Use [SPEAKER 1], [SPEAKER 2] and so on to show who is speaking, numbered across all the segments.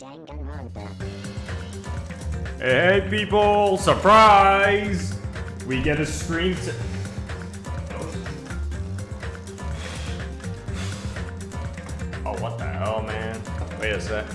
[SPEAKER 1] Danganronpa.
[SPEAKER 2] Hey people, surprise! We get a screen to... Oh, what the hell, man? Wait a sec.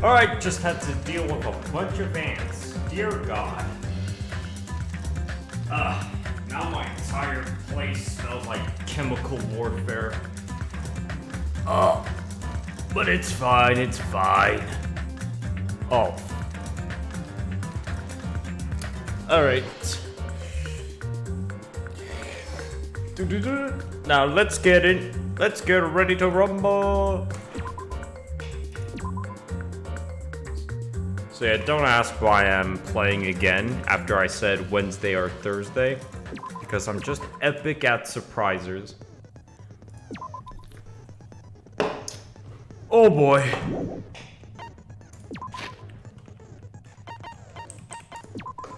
[SPEAKER 2] Alright, just had to deal with a bunch of ants. Dear God. Now my entire place smells like chemical warfare. But it's fine, it's fine. Oh. Alright. Now let's get in. Let's get ready to rumble. So yeah, don't ask why I'm playing again after I said Wednesday or Thursday, because I'm just epic at surprisers. Oh boy.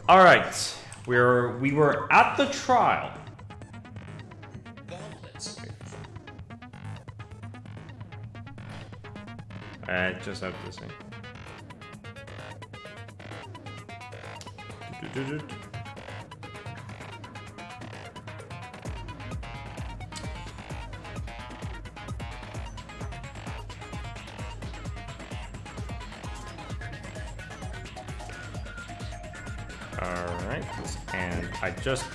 [SPEAKER 2] Alright, we were at the trial. I just have to sing. Alright, and I just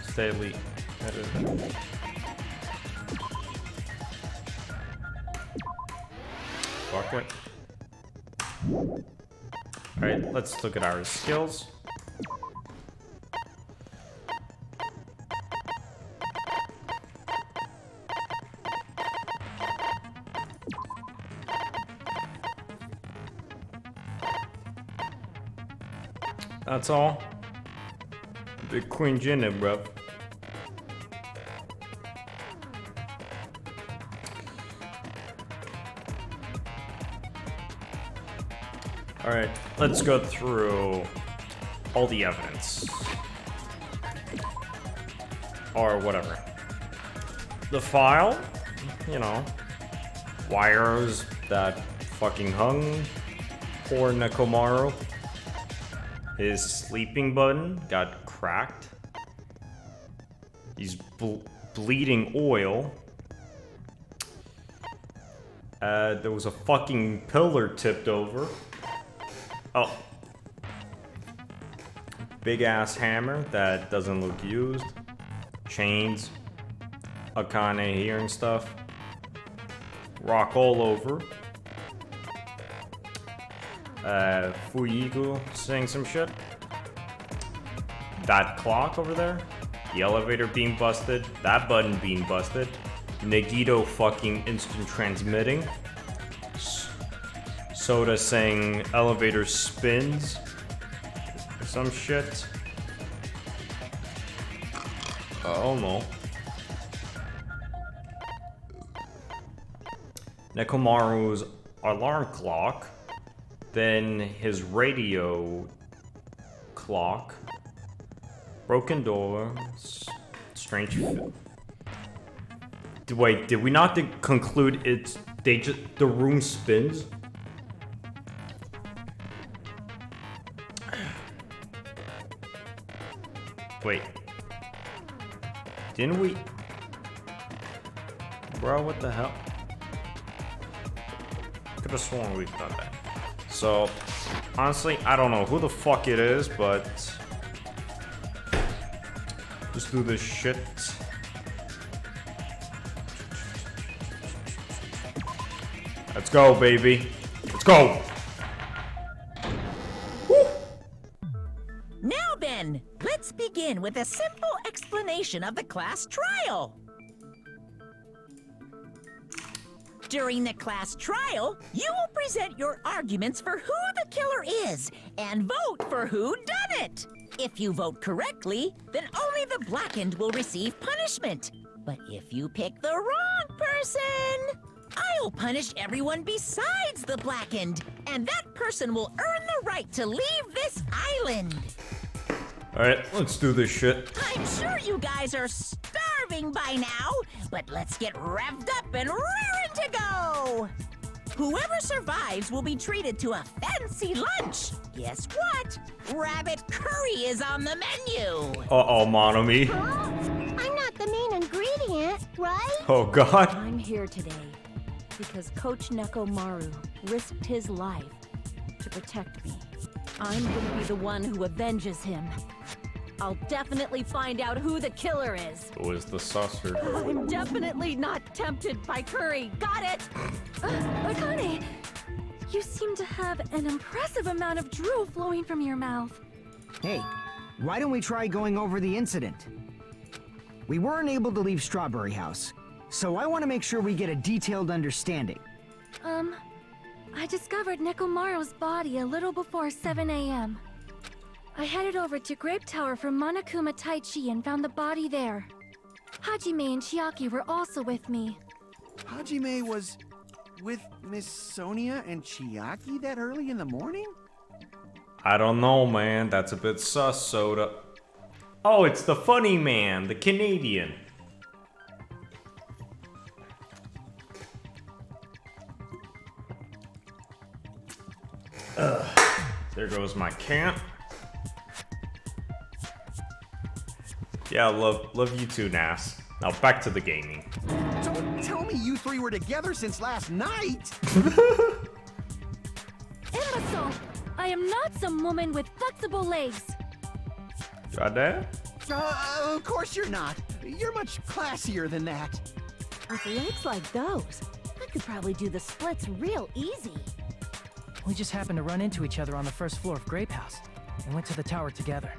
[SPEAKER 2] steadily edited. Fuck it. Alright, let's look at our skills. That's all. Big Queen Jenna, bro. Alright, let's go through all the evidence. Or whatever. The file, you know, wires that fucking hung poor Nekomaru. His sleeping button got cracked. He's bleeding oil. There was a fucking pillar tipped over. Oh. Big ass hammer that doesn't look used. Chains. Akane hearing stuff. rock all over. Fuyigu saying some shit. That clock over there. The elevator being busted. That button being busted. Nagito fucking instant transmitting. Soda saying elevator spins. Some shit. Oh no. Nekomaru's alarm clock. Then his radio clock. Broken door. Strange. Wait, did we not conclude it's the room spins? Wait. Didn't we? Bro, what the hell? Could have sworn we've done that. So, honestly, I don't know who the fuck it is, but just do this shit. Let's go, baby. Let's go. Woo.
[SPEAKER 1] Now then, let's begin with a simple explanation of the class trial. During the class trial, you will present your arguments for who the killer is and vote for who done it. If you vote correctly, then only the blackened will receive punishment. But if you pick the wrong person, I'll punish everyone besides the blackened, and that person will earn the right to leave this island.
[SPEAKER 2] Alright, let's do this shit.
[SPEAKER 1] I'm sure you guys are starving by now, but let's get revved up and raring to go! Whoever survives will be treated to a fancy lunch. Guess what? Rabbit curry is on the menu.
[SPEAKER 2] Uh-oh, Monomi.
[SPEAKER 3] Huh? I'm not the main ingredient, right?
[SPEAKER 2] Oh, God.
[SPEAKER 4] I'm here today because Coach Nekomaru risked his life to protect me. I'm gonna be the one who avenges him. I'll definitely find out who the killer is.
[SPEAKER 2] Who is the susser?
[SPEAKER 4] I'm definitely not tempted by curry. Got it? Akane, you seem to have an impressive amount of drool flowing from your mouth.
[SPEAKER 5] Hey, why don't we try going over the incident? We weren't able to leave Strawberry House, so I want to make sure we get a detailed understanding.
[SPEAKER 4] I discovered Nekomaru's body a little before 7 a.m. I headed over to Grape Tower from Monokuma Taichi and found the body there. Hajime and Chiaki were also with me.
[SPEAKER 6] Hajime was with Miss Sonia and Chiaki that early in the morning?
[SPEAKER 2] I don't know, man. That's a bit sus, Soda. Oh, it's the funny man, the Canadian. There goes my camp. Yeah, love you too, Nas. Now back to the gaming.
[SPEAKER 6] Don't tell me you three were together since last night!
[SPEAKER 4] Imbecile! I am not some woman with flexible legs.
[SPEAKER 2] Goddamn.
[SPEAKER 6] Of course you're not. You're much classier than that.
[SPEAKER 4] With legs like those, I could probably do the splits real easy.
[SPEAKER 7] We just happened to run into each other on the first floor of Grape House and went to the tower together.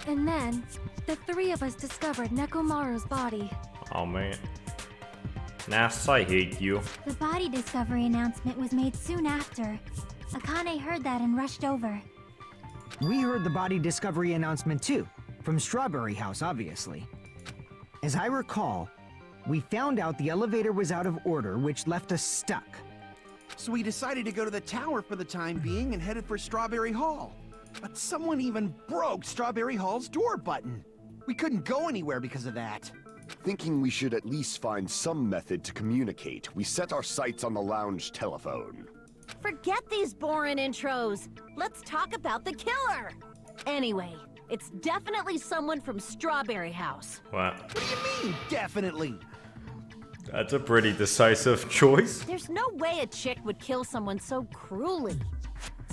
[SPEAKER 4] And then, the three of us discovered Nekomaru's body.
[SPEAKER 2] Oh, man. Nas, I hate you.
[SPEAKER 3] The body discovery announcement was made soon after. Akane heard that and rushed over.
[SPEAKER 5] We heard the body discovery announcement too, from Strawberry House, obviously. As I recall, we found out the elevator was out of order, which left us stuck.
[SPEAKER 6] So we decided to go to the tower for the time being and headed for Strawberry Hall. But someone even broke Strawberry Hall's door button. We couldn't go anywhere because of that.
[SPEAKER 8] Thinking we should at least find some method to communicate, we set our sights on the lounge telephone.
[SPEAKER 4] Forget these boring intros. Let's talk about the killer. Anyway, it's definitely someone from Strawberry House.
[SPEAKER 2] What?
[SPEAKER 6] What do you mean, definitely?
[SPEAKER 2] That's a pretty decisive choice.
[SPEAKER 4] There's no way a chick would kill someone so cruelly.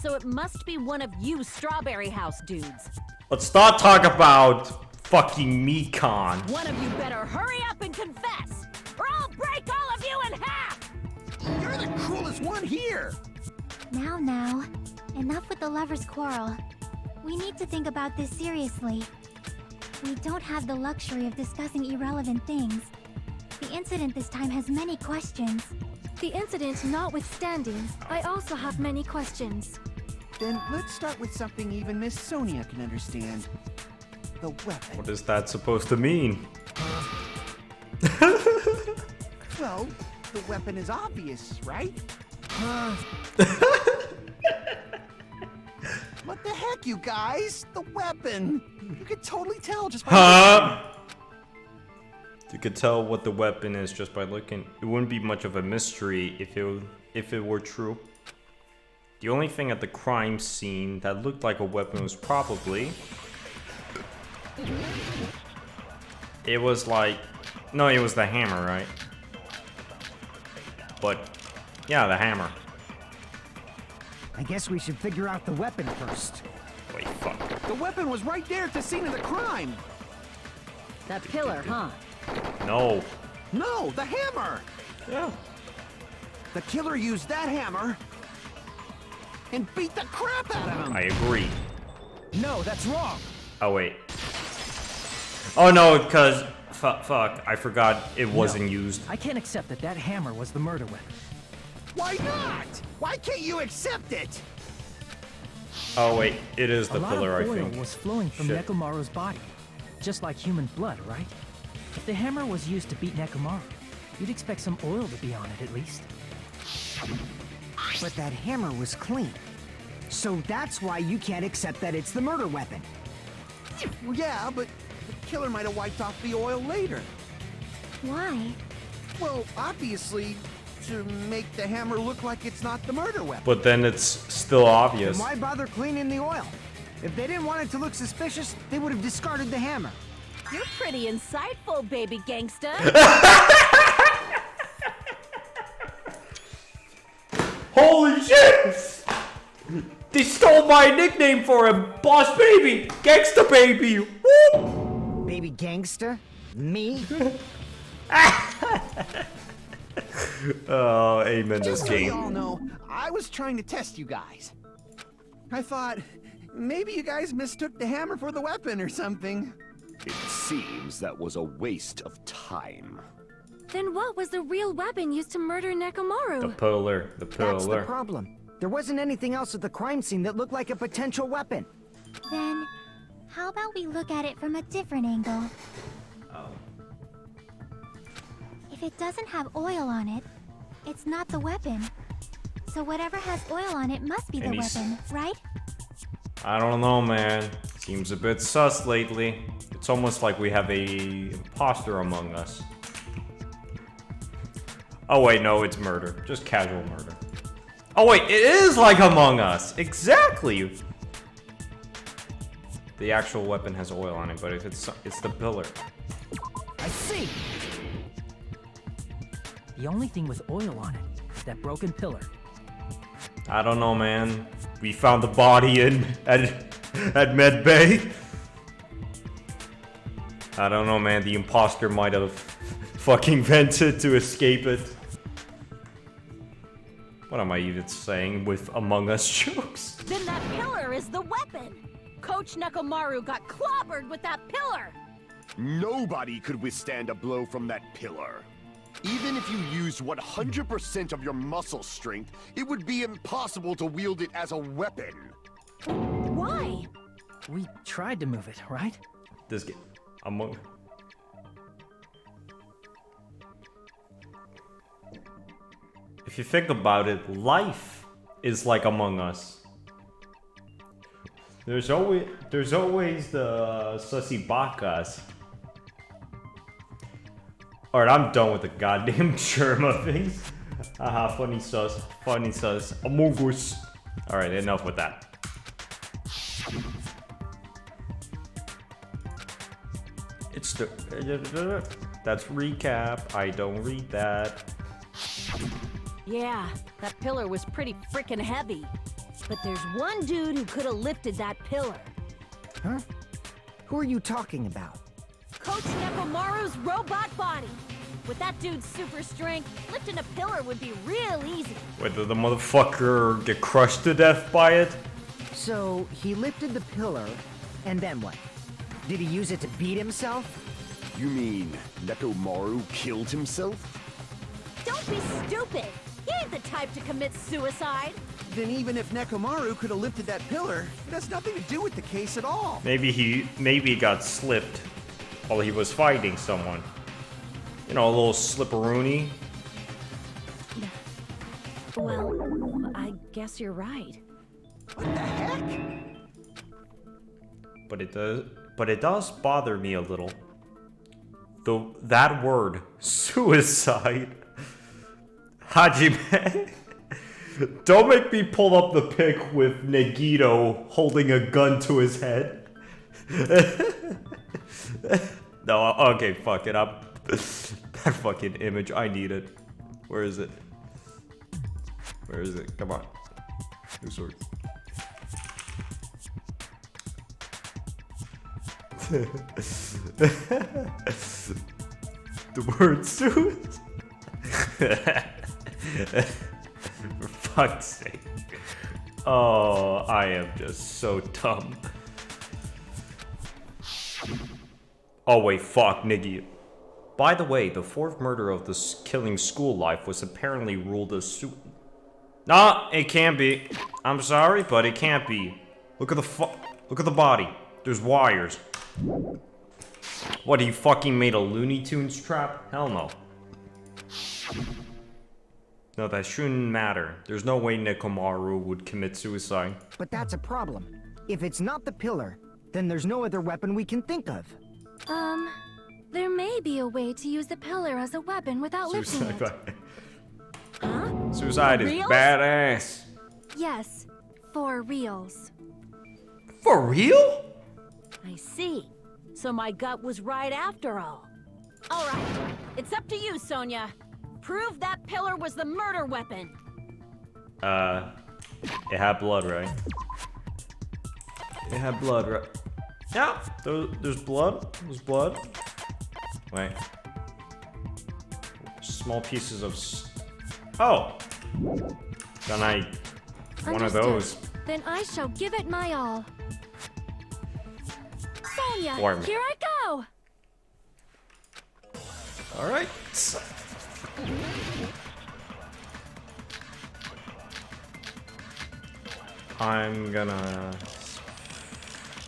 [SPEAKER 4] So it must be one of you Strawberry House dudes.
[SPEAKER 2] Let's not talk about fucking Mekon.
[SPEAKER 4] One of you better hurry up and confess, or I'll break all of you in half!
[SPEAKER 6] You're the cruelest one here!
[SPEAKER 3] Now, enough with the lovers' quarrel. We need to think about this seriously. We don't have the luxury of discussing irrelevant things. The incident this time has many questions.
[SPEAKER 4] The incident notwithstanding, I also have many questions.
[SPEAKER 6] Then let's start with something even Miss Sonia can understand. The weapon.
[SPEAKER 2] What is that supposed to mean?
[SPEAKER 6] Well, the weapon is obvious, right? What the heck, you guys? The weapon! You could totally tell just by
[SPEAKER 2] Huh? You could tell what the weapon is just by looking. It wouldn't be much of a mystery if it were true. The only thing at the crime scene that looked like a weapon was probably... It was like... No, it was the hammer, right? But, yeah, the hammer.
[SPEAKER 5] I guess we should figure out the weapon first.
[SPEAKER 2] Wait, fuck.
[SPEAKER 6] The weapon was right there at the scene of the crime!
[SPEAKER 1] That pillar, huh?
[SPEAKER 2] No.
[SPEAKER 6] No, the hammer!
[SPEAKER 2] Yeah.
[SPEAKER 6] The killer used that hammer and beat the crap out of him!
[SPEAKER 2] I agree.
[SPEAKER 5] No, that's wrong.
[SPEAKER 2] Oh, wait. Oh, no, because... Fuck, I forgot it wasn't used.
[SPEAKER 7] I can't accept that hammer was the murder weapon.
[SPEAKER 6] Why not? Why can't you accept it?
[SPEAKER 2] Oh, wait, it is the
[SPEAKER 7] A lot
[SPEAKER 2] pillar,
[SPEAKER 7] of
[SPEAKER 2] I
[SPEAKER 7] oil
[SPEAKER 2] think.
[SPEAKER 7] was flowing from
[SPEAKER 2] Shit.
[SPEAKER 7] Nekomaru's body, just like human blood, right? If the hammer was used to beat Nekomaru, you'd expect some oil to be on it at least.
[SPEAKER 5] But that hammer was clean. So that's why you can't accept that it's the murder weapon.
[SPEAKER 6] Well, yeah, but the killer might have wiped off the oil later.
[SPEAKER 3] Why?
[SPEAKER 6] Well, obviously, to make the hammer look like it's not the murder weapon.
[SPEAKER 2] But then it's still
[SPEAKER 5] Then
[SPEAKER 2] obvious.
[SPEAKER 5] why bother cleaning the oil? If they didn't want it to look suspicious, they would have discarded the hammer.
[SPEAKER 1] You're pretty insightful, baby gangsta.
[SPEAKER 2] Holy shit! They stole my nickname for him! Boss Baby! Gangsta Baby! Woo!
[SPEAKER 5] Baby gangster? Me?
[SPEAKER 2] Oh, amen this
[SPEAKER 6] Just so you all
[SPEAKER 2] game.
[SPEAKER 6] know, I was trying to test you guys. I thought maybe you guys mistook the hammer for the weapon or something.
[SPEAKER 8] It seems that was a waste of time.
[SPEAKER 4] Then what was the real weapon used to murder Nekomaru?
[SPEAKER 2] The pillar.
[SPEAKER 5] That's the problem. There wasn't anything else at the crime scene that looked like a potential weapon.
[SPEAKER 3] Then, how about we look at it from a different angle?
[SPEAKER 2] Oh.
[SPEAKER 3] If it doesn't have oil on it, it's not the weapon. So whatever has oil on it must be the weapon, right?
[SPEAKER 2] I don't know, man. Seems a bit sus lately. It's almost like we have a imposter among us. Oh wait, no, it's murder. Just casual murder. Oh wait, it is like Among Us! Exactly! The actual weapon has oil on it, but if it's the pillar.
[SPEAKER 5] I see.
[SPEAKER 7] The only thing with oil on it is that broken pillar.
[SPEAKER 2] I don't know, man. We found the body at Med Bay. I don't know, man. The imposter might have fucking vented to escape it. What am I even saying with Among Us jokes?
[SPEAKER 1] Then that pillar is the weapon. Coach Nekomaru got clobbered with that pillar.
[SPEAKER 8] Nobody could withstand a blow from that pillar. Even if you used 100% of your muscle strength, it would be impossible to wield it as a weapon.
[SPEAKER 1] Why?
[SPEAKER 7] We tried to move it, right?
[SPEAKER 2] This game. Among. If you think about it, life is like Among Us. There's always the sussy bakas. Alright, I'm done with the goddamn Sherma things. Haha, funny sus, Among Us. Alright, enough with that. It's the... That's recap. I don't read that.
[SPEAKER 1] Yeah, that pillar was pretty freaking heavy. But there's one dude who could have lifted that pillar.
[SPEAKER 5] Huh? Who are you talking about?
[SPEAKER 1] Coach Nekomaru's robot body.
[SPEAKER 9] With that dude's super strength, lifting a pillar would be real easy.
[SPEAKER 2] Wait, did the motherfucker get crushed to death by it?
[SPEAKER 5] So, he lifted the pillar, and then what? Did he use it to beat himself?
[SPEAKER 8] You mean Nekomaru killed himself?
[SPEAKER 9] Don't be stupid. He ain't the type to commit suicide.
[SPEAKER 6] Then even if Nekomaru could have lifted that pillar, it has nothing to do with the case at all.
[SPEAKER 2] Maybe he got slipped while he was fighting someone. You know, a little slipperoony.
[SPEAKER 9] Well, I guess you're right.
[SPEAKER 6] What the heck?
[SPEAKER 2] But it does bother me a little. That word, suicide. Hajime. Don't make me pull up the pic with Nagito holding a gun to his head. No, okay, fuck it. That fucking image, I need it. Where is it? Where is it? Come on. New source. The word suit. For fuck's sake. Oh, I am just so dumb. Oh wait, fuck, Niggy. By the way, the fourth murder of this killing school life was apparently ruled as Nah, it can't be. I'm sorry, but it can't be. Look at the body. There's wires. What, he fucking made a Looney Tunes trap? Hell no. No, that shouldn't matter. There's no way Nekomaru would commit suicide.
[SPEAKER 5] But that's a problem. If it's not the pillar, then there's no other weapon we can think of.
[SPEAKER 4] There may be a way to use the pillar as a weapon without lifting it.
[SPEAKER 9] Huh?
[SPEAKER 2] Suicide is
[SPEAKER 9] Reals?
[SPEAKER 2] badass.
[SPEAKER 4] Yes, for reals.
[SPEAKER 2] For real?
[SPEAKER 9] I see. So my gut was right after all. All right, it's up to you, Sonia. Prove that pillar was the murder weapon.
[SPEAKER 2] It had blood, right? It had blood, right? Yeah, there's blood. There's blood. Wait. Small pieces of... Oh! Then one of
[SPEAKER 4] Understood.
[SPEAKER 2] those.
[SPEAKER 4] Then I shall give it my all. Sonia,
[SPEAKER 2] For me.
[SPEAKER 4] here I go!
[SPEAKER 2] Alright.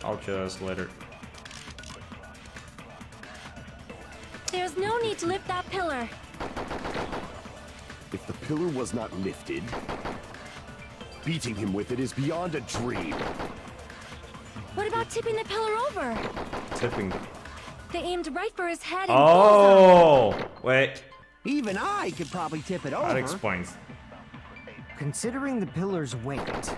[SPEAKER 2] I'll just let her...
[SPEAKER 4] There's no need to lift that pillar.
[SPEAKER 8] If the pillar was not lifted, beating him with it is beyond a dream.
[SPEAKER 4] What about tipping the pillar over?
[SPEAKER 2] Tipping.
[SPEAKER 4] They aimed right for his head and
[SPEAKER 2] Oh! Wait.
[SPEAKER 6] Even I could probably tip it over.
[SPEAKER 2] That explains.
[SPEAKER 5] Considering the pillar's weight,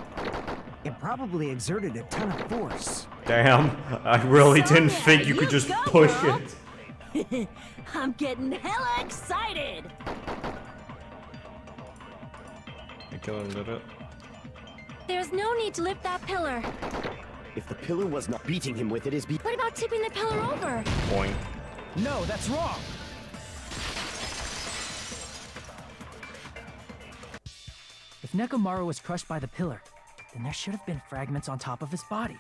[SPEAKER 5] it probably exerted a ton of force.
[SPEAKER 2] Damn. I really didn't
[SPEAKER 9] Sonia,
[SPEAKER 2] think you could just
[SPEAKER 9] go,
[SPEAKER 2] push
[SPEAKER 9] girl.
[SPEAKER 2] it.
[SPEAKER 9] I'm getting hella excited.
[SPEAKER 2] I killed him, did it?
[SPEAKER 4] There's no need to lift that pillar.
[SPEAKER 8] If the pillar was not beating him with it is
[SPEAKER 4] What about tipping the pillar over?
[SPEAKER 2] Point.
[SPEAKER 5] No, that's wrong!
[SPEAKER 7] If Nekomaru was crushed by the pillar, then there should have been fragments on top of his body.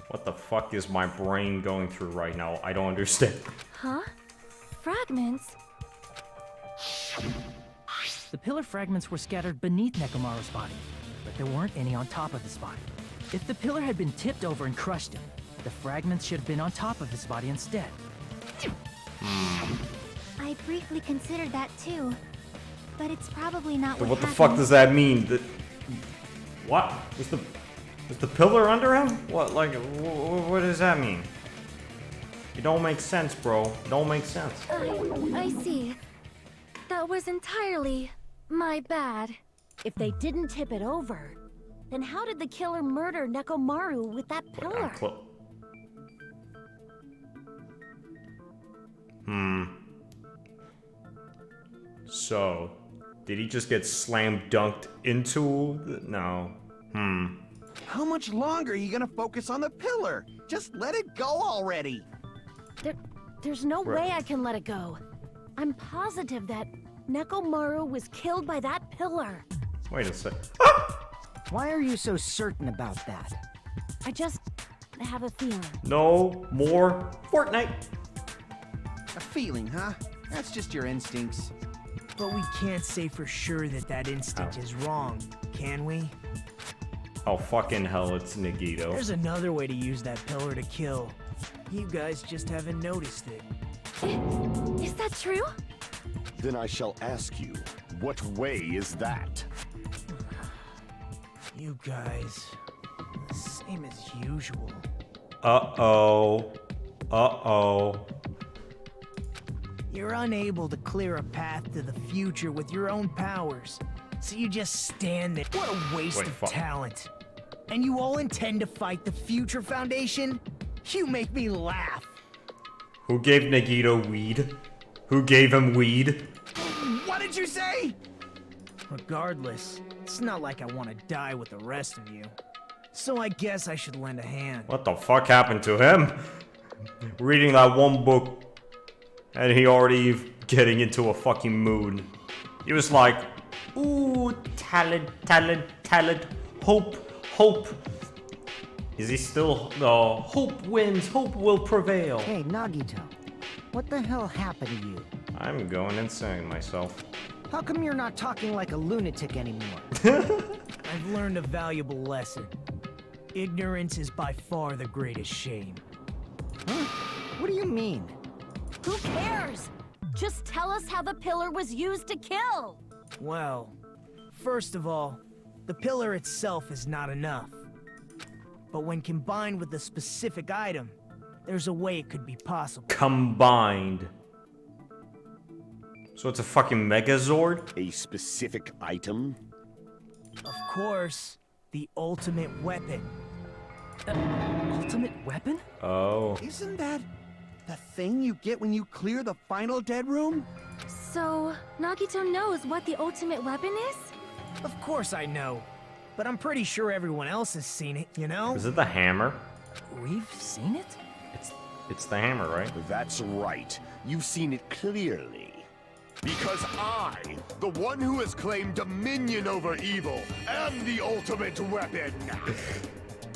[SPEAKER 2] What the fuck is my brain going through right now? I don't understand.
[SPEAKER 4] Huh? Fragments?
[SPEAKER 7] The pillar fragments were scattered beneath Nekomaru's body, but there weren't any on top of his body. If the pillar had been tipped over and crushed him, the fragments should have been on top of his body instead.
[SPEAKER 3] I briefly considered that too. But it's probably not
[SPEAKER 2] But
[SPEAKER 3] what
[SPEAKER 2] what the fuck
[SPEAKER 3] happened.
[SPEAKER 2] does that mean? What? Was the pillar under him? What, like, what does that mean? It don't make sense, bro. It don't make sense.
[SPEAKER 4] I see. That was entirely my bad.
[SPEAKER 9] If they didn't tip it over, then how did the killer murder Nekomaru with that pillar?
[SPEAKER 2] So, did he just get slam dunked into No.
[SPEAKER 6] How much longer are you gonna focus on the pillar? Just let it go already.
[SPEAKER 9] There's no way I can let it go. I'm positive that Nekomaru was killed by that pillar.
[SPEAKER 2] Wait a sec.
[SPEAKER 5] Why are you so certain about that?
[SPEAKER 9] I just have a feeling.
[SPEAKER 2] No more Fortnite.
[SPEAKER 6] A feeling, huh? That's just your instincts.
[SPEAKER 10] But we can't say for sure that that instinct is wrong, can we?
[SPEAKER 2] Oh, fucking hell, it's Nagito.
[SPEAKER 10] There's another way to use that pillar to kill. You guys just haven't noticed it.
[SPEAKER 4] Is that true?
[SPEAKER 8] Then I shall ask you, what way is that?
[SPEAKER 10] You guys, the same as usual.
[SPEAKER 2] Uh-oh. Uh-oh.
[SPEAKER 10] You're unable to clear a path to the future with your own powers. So you just stand there. What a waste
[SPEAKER 2] Wait,
[SPEAKER 10] of
[SPEAKER 2] fuck.
[SPEAKER 10] talent. And you all intend to fight the Future Foundation? You make me laugh.
[SPEAKER 2] Who gave Nagito weed? Who gave him weed?
[SPEAKER 6] What did you say?
[SPEAKER 10] Regardless, it's not like I want to die with the rest of you. So I guess I should lend a hand.
[SPEAKER 2] What the fuck happened to him? Reading that one book, and he already getting into a fucking mood. He was like, ooh, talent, talent, talent, hope, hope. Is he still? No, hope wins, hope will prevail.
[SPEAKER 5] Hey, Nagito. What the hell happened to you?
[SPEAKER 2] I'm going insane myself.
[SPEAKER 5] How come you're not talking like a lunatic anymore?
[SPEAKER 10] I've learned a valuable lesson. Ignorance is by far the greatest shame.
[SPEAKER 5] Huh? What do you mean?
[SPEAKER 9] Who cares? Just tell us how the pillar was used to kill.
[SPEAKER 10] Well, first of all, the pillar itself is not enough. But when combined with a specific item, there's a way it could be possible.
[SPEAKER 2] Combined. So it's a fucking Megazord?
[SPEAKER 8] A specific item?
[SPEAKER 10] Of course, the ultimate weapon.
[SPEAKER 7] Ultimate weapon?
[SPEAKER 2] Oh.
[SPEAKER 6] Isn't that the thing you get when you clear the final dead room?
[SPEAKER 4] So, Nagito knows what the ultimate weapon is?
[SPEAKER 10] Of course I know. But I'm pretty sure everyone else has seen it, you know?
[SPEAKER 2] Is it the hammer?
[SPEAKER 7] We've seen it?
[SPEAKER 2] It's the hammer, right?
[SPEAKER 8] That's right. You've seen it clearly. Because I, the one who has claimed dominion over evil, am the ultimate weapon.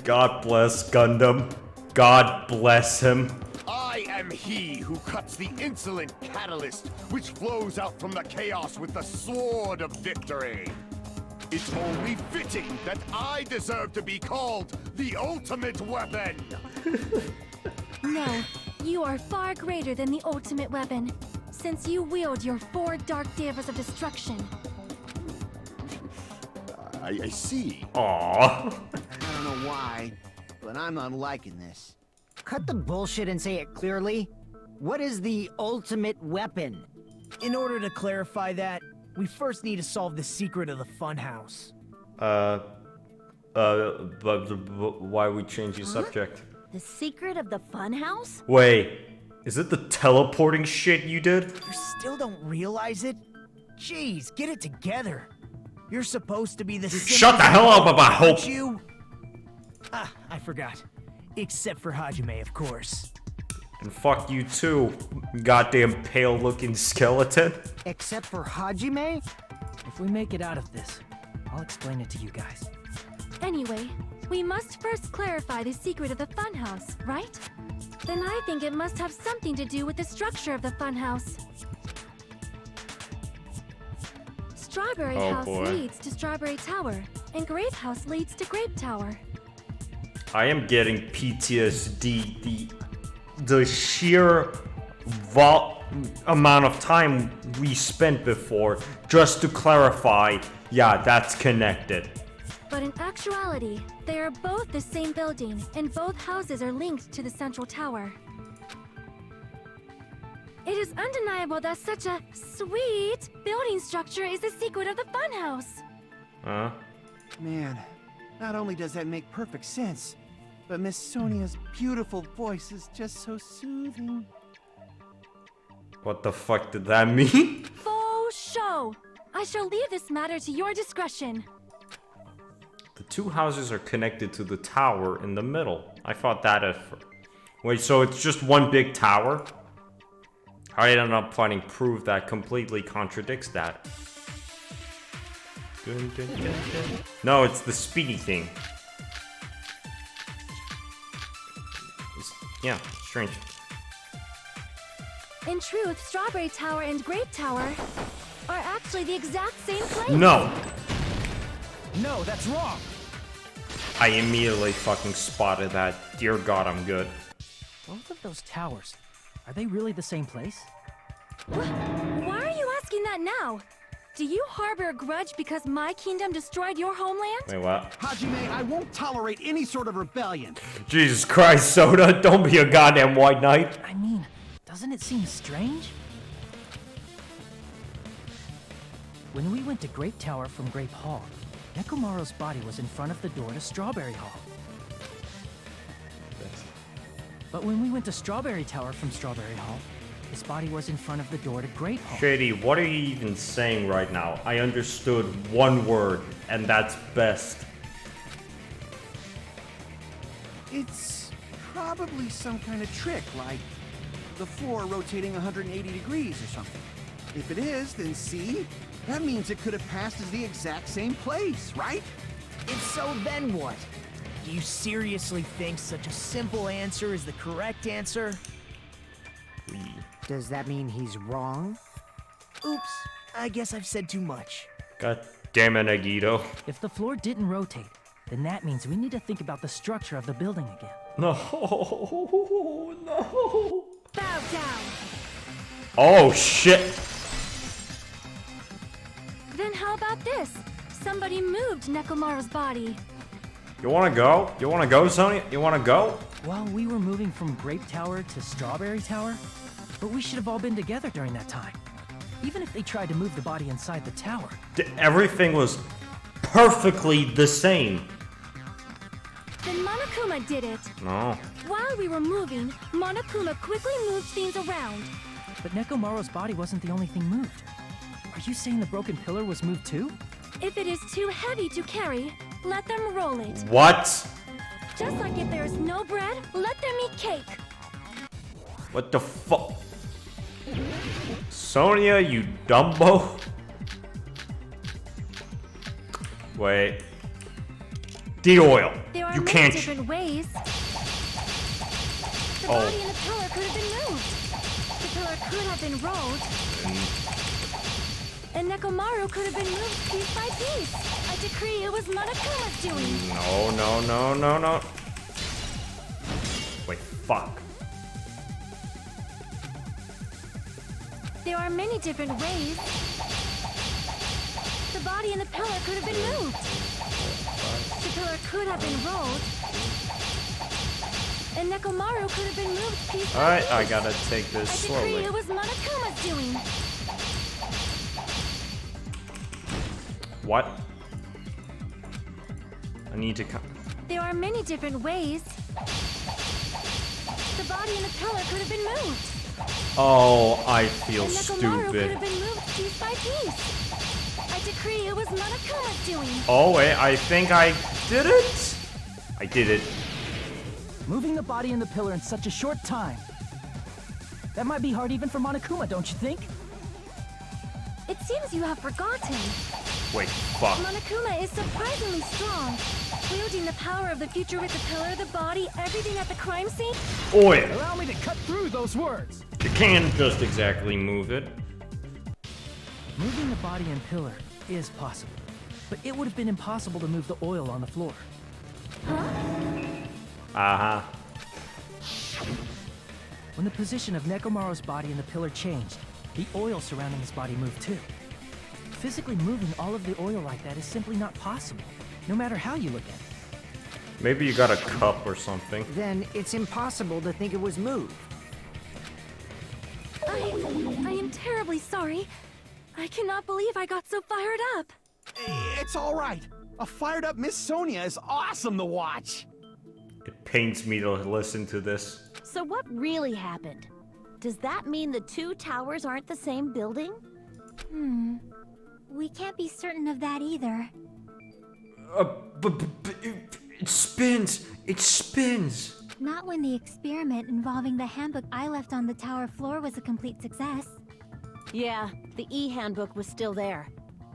[SPEAKER 2] God bless Gundam. God bless him.
[SPEAKER 8] I am he who cuts the insolent catalyst which flows out from the chaos with the sword of victory. It's only fitting that I deserve to be called the ultimate weapon.
[SPEAKER 4] No, you are far greater than the ultimate weapon, since you wield your 4 dark davas of destruction.
[SPEAKER 8] I see.
[SPEAKER 2] Aww.
[SPEAKER 6] I don't know why, but I'm not liking this.
[SPEAKER 5] Cut the bullshit and say it clearly. What is the ultimate weapon?
[SPEAKER 10] In order to clarify that, we first need to solve the secret of the funhouse.
[SPEAKER 2] But why we change the subject?
[SPEAKER 9] The secret of the funhouse?
[SPEAKER 2] Wait, is it the teleporting shit you did?
[SPEAKER 10] You still don't realize it? Jeez, get it together. You're supposed to be the
[SPEAKER 2] Shut the hell up about hope!
[SPEAKER 10] aren't you? Ah, I forgot. Except for Hajime, of course.
[SPEAKER 2] And fuck you too, goddamn pale looking skeleton.
[SPEAKER 5] Except for Hajime?
[SPEAKER 7] If we make it out of this, I'll explain it to you guys.
[SPEAKER 4] Anyway, we must first clarify the secret of the funhouse, right? Then I think it must have something to do with the structure of the funhouse. Strawberry
[SPEAKER 2] Oh,
[SPEAKER 4] House
[SPEAKER 2] boy.
[SPEAKER 4] leads to Strawberry Tower, and Grape House leads to Grape Tower.
[SPEAKER 2] I am getting PTSD. The sheer amount of time we spent before just to clarify, yeah, that's connected.
[SPEAKER 4] But in actuality, they are both the same building, and both houses are linked to the central tower. It is undeniable that such a sweet building structure is the secret of the funhouse.
[SPEAKER 2] Huh?
[SPEAKER 6] Man, not only does that make perfect sense, but Miss Sonia's beautiful voice is just so soothing.
[SPEAKER 2] What the fuck did that mean?
[SPEAKER 4] Faux show! I shall leave this matter to your discretion.
[SPEAKER 2] The two houses are connected to the tower in the middle. I thought that at first. Wait, so it's just one big tower? I ended up finding proof that completely contradicts that. Dun, dun, dun, dun. No, it's the speedy thing. Yeah, strange.
[SPEAKER 4] In truth, Strawberry Tower and Grape Tower are actually the exact same place.
[SPEAKER 2] No!
[SPEAKER 7] No, that's wrong.
[SPEAKER 2] I immediately fucking spotted that. Dear God, I'm good.
[SPEAKER 7] Both of those towers, are they really the same place?
[SPEAKER 4] Why are you asking that now? Do you harbor a grudge because my kingdom destroyed your homeland?
[SPEAKER 2] Wait, what?
[SPEAKER 6] Hajime, I won't tolerate any sort of rebellion.
[SPEAKER 2] Jesus Christ, Soda, don't be a goddamn white knight.
[SPEAKER 7] I mean, doesn't it seem strange? When we went to Grape Tower from Grape Hall, Nekomaru's body was in front of the door to Strawberry Hall. But when we went to Strawberry Tower from Strawberry Hall, his body was in front of the door to Grape Hall.
[SPEAKER 2] Shady, what are you even saying right now? I understood one word, and that's best.
[SPEAKER 6] It's probably some kind of trick, like the floor rotating 180 degrees or something. If it is, then see? That means it could have passed as the exact same place, right?
[SPEAKER 10] If so, then what? Do you seriously think such a simple answer is the correct answer?
[SPEAKER 5] Does that mean he's wrong?
[SPEAKER 10] Oops, I guess I've said too much.
[SPEAKER 2] God damn it, Nagito.
[SPEAKER 7] If the floor didn't rotate, then that means we need to think about the structure of the building again.
[SPEAKER 2] No, no.
[SPEAKER 4] Bow down.
[SPEAKER 2] Oh, shit.
[SPEAKER 4] Then how about this? Somebody moved Nekomaru's body.
[SPEAKER 2] You wanna go? You wanna go, Sonya? You wanna go?
[SPEAKER 7] Well, we were moving from Grape Tower to Strawberry Tower, but we should have all been together during that time. Even if they tried to move the body inside the tower.
[SPEAKER 2] Everything was perfectly the same.
[SPEAKER 4] Then Monokuma did it.
[SPEAKER 2] No.
[SPEAKER 4] While we were moving, Monokuma quickly moved things around.
[SPEAKER 7] But Nekomaru's body wasn't the only thing moved. Are you saying the broken pillar was moved too?
[SPEAKER 4] If it is too heavy to carry, let them roll it.
[SPEAKER 2] What?
[SPEAKER 4] Just like if there's no bread, let them eat cake.
[SPEAKER 2] What the fuck? Sonya, you dumbo. Wait. The oil.
[SPEAKER 4] There are
[SPEAKER 2] You
[SPEAKER 4] many
[SPEAKER 2] can't.
[SPEAKER 4] different ways. The
[SPEAKER 2] Oh.
[SPEAKER 4] body in the pillar could have been moved. The pillar could have been rolled. And Nekomaru could have been moved piece by piece. I decree it was Monokuma's doing.
[SPEAKER 2] No, no, no, no, no. Wait, fuck.
[SPEAKER 4] There are many different ways. The body in the pillar could have been moved. The pillar could have been rolled. And Nekomaru could have been moved piece by
[SPEAKER 2] Alright,
[SPEAKER 4] piece.
[SPEAKER 2] I gotta take this
[SPEAKER 4] I
[SPEAKER 2] slowly.
[SPEAKER 4] decree it was Monokuma's doing.
[SPEAKER 2] What? I need to come.
[SPEAKER 4] There are many different ways. The body in the pillar could have been moved.
[SPEAKER 2] Oh, I feel
[SPEAKER 4] And Nekomaru could have
[SPEAKER 2] stupid.
[SPEAKER 4] been moved piece by piece. I decree it was Monokuma's doing.
[SPEAKER 2] Oh, wait, I think I did it? I did it.
[SPEAKER 7] Moving the body and the pillar in such a short time. That might be hard even for Monokuma, don't you think?
[SPEAKER 4] It seems you have forgotten.
[SPEAKER 2] Wait, fuck.
[SPEAKER 4] Monokuma is surprisingly strong. Wielding the power of the future with the pillar, the body, everything at the crime scene.
[SPEAKER 2] Oil.
[SPEAKER 7] Allow me to cut through those words.
[SPEAKER 2] You can't just exactly move it.
[SPEAKER 7] Moving the body and pillar is possible, but it would have been impossible to move the oil on the floor.
[SPEAKER 2] Uh-huh.
[SPEAKER 7] When the position of Nekomaru's body and the pillar changed, the oil surrounding his body moved too. Physically moving all of the oil like that is simply not possible, no matter how you look at it.
[SPEAKER 2] Maybe you got a cup or something.
[SPEAKER 5] Then it's impossible to think it was moved.
[SPEAKER 4] I am terribly sorry. I cannot believe I got so fired up.
[SPEAKER 6] It's all right. A fired up Miss Sonia is awesome to watch.
[SPEAKER 2] It pains me to listen to this.
[SPEAKER 9] So what really happened? Does that mean the two towers aren't the same building?
[SPEAKER 3] We can't be certain of that either.
[SPEAKER 2] But it spins. It spins.
[SPEAKER 3] Not when the experiment involving the handbook I left on the tower floor was a complete success.
[SPEAKER 9] Yeah, the E-handbook was still there.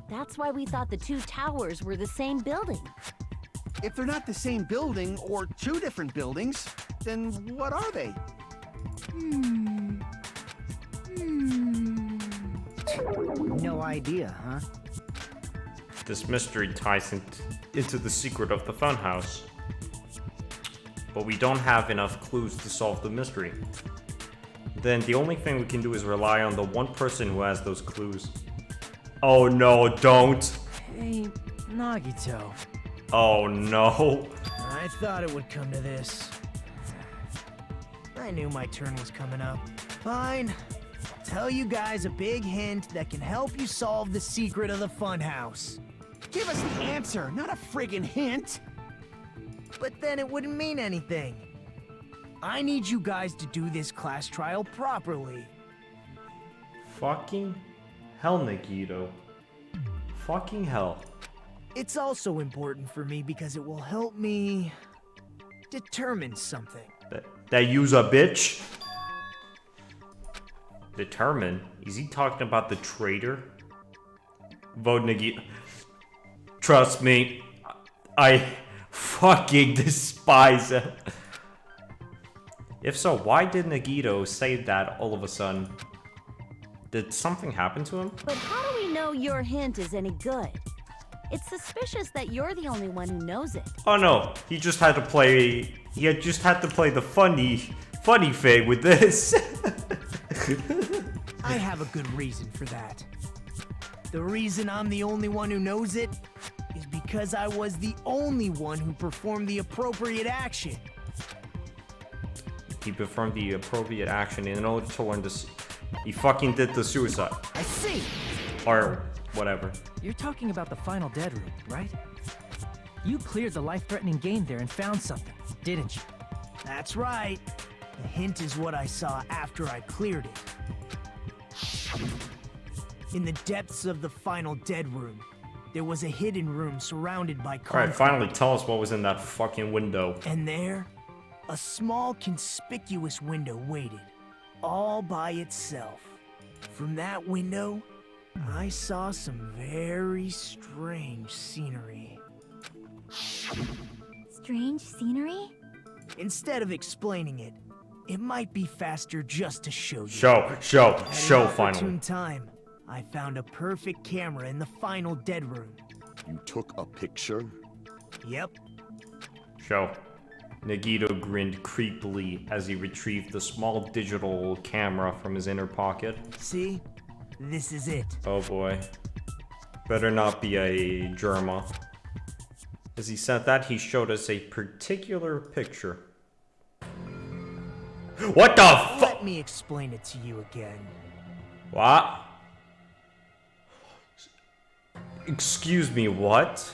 [SPEAKER 9] That's why we thought the two towers were the same building.
[SPEAKER 6] If they're not the same building or two different buildings, then what are they?
[SPEAKER 5] No idea, huh?
[SPEAKER 2] This mystery ties into the secret of the funhouse. But we don't have enough clues to solve the mystery. Then the only thing we can do is rely on the one person who has those clues. Oh no, don't!
[SPEAKER 7] Hey, Nagito.
[SPEAKER 2] Oh no.
[SPEAKER 10] I thought it would come to this. I knew my turn was coming up. Fine. I'll tell you guys a big hint that can help you solve the secret of the funhouse.
[SPEAKER 6] Give us the answer, not a friggin' hint!
[SPEAKER 10] But then it wouldn't mean anything. I need you guys to do this class trial properly.
[SPEAKER 2] Fucking hell, Nagito. Fucking hell.
[SPEAKER 10] It's also important for me because it will help me determine something.
[SPEAKER 2] That you's a bitch? Determine? Is he talking about the traitor? Vote Nagito. Trust me, I fucking despise him. If so, why did Nagito say that all of a sudden? Did something happen to him?
[SPEAKER 9] But how do we know your hint is any good? It's suspicious that you're the only one who knows it.
[SPEAKER 2] Oh no, he just had to play. He had just had to play the funny thing with this.
[SPEAKER 10] I have a good reason for that. The reason I'm the only one who knows it is because I was the only one who performed the appropriate action.
[SPEAKER 2] He performed the appropriate action in order to learn this. He fucking did the suicide.
[SPEAKER 10] I see.
[SPEAKER 2] Or whatever.
[SPEAKER 7] You're talking about the final dead room, right? You cleared the life-threatening game there and found something, didn't you?
[SPEAKER 10] That's right. The hint is what I saw after I cleared it. In the depths of the final dead room, there was a hidden room surrounded by concrete.
[SPEAKER 2] Alright, finally tell us what was in that fucking window.
[SPEAKER 10] And there, a small conspicuous window waited, all by itself. From that window, I saw some very strange scenery.
[SPEAKER 3] Strange scenery?
[SPEAKER 10] Instead of explaining it, it might be faster just to show you.
[SPEAKER 2] Show,
[SPEAKER 10] At an
[SPEAKER 2] finally.
[SPEAKER 10] opportune time, I found a perfect camera in the final dead room.
[SPEAKER 8] You took a picture?
[SPEAKER 10] Yep,
[SPEAKER 2] Show. Nagito grinned creepily as he retrieved the small digital camera from his inner pocket.
[SPEAKER 10] see? This is it.
[SPEAKER 2] Oh boy. Better not be a Germa. As he said that, he showed us a particular picture. What the fuck?
[SPEAKER 10] Let me explain it to you again.
[SPEAKER 2] What? Excuse me, what?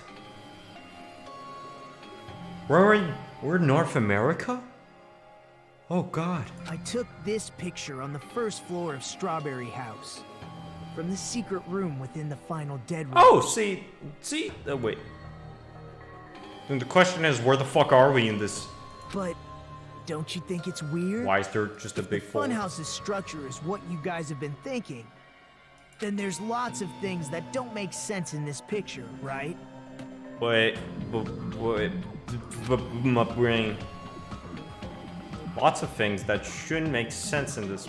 [SPEAKER 2] We're in North America? Oh god.
[SPEAKER 10] I took this picture on the first floor of Strawberry House. From the secret room within the final dead room.
[SPEAKER 2] Oh, see, wait. Then the question is, where the fuck are we in this?
[SPEAKER 10] But don't you think it's weird?
[SPEAKER 2] Why is there just a big hole?
[SPEAKER 10] Funhouse's structure is what you guys have been thinking. Then there's lots of things that don't make sense in this picture, right?
[SPEAKER 2] Wait, my brain. Lots of things that shouldn't make sense in this.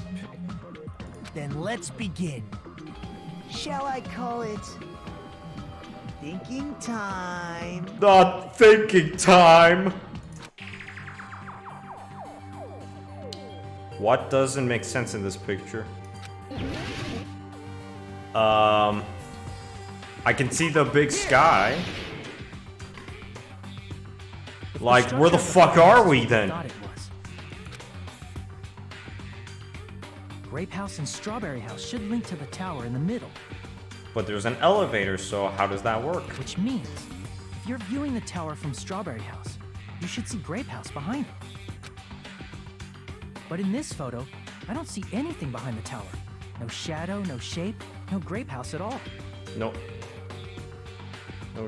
[SPEAKER 10] Then let's begin. Shall I call it thinking time?
[SPEAKER 2] Not thinking time. What doesn't make sense in this picture? I can see the big sky. Like, where the fuck are we then?
[SPEAKER 7] Thought it was. Grape House and Strawberry House should link to the tower in the middle,
[SPEAKER 2] But there's an elevator, so how does that work?
[SPEAKER 7] which means if you're viewing the tower from Strawberry House, you should see Grape House behind it. But in this photo, I don't see anything behind the tower. No shadow, no shape, no Grape House at all.
[SPEAKER 2] No. No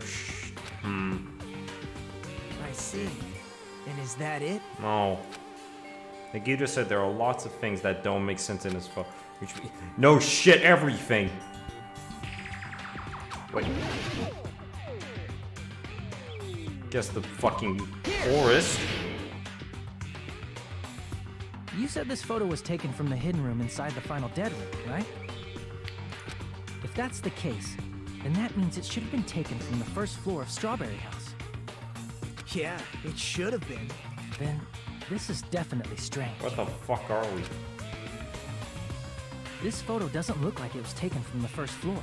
[SPEAKER 10] I see. And is that it?
[SPEAKER 2] No. Nagito said there are lots of things that don't make sense in his phone. No shit, everything. Wait. Guess the fucking forest.
[SPEAKER 7] You said this photo was taken from the hidden room inside the final dead room, right? If that's the case, then that means it should have been taken from the first floor of Strawberry House.
[SPEAKER 10] Yeah, it should have been.
[SPEAKER 7] Then this is definitely strange.
[SPEAKER 2] What the fuck are we?
[SPEAKER 7] This photo doesn't look like it was taken from the first floor.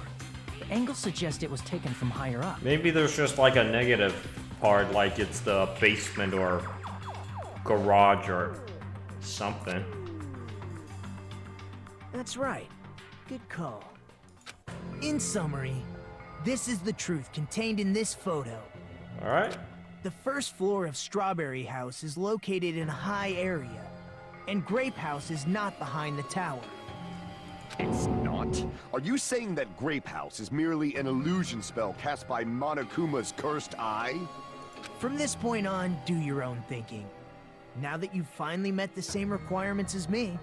[SPEAKER 7] The angles suggest it was taken from higher up.
[SPEAKER 2] Maybe there's just like a negative part, like it's the basement or garage or something.
[SPEAKER 10] That's right. Good call. In summary, this is the truth contained in this photo.
[SPEAKER 2] Alright.
[SPEAKER 10] The first floor of Strawberry House is located in a high area, and Grape House is not behind the tower.
[SPEAKER 8] It's not? Are you saying that Grape House is merely an illusion spell cast by Monokuma's cursed eye?
[SPEAKER 10] From this point on, do your own thinking. Now that you've finally met the same requirements as me,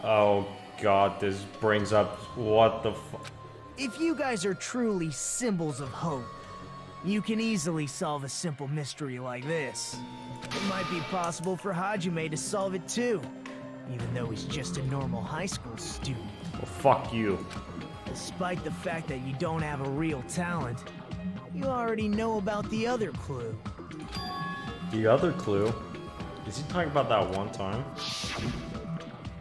[SPEAKER 2] Oh god, this brings up what the fuck.
[SPEAKER 10] if you guys are truly symbols of hope, you can easily solve a simple mystery like this. It might be possible for Hajime to solve it too, even though he's just a normal high school student.
[SPEAKER 2] Well, fuck you.
[SPEAKER 10] Despite the fact that you don't have a real talent, you already know about the other clue.
[SPEAKER 2] The other clue? Is he talking about that one time?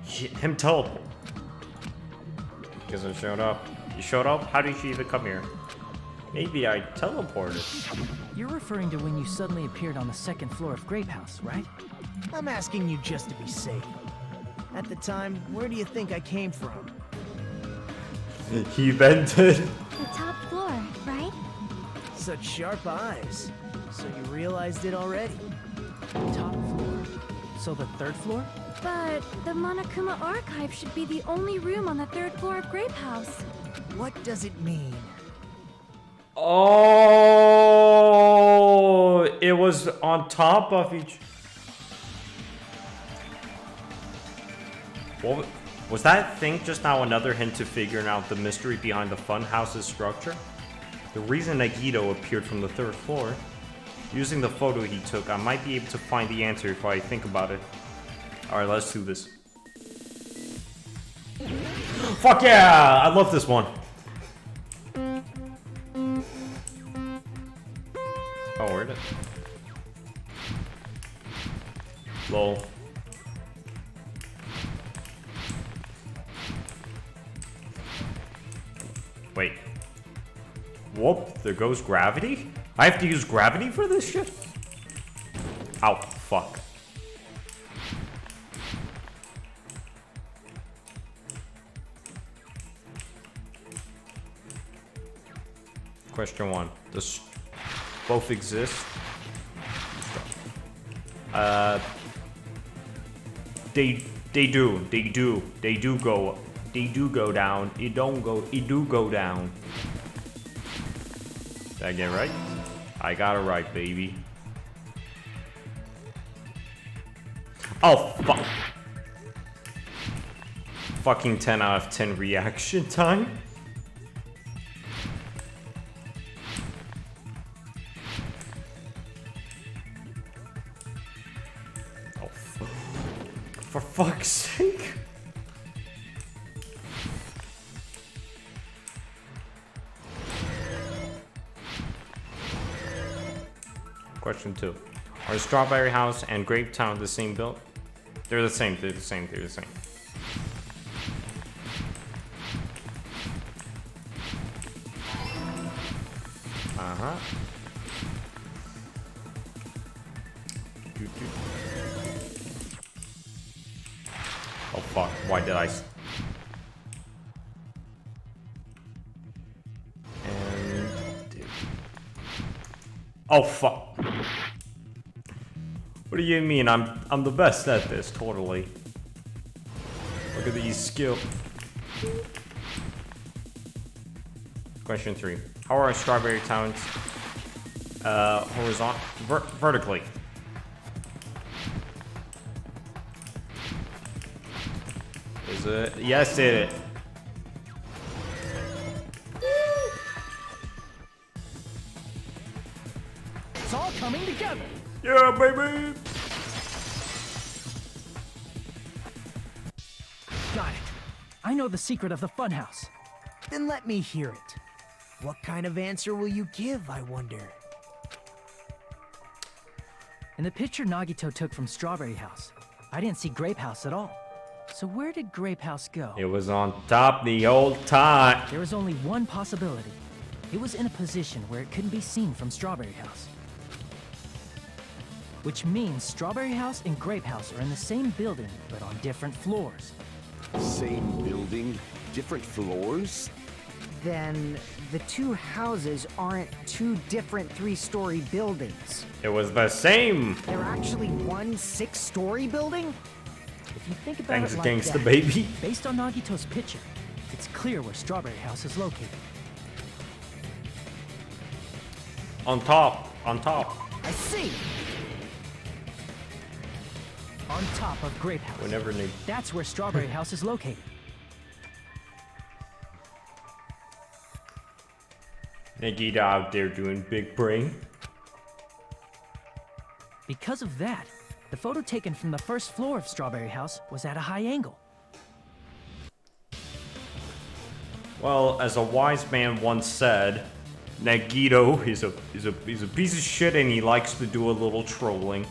[SPEAKER 2] Him teleport. Because I showed up. You showed up? How did you even come here? Maybe I teleported.
[SPEAKER 7] You're referring to when you suddenly appeared on the second floor of Grape House, right?
[SPEAKER 10] I'm asking you just to be safe. At the time, where do you think I came from?
[SPEAKER 2] He vented.
[SPEAKER 3] The top floor, right?
[SPEAKER 10] Such sharp eyes. So you realized it already?
[SPEAKER 7] Top floor. So the third floor?
[SPEAKER 4] But the Monokuma archive should be the only room on the third floor of Grape House.
[SPEAKER 10] What does it mean?
[SPEAKER 2] Oh, it was on top of each. What was that thing just now? Another hint to figuring out the mystery behind the funhouse's structure? The reason Nagito appeared from the third floor. Using the photo he took, I might be able to find the answer if I think about it. Alright, let's do this. Fuck yeah! I love this one. Oh, where'd it? Lol. Wait. Whoop, there goes gravity? I have to use gravity for this shit? Ow, fuck. Question 1. Does both exist? They do go down. It do go down. Did I get it right? I got it right, baby. Oh, fuck. Fucking 10 out of 10 reaction time. Oh, for fuck's sake. Question 2. Are Strawberry House and Grape Town the same build? They're the same, they're the same, they're the same. Uh-huh. Oh fuck, why did I... Oh fuck. What do you mean? I'm the best at this, totally. Look at these skills. Question 3. How are Strawberry Towns vertically? it? Yes, it.
[SPEAKER 7] It's all coming together.
[SPEAKER 2] Yeah, baby.
[SPEAKER 7] Got it. I know the secret of the funhouse.
[SPEAKER 10] Then let me hear it. What kind of answer will you give, I wonder?
[SPEAKER 7] In the picture Nagito took from Strawberry House, I didn't see Grape House at all. So where did Grape House go?
[SPEAKER 2] It was on top the whole time.
[SPEAKER 7] There was only one possibility. It was in a position where it couldn't be seen from Strawberry House. Which means Strawberry House and Grape House are in the same building, but on different floors.
[SPEAKER 8] Same building, different floors?
[SPEAKER 5] Then the two houses aren't two different 3-story buildings.
[SPEAKER 2] It was the same.
[SPEAKER 5] They're actually one 6-story building?
[SPEAKER 7] If you think about
[SPEAKER 2] Thanks,
[SPEAKER 7] it like
[SPEAKER 2] gangsta
[SPEAKER 7] that,
[SPEAKER 2] baby.
[SPEAKER 7] based on Nagito's picture, it's clear where Strawberry House is located.
[SPEAKER 2] On top. On top.
[SPEAKER 5] I see.
[SPEAKER 7] On top of Grape House.
[SPEAKER 2] We never knew.
[SPEAKER 7] That's where Strawberry House is located.
[SPEAKER 2] Nagito out there doing big brain.
[SPEAKER 7] Because of that, the photo taken from the first floor of Strawberry House was at a high angle.
[SPEAKER 2] Well, as a wise man once said, Nagito is a piece of shit and he likes to do a little trolling.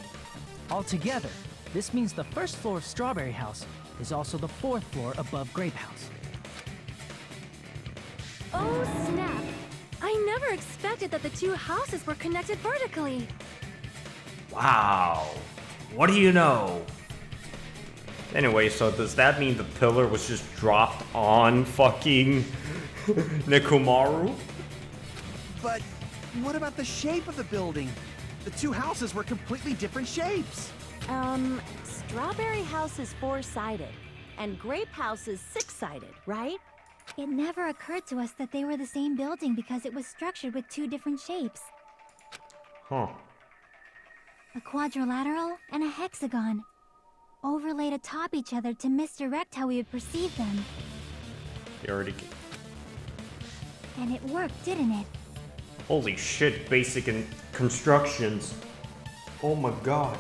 [SPEAKER 7] Altogether, this means the first floor of Strawberry House is also the 4th floor above Grape House.
[SPEAKER 4] Oh, snap. I never expected that the two houses were connected vertically.
[SPEAKER 2] Wow. What do you know? Anyway, so does that mean the pillar was just dropped on fucking Nekomaru?
[SPEAKER 6] But what about the shape of the building? The two houses were completely different shapes.
[SPEAKER 9] Strawberry House is 4-sided, and Grape House is 6-sided, right?
[SPEAKER 3] It never occurred to us that they were the same building because it was structured with 2 different shapes.
[SPEAKER 2] Huh.
[SPEAKER 3] A quadrilateral and a hexagon. Overlaid atop each other to misdirect how we would perceive them.
[SPEAKER 2] You already...
[SPEAKER 3] And it worked, didn't it?
[SPEAKER 2] Holy shit, basic constructions. Oh my god.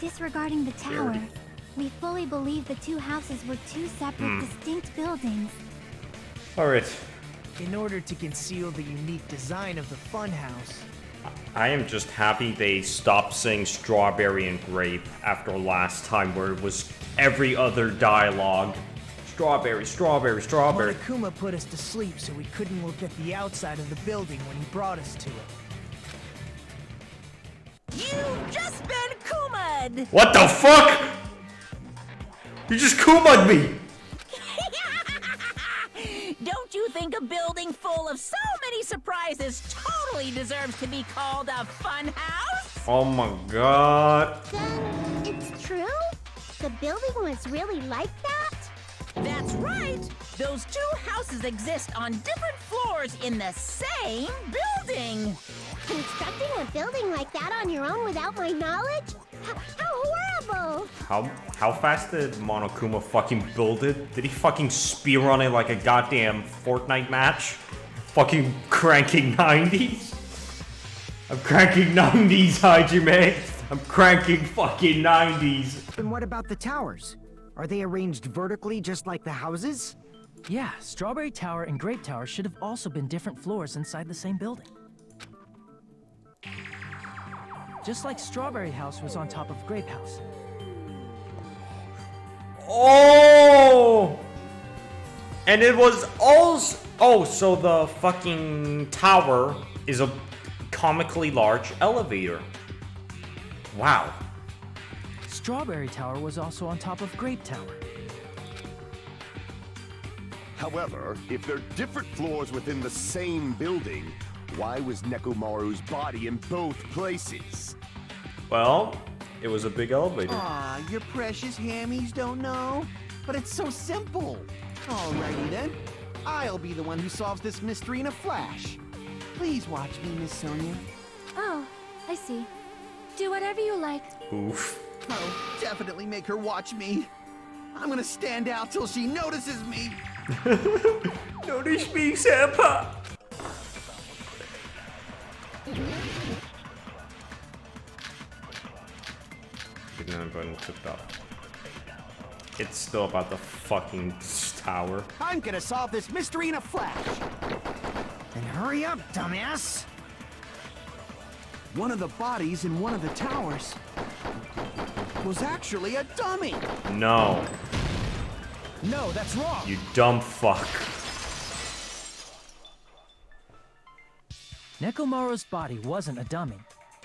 [SPEAKER 3] Disregarding the tower,
[SPEAKER 2] Already-
[SPEAKER 3] we fully believe the two houses were 2 separate, distinct buildings.
[SPEAKER 2] Alright.
[SPEAKER 10] In order to conceal the unique design of the funhouse,
[SPEAKER 2] I am just happy they stopped saying strawberry and grape after last time where it was every other dialogue. Strawberry, strawberry, strawberry.
[SPEAKER 10] Monokuma put us to sleep so we couldn't look at the outside of the building when he brought us to it.
[SPEAKER 1] You've just been Kuma'd!
[SPEAKER 2] What the fuck? You just Kuma'd me!
[SPEAKER 1] Don't you think a building full of so many surprises totally deserves to be called a fun house?
[SPEAKER 2] Oh my god.
[SPEAKER 11] Then it's true? The building was really like that?
[SPEAKER 1] That's right! Those two houses exist on different floors in the same building!
[SPEAKER 11] Constructing a building like that on your own without my knowledge? How horrible!
[SPEAKER 2] How fast did Monokuma fucking build it? Did he fucking spear on it like a goddamn Fortnite match? Fucking cranking 90s? I'm cranking 90s, Hajime! I'm cranking fucking 90s!
[SPEAKER 5] And what about the towers? Are they arranged vertically just like the houses?
[SPEAKER 7] Yeah, Strawberry Tower and Grape Tower should have also been different floors inside the same building. Just like Strawberry House was on top of Grape House.
[SPEAKER 2] Oh! And it was also... Oh, so the fucking tower is a comically large elevator. Wow.
[SPEAKER 7] Strawberry Tower was also on top of Grape Tower.
[SPEAKER 8] However, if they're different floors within the same building, why was Nekomaru's body in both places?
[SPEAKER 2] Well, it was a big elevator.
[SPEAKER 6] Aw, your precious hammies don't know? But it's so simple. Alrighty then. I'll be the one who solves this mystery in a flash. Please watch me, Miss Sonia.
[SPEAKER 4] Oh, I see. Do whatever you like.
[SPEAKER 2] Oof.
[SPEAKER 6] Oh, definitely make her watch me. I'm gonna stand out till she notices me.
[SPEAKER 2] Notice me, Senpai. Banana button took off. It's still about the fucking tower.
[SPEAKER 6] I'm gonna solve this mystery in a flash.
[SPEAKER 5] Then hurry up, dumbass!
[SPEAKER 6] One of the bodies in one of the towers was actually a dummy.
[SPEAKER 2] No,
[SPEAKER 5] No, that's wrong!
[SPEAKER 2] you dumb fuck.
[SPEAKER 7] Nekomaru's body wasn't a dummy.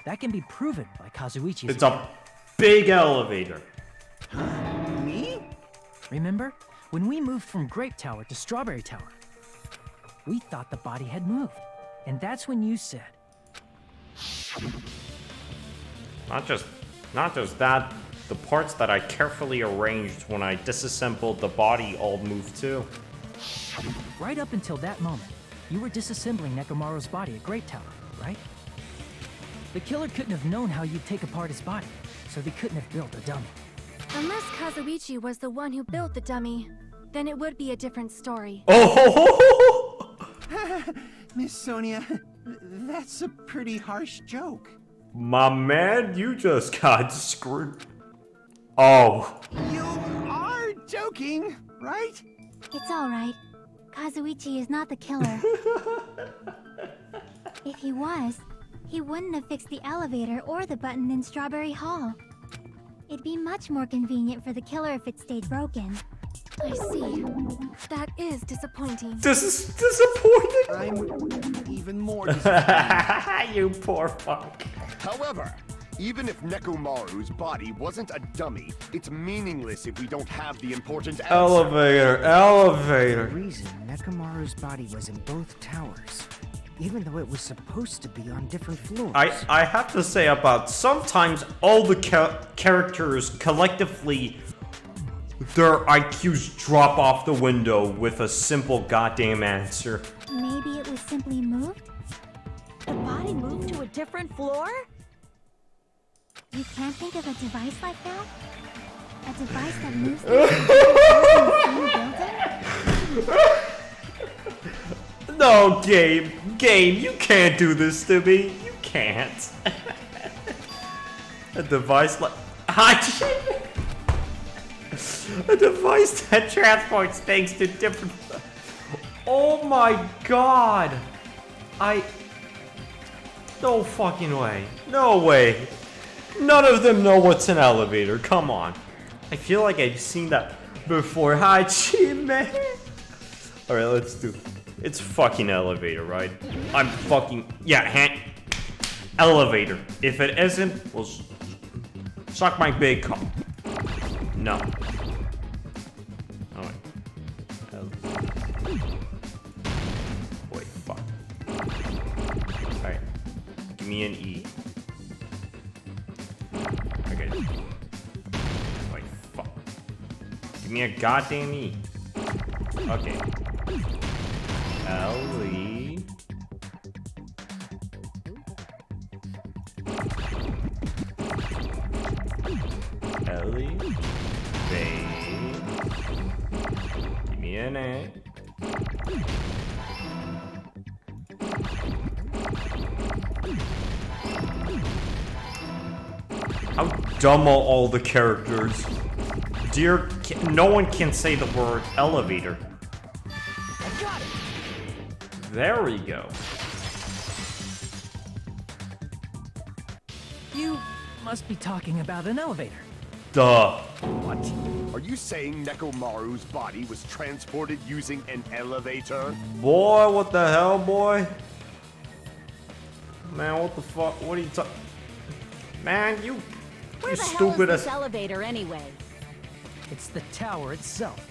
[SPEAKER 7] That can be proven by Kazuichi's
[SPEAKER 2] It's a big elevator.
[SPEAKER 6] Me?
[SPEAKER 7] Remember? When we moved from Grape Tower to Strawberry Tower, we thought the body had moved. And that's when you said,
[SPEAKER 2] Not just that, the parts that I carefully arranged when I disassembled the body all moved too.
[SPEAKER 7] right up until that moment, you were disassembling Nekomaru's body at Grape Tower, right? The killer couldn't have known how you'd take apart his body, so they couldn't have built a dummy.
[SPEAKER 4] Unless Kazuichi was the one who built the dummy, then it would be a different story.
[SPEAKER 2] Oh!
[SPEAKER 6] Miss Sonia, that's a pretty harsh joke.
[SPEAKER 2] My man, you just got screwed. Oh.
[SPEAKER 6] You are joking, right?
[SPEAKER 3] It's alright. Kazuichi is not the killer. If he was, he wouldn't have fixed the elevator or the button in Strawberry Hall. It'd be much more convenient for the killer if it stayed broken.
[SPEAKER 4] I see. That is disappointing.
[SPEAKER 2] This is disappointing.
[SPEAKER 6] I'm even more disappointed.
[SPEAKER 2] You poor fuck.
[SPEAKER 8] However, even if Nekomaru's body wasn't a dummy, it's meaningless if we don't have the important answer.
[SPEAKER 2] Elevator,
[SPEAKER 5] The
[SPEAKER 2] elevator.
[SPEAKER 5] reason Nekomaru's body was in both towers, even though it was supposed to be on different floors.
[SPEAKER 2] I have to say about sometimes all the characters collectively, their IQs drop off the window with a simple goddamn answer.
[SPEAKER 3] Maybe it was simply moved?
[SPEAKER 1] The body moved to a different floor?
[SPEAKER 3] You can't think of a device like that? A device that moves through the building?
[SPEAKER 2] No, Game, you can't do this to me. You can't. A device like... A device that transports things to different... Oh my god. No fucking way. No way. None of them know what's an elevator. Come on. I feel like I've seen that before. Hachi, man. Alright, let's do it. It's fucking elevator, right? I'm fucking... Yeah, elevator. If it isn't, well, suck my big cock. No. Alright. Wait, fuck. Alright. Give me an E. Okay. Wait, fuck. Give me a goddamn E. Okay. Ellie. Ellie. Babe. Give me an A. How dumb are all the characters? Dear, no one can say the word elevator.
[SPEAKER 7] I got it!
[SPEAKER 2] There we go.
[SPEAKER 7] You must be talking about an elevator.
[SPEAKER 2] Duh.
[SPEAKER 8] What? Are you saying Nekomaru's body was transported using an elevator?
[SPEAKER 2] Boy, what the hell, boy? Man, what the fuck? What are you talking? Man, you
[SPEAKER 9] Where the hell
[SPEAKER 2] stupid
[SPEAKER 9] is this
[SPEAKER 2] as...
[SPEAKER 9] elevator anyway?
[SPEAKER 7] It's the tower itself.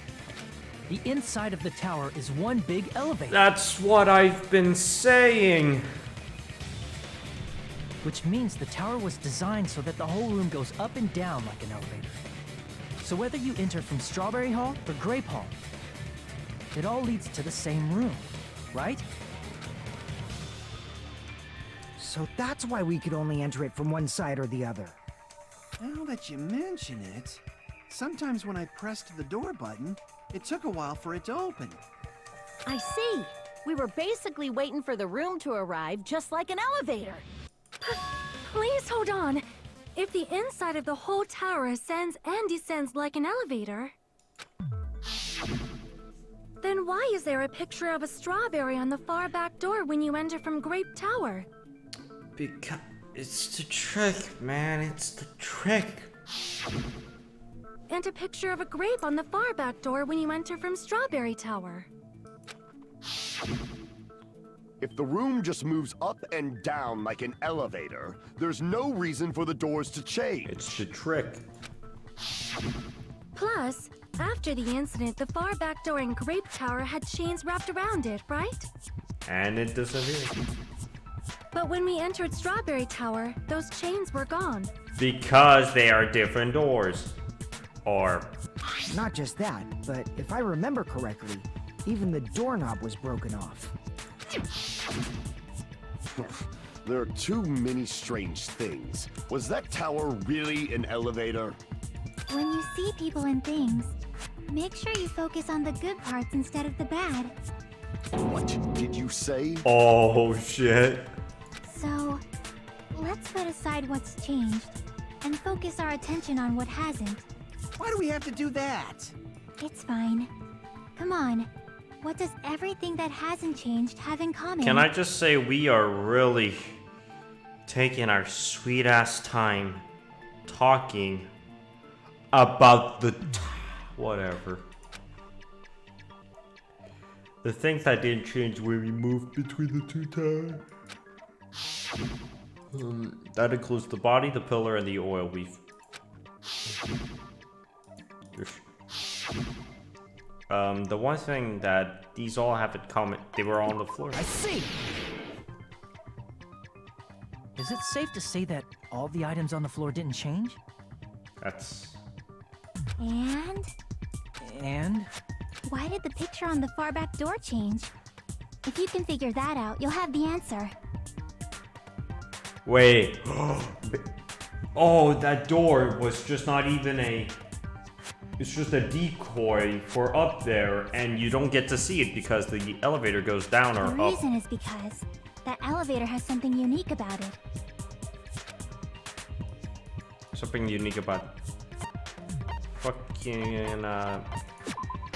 [SPEAKER 7] The inside of the tower is one big elevator.
[SPEAKER 2] That's what I've been saying.
[SPEAKER 7] Which means the tower was designed so that the whole room goes up and down like an elevator. So whether you enter from Strawberry Hall or Grape Hall, it all leads to the same room, right?
[SPEAKER 5] So that's why we could only enter it from one side or the other.
[SPEAKER 6] Now that you mention it, sometimes when I pressed the door button, it took a while for it to open.
[SPEAKER 9] I see. We were basically waiting for the room to arrive, just like an elevator.
[SPEAKER 4] Please hold on. If the inside of the whole tower ascends and descends like an elevator, then why is there a picture of a strawberry on the far back door when you enter from Grape Tower?
[SPEAKER 2] Because it's the trick, man. It's the trick.
[SPEAKER 4] And a picture of a grape on the far back door when you enter from Strawberry Tower.
[SPEAKER 8] If the room just moves up and down like an elevator, there's no reason for the doors to change.
[SPEAKER 2] It's the trick.
[SPEAKER 4] Plus, after the incident, the far back door in Grape Tower had chains wrapped around it, right?
[SPEAKER 2] And it disappeared.
[SPEAKER 4] But when we entered Strawberry Tower, those chains were gone.
[SPEAKER 2] Because they are different doors. Or...
[SPEAKER 5] Not just that, but if I remember correctly, even the doorknob was broken off.
[SPEAKER 8] There are too many strange things. Was that tower really an elevator?
[SPEAKER 3] When you see people and things, make sure you focus on the good parts instead of the bad.
[SPEAKER 8] What did you say?
[SPEAKER 2] Oh, shit.
[SPEAKER 3] So, let's put aside what's changed and focus our attention on what hasn't.
[SPEAKER 6] Why do we have to do that?
[SPEAKER 3] It's fine. Come on. What does everything that hasn't changed have in common?
[SPEAKER 2] Can I just say we are really taking our sweet ass time talking about the whatever. The things that didn't change when we moved between the two towers. That includes the body, the pillar, and the oil weave. The one thing that these all have in common, they were all on the floor.
[SPEAKER 7] I see! Is it safe to say that all the items on the floor didn't change?
[SPEAKER 2] That's...
[SPEAKER 3] And?
[SPEAKER 7] And?
[SPEAKER 3] Why did the picture on the far back door change? If you can figure that out, you'll have the answer.
[SPEAKER 2] Wait. Oh, that door was just not even a... It's just a decoy for up there, and you don't get to see it because the elevator goes down or up.
[SPEAKER 3] The reason is because that elevator has something unique about it.
[SPEAKER 2] Something unique about... Fucking,
[SPEAKER 7] I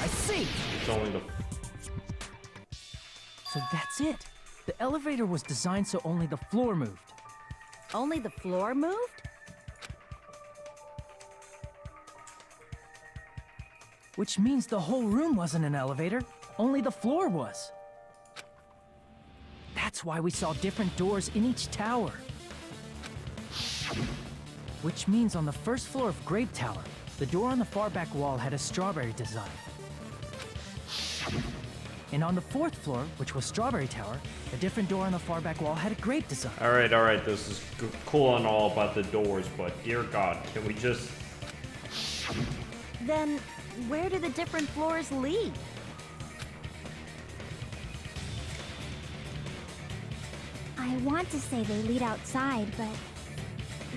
[SPEAKER 7] see!
[SPEAKER 2] It's only the...
[SPEAKER 7] So that's it. The elevator was designed so only the floor moved.
[SPEAKER 9] Only the floor moved?
[SPEAKER 7] Which means the whole room wasn't an elevator, only the floor was. That's why we saw different doors in each tower. Which means on the first floor of Grape Tower, the door on the far back wall had a strawberry design. And on the fourth floor, which was Strawberry Tower, a different door on the far back wall had a grape design.
[SPEAKER 2] Alright, this is cool and all about the doors, but dear God, can we just...
[SPEAKER 9] Then, where do the different floors lead?
[SPEAKER 3] I want to say they lead outside, but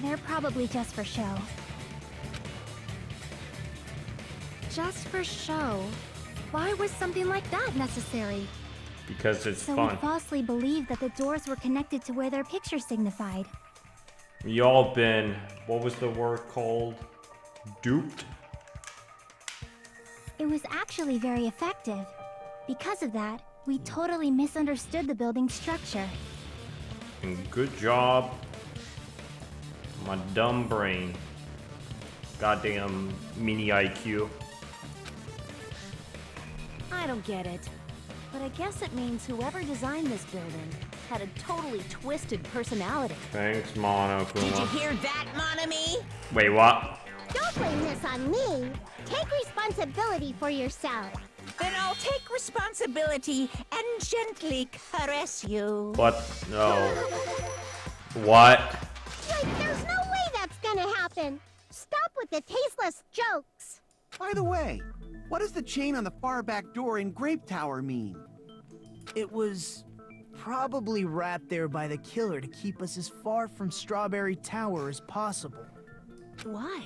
[SPEAKER 3] they're probably just for show.
[SPEAKER 4] Just for show? Why was something like that necessary?
[SPEAKER 2] Because it's
[SPEAKER 3] So
[SPEAKER 2] fun.
[SPEAKER 3] we falsely believed that the doors were connected to where their picture signified.
[SPEAKER 2] Y'all been... What was the word called? Duped?
[SPEAKER 3] It was actually very effective. Because of that, we totally misunderstood the building's structure.
[SPEAKER 2] And good job. My dumb brain. Goddamn mini IQ.
[SPEAKER 9] I don't get it. But I guess it means whoever designed this building had a totally twisted personality.
[SPEAKER 2] Thanks, Monokuma.
[SPEAKER 1] Did you hear that, Monami?
[SPEAKER 2] Wait, what?
[SPEAKER 11] Don't blame this on me. Take responsibility for yourself.
[SPEAKER 1] Then I'll take responsibility and gently caress you.
[SPEAKER 2] What? No. What?
[SPEAKER 11] Like, there's no way that's gonna happen. Stop with the tasteless jokes.
[SPEAKER 6] By the way, what does the chain on the far back door in Grape Tower mean?
[SPEAKER 10] It was probably wrapped there by the killer to keep us as far from Strawberry Tower as possible.
[SPEAKER 9] Why?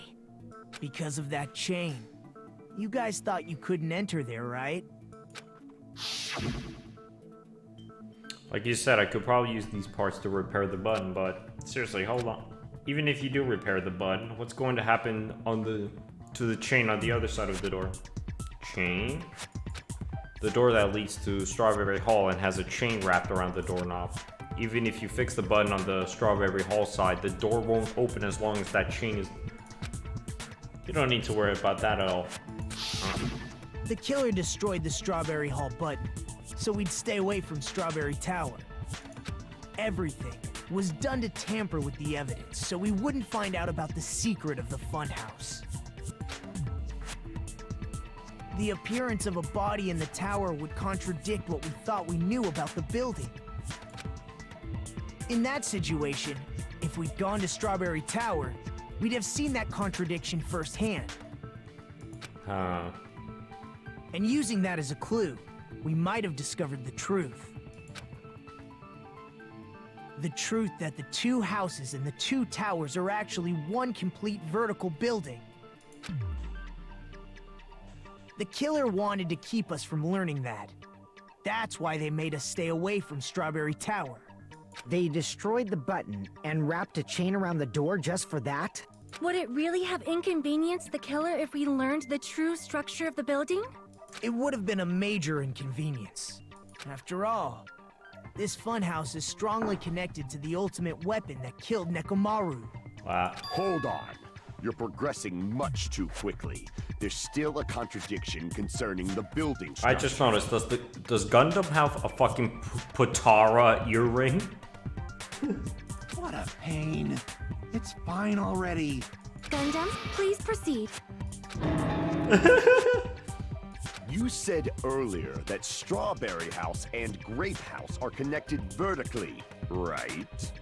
[SPEAKER 10] Because of that chain. You guys thought you couldn't enter there, right?
[SPEAKER 2] Like you said, I could probably use these parts to repair the button, but seriously, hold on. Even if you do repair the button, what's going to happen to the chain on the other side of the door? Chain? The door that leads to Strawberry Hall and has a chain wrapped around the doorknob. Even if you fix the button on the Strawberry Hall side, the door won't open as long as that chain is... You don't need to worry about that at all.
[SPEAKER 10] The killer destroyed the Strawberry Hall button, so we'd stay away from Strawberry Tower. Everything was done to tamper with the evidence, so we wouldn't find out about the secret of the funhouse. The appearance of a body in the tower would contradict what we thought we knew about the building. In that situation, if we'd gone to Strawberry Tower, we'd have seen that contradiction firsthand. And using that as a clue, we might have discovered the truth. The truth that the two houses and the two towers are actually one complete vertical building. The killer wanted to keep us from learning that. That's why they made us stay away from Strawberry Tower.
[SPEAKER 5] They destroyed the button and wrapped a chain around the door just for that?
[SPEAKER 4] Would it really have inconvenienced the killer if we learned the true structure of the building?
[SPEAKER 10] It would have been a major inconvenience. After all, this funhouse is strongly connected to the ultimate weapon that killed Nekomaru.
[SPEAKER 2] Wow.
[SPEAKER 8] Hold on. You're progressing much too quickly. There's still a contradiction concerning the building structure.
[SPEAKER 2] I just noticed, does Gundam have a fucking Potara earring?
[SPEAKER 6] What a pain. It's fine already.
[SPEAKER 4] Gundam, please proceed.
[SPEAKER 8] You said earlier that Strawberry House and Grape House are connected vertically, right?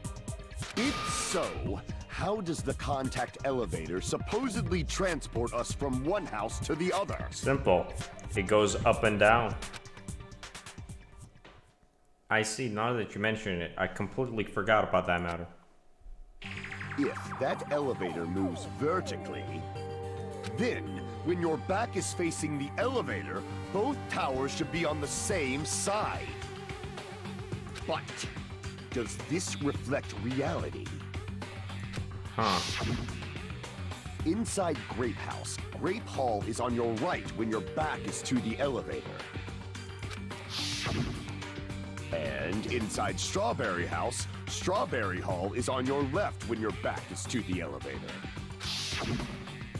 [SPEAKER 8] If so, how does the contact elevator supposedly transport us from one house to the other?
[SPEAKER 2] Simple. It goes up and down. I see, now that you mention it, I completely forgot about that matter.
[SPEAKER 8] If that elevator moves vertically, then when your back is facing the elevator, both towers should be on the same side. But does this reflect reality?
[SPEAKER 2] Huh.
[SPEAKER 8] Inside Grape House, Grape Hall is on your right when your back is to the elevator. And inside Strawberry House, Strawberry Hall is on your left when your back is to the elevator.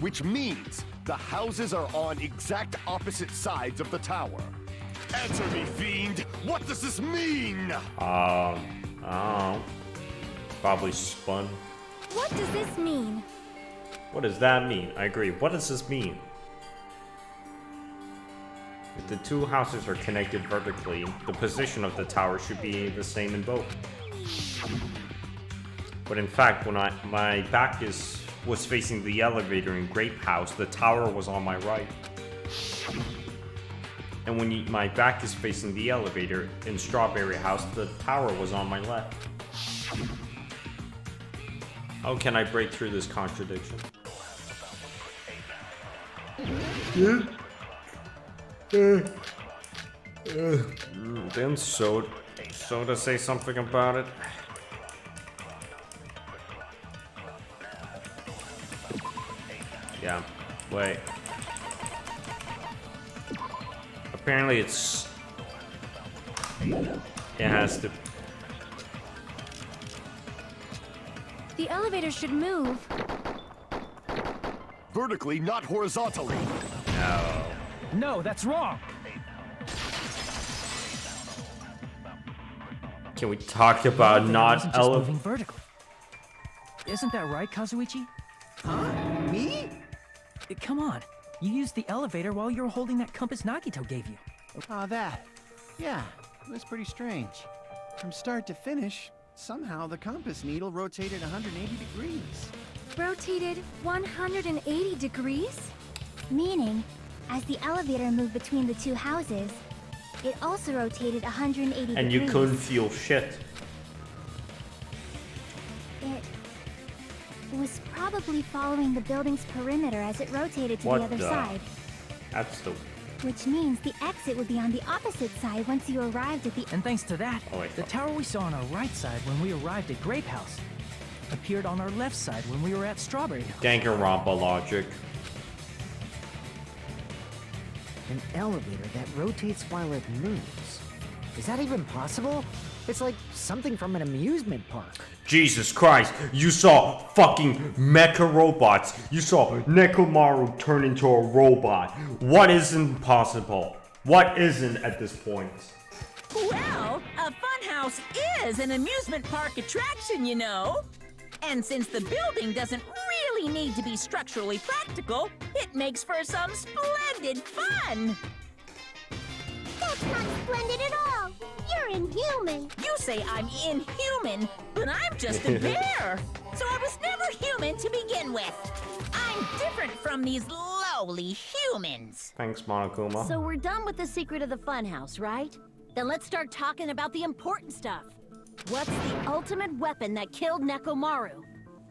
[SPEAKER 8] Which means the houses are on exact opposite sides of the tower. Answer me, fiend! What does this mean?
[SPEAKER 2] Oh. Probably spun.
[SPEAKER 4] What does this mean?
[SPEAKER 2] What does that mean? I agree. What does this mean? If the two houses are connected vertically, the position of the tower should be the same in both. But in fact, when my back was facing the elevator in Grape House, the tower was on my right. And when my back is facing the elevator in Strawberry House, the tower was on my left. How can I break through this contradiction? Didn't Soda say something about it? Yeah, wait. Apparently it has to...
[SPEAKER 4] The elevator should move.
[SPEAKER 8] Vertically, not horizontally.
[SPEAKER 2] No.
[SPEAKER 7] No, that's wrong.
[SPEAKER 2] Can we talk about not
[SPEAKER 7] Wasn't just moving vertically. Isn't that right, Kazuichi?
[SPEAKER 6] Huh? Me?
[SPEAKER 7] Come on. You used the elevator while you were holding that compass Nagito gave you.
[SPEAKER 6] Oh, that. Yeah, it was pretty strange. From start to finish, somehow the compass needle rotated 180 degrees.
[SPEAKER 4] Rotated 180 degrees?
[SPEAKER 3] Meaning, as the elevator moved between the two houses, it also rotated 180 degrees.
[SPEAKER 2] And you couldn't feel shit.
[SPEAKER 3] It was probably following the building's perimeter as it rotated to
[SPEAKER 2] What
[SPEAKER 3] the other
[SPEAKER 2] the-
[SPEAKER 3] side.
[SPEAKER 2] That's the.
[SPEAKER 3] Which means the exit would be on the opposite side once you arrived at the...
[SPEAKER 7] And thanks to that,
[SPEAKER 2] Oh, wait,
[SPEAKER 7] the
[SPEAKER 2] fuck.
[SPEAKER 7] tower we saw on our right side when we arrived at Grape House appeared on our left side when we were at Strawberry House.
[SPEAKER 2] Danganronpa logic.
[SPEAKER 5] An elevator that rotates while it moves. Is that even possible? It's like something from an amusement park.
[SPEAKER 2] Jesus Christ, you saw fucking mecha robots. You saw Nekomaru turn into a robot. What isn't possible? What isn't at this point?
[SPEAKER 1] Well, a funhouse is an amusement park attraction, you know. And since the building doesn't really need to be structurally practical, it makes for some splendid fun.
[SPEAKER 11] That's not splendid at all. You're inhuman.
[SPEAKER 1] You say I'm inhuman, but I'm just a bear. So I was never human to begin with. I'm different from these lowly humans.
[SPEAKER 2] Thanks, Monokuma.
[SPEAKER 9] So we're done with the secret of the funhouse, right? Then let's start talking about the important stuff. What's the ultimate weapon that killed Nekomaru?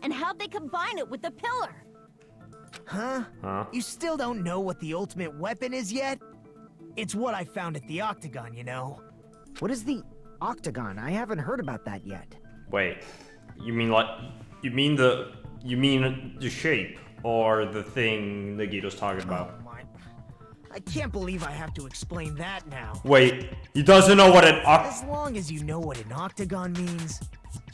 [SPEAKER 9] And how'd they combine it with the pillar?
[SPEAKER 10] Huh?
[SPEAKER 2] Huh?
[SPEAKER 10] You still don't know what the ultimate weapon is yet? It's what I found at the Octagon, you know.
[SPEAKER 5] What is the Octagon? I haven't heard about that yet.
[SPEAKER 2] Wait, you mean the shape or the thing Nagito's talking about?
[SPEAKER 10] Oh my. I can't believe I have to explain that now.
[SPEAKER 2] Wait, he doesn't know what an
[SPEAKER 10] As long as you know what an octagon means,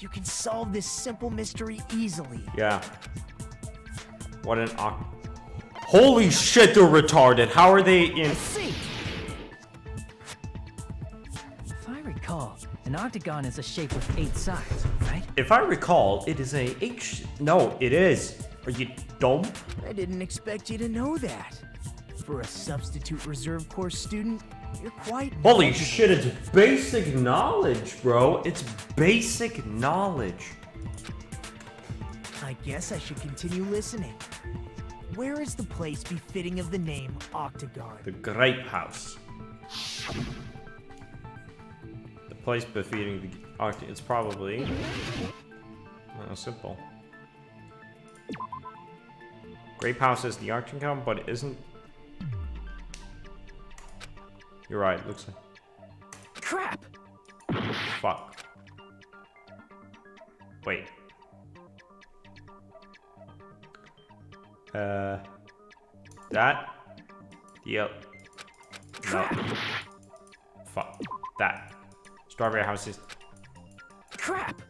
[SPEAKER 10] you can solve this simple mystery easily.
[SPEAKER 2] Yeah. What an Holy shit, they're retarded. How are they in?
[SPEAKER 10] See,
[SPEAKER 7] If I recall, an octagon is a shape with 8 sides, right?
[SPEAKER 2] If I recall, it is a H. No, it is. Are you dumb?
[SPEAKER 10] I didn't expect you to know that. For a substitute reserve course student, you're quite
[SPEAKER 2] Holy
[SPEAKER 10] knowledgeable.
[SPEAKER 2] shit, it's basic knowledge, bro. It's basic knowledge.
[SPEAKER 10] I guess I should continue listening. Where is the place befitting of the name Octagon?
[SPEAKER 2] The Grape House. The place befitting the Octagon. It's probably simple. Grape House is the Octagon, but it isn't. You're right, looks like.
[SPEAKER 10] Crap!
[SPEAKER 2] Fuck. Wait. That? Yep. No. Fuck. That. Strawberry House is.
[SPEAKER 10] Crap!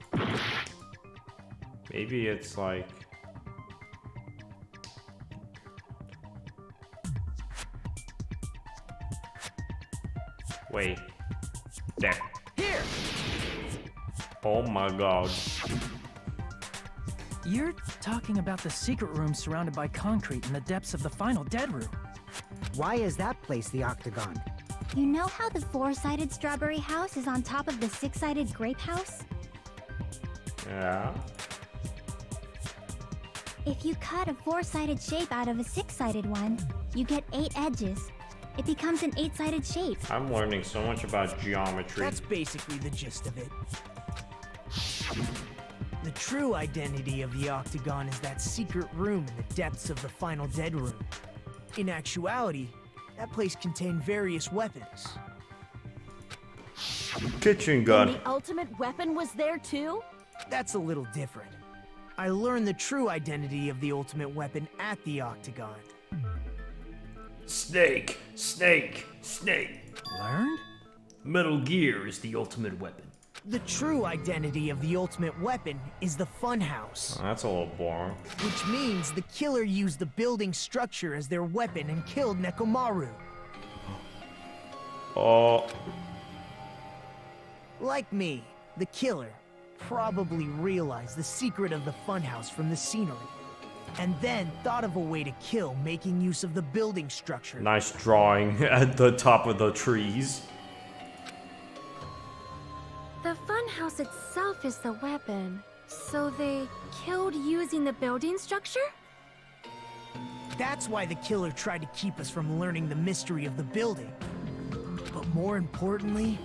[SPEAKER 2] Maybe it's like. Wait. There.
[SPEAKER 10] Here!
[SPEAKER 2] Oh my god.
[SPEAKER 7] You're talking about the secret room surrounded by concrete in the depths of the final dead room.
[SPEAKER 5] Why is that place the Octagon?
[SPEAKER 3] You know how the 4-sided strawberry house is on top of the 6-sided grape house?
[SPEAKER 2] Yeah.
[SPEAKER 3] If you cut a 4-sided shape out of a 6-sided one, you get 8 edges. It becomes an 8-sided shape.
[SPEAKER 2] I'm learning so much about geometry.
[SPEAKER 10] That's basically the gist of it. The true identity of the Octagon is that secret room in the depths of the final dead room. In actuality, that place contained various weapons.
[SPEAKER 2] Kitchen
[SPEAKER 9] And
[SPEAKER 2] gun.
[SPEAKER 9] the ultimate weapon was there too?
[SPEAKER 10] That's a little different. I learned the true identity of the ultimate weapon at the Octagon.
[SPEAKER 2] Snake, snake, snake.
[SPEAKER 7] Learned?
[SPEAKER 2] Metal Gear is the ultimate weapon.
[SPEAKER 10] The true identity of the ultimate weapon is the funhouse,
[SPEAKER 2] That's a little boring.
[SPEAKER 10] which means the killer used the building structure as their weapon and killed Nekomaru.
[SPEAKER 2] Oh,
[SPEAKER 10] Like me, the killer probably realized the secret of the funhouse from the scenery, and then thought of a way to kill making use of the building structure.
[SPEAKER 2] nice drawing at the top of the trees.
[SPEAKER 4] The funhouse itself is the weapon. So they killed using the building structure?
[SPEAKER 10] That's why the killer tried to keep us from learning the mystery of the building. But more importantly,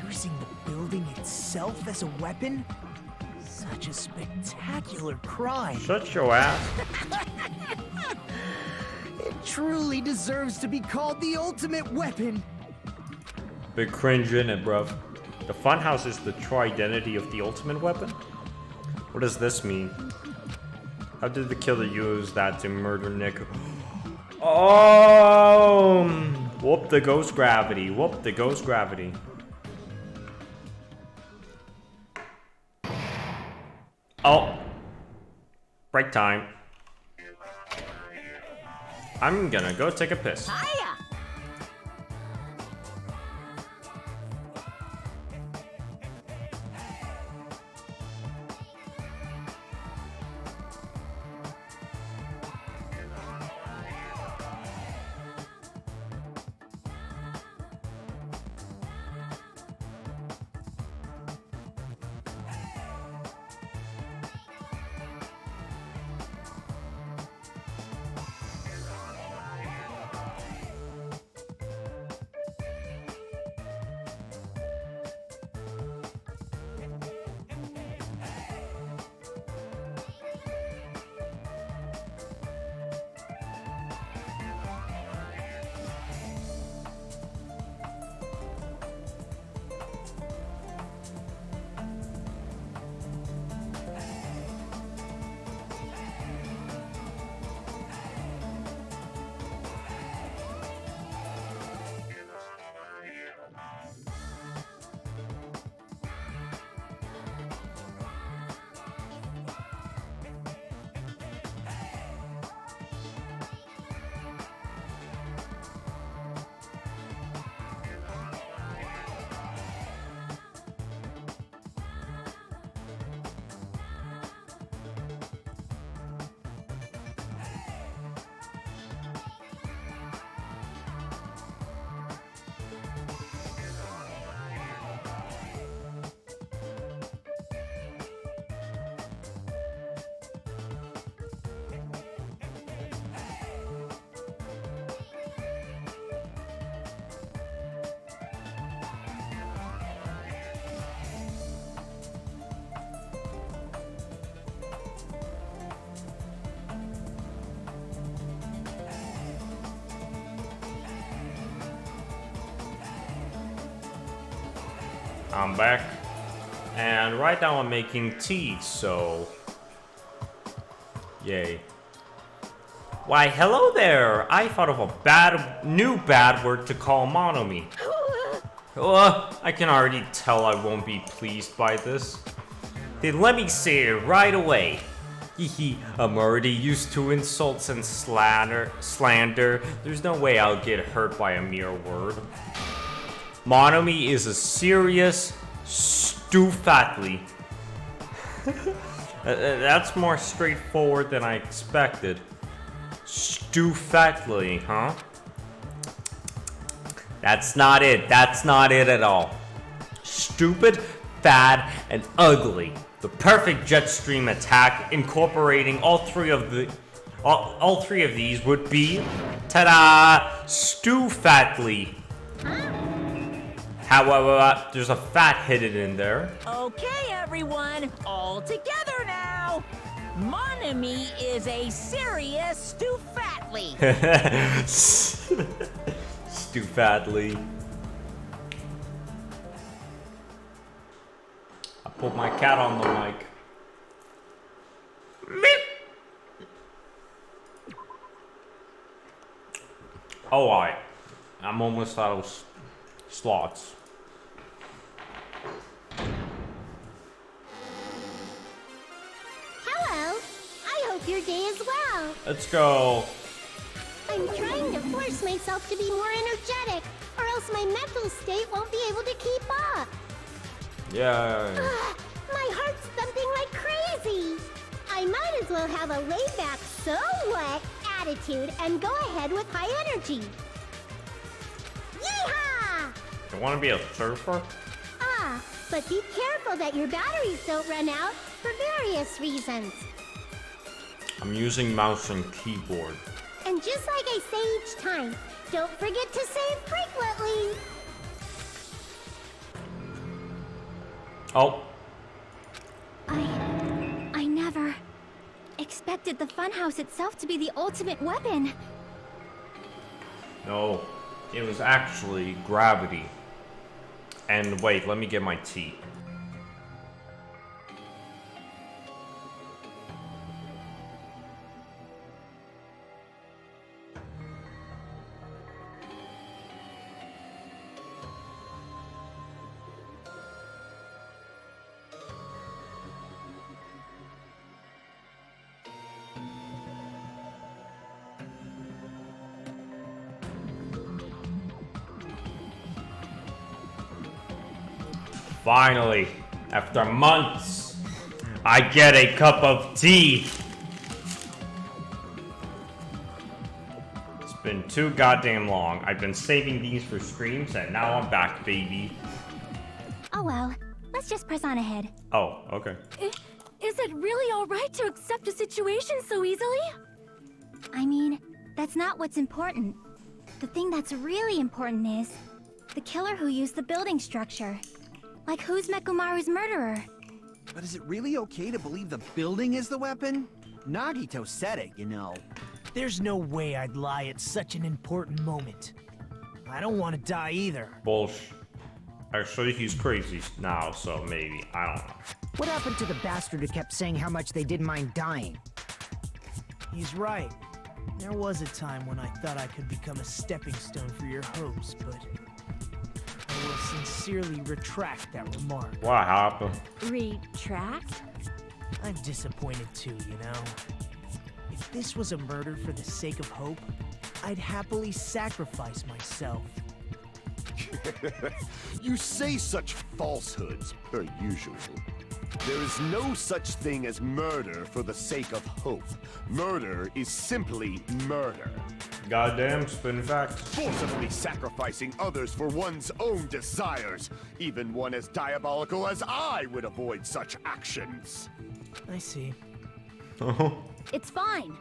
[SPEAKER 10] using the building itself as a weapon? Such a spectacular crime.
[SPEAKER 2] Shut your ass.
[SPEAKER 5] It truly deserves to be called the ultimate weapon.
[SPEAKER 2] Big cringe in it, bruv. The funhouse is the true identity of the ultimate weapon? What does this mean? How did the killer use that to murder Nick? Oh! Whoop the ghost gravity. Whoop the ghost gravity. Oh. Break time. I'm gonna go take a piss.
[SPEAKER 1] Hiya!
[SPEAKER 2] I'm back. And right now I'm making tea, so... Yay. Why, hello there! I thought of a new bad word to call Monomi. I can already tell I won't be pleased by this. Then let me say it right away. I'm already used to insults and slander. There's no way I'll get hurt by a mere word. Monomi is a serious stoofatly. That's more straightforward than I expected. Stoofatly, huh? That's not it. That's not it at all. Stupid, fat, and ugly. The perfect jet stream attack incorporating all three of these would be, ta-da, stoofatly. However, there's a fat hidden in there.
[SPEAKER 1] Okay, everyone, all together now. Monomi is a serious stoofatly.
[SPEAKER 2] Stoofatly. I put my cat on the mic. Meep. Oh, I'm almost out of slots.
[SPEAKER 11] Hello. I hope your day is well.
[SPEAKER 2] Let's go.
[SPEAKER 11] I'm trying to force myself to be more energetic, or else my mental state won't be able to keep up.
[SPEAKER 2] Yeah.
[SPEAKER 11] My heart's thumping like crazy. I might as well have a laid-back, so what attitude and go ahead with high energy. Yeehaw!
[SPEAKER 2] You want to be a surfer?
[SPEAKER 11] Ah, but be careful that your batteries don't run out for various reasons.
[SPEAKER 2] I'm using mouse and keyboard.
[SPEAKER 11] And just like I say each time, don't forget to save frequently.
[SPEAKER 2] Oh.
[SPEAKER 11] I
[SPEAKER 3] expected the funhouse itself to be the ultimate weapon.
[SPEAKER 2] No, it was actually gravity. And wait, let me get my tea. Finally, after months, I get a cup of tea. It's been too goddamn long. I've been saving these for streams, and now I'm back, baby.
[SPEAKER 3] Oh well, let's just press on ahead.
[SPEAKER 2] Oh, okay.
[SPEAKER 4] Is it really alright to accept a situation so easily?
[SPEAKER 3] I mean, that's not what's important. The thing that's really important is the killer who used the building structure. Like, who's Mekumaru's murderer?
[SPEAKER 6] But is it really okay to believe the building is the weapon? Nagito said it, you know.
[SPEAKER 10] There's no way I'd lie at such an important moment. I don't want to die either.
[SPEAKER 2] Bullshit. Actually, he's crazy now, so maybe. I don't know.
[SPEAKER 5] What happened to the bastard who kept saying how much they didn't mind dying?
[SPEAKER 10] He's right. There was a time when I thought I could become a stepping stone for your hopes, but I will sincerely retract that remark.
[SPEAKER 2] What happened?
[SPEAKER 9] Retract?
[SPEAKER 10] I'm disappointed too, you know? If this was a murder for the sake of hope, I'd happily sacrifice myself.
[SPEAKER 8] You say such falsehoods, per usual. There is no such thing as murder for the sake of hope. Murder is simply murder.
[SPEAKER 2] Goddamn spin facts.
[SPEAKER 8] Forcibly sacrificing others for one's own desires. Even one as diabolical as I would avoid such actions.
[SPEAKER 10] I see.
[SPEAKER 9] It's fine.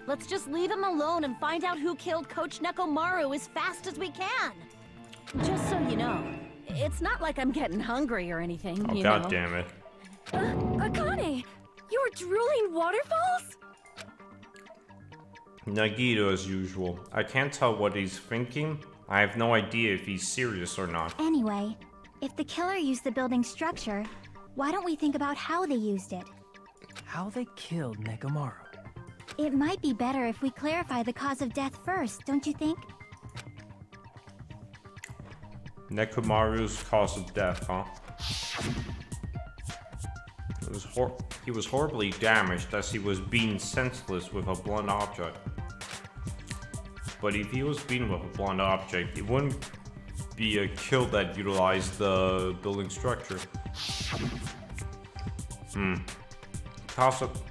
[SPEAKER 9] Let's just leave him alone and find out who killed Coach Nekomaru as fast as we can. Just so you know, it's not like I'm getting hungry or anything,
[SPEAKER 2] Oh,
[SPEAKER 9] you
[SPEAKER 2] god
[SPEAKER 9] know.
[SPEAKER 2] damn it.
[SPEAKER 4] Akane! You were drooling waterfalls?
[SPEAKER 2] Nagito as usual. I can't tell what he's thinking. I have no idea if he's serious or not.
[SPEAKER 3] Anyway, if the killer used the building structure, why don't we think about how they used it?
[SPEAKER 7] How they killed Nekomaru.
[SPEAKER 3] It might be better if we clarify the cause of death first, don't you think?
[SPEAKER 2] Nekomaru's cause of death, huh? He was horribly damaged as he was beaten senseless with a blunt object. But if he was beaten with a blunt object, it wouldn't be a kill that utilized the building structure. Cause of...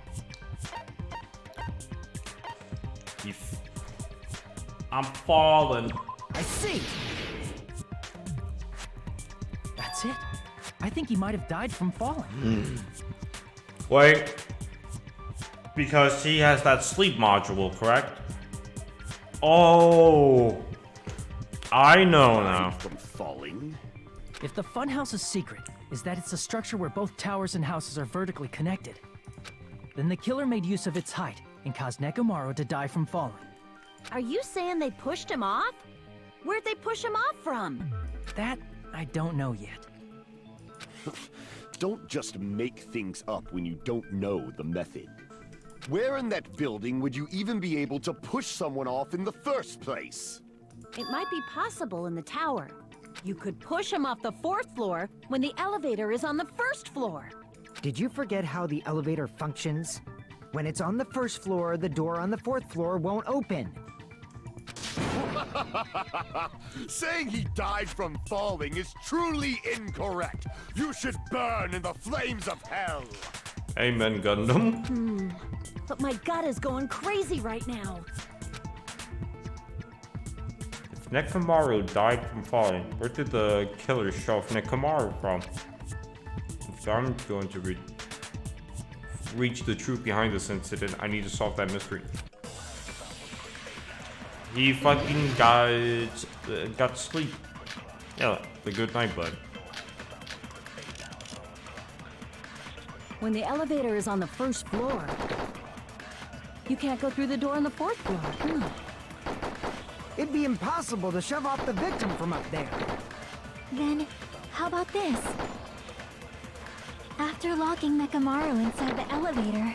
[SPEAKER 2] I'm falling.
[SPEAKER 5] I see!
[SPEAKER 7] That's it. I think he might have died from falling.
[SPEAKER 2] Wait. Because he has that sleep module, correct? Oh. I know now.
[SPEAKER 8] From falling.
[SPEAKER 7] If the funhouse's secret is that it's a structure where both towers and houses are vertically connected, then the killer made use of its height and caused Nekomaru to die from falling.
[SPEAKER 9] Are you saying they pushed him off? Where'd they push him off from?
[SPEAKER 7] That I don't know yet.
[SPEAKER 8] Don't just make things up when you don't know the method. Where in that building would you even be able to push someone off in the first place?
[SPEAKER 9] It might be possible in the tower. You could push him off the 4th floor when the elevator is on the 1st floor.
[SPEAKER 5] Did you forget how the elevator functions? When it's on the 1st floor, the door on the 4th floor won't open.
[SPEAKER 8] Saying he died from falling is truly incorrect. You should burn in the flames of hell.
[SPEAKER 2] Amen, Gundam.
[SPEAKER 9] But my gut is going crazy right now.
[SPEAKER 2] If Nekomaru died from falling, where did the killer shove Nekomaru from? If I'm going to reach the truth behind this incident, I need to solve that mystery. He fucking got sleep. Yeah, the good night, bud.
[SPEAKER 9] When the elevator is on the 1st floor, You can't go through the door on the 4th floor.
[SPEAKER 5] It'd be impossible to shove off the victim from up there.
[SPEAKER 3] Then, how about this? After locking Nekomaru inside the elevator,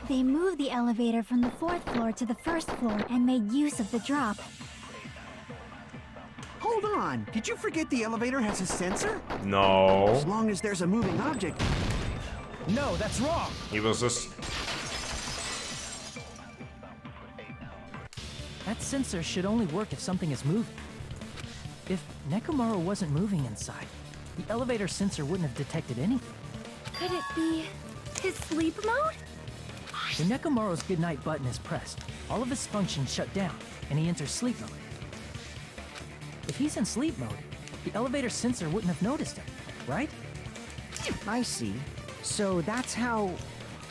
[SPEAKER 3] they moved the elevator from the 4th floor to the 1st floor and made use of the drop.
[SPEAKER 6] Hold on. Did you forget the elevator has a sensor?
[SPEAKER 2] No.
[SPEAKER 6] As long as there's a moving object.
[SPEAKER 7] No, that's wrong.
[SPEAKER 2] He was just...
[SPEAKER 7] That sensor should only work if something is moving. If Nekomaru wasn't moving inside, the elevator sensor wouldn't have detected anything.
[SPEAKER 4] Could it be his sleep mode?
[SPEAKER 7] When Nekomaru's goodnight button is pressed, all of his functions shut down, and he enters sleep mode. If he's in sleep mode, the elevator sensor wouldn't have noticed him, right?
[SPEAKER 5] I see. So that's how...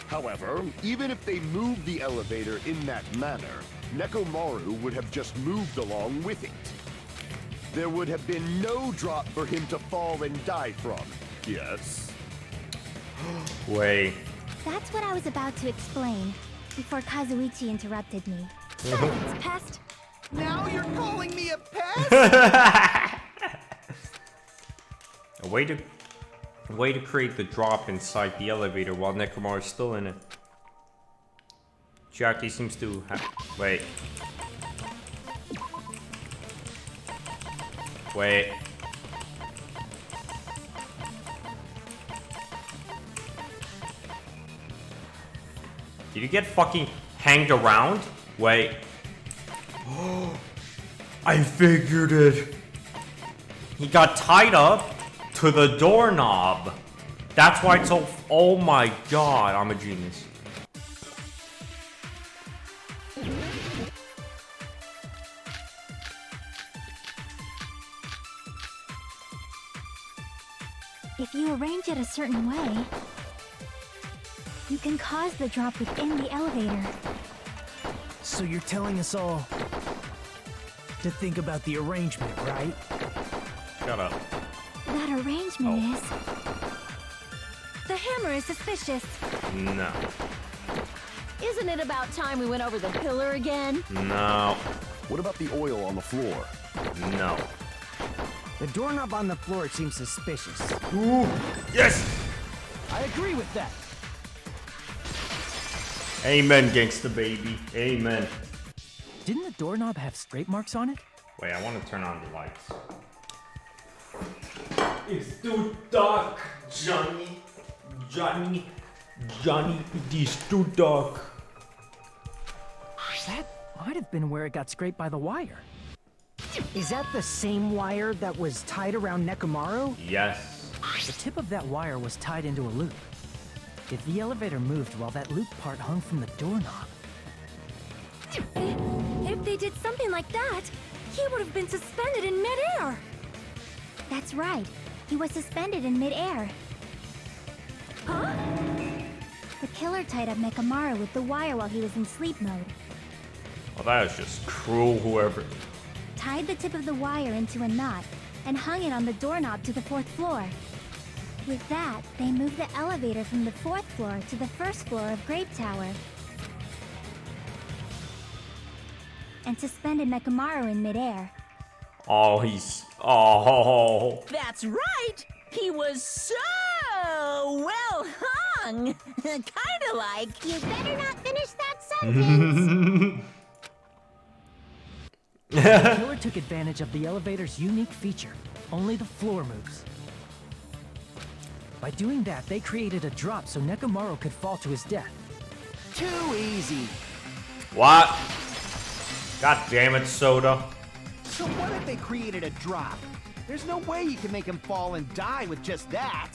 [SPEAKER 8] However, even if they moved the elevator in that manner, Nekomaru would have just moved along with it. There would have been no drop for him to fall and die from. Yes?
[SPEAKER 2] Wait.
[SPEAKER 3] That's what I was about to explain, before Kazuichi interrupted me.
[SPEAKER 4] Silence, pest!
[SPEAKER 6] Now you're calling me a pest?
[SPEAKER 2] A way to create the drop inside the elevator while Nekomaru's still in it. Chiaki seems to have... Wait. Wait. Did you get fucking hanged around? Wait. I figured it. He got tied up to the doorknob. That's why it's so... Oh my god, I'm a genius.
[SPEAKER 3] If you arrange it a certain way, you can cause the drop within the elevator.
[SPEAKER 10] So you're telling us all to think about the arrangement, right?
[SPEAKER 2] Shut up.
[SPEAKER 3] That arrangement is...
[SPEAKER 4] The hammer is suspicious.
[SPEAKER 2] No.
[SPEAKER 9] Isn't it about time we went over the pillar again?
[SPEAKER 2] No.
[SPEAKER 8] What about the oil on the floor?
[SPEAKER 2] No.
[SPEAKER 5] The doorknob on the floor seems suspicious.
[SPEAKER 2] Ooh. Yes!
[SPEAKER 7] I agree with that.
[SPEAKER 2] Amen, gangsta baby. Amen.
[SPEAKER 7] Didn't the doorknob have scrape marks on it?
[SPEAKER 2] Wait, I want to turn on the lights. It's too dark, Johnny. Johnny, it is too dark.
[SPEAKER 7] That might have been where it got scraped by the wire.
[SPEAKER 5] Is that the same wire that was tied around Nekomaru?
[SPEAKER 2] Yes.
[SPEAKER 7] The tip of that wire was tied into a loop. If the elevator moved while that loop part hung from the doorknob...
[SPEAKER 4] If they did something like that, he would have been suspended in midair.
[SPEAKER 3] That's right. He was suspended in midair.
[SPEAKER 4] Huh?
[SPEAKER 3] The killer tied up Nekomaru with the wire while he was in sleep mode.
[SPEAKER 2] Well, that is just cruel, whoever.
[SPEAKER 3] Tied the tip of the wire into a knot and hung it on the doorknob to the 4th floor. With that, they moved the elevator from the 4th floor to the 1st floor of Grape Tower. And suspended Nekomaru in midair.
[SPEAKER 2] Oh, he's... Oh.
[SPEAKER 1] That's right! He was so well hung! Kinda like...
[SPEAKER 11] You better not finish that sentence!
[SPEAKER 7] The killer took advantage of the elevator's unique feature. Only the floor moves. By doing that, they created a drop so Nekomaru could fall to his death.
[SPEAKER 6] Too easy.
[SPEAKER 2] What? God damn it, Soda.
[SPEAKER 6] So what if they created a drop? There's no way you can make him fall and die with just that.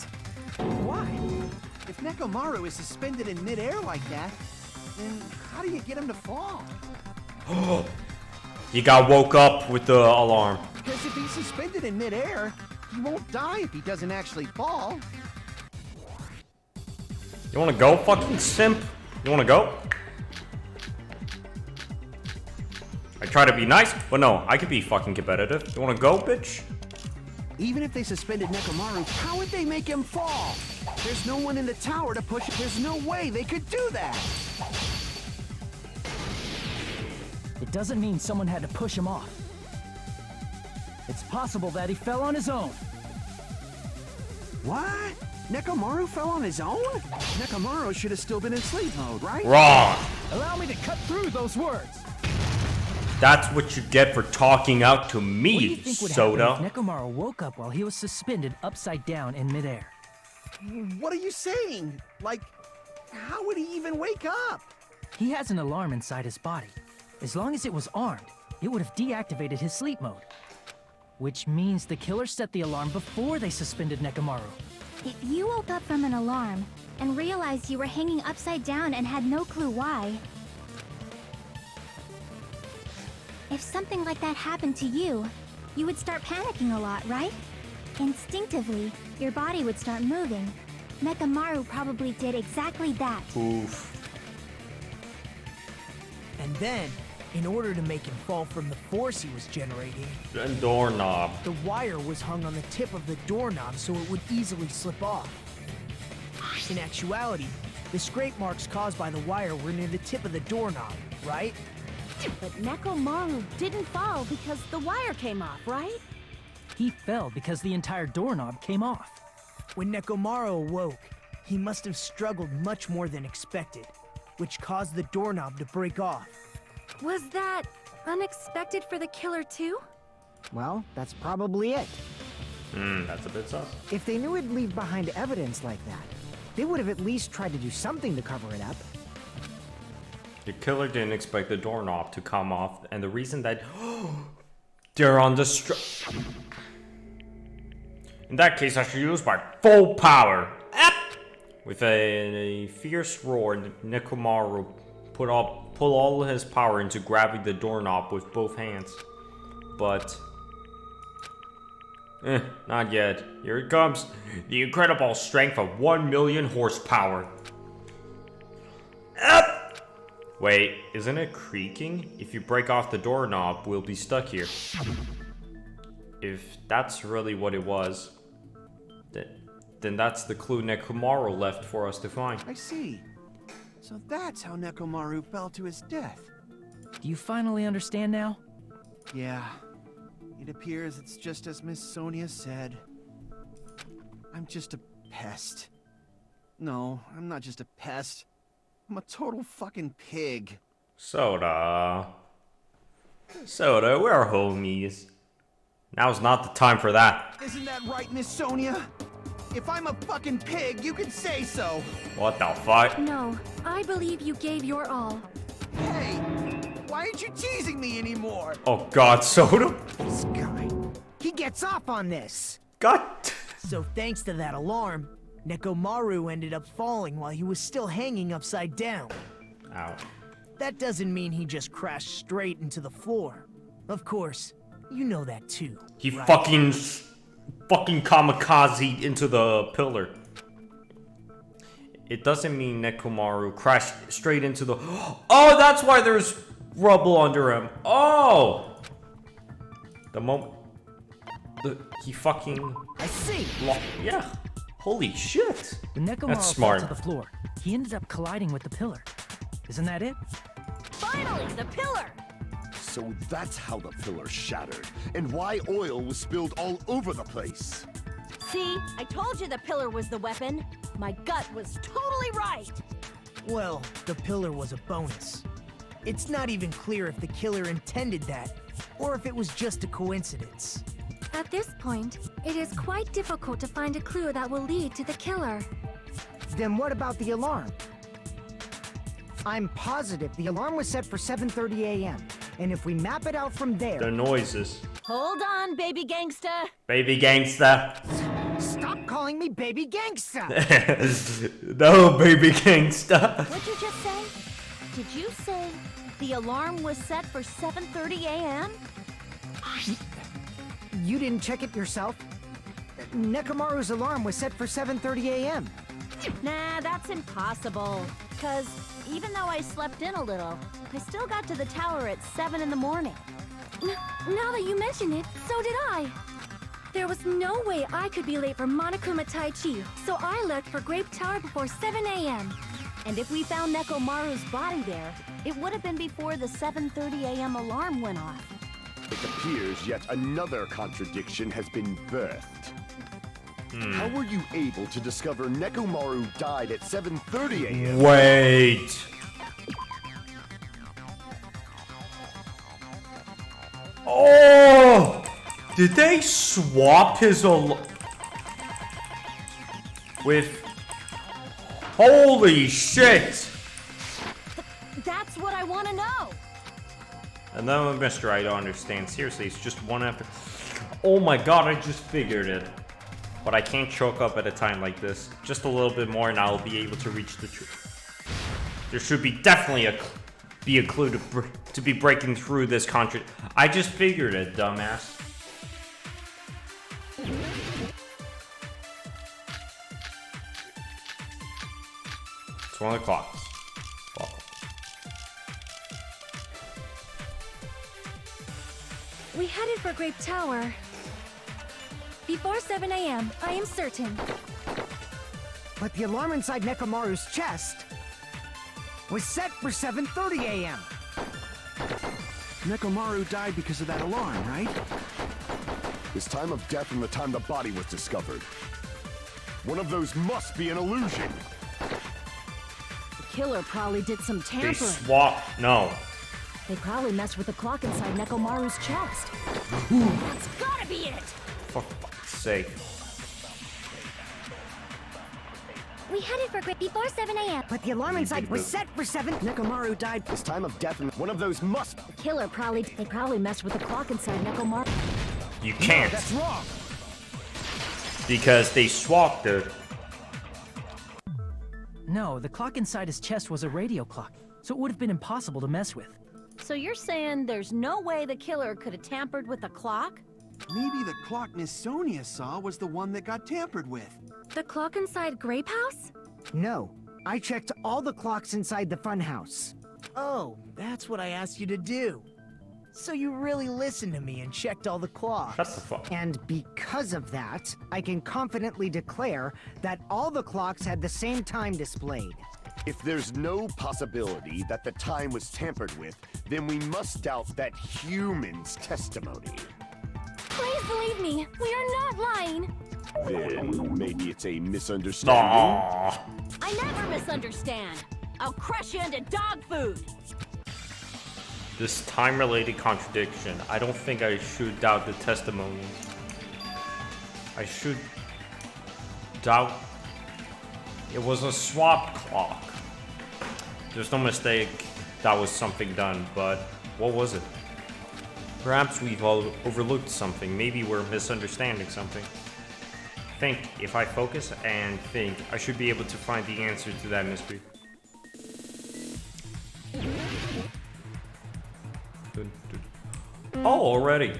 [SPEAKER 6] Why? If Nekomaru is suspended in midair like that, then how do you get him to fall?
[SPEAKER 2] He got woke up with the alarm.
[SPEAKER 6] Because if he's suspended in midair, he won't die if he doesn't actually fall.
[SPEAKER 2] You wanna go, fucking simp? You wanna go? I try to be nice, but no, I could be fucking competitive. You wanna go, bitch?
[SPEAKER 6] Even if they suspended Nekomaru, how would they make him fall? There's no one in the tower to push. There's no way they could do that.
[SPEAKER 7] doesn't mean someone had to push him off. It's possible that he fell on his own.
[SPEAKER 6] What? Nekomaru fell on his own? Nekomaru should have still been in sleep mode, right?
[SPEAKER 2] Wrong.
[SPEAKER 7] Allow me to cut through those words.
[SPEAKER 2] That's what you get for talking out to
[SPEAKER 7] What do you
[SPEAKER 2] me,
[SPEAKER 7] think would
[SPEAKER 2] Soda.
[SPEAKER 7] happen if Nekomaru woke up while he was suspended upside down in midair?
[SPEAKER 6] What are you saying? Like, how would he even wake up?
[SPEAKER 7] He has an alarm inside his body. As long as it was armed, it would have deactivated his sleep mode. Which means the killer set the alarm before they suspended Nekomaru.
[SPEAKER 3] If you woke up from an alarm and realized you were hanging upside down and had no clue why, if something like that happened to you, you would start panicking a lot, right? Instinctively, your body would start moving. Nekomaru probably did exactly that.
[SPEAKER 2] Oof.
[SPEAKER 10] And then, in order to make him fall from the force he was generating,
[SPEAKER 2] And doorknob.
[SPEAKER 10] the wire was hung on the tip of the doorknob so it would easily slip off. In actuality, the scrape marks caused by the wire were near the tip of the doorknob, right?
[SPEAKER 9] But Nekomaru didn't fall because the wire came off, right?
[SPEAKER 7] He fell because the entire doorknob came off.
[SPEAKER 10] When Nekomaru awoke, he must have struggled much more than expected, which caused the doorknob to break off.
[SPEAKER 4] Was that unexpected for the killer too?
[SPEAKER 5] Well, that's probably it.
[SPEAKER 2] That's a bit sus.
[SPEAKER 5] If they knew it'd leave behind evidence like that, they would have at least tried to do something to cover it up.
[SPEAKER 2] The killer didn't expect the doorknob to come off, and the reason that they're on the in that case, I should use my full power. With a fierce roar, Nekomaru pull all his power into grabbing the doorknob with both hands. But not yet. Here it comes. The incredible strength of 1,000,000 horsepower. Wait, isn't it creaking? If you break off the doorknob, we'll be stuck here. If that's really what it was, then that's the clue Nekomaru left for us to find.
[SPEAKER 6] I see. So that's how Nekomaru fell to his death.
[SPEAKER 7] Do you finally understand now?
[SPEAKER 6] Yeah. It appears it's just as Miss Sonia said. I'm just a pest. No, I'm not just a pest. I'm a total fucking pig.
[SPEAKER 2] Soda, we're homies. Now's not the time for that.
[SPEAKER 6] Isn't that right, Miss Sonia? If I'm a fucking pig, you can say so.
[SPEAKER 2] What the fuck?
[SPEAKER 4] No, I believe you gave your all.
[SPEAKER 6] Hey, why aren't you teasing me anymore?
[SPEAKER 2] Oh god, Soda?
[SPEAKER 5] This guy, he gets off on this.
[SPEAKER 2] God.
[SPEAKER 10] So thanks to that alarm, Nekomaru ended up falling while he was still hanging upside down.
[SPEAKER 2] Ow.
[SPEAKER 10] That doesn't mean he just crashed straight into the floor. Of course, you know that too.
[SPEAKER 2] He
[SPEAKER 10] right?
[SPEAKER 2] fucking kamikaze into the pillar. It doesn't mean Nekomaru crashed straight into the... Oh, that's why there's rubble under him. Oh! The moment... He fucking...
[SPEAKER 10] I see.
[SPEAKER 2] Yeah. Holy shit.
[SPEAKER 7] When Nekomaru
[SPEAKER 2] That's
[SPEAKER 7] fell
[SPEAKER 2] smart.
[SPEAKER 7] to the floor, he ended up colliding with the pillar. Isn't that it?
[SPEAKER 9] Finally, the pillar!
[SPEAKER 8] So that's how the pillar shattered, and why oil was spilled all over the place.
[SPEAKER 9] See, I told you the pillar was the weapon. My gut was totally right.
[SPEAKER 10] Well, the pillar was a bonus. It's not even clear if the killer intended that, or if it was just a coincidence.
[SPEAKER 4] At this point, it is quite difficult to find a clue that will lead to the killer.
[SPEAKER 5] Then what about the alarm? I'm positive the alarm was set for 7:30 a.m. And if we map it out from there...
[SPEAKER 2] The noises.
[SPEAKER 9] Hold on, baby gangsta.
[SPEAKER 2] Baby gangsta.
[SPEAKER 5] Stop calling me baby gangsta!
[SPEAKER 2] No, baby gangsta.
[SPEAKER 9] What'd you just say? Did you say the alarm was set for 7:30 a.m.?
[SPEAKER 5] You didn't check it yourself? Nekomaru's alarm was set for 7:30 a.m.
[SPEAKER 9] Nah, that's impossible. Because even though I slept in a little, I still got to the tower at 7 in the morning.
[SPEAKER 4] Now that you mention it, so did I. There was no way I could be late for Monokuma Tai Chi, so I left for Grape Tower before 7 a.m.
[SPEAKER 9] And if we found Nekomaru's body there, it would have been before the 7:30 a.m. alarm went off.
[SPEAKER 8] It appears yet another contradiction has been birthed. How were you able to discover Nekomaru died at 7:30 a.m.?
[SPEAKER 2] Wait. Oh! Did they swap his with... Holy shit!
[SPEAKER 9] That's what I want to know.
[SPEAKER 2] Another mystery I don't understand. Seriously, it's just one after... Oh my god, I just figured it. But I can't choke up at a time like this. Just a little bit more and I'll be able to reach the truth. There should be definitely be a clue to be breaking through this I just figured it, dumbass. It's 1 o'clock.
[SPEAKER 4] We headed for Grape Tower. Before 7 a.m., I am certain.
[SPEAKER 5] But the alarm inside Nekomaru's chest was set for 7:30 a.m.
[SPEAKER 6] Nekomaru died because of that alarm, right?
[SPEAKER 8] His time of death and the time the body was discovered. One of those must be an illusion.
[SPEAKER 9] The killer probably did some
[SPEAKER 2] They
[SPEAKER 9] tampering.
[SPEAKER 2] swapped. No.
[SPEAKER 9] They probably messed with the clock inside Nekomaru's chest. That's gotta be it!
[SPEAKER 2] For fuck's sake.
[SPEAKER 3] We headed for Grape before 7 a.m.
[SPEAKER 5] But the alarm inside was set for 7.
[SPEAKER 6] Nekomaru died.
[SPEAKER 8] His time of death and one of those must...
[SPEAKER 9] The killer they probably messed with the clock inside Nekomaru.
[SPEAKER 2] You can't.
[SPEAKER 5] That's wrong.
[SPEAKER 2] Because they swapped it.
[SPEAKER 7] No, the clock inside his chest was a radio clock, so it would have been impossible to mess with.
[SPEAKER 9] So you're saying there's no way the killer could have tampered with the clock?
[SPEAKER 6] Maybe the clock Miss Sonia saw was the one that got tampered with.
[SPEAKER 4] The clock inside Grape House?
[SPEAKER 5] No, I checked all the clocks inside the funhouse.
[SPEAKER 10] Oh, that's what I asked you to do. So you really listened to me and checked all the clocks.
[SPEAKER 2] Shut the fuck.
[SPEAKER 5] And because of that, I can confidently declare that all the clocks had the same time displayed.
[SPEAKER 8] If there's no possibility that the time was tampered with, then we must doubt that human's testimony.
[SPEAKER 4] Please believe me, we are not lying.
[SPEAKER 8] Then maybe it's a misunderstanding.
[SPEAKER 2] Aww.
[SPEAKER 9] I never misunderstand. I'll crush you into dog food.
[SPEAKER 2] This time-related contradiction. I don't think I should doubt the testimony. I should doubt it was a swapped clock. There's no mistake that was something done, but what was it? Perhaps we've all overlooked something. Maybe we're misunderstanding something. Think, if I focus and think, I should be able to find the answer to that mystery. Oh, already.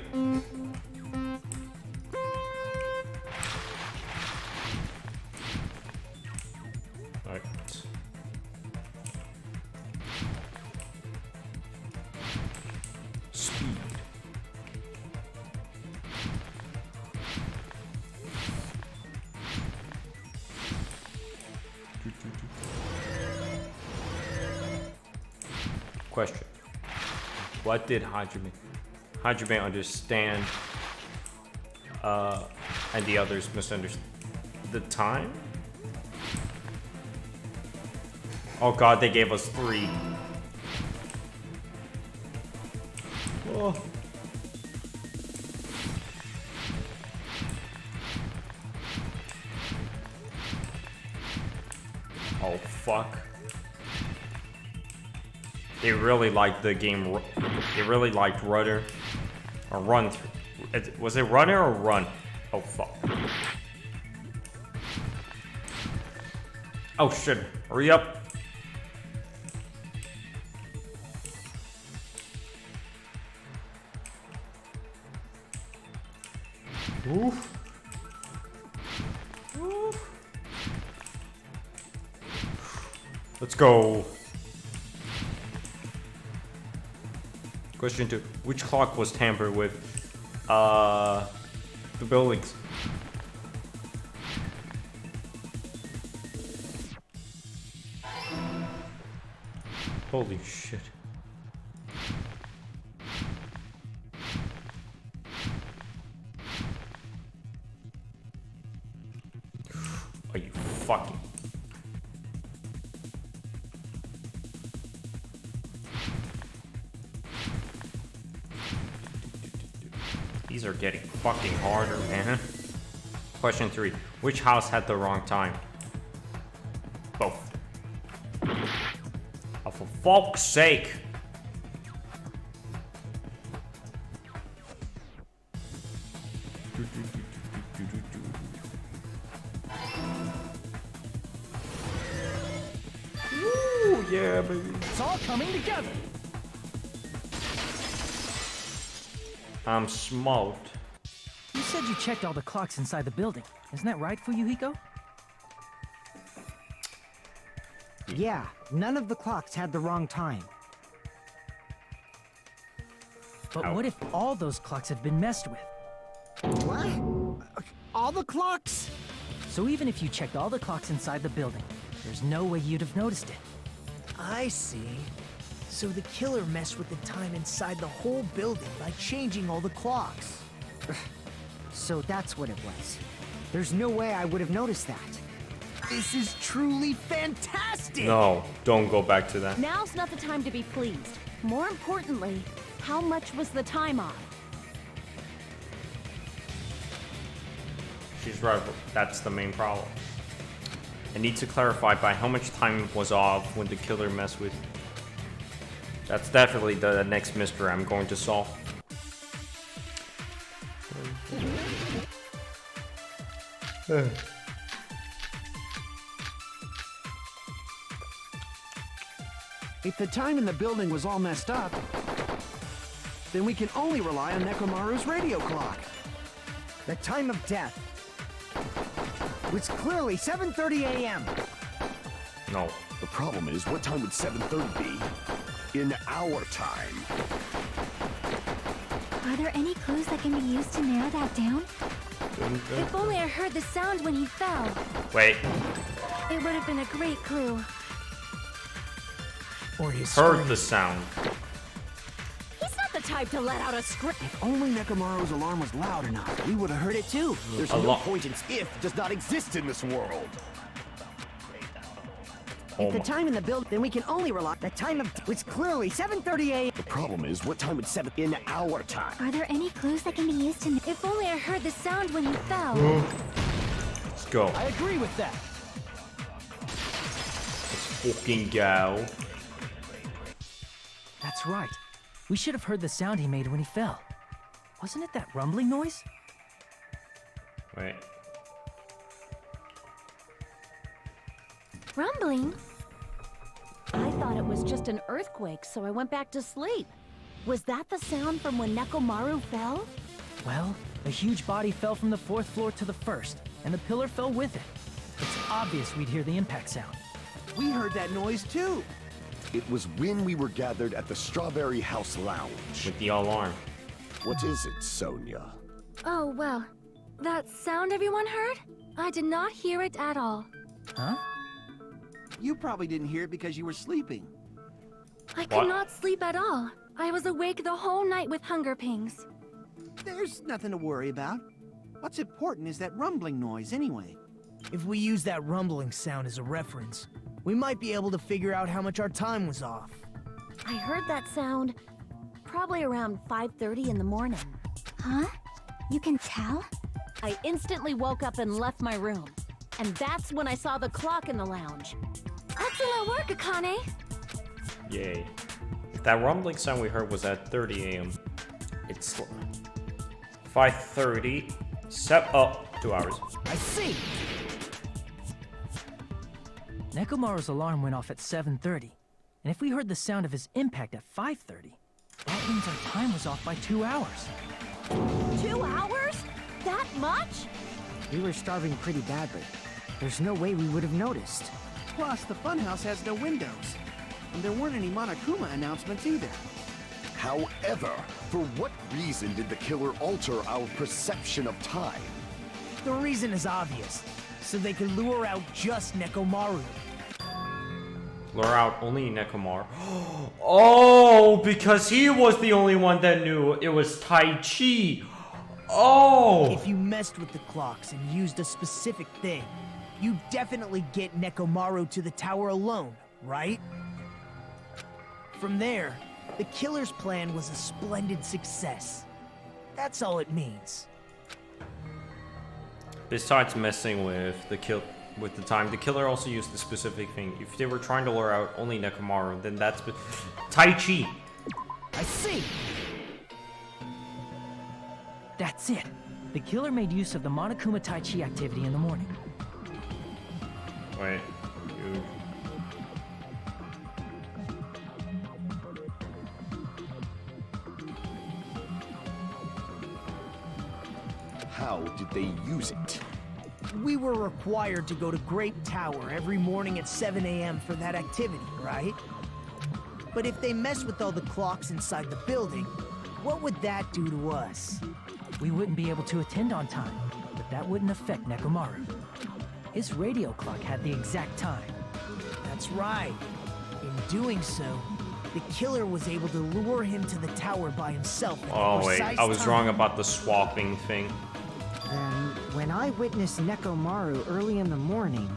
[SPEAKER 2] Alright. Speed. Question. What did Hajime understand, and the others misunderstood? The time? Oh god, they gave us 3. Oh. Oh fuck. They really liked the game. They really liked Rudder. Or Run. Was it Rudder or Run? Oh, fuck. Oh, shit. Hurry up. Oof. Oof. Let's go. Question 2. Which clock was tampered with? The buildings. Holy shit. Are you fucking... These are getting fucking harder, man. Question 3. Which house had the wrong time? Both. Oh, for fuck's sake. Ooh, yeah, baby.
[SPEAKER 7] It's all coming together.
[SPEAKER 2] I'm smoked.
[SPEAKER 7] You said you checked all the clocks inside the building. Isn't that right, Fuyuhiko?
[SPEAKER 5] Yeah, none of the clocks had the wrong time.
[SPEAKER 7] But
[SPEAKER 2] Ow.
[SPEAKER 7] what if all those clocks have been messed with?
[SPEAKER 5] What? All the clocks?
[SPEAKER 7] So even if you checked all the clocks inside the building, there's no way you'd have noticed it.
[SPEAKER 10] I see. So the killer messed with the time inside the whole building by changing all the clocks.
[SPEAKER 5] So that's what it was. There's no way I would have noticed that.
[SPEAKER 10] This is truly fantastic!
[SPEAKER 2] No, don't go back to that.
[SPEAKER 9] Now's not the time to be pleased. More importantly, how much was the time off?
[SPEAKER 2] She's right, that's the main problem. I need to clarify by how much time was off when the killer messed with. That's definitely the next mystery I'm going to solve.
[SPEAKER 6] If the time in the building was all messed up, then we can only rely on Nekomaru's radio clock.
[SPEAKER 5] The time of death was clearly 7:30 a.m.
[SPEAKER 2] No.
[SPEAKER 8] The problem is, what time would 7:30 be in our time?
[SPEAKER 3] Are there any clues that can be used to narrow that down?
[SPEAKER 4] If only I heard the sound when he fell.
[SPEAKER 2] Wait.
[SPEAKER 4] It would have been a great clue.
[SPEAKER 10] Or his
[SPEAKER 2] Heard
[SPEAKER 10] scream.
[SPEAKER 2] the sound.
[SPEAKER 9] He's not the type to let out a scream.
[SPEAKER 6] If only Nekomaru's alarm was loud enough, we would have heard it too.
[SPEAKER 8] There's
[SPEAKER 2] A
[SPEAKER 8] no
[SPEAKER 2] lot.
[SPEAKER 8] point in if does not exist in this world.
[SPEAKER 2] Oh
[SPEAKER 5] The
[SPEAKER 2] my.
[SPEAKER 5] time in the building, then we can only rely. The time of was clearly 7:30 a.m.
[SPEAKER 8] The problem is, what time would 7 in our time?
[SPEAKER 3] Are there any clues that can be used to...
[SPEAKER 4] If only I heard the sound when he fell.
[SPEAKER 2] Let's go.
[SPEAKER 7] I agree with that.
[SPEAKER 2] Let's fucking go.
[SPEAKER 7] That's right. We should have heard the sound he made when he fell. Wasn't it that rumbling noise?
[SPEAKER 2] Wait.
[SPEAKER 4] Rumbling?
[SPEAKER 9] I thought it was just an earthquake, so I went back to sleep. Was that the sound from when Nekomaru fell?
[SPEAKER 7] Well, a huge body fell from the 4th floor to the 1st, and the pillar fell with it. It's obvious we'd hear the impact sound.
[SPEAKER 6] We heard that noise too.
[SPEAKER 8] It was when we were gathered at the Strawberry House Lounge.
[SPEAKER 2] With the alarm.
[SPEAKER 8] What is it, Sonia?
[SPEAKER 4] Oh, well. That sound everyone heard? I did not hear it at all.
[SPEAKER 7] Huh?
[SPEAKER 6] You probably didn't hear it because you were sleeping.
[SPEAKER 4] I
[SPEAKER 2] What?
[SPEAKER 4] could not sleep at all. I was awake the whole night with hunger pangs.
[SPEAKER 6] There's nothing to worry about. What's important is that rumbling noise anyway.
[SPEAKER 10] If we use that rumbling sound as a reference, we might be able to figure out how much our time was off.
[SPEAKER 9] I heard that sound probably around 5:30 in the morning.
[SPEAKER 3] Huh? You can tell?
[SPEAKER 9] I instantly woke up and left my room. And that's when I saw the clock in the lounge.
[SPEAKER 4] Excellent work, Akane!
[SPEAKER 2] Yay. If that rumbling sound we heard was at 30 a.m. It's 5:30. 2 hours.
[SPEAKER 10] I see!
[SPEAKER 7] Nekomaru's alarm went off at 7:30, and if we heard the sound of his impact at 5:30, that means our time was off by 2 hours.
[SPEAKER 9] 2 hours? That much?
[SPEAKER 5] We were starving pretty badly. There's no way we would have noticed.
[SPEAKER 6] Plus, the funhouse has no windows. And there weren't any Monokuma announcements either.
[SPEAKER 8] However, for what reason did the killer alter our perception of time?
[SPEAKER 10] The reason is obvious. So they can lure out just Nekomaru.
[SPEAKER 2] Lure out only Nekomaru. Oh, because he was the only one that knew it was Tai Chi. Oh!
[SPEAKER 10] If you messed with the clocks and used a specific thing, you definitely get Nekomaru to the tower alone, right? From there, the killer's plan was a splendid success. That's all it means.
[SPEAKER 2] Besides messing with the time, the killer also used a specific thing. If they were trying to lure out only Nekomaru, then that's Tai Chi.
[SPEAKER 10] I see.
[SPEAKER 7] That's it. The killer made use of the Monokuma Tai Chi activity in the morning.
[SPEAKER 2] Wait, you...
[SPEAKER 8] How did they use it?
[SPEAKER 10] We were required to go to Grape Tower every morning at 7 a.m. for that activity, right? But if they mess with all the clocks inside the building, what would that do to us?
[SPEAKER 7] We wouldn't be able to attend on time, but that wouldn't affect Nekomaru. His radio clock had the exact time.
[SPEAKER 10] That's right. In doing so, the killer was able to lure him to the tower by himself.
[SPEAKER 2] Oh wait, I was wrong about the swapping thing.
[SPEAKER 5] Then, when I witnessed Nekomaru early in the morning...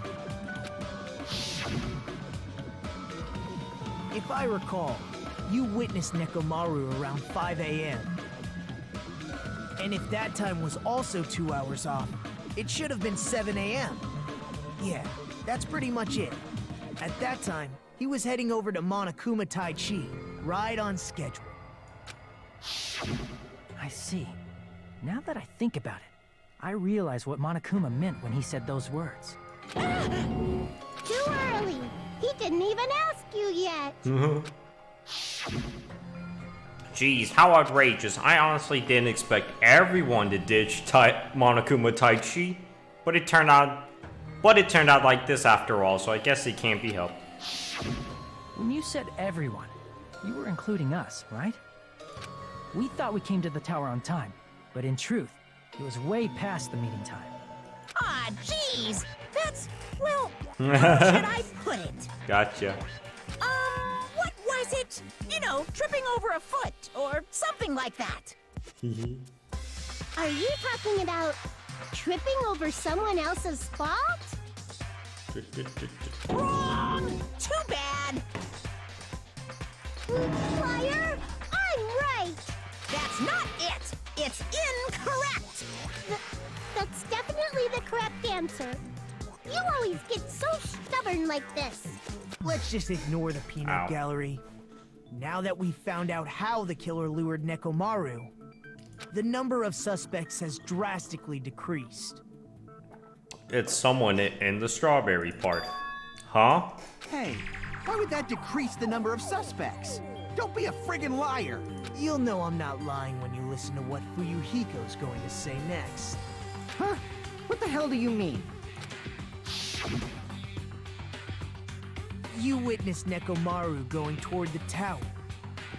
[SPEAKER 10] If I recall, you witnessed Nekomaru around 5 a.m. And if that time was also 2 hours off, it should have been 7 a.m. Yeah, that's pretty much it. At that time, he was heading over to Monokuma Tai Chi, right on schedule.
[SPEAKER 7] I see. Now that I think about it, I realize what Monokuma meant when he said those words.
[SPEAKER 11] Too early. He didn't even ask you yet.
[SPEAKER 2] Jeez, how outrageous. I honestly didn't expect everyone to ditch Monokuma Tai Chi, but it turned out like this after all, so I guess it can't be helped.
[SPEAKER 7] When you said everyone, you were including us, right? We thought we came to the tower on time, but in truth, it was way past the meeting time.
[SPEAKER 1] Ah, jeez! That's, well, how should I put it?
[SPEAKER 2] Gotcha.
[SPEAKER 1] What was it? You know, tripping over a foot, or something like that.
[SPEAKER 11] Are you talking about tripping over someone else's fault?
[SPEAKER 1] Wrong! Too bad!
[SPEAKER 11] Liar! I'm right!
[SPEAKER 1] That's not it! It's incorrect!
[SPEAKER 11] That's definitely the correct answer. You always get so stubborn like this.
[SPEAKER 10] Let's just ignore the peanut gallery. Now that we've found out how the killer lured Nekomaru, the number of suspects has drastically decreased.
[SPEAKER 2] It's someone in the strawberry part. Huh?
[SPEAKER 6] Hey, why would that decrease the number of suspects? Don't be a friggin' liar!
[SPEAKER 10] You'll know I'm not lying when you listen to what Fuyuhiko's going to say next.
[SPEAKER 5] Huh? What the hell do you mean?
[SPEAKER 10] You witnessed Nekomaru going toward the tower.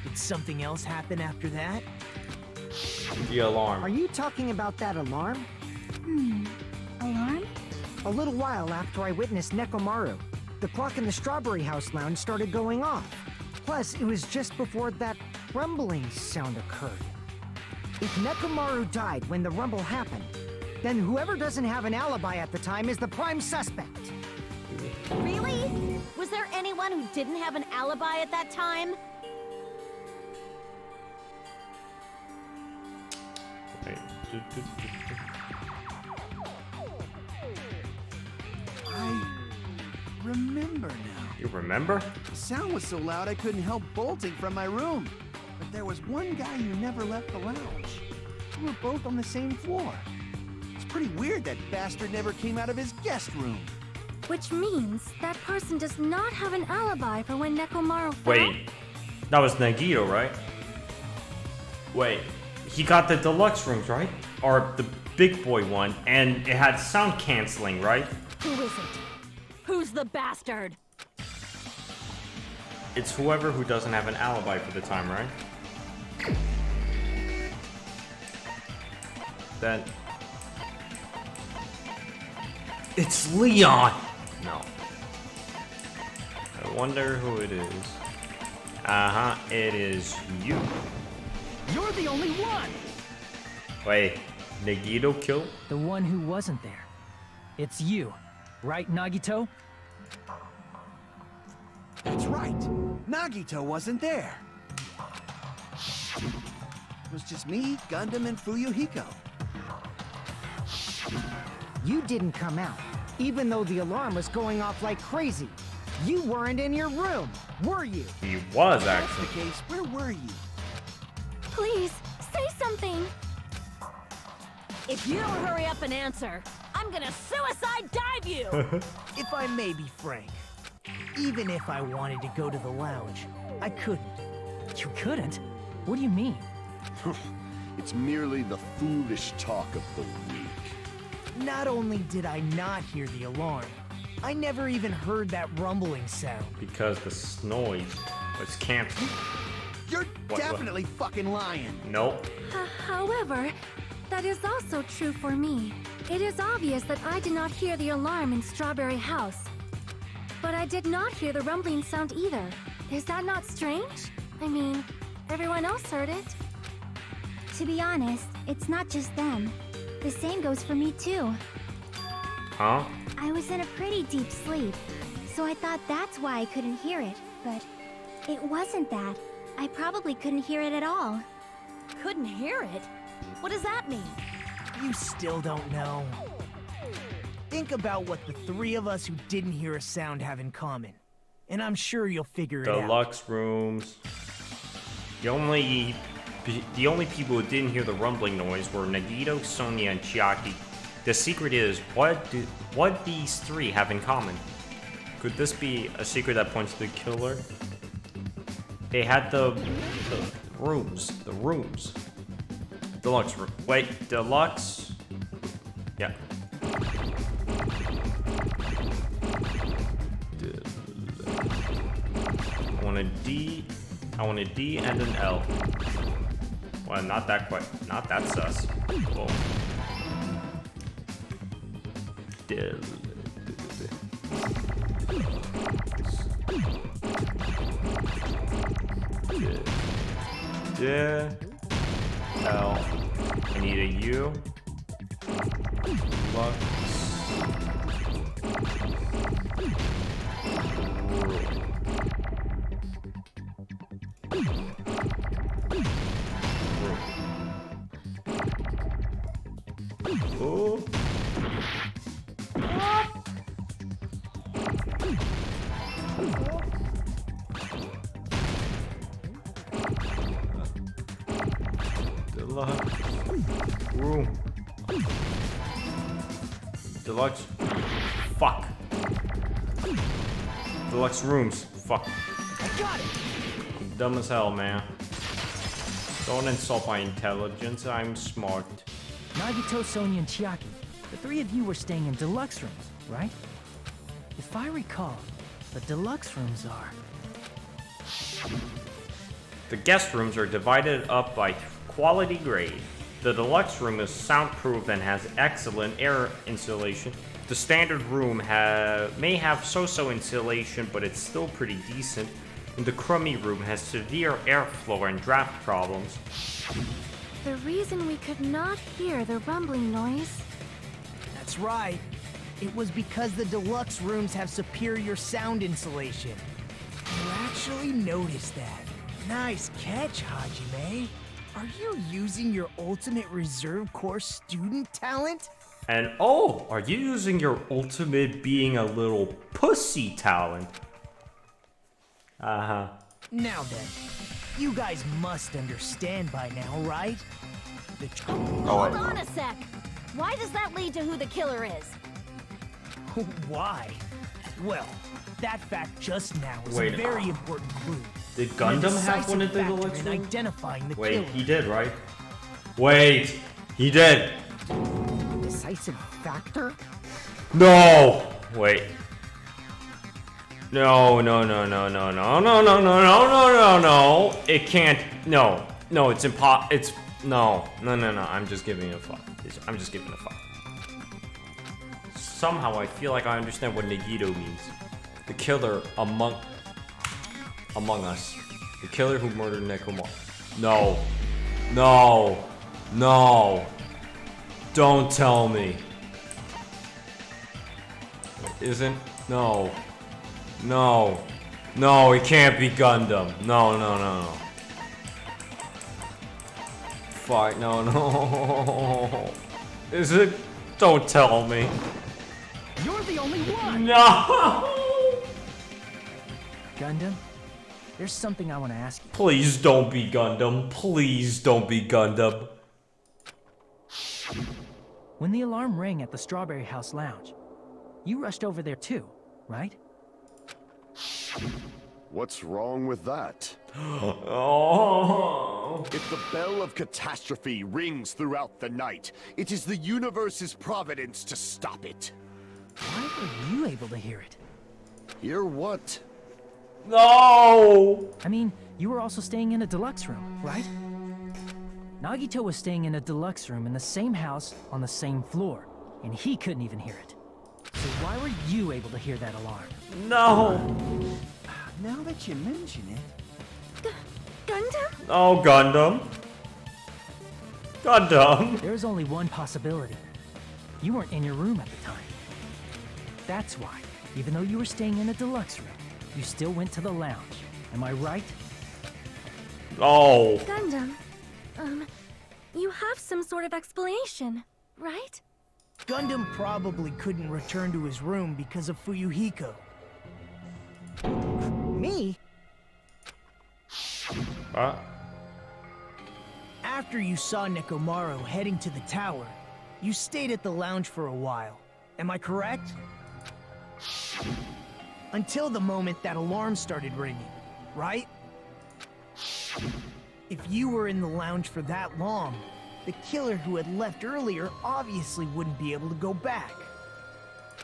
[SPEAKER 10] Did something else happen after that?
[SPEAKER 2] The alarm.
[SPEAKER 5] Are you talking about that alarm?
[SPEAKER 3] Alarm?
[SPEAKER 5] A little while after I witnessed Nekomaru, the clock in the Strawberry House lounge started going off. Plus, it was just before that rumbling sound occurred. If Nekomaru died when the rumble happened, then whoever doesn't have an alibi at the time is the prime suspect.
[SPEAKER 9] Really? Was there anyone who didn't have an alibi at that time?
[SPEAKER 2] Wait.
[SPEAKER 6] I remember now.
[SPEAKER 2] You remember?
[SPEAKER 6] The sound was so loud I couldn't help bolting from my room. But there was one guy who never left the lounge. We were both on the same floor. It's pretty weird that bastard never came out of his guest room.
[SPEAKER 4] Which means that person does not have an alibi for when Nekomaru fell?
[SPEAKER 2] Wait. That was Nagito, right? Wait. He got the deluxe rooms, right? Or the big boy one, and it had sound canceling, right?
[SPEAKER 9] Who is it? Who's the bastard?
[SPEAKER 2] It's whoever who doesn't have an alibi for the time, right? Then... It's Leon! No. wonder who it is. Uh-huh, it is you.
[SPEAKER 7] You're the only one!
[SPEAKER 2] Wait, Nagito killed?
[SPEAKER 7] The one who wasn't there. It's you, right, Nagito?
[SPEAKER 6] That's right. Nagito wasn't there. It was just me, Gundam, and Fuyuhiko.
[SPEAKER 5] You didn't come out, even though the alarm was going off like crazy. You weren't in your room, were you?
[SPEAKER 2] He was,
[SPEAKER 6] If that's
[SPEAKER 2] actually.
[SPEAKER 6] the case, where were you?
[SPEAKER 4] Please, say something.
[SPEAKER 9] If you don't hurry up and answer, I'm gonna suicide dive you!
[SPEAKER 10] If I may be frank, even if I wanted to go to the lounge, I couldn't.
[SPEAKER 7] You couldn't? What do you mean?
[SPEAKER 8] It's merely the foolish talk of the weak.
[SPEAKER 10] Not only did I not hear the alarm, I never even heard that rumbling sound.
[SPEAKER 2] Because the noise was canceled.
[SPEAKER 6] You're
[SPEAKER 2] What?
[SPEAKER 6] definitely fucking lying.
[SPEAKER 2] Nope.
[SPEAKER 4] However, that is also true for me. It is obvious that I did not hear the alarm in Strawberry House. But I did not hear the rumbling sound either. Is that not strange? I mean, everyone else heard it.
[SPEAKER 3] To be honest, it's not just them. The same goes for me too.
[SPEAKER 2] Huh?
[SPEAKER 3] I was in a pretty deep sleep, so I thought that's why I couldn't hear it, but it wasn't that. I probably couldn't hear it at all.
[SPEAKER 9] Couldn't hear it? What does that mean?
[SPEAKER 10] You still don't know. Think about what the three of us who didn't hear a sound have in common, and I'm sure you'll figure it out.
[SPEAKER 2] Deluxe rooms. The only people who didn't hear the rumbling noise were Nagito, Sonia, and Chiaki. The secret is, what these three have in common? Could this be a secret that points to the killer? They had the rooms. The rooms. Deluxe room. Wait, deluxe? Yeah. I want a D and an L. Well, not that quite. Not that sus. Whoa. L. I need a U. Lux. Oh. Deluxe room. Deluxe. Fuck. Deluxe rooms. Fuck.
[SPEAKER 10] I got it!
[SPEAKER 2] I'm dumb as hell, man. Don't insult my intelligence. I'm smart.
[SPEAKER 7] Nagito, Sonia, and Chiaki. The three of you were staying in deluxe rooms, right? If I recall, the deluxe rooms are...
[SPEAKER 2] The guest rooms are divided up by quality grade. The deluxe room is soundproof and has excellent air insulation. The standard room may have so-so insulation, but it's still pretty decent. And the crummy room has severe airflow and draft problems.
[SPEAKER 4] The reason we could not hear the rumbling noise...
[SPEAKER 10] That's right. It was because the deluxe rooms have superior sound insulation. You actually noticed that. Nice catch, Hajime. Are you using your ultimate reserve corps student talent?
[SPEAKER 2] And oh, are you using your ultimate being a little pussy talent? Uh-huh.
[SPEAKER 10] Now then, you guys must understand by now, right?
[SPEAKER 9] Hold on a sec! Why does that lead to who the killer is?
[SPEAKER 10] Why? Well, that fact just now is
[SPEAKER 2] Wait,
[SPEAKER 10] a very important clue.
[SPEAKER 2] Did
[SPEAKER 10] And a
[SPEAKER 2] Gundam have one of the
[SPEAKER 10] decisive
[SPEAKER 2] deluxe
[SPEAKER 10] factor in
[SPEAKER 2] rooms?
[SPEAKER 10] identifying the
[SPEAKER 2] Wait,
[SPEAKER 10] killer.
[SPEAKER 2] he did, right? Wait, he did.
[SPEAKER 5] Decisive factor?
[SPEAKER 2] No! Wait. No. It can't. No, it's impossible. It's no. I'm just giving it a fuck. I'm just giving it a fuck. Somehow I feel like I understand what Nagito means. The killer among Among Us. The killer who murdered Nekomaru. No. No. No. Don't tell me. Isn't? No. No. No, it can't be Gundam. No, no, no, no. Fuck, no, no. Is it? Don't tell me.
[SPEAKER 7] You're the only one!
[SPEAKER 2] No!
[SPEAKER 7] Gundam, there's something I want to ask you.
[SPEAKER 2] Please don't be Gundam. Please don't be Gundam.
[SPEAKER 7] When the alarm rang at the Strawberry House Lounge, you rushed over there too, right?
[SPEAKER 8] What's wrong with that?
[SPEAKER 2] Oh.
[SPEAKER 8] If the bell of catastrophe rings throughout the night, it is the universe's providence to stop it.
[SPEAKER 7] Why were you able to hear it?
[SPEAKER 8] Hear what?
[SPEAKER 2] No!
[SPEAKER 7] I mean, you were also staying in a deluxe room, right? Nagito was staying in a deluxe room in the same house on the same floor, and he couldn't even hear it. So why were you able to hear that alarm?
[SPEAKER 2] No!
[SPEAKER 6] Now that you mention it...
[SPEAKER 4] Gundam?
[SPEAKER 2] Oh, Gundam. Gundam.
[SPEAKER 7] There's only one possibility. You weren't in your room at the time. That's why, even though you were staying in a deluxe room, you still went to the lounge. Am I right?
[SPEAKER 2] Oh.
[SPEAKER 4] Gundam, you have some sort of explanation, right?
[SPEAKER 10] Gundam probably couldn't return to his room because of Fuyuhiko. Me?
[SPEAKER 2] What?
[SPEAKER 10] After you saw Nekomaru heading to the tower, you stayed at the lounge for a while. Am I correct? Until the moment that alarm started ringing, right? If you were in the lounge for that long, the killer who had left earlier obviously wouldn't be able to go back.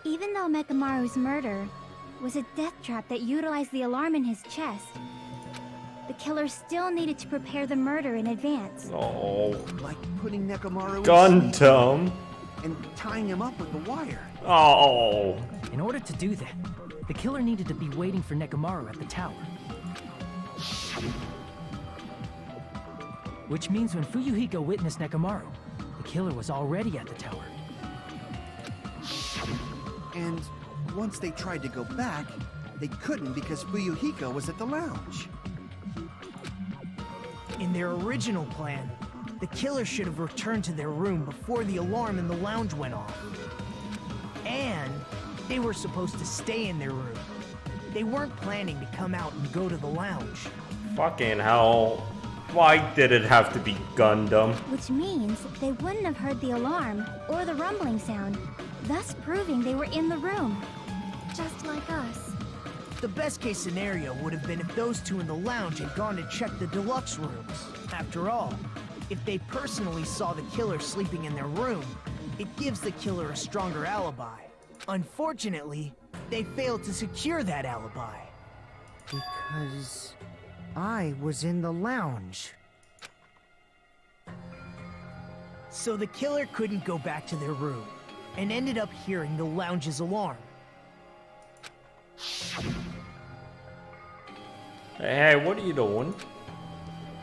[SPEAKER 3] Even though Mekamaru's murder was a death trap that utilized the alarm in his chest, the killer still needed to prepare the murder in advance.
[SPEAKER 2] Oh.
[SPEAKER 6] Like putting Nekomaru in
[SPEAKER 2] Gundam.
[SPEAKER 6] sleep and tying him up with the wire.
[SPEAKER 2] Oh.
[SPEAKER 7] In order to do that, the killer needed to be waiting for Nekomaru at the tower. Which means when Fuyuhiko witnessed Nekomaru, the killer was already at the tower.
[SPEAKER 6] And once they tried to go back, they couldn't because Fuyuhiko was at the lounge.
[SPEAKER 10] In their original plan, the killer should have returned to their room before the alarm in the lounge went off. And they were supposed to stay in their room. They weren't planning to come out and go to the lounge.
[SPEAKER 2] Fucking hell. Why did it have to be Gundam?
[SPEAKER 3] Which means they wouldn't have heard the alarm or the rumbling sound, thus proving they were in the room.
[SPEAKER 4] Just like us.
[SPEAKER 10] The best case scenario would have been if those two in the lounge had gone to check the deluxe rooms. After all, if they personally saw the killer sleeping in their room, it gives the killer a stronger alibi. Unfortunately, they failed to secure that alibi.
[SPEAKER 5] Because I was in the lounge.
[SPEAKER 10] So the killer couldn't go back to their room, and ended up hearing the lounge's alarm.
[SPEAKER 2] Hey, what are you doing?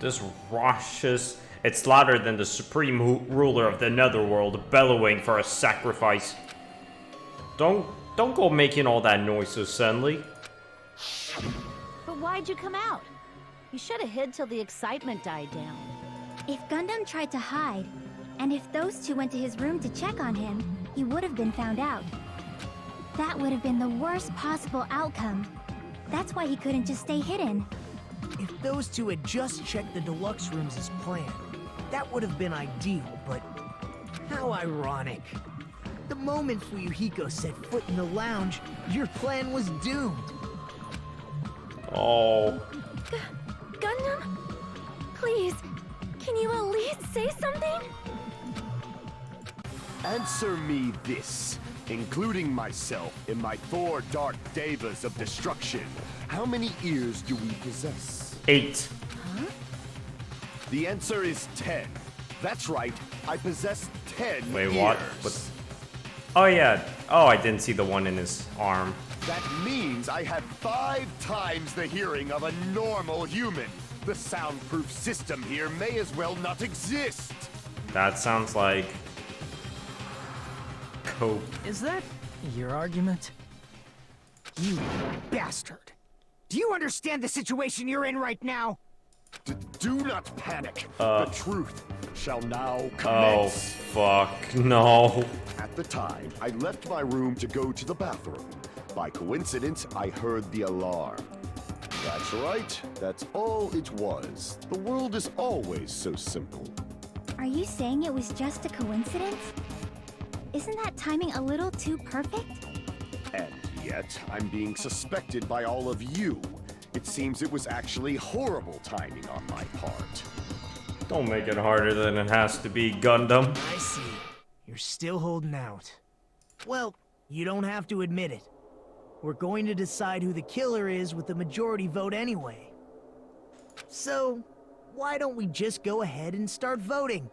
[SPEAKER 2] This Roshus, it's louder than the supreme ruler of the netherworld bellowing for a sacrifice. Don't go making all that noise so suddenly.
[SPEAKER 9] But why'd you come out? You should have hid till the excitement died down.
[SPEAKER 3] If Gundam tried to hide, and if those two went to his room to check on him, he would have been found out. That would have been the worst possible outcome. That's why he couldn't just stay hidden.
[SPEAKER 10] If those two had just checked the deluxe rooms as planned, that would have been ideal, but how ironic. The moment Fuyuhiko set foot in the lounge, your plan was doomed.
[SPEAKER 2] Oh.
[SPEAKER 4] Gundam? Please, can you at least say something?
[SPEAKER 8] Answer me this, including myself in my 4 dark devas of destruction. How many ears do we possess?
[SPEAKER 2] 8.
[SPEAKER 8] The answer is 10. That's right, I possess 10
[SPEAKER 2] Wait,
[SPEAKER 8] ears.
[SPEAKER 2] what? Oh yeah. Oh, I didn't see the one in his arm.
[SPEAKER 8] That means I had 5 times the hearing of a normal human. The soundproof system here may as well not exist.
[SPEAKER 2] That sounds like cope.
[SPEAKER 7] Is that your argument?
[SPEAKER 5] You bastard! Do you understand the situation you're in right now?
[SPEAKER 8] Do not panic. The truth shall now
[SPEAKER 2] Oh,
[SPEAKER 8] commence.
[SPEAKER 2] fuck. No.
[SPEAKER 8] At the time, I left my room to go to the bathroom. By coincidence, I heard the alarm. That's right. That's all it was. The world is always so simple.
[SPEAKER 3] Are you saying it was just a coincidence? Isn't that timing a little too perfect?
[SPEAKER 8] And yet, I'm being suspected by all of you. It seems it was actually horrible timing on my part.
[SPEAKER 2] Don't make it harder than it has to be, Gundam.
[SPEAKER 10] I see. You're still holding out. Well, you don't have to admit it. We're going to decide who the killer is with the majority vote anyway. So, why don't we just go ahead and start voting?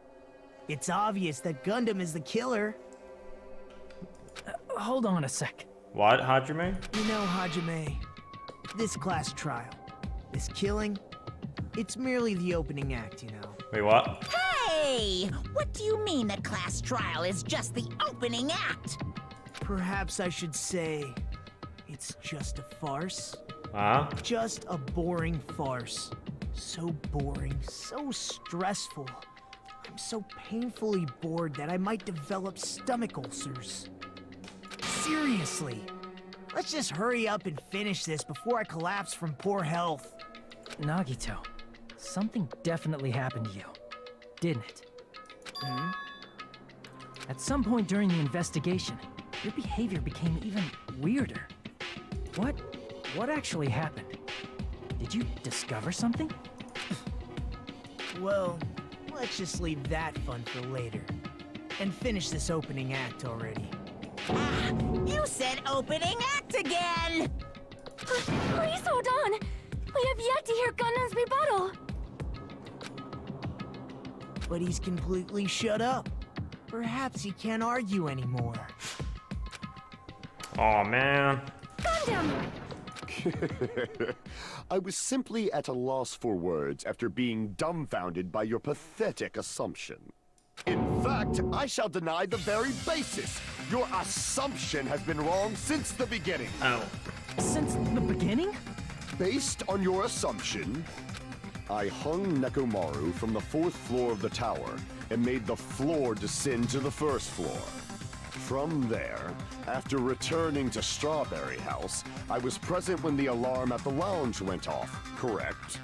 [SPEAKER 10] It's obvious that Gundam is the killer.
[SPEAKER 7] Hold on a sec.
[SPEAKER 2] What, Hajime?
[SPEAKER 10] You know, Hajime, this class trial, this killing, it's merely the opening act, you know.
[SPEAKER 2] Wait, what?
[SPEAKER 1] Hey! What do you mean a class trial is just the opening act?
[SPEAKER 10] Perhaps I should say, it's just a farce.
[SPEAKER 2] Huh?
[SPEAKER 10] Just a boring farce. So boring, so stressful. I'm so painfully bored that I might develop stomach ulcers. Seriously, let's just hurry up and finish this before I collapse from poor health.
[SPEAKER 7] Nagito, something definitely happened to you, didn't it?
[SPEAKER 10] Hmm?
[SPEAKER 7] At some point during the investigation, your behavior became even weirder. What actually happened? Did you discover something?
[SPEAKER 10] Well, let's just leave that fun for later. And finish this opening act already.
[SPEAKER 1] Ah, you said opening act again!
[SPEAKER 4] Please hold on! We have yet to hear Gundam's rebuttal!
[SPEAKER 10] But he's completely shut up. Perhaps he can't argue anymore.
[SPEAKER 2] Aw, man.
[SPEAKER 4] Gundam!
[SPEAKER 8] I was simply at a loss for words after being dumbfounded by your pathetic assumption. In fact, I shall deny the very basis. Your assumption has been wrong since the beginning.
[SPEAKER 2] Oh.
[SPEAKER 7] Since the beginning?
[SPEAKER 8] Based on your assumption, I hung Nekomaru from the 4th floor of the tower and made the floor descend to the 1st floor. From there, after returning to Strawberry House, I was present when the alarm at the lounge went off, correct?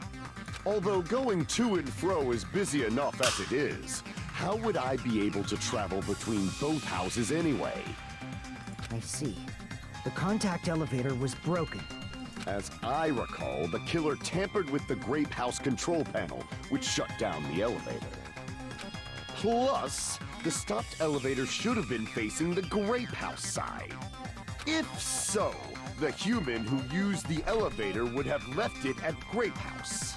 [SPEAKER 8] Although going to and fro is busy enough as it is, how would I be able to travel between both houses anyway?
[SPEAKER 5] I see. The contact elevator was broken.
[SPEAKER 8] As I recall, the killer tampered with the Grape House control panel, which shut down the elevator. Plus, the stopped elevator should have been facing the Grape House side. If so, the human who used the elevator would have left it at Grape House.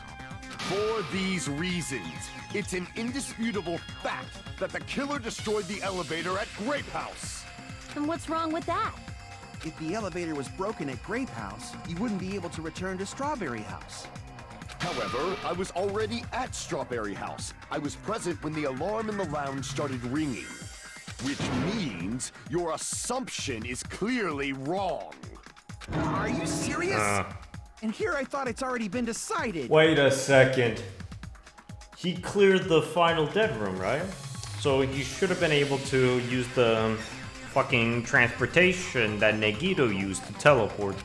[SPEAKER 8] For these reasons, it's an indisputable fact that the killer destroyed the elevator at Grape House.
[SPEAKER 9] And what's wrong with that?
[SPEAKER 6] If the elevator was broken at Grape House, you wouldn't be able to return to Strawberry House.
[SPEAKER 8] However, I was already at Strawberry House. I was present when the alarm in the lounge started ringing. Which means your assumption is clearly wrong.
[SPEAKER 6] Are you serious? And here I thought it's already been decided.
[SPEAKER 2] Wait a second. He cleared the final dead room, right? So he should have been able to use the fucking transportation that Nagito used to teleport.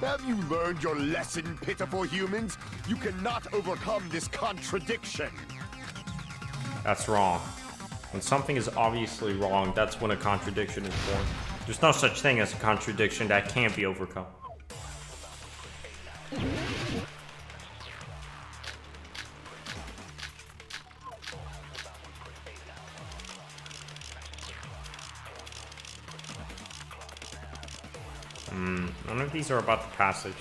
[SPEAKER 8] Have you learned your lesson, pitiful humans? You cannot overcome this contradiction.
[SPEAKER 2] That's wrong. When something is obviously wrong, that's when a contradiction is born. There's no such thing as a contradiction that can't be overcome. None of these are about the passage.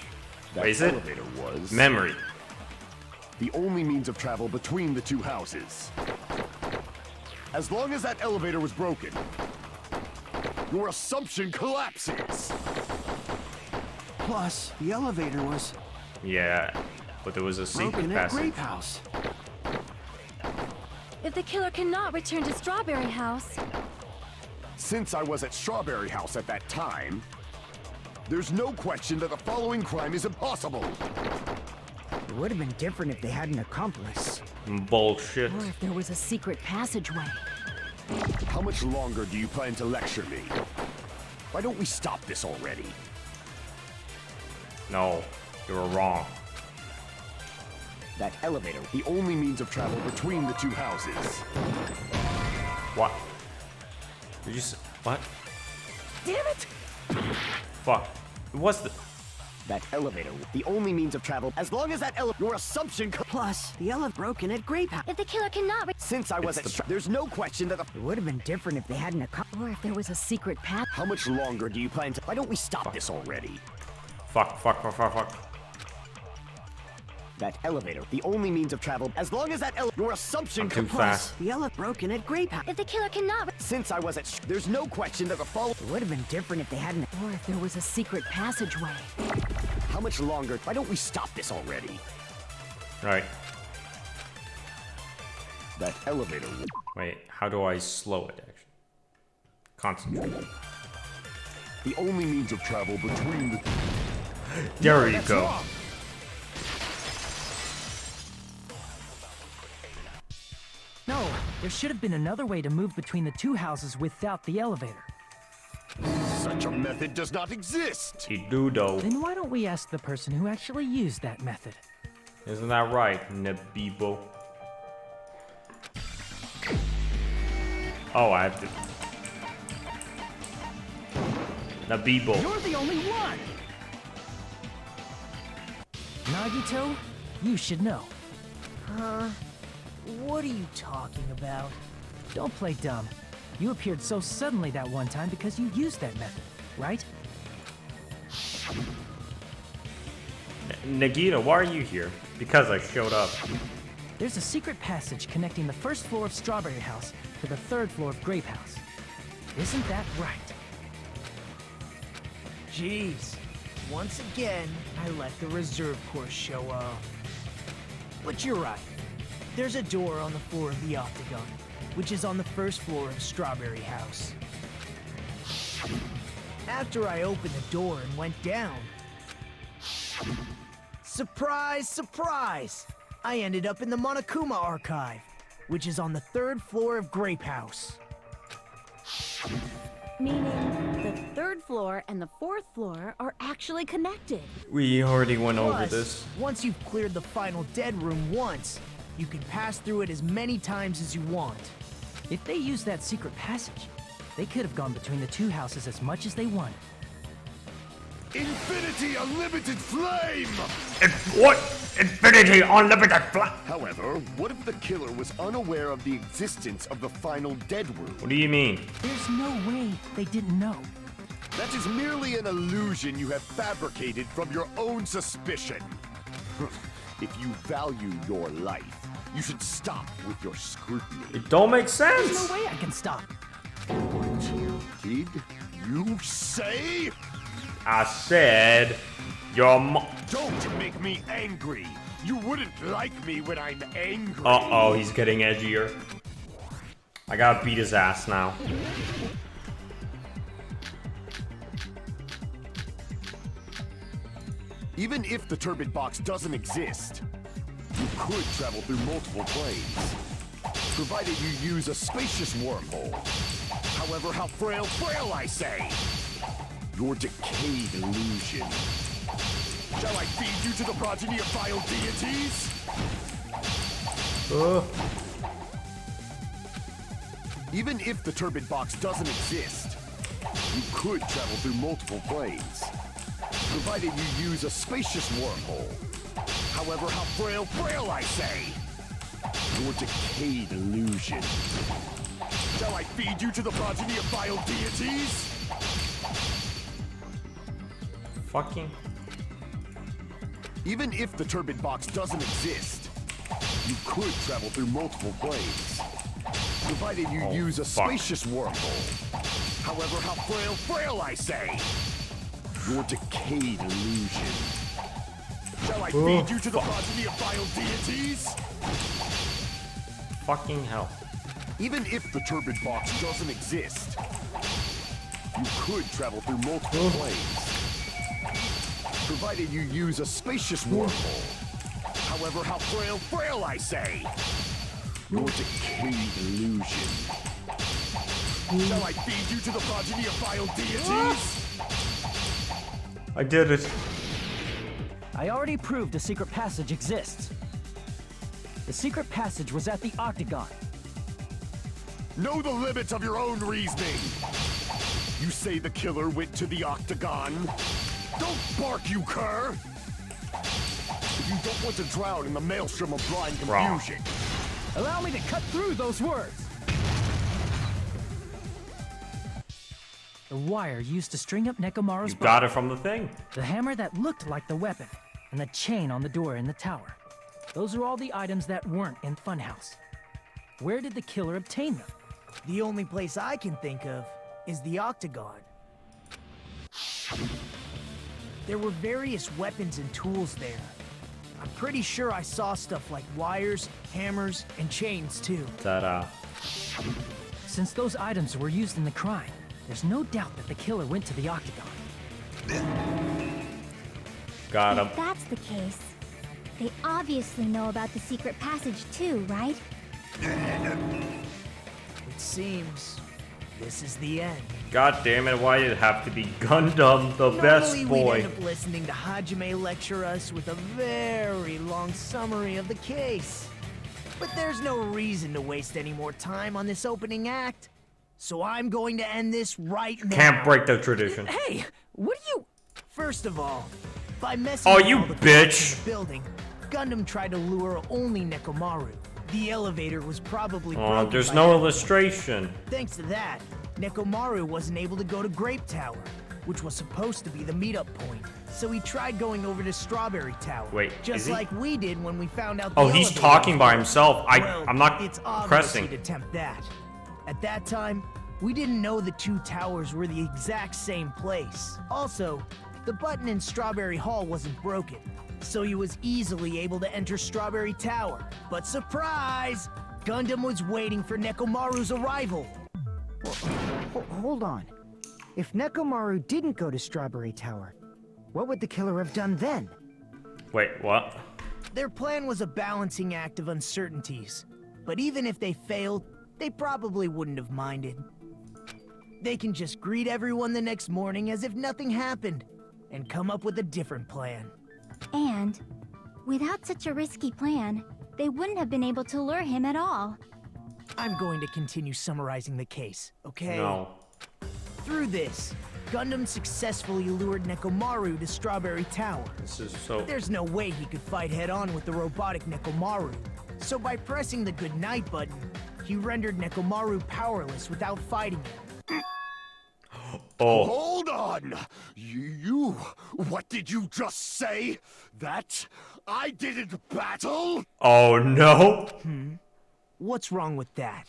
[SPEAKER 8] That
[SPEAKER 2] Wait, is it?
[SPEAKER 8] elevator was
[SPEAKER 2] Memory.
[SPEAKER 8] the only means of travel between the two houses. As long as that elevator was broken, your assumption collapses.
[SPEAKER 6] Plus, the elevator was
[SPEAKER 2] Yeah, but there was a secret
[SPEAKER 6] broken at
[SPEAKER 2] passage.
[SPEAKER 6] Grape House.
[SPEAKER 4] If the killer cannot return to Strawberry House,
[SPEAKER 8] Since I was at Strawberry House at that time, there's no question that the following crime is impossible.
[SPEAKER 5] It would have been different if they had an accomplice.
[SPEAKER 2] Bullshit.
[SPEAKER 9] Or if there was a secret passageway.
[SPEAKER 8] How much longer do you plan to lecture me? Why don't we stop this already?
[SPEAKER 2] No, you were wrong.
[SPEAKER 8] That elevator, the only means of travel between the two houses.
[SPEAKER 2] What? Did you say what?
[SPEAKER 5] Damn it!
[SPEAKER 2] Fuck. What's the?
[SPEAKER 8] That elevator, the only means of travel, as long as that your assumption
[SPEAKER 5] Plus, the elevator broken at Grape House.
[SPEAKER 4] if the killer cannot
[SPEAKER 8] Since I was
[SPEAKER 2] It's
[SPEAKER 8] at there's no question that the
[SPEAKER 5] It would have been different if they had an accomplice.
[SPEAKER 9] Or if there was a secret path.
[SPEAKER 8] How much longer do you plan to why don't we stop this already?
[SPEAKER 2] Fuck.
[SPEAKER 8] That elevator, the only means of travel, as long as that your assumption
[SPEAKER 2] I'm too fast.
[SPEAKER 5] The elevator broken at Grape House.
[SPEAKER 4] if the killer cannot
[SPEAKER 8] Since I was at there's no question that the follow
[SPEAKER 5] It would have been different if they had an.
[SPEAKER 9] Or if there was a secret passageway.
[SPEAKER 8] How much longer? Why don't we stop this already?
[SPEAKER 2] Right.
[SPEAKER 8] That elevator.
[SPEAKER 2] Wait. How do I slow it? Actually. Concentrate.
[SPEAKER 8] The only means of travel between the
[SPEAKER 2] There you go.
[SPEAKER 8] wrong.
[SPEAKER 7] No, there should have been another way to move between the two houses without the elevator.
[SPEAKER 8] Such a method does not exist.
[SPEAKER 2] You do though.
[SPEAKER 7] Then why don't we ask the person who actually used that method?
[SPEAKER 2] Isn't that right, Nebibo? Oh, I have to. Nabibo.
[SPEAKER 10] You're the only one!
[SPEAKER 7] Nagito, you should know.
[SPEAKER 10] What are you talking about?
[SPEAKER 7] Don't play dumb. You appeared so suddenly that one time because you used that method, right?
[SPEAKER 2] Nagito, why are you here? Because I showed up.
[SPEAKER 7] There's a secret passage connecting the first floor of Strawberry House to the third floor of Grape House. Isn't that right?
[SPEAKER 10] Jeez. Once again, I let the reserve course show up. But you're right. There's a door on the floor of the Octagon, which is on the first floor of Strawberry House. After I opened the door and went down, surprise, surprise! I ended up in the Monokuma Archive, which is on the third floor of Grape House.
[SPEAKER 9] Meaning the third floor and the fourth floor are actually connected.
[SPEAKER 2] We already went over
[SPEAKER 10] Plus,
[SPEAKER 2] this.
[SPEAKER 10] once you've cleared the final dead room once, you can pass through it as many times as you want.
[SPEAKER 7] If they used that secret passage, they could have gone between the two houses as much as they wanted.
[SPEAKER 8] Infinity Unlimited Flame!
[SPEAKER 2] What? Infinity Unlimited Flame?
[SPEAKER 8] However, what if the killer was unaware of the existence of the final dead room?
[SPEAKER 2] What do you mean?
[SPEAKER 7] There's no way they didn't know.
[SPEAKER 8] That is merely an illusion you have fabricated from your own suspicion. If you value your life, you should stop with your scrutiny.
[SPEAKER 2] It don't make
[SPEAKER 7] There's
[SPEAKER 2] sense.
[SPEAKER 7] no way I can stop.
[SPEAKER 8] Did you say?
[SPEAKER 2] I said, your mom.
[SPEAKER 8] Don't make me angry. You wouldn't like me when I'm angry.
[SPEAKER 2] Uh-oh, he's getting edgier. I gotta beat his ass now.
[SPEAKER 8] Even if the turbid box doesn't exist, you could travel through multiple planes, provided you use a spacious wormhole. However, how frail I say! Your decayed illusion. Shall I feed you to the progeny of vile deities? Even if the turbid box doesn't exist, you could travel through multiple planes, provided you use a spacious wormhole. However, how frail I say! Your decayed illusion. Shall I feed you to the progeny of vile deities?
[SPEAKER 2] Fucking.
[SPEAKER 8] Even if the turbid box doesn't exist, you could travel through multiple planes, provided you use a
[SPEAKER 2] fuck.
[SPEAKER 8] spacious wormhole. However, how frail I say! Your decayed illusion. Shall I feed you to the progeny of vile deities?
[SPEAKER 2] Fucking hell.
[SPEAKER 8] Even if the turbid box doesn't exist, you could travel through multiple planes. Provided you use a spacious wormhole. However, how frail I say. Your decayed illusion. Shall I feed you to the progeny of vile deities?
[SPEAKER 2] I did it.
[SPEAKER 7] I already proved a secret passage exists. The secret passage was at the Octagon.
[SPEAKER 8] Know the limits of your own reasoning. You say the killer went to the Octagon? Don't bark, you cur! If you don't want to drown in the maelstrom of blind confusion.
[SPEAKER 7] Allow me to cut through those words. The wire used to string up Nekomaru's
[SPEAKER 2] You got it from the thing.
[SPEAKER 7] the hammer that looked like the weapon, and the chain on the door in the tower. Those are all the items that weren't in Funhouse. Where did the killer obtain them?
[SPEAKER 10] The only place I can think of is the Octagon. There were various weapons and tools there. I'm pretty sure I saw stuff like wires, hammers, and chains too.
[SPEAKER 2] Ta-da.
[SPEAKER 7] Since those items were used in the crime, there's no doubt that the killer went to the Octagon.
[SPEAKER 2] Got him.
[SPEAKER 3] If that's the case, they obviously know about the secret passage too, right?
[SPEAKER 10] It seems this is the end.
[SPEAKER 2] God damn it, why did it have to be Gundam, the best
[SPEAKER 10] Normally
[SPEAKER 2] boy?
[SPEAKER 10] we'd end up listening to Hajime lecture us with a very long summary of the case. But there's no reason to waste any more time on this opening act. So I'm going to end this right now.
[SPEAKER 2] Can't break the tradition.
[SPEAKER 7] Hey, what are you...
[SPEAKER 10] First of all, by messing
[SPEAKER 2] Oh,
[SPEAKER 10] with
[SPEAKER 2] you
[SPEAKER 10] all the
[SPEAKER 2] bitch.
[SPEAKER 10] clocks in the building, Gundam tried to lure only Nekomaru. The elevator was probably
[SPEAKER 2] Oh,
[SPEAKER 10] broken
[SPEAKER 2] there's
[SPEAKER 10] by
[SPEAKER 2] no
[SPEAKER 10] then.
[SPEAKER 2] illustration.
[SPEAKER 10] Thanks to that, Nekomaru wasn't able to go to Grape Tower, which was supposed to be the meetup point. So he tried going over to Strawberry Tower.
[SPEAKER 2] Wait, is
[SPEAKER 10] just
[SPEAKER 2] he?
[SPEAKER 10] like we did when we found out.
[SPEAKER 2] Oh,
[SPEAKER 10] the
[SPEAKER 2] he's
[SPEAKER 10] elevator
[SPEAKER 2] talking
[SPEAKER 10] was
[SPEAKER 2] by
[SPEAKER 10] broken.
[SPEAKER 2] himself.
[SPEAKER 10] Well,
[SPEAKER 2] I'm not
[SPEAKER 10] it's obvious
[SPEAKER 2] pressing.
[SPEAKER 10] he'd attempt that. At that time, we didn't know the two towers were the exact same place. Also, the button in Strawberry Hall wasn't broken, so he was easily able to enter Strawberry Tower. But surprise! Gundam was waiting for Nekomaru's arrival.
[SPEAKER 5] Hold on. If Nekomaru didn't go to Strawberry Tower, what would the killer have done then?
[SPEAKER 2] Wait, what?
[SPEAKER 10] Their plan was a balancing act of uncertainties, but even if they failed, they probably wouldn't have minded. They can just greet everyone the next morning as if nothing happened, and come up with a different plan.
[SPEAKER 3] And without such a risky plan, they wouldn't have been able to lure him at all.
[SPEAKER 10] I'm going to continue summarizing the case, okay?
[SPEAKER 2] No.
[SPEAKER 10] Through this, Gundam successfully lured Nekomaru to Strawberry Tower.
[SPEAKER 2] This is so...
[SPEAKER 10] There's no way he could fight head-on with the robotic Nekomaru. So by pressing the goodnight button, he rendered Nekomaru powerless without fighting him.
[SPEAKER 2] Oh.
[SPEAKER 8] Hold on! You... What did you just say? That I didn't battle?
[SPEAKER 2] Oh, no.
[SPEAKER 10] What's wrong with that?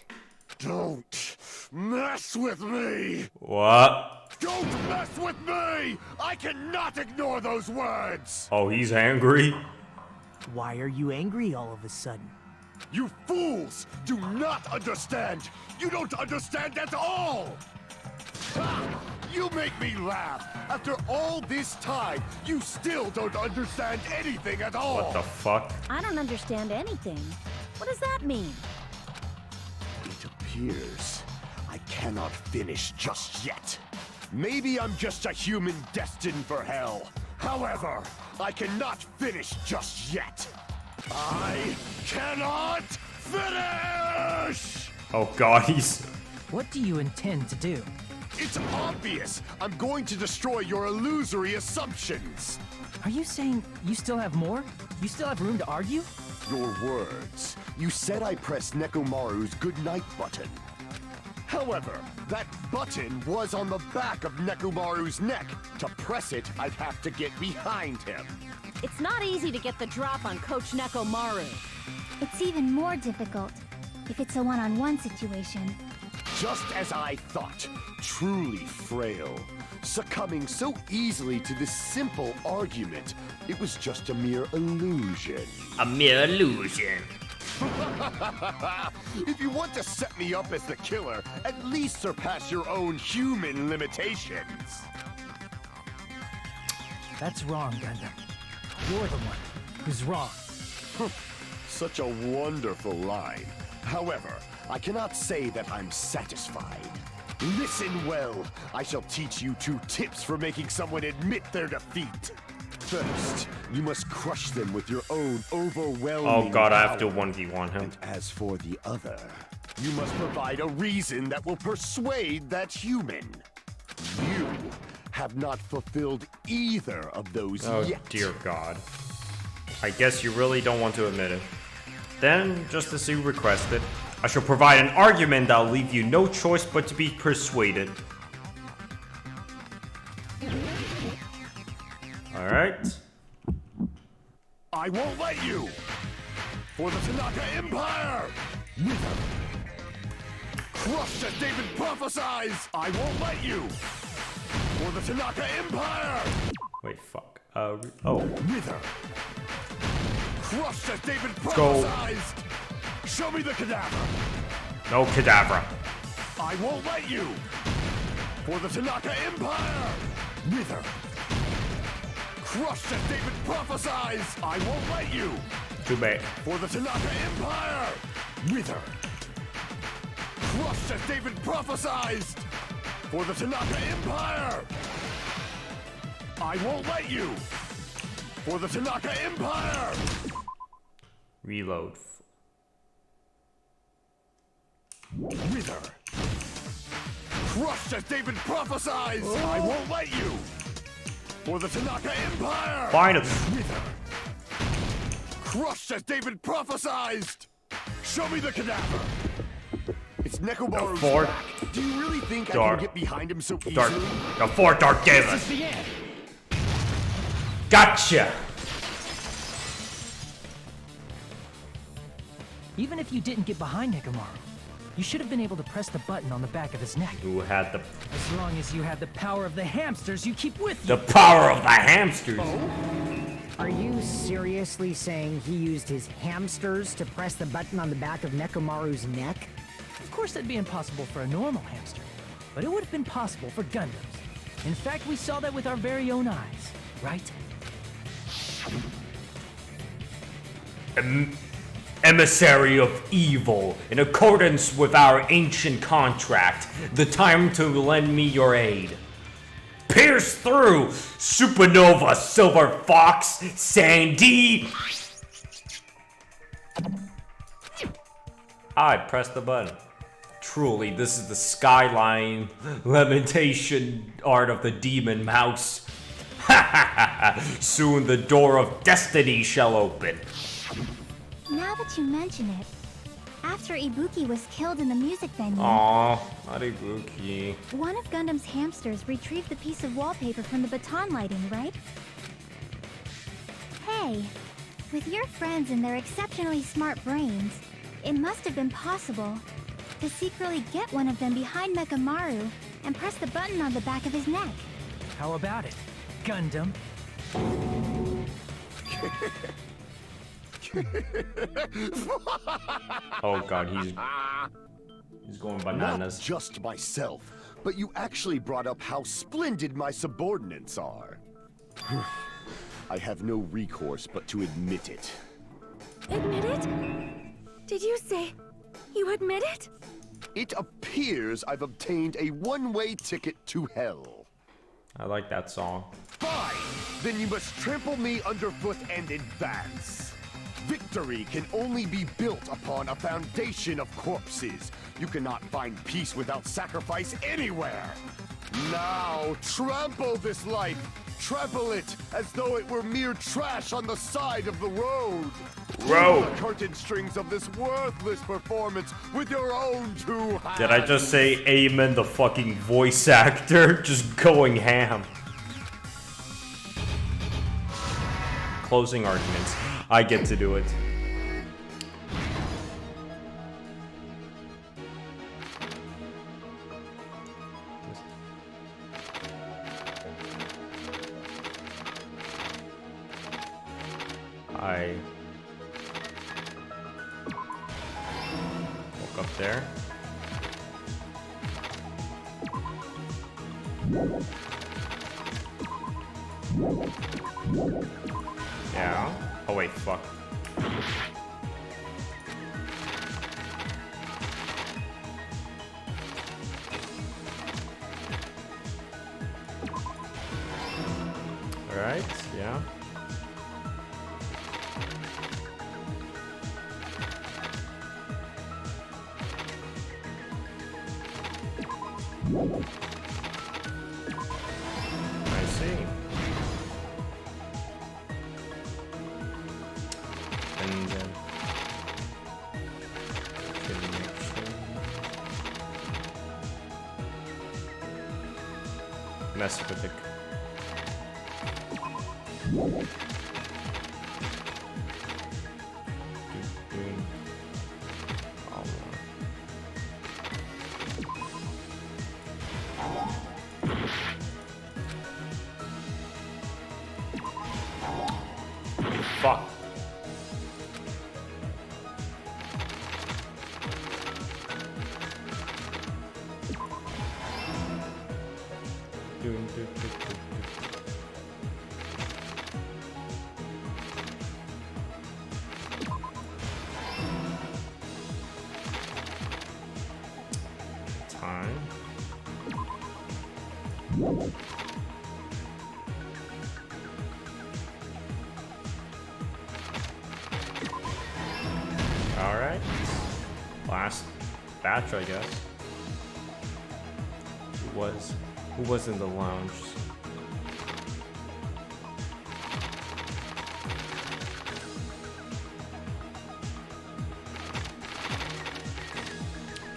[SPEAKER 8] Don't mess with me!
[SPEAKER 2] What?
[SPEAKER 8] Don't mess with me! I cannot ignore those words!
[SPEAKER 2] Oh, he's angry?
[SPEAKER 10] Why are you angry all of a sudden?
[SPEAKER 8] You fools do not understand! You don't understand at all! Ha! You make me laugh! After all this time, you still don't understand anything at all!
[SPEAKER 2] What the fuck?
[SPEAKER 9] I don't understand anything. What does that mean?
[SPEAKER 8] It appears I cannot finish just yet. Maybe I'm just a human destined for hell. However, I cannot finish just yet. I cannot finish!
[SPEAKER 2] Oh god, he's...
[SPEAKER 7] What do you intend to do?
[SPEAKER 8] It's obvious! I'm going to destroy your illusory assumptions!
[SPEAKER 7] Are you saying you still have more? You still have room to argue?
[SPEAKER 8] Your words. You said I pressed Nekomaru's goodnight button. However, that button was on the back of Nekomaru's neck. To press it, I'd have to get behind him.
[SPEAKER 9] It's not easy to get the drop on Coach Nekomaru.
[SPEAKER 3] It's even more difficult if it's a one-on-one situation.
[SPEAKER 8] Just as I thought, truly frail. succumbing so easily to this simple argument. It was just a mere illusion.
[SPEAKER 2] A mere illusion.
[SPEAKER 8] If you want to set me up as the killer, at least surpass your own human limitations.
[SPEAKER 7] That's wrong, Gundam. You're the one who's wrong.
[SPEAKER 8] Such a wonderful line. However, I cannot say that I'm satisfied. Listen well. I shall teach you 2 tips for making someone admit their defeat. First, you must crush them with your own overwhelming
[SPEAKER 2] Oh god, I have to
[SPEAKER 8] power.
[SPEAKER 2] 1v1 him.
[SPEAKER 8] And as for the other, you must provide a reason that will persuade that human. You have not fulfilled either of those
[SPEAKER 2] Oh
[SPEAKER 8] yet.
[SPEAKER 2] dear god. I guess you really don't want to admit it. Then, just as you requested, I shall provide an argument that'll leave you no choice but to be persuaded. Alright.
[SPEAKER 8] I won't let you! For the Tanaka Empire! Wither! Crushed as David prophesies! I won't let you! For the Tanaka Empire!
[SPEAKER 2] Wait, fuck.
[SPEAKER 8] Wither! Crushed as David
[SPEAKER 2] go.
[SPEAKER 8] prophesied! Show me the cadaver!
[SPEAKER 2] No cadaver.
[SPEAKER 8] I won't let you! For the Tanaka Empire! Wither! Crushed as David prophesies! I won't let you!
[SPEAKER 2] Too bad.
[SPEAKER 8] For the Tanaka Empire! Wither! Crushed as David prophesied! For the Tanaka Empire! I won't let you! For the Tanaka Empire!
[SPEAKER 2] Reload.
[SPEAKER 8] Wither! Crushed as David prophesied! I won't let you! For the Tanaka Empire!
[SPEAKER 2] Fine.
[SPEAKER 8] Wither! Crushed as David prophesied! Show me the cadaver! It's Nekomaru's
[SPEAKER 2] Four.
[SPEAKER 8] back. Do you really think I
[SPEAKER 2] Dark.
[SPEAKER 8] can get behind him so easily?
[SPEAKER 2] Dark. The 4 Dark Galen.
[SPEAKER 10] This is the end.
[SPEAKER 2] Gotcha.
[SPEAKER 7] Even if you didn't get behind Nekomaru, you should have been able to press the button on the back of his neck.
[SPEAKER 2] Who had the
[SPEAKER 7] As long as you had the power of the hamsters you keep with you.
[SPEAKER 2] power of the hamsters?
[SPEAKER 5] Are you seriously saying he used his hamsters to press the button on the back of Nekomaru's neck?
[SPEAKER 7] Of course that'd be impossible for a normal hamster, but it would have been possible for Gundams. In fact, we saw that with our very own eyes, right?
[SPEAKER 2] Emissary of evil, in accordance with our ancient contract, the time to lend me your aid. Pierce through, Supernova, Silver Fox, Sandy. I pressed the button. Truly, this is the skyline lamentation art of the demon mouse. Ha ha ha! Soon the door of destiny shall open.
[SPEAKER 3] Now that you mention it, after Ibuki was killed in the music venue,
[SPEAKER 2] Aww, not Ibuki.
[SPEAKER 3] one of Gundam's hamsters retrieved the piece of wallpaper from the baton lighting, right? Hey, with your friends and their exceptionally smart brains, it must have been possible to secretly get one of them behind Nekomaru and press the button on the back of his neck.
[SPEAKER 7] How about it, Gundam?
[SPEAKER 2] Oh god, he's going bananas.
[SPEAKER 8] Not just myself, but you actually brought up how splendid my subordinates are. I have no recourse but to admit it.
[SPEAKER 4] Admit it? Did you say you admit it?
[SPEAKER 8] It appears I've obtained a one-way ticket to hell.
[SPEAKER 2] I like that song.
[SPEAKER 8] Fine! Then you must trample me underfoot and advance. Victory can only be built upon a foundation of corpses. You cannot find peace without sacrifice anywhere. Now, trample this life. Trample it as though it were mere trash on the side of the road. Pull the curtain strings of this worthless performance with your own 2 hands.
[SPEAKER 2] Did I just say amen, the fucking voice actor? Just going ham. Closing arguments. I get to do it. I woke up there. Yeah. Oh wait, fuck. Alright, yeah. I see. And then connection. Mess with it. Fuck. Time. Alright. Last batch, I guess. Who was in the lounge?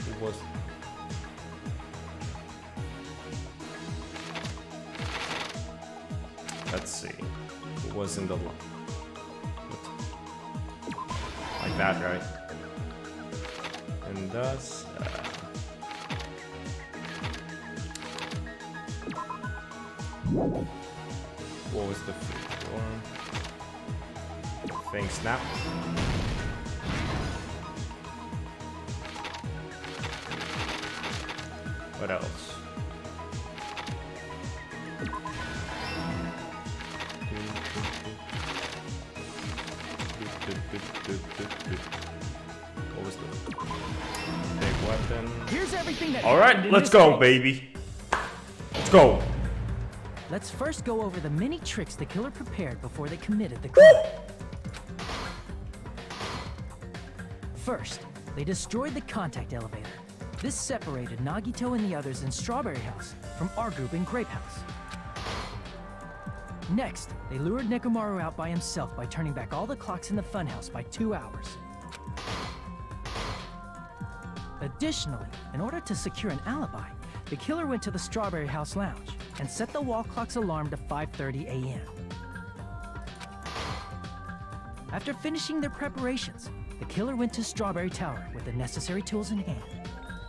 [SPEAKER 2] Who was? Let's see. Who was in the lounge? Like that, right? And thus, what was the form? Thing snap. What else? What was the big weapon?
[SPEAKER 7] Here's everything that.
[SPEAKER 2] All right, let's go, baby. Let's go.
[SPEAKER 7] Let's first go over the many tricks the killer prepared before they committed the crime. First, they destroyed the contact elevator. This separated Nagito and the others in Strawberry House from our group in Grape House. Next, they lured Nekomaru out by himself by turning back all the clocks in the funhouse by 2 hours. Additionally, in order to secure an alibi, the killer went to the Strawberry House lounge and set the wall clock's alarm to 5:30 a.m. After finishing their preparations, the killer went to Strawberry Tower with the necessary tools in hand.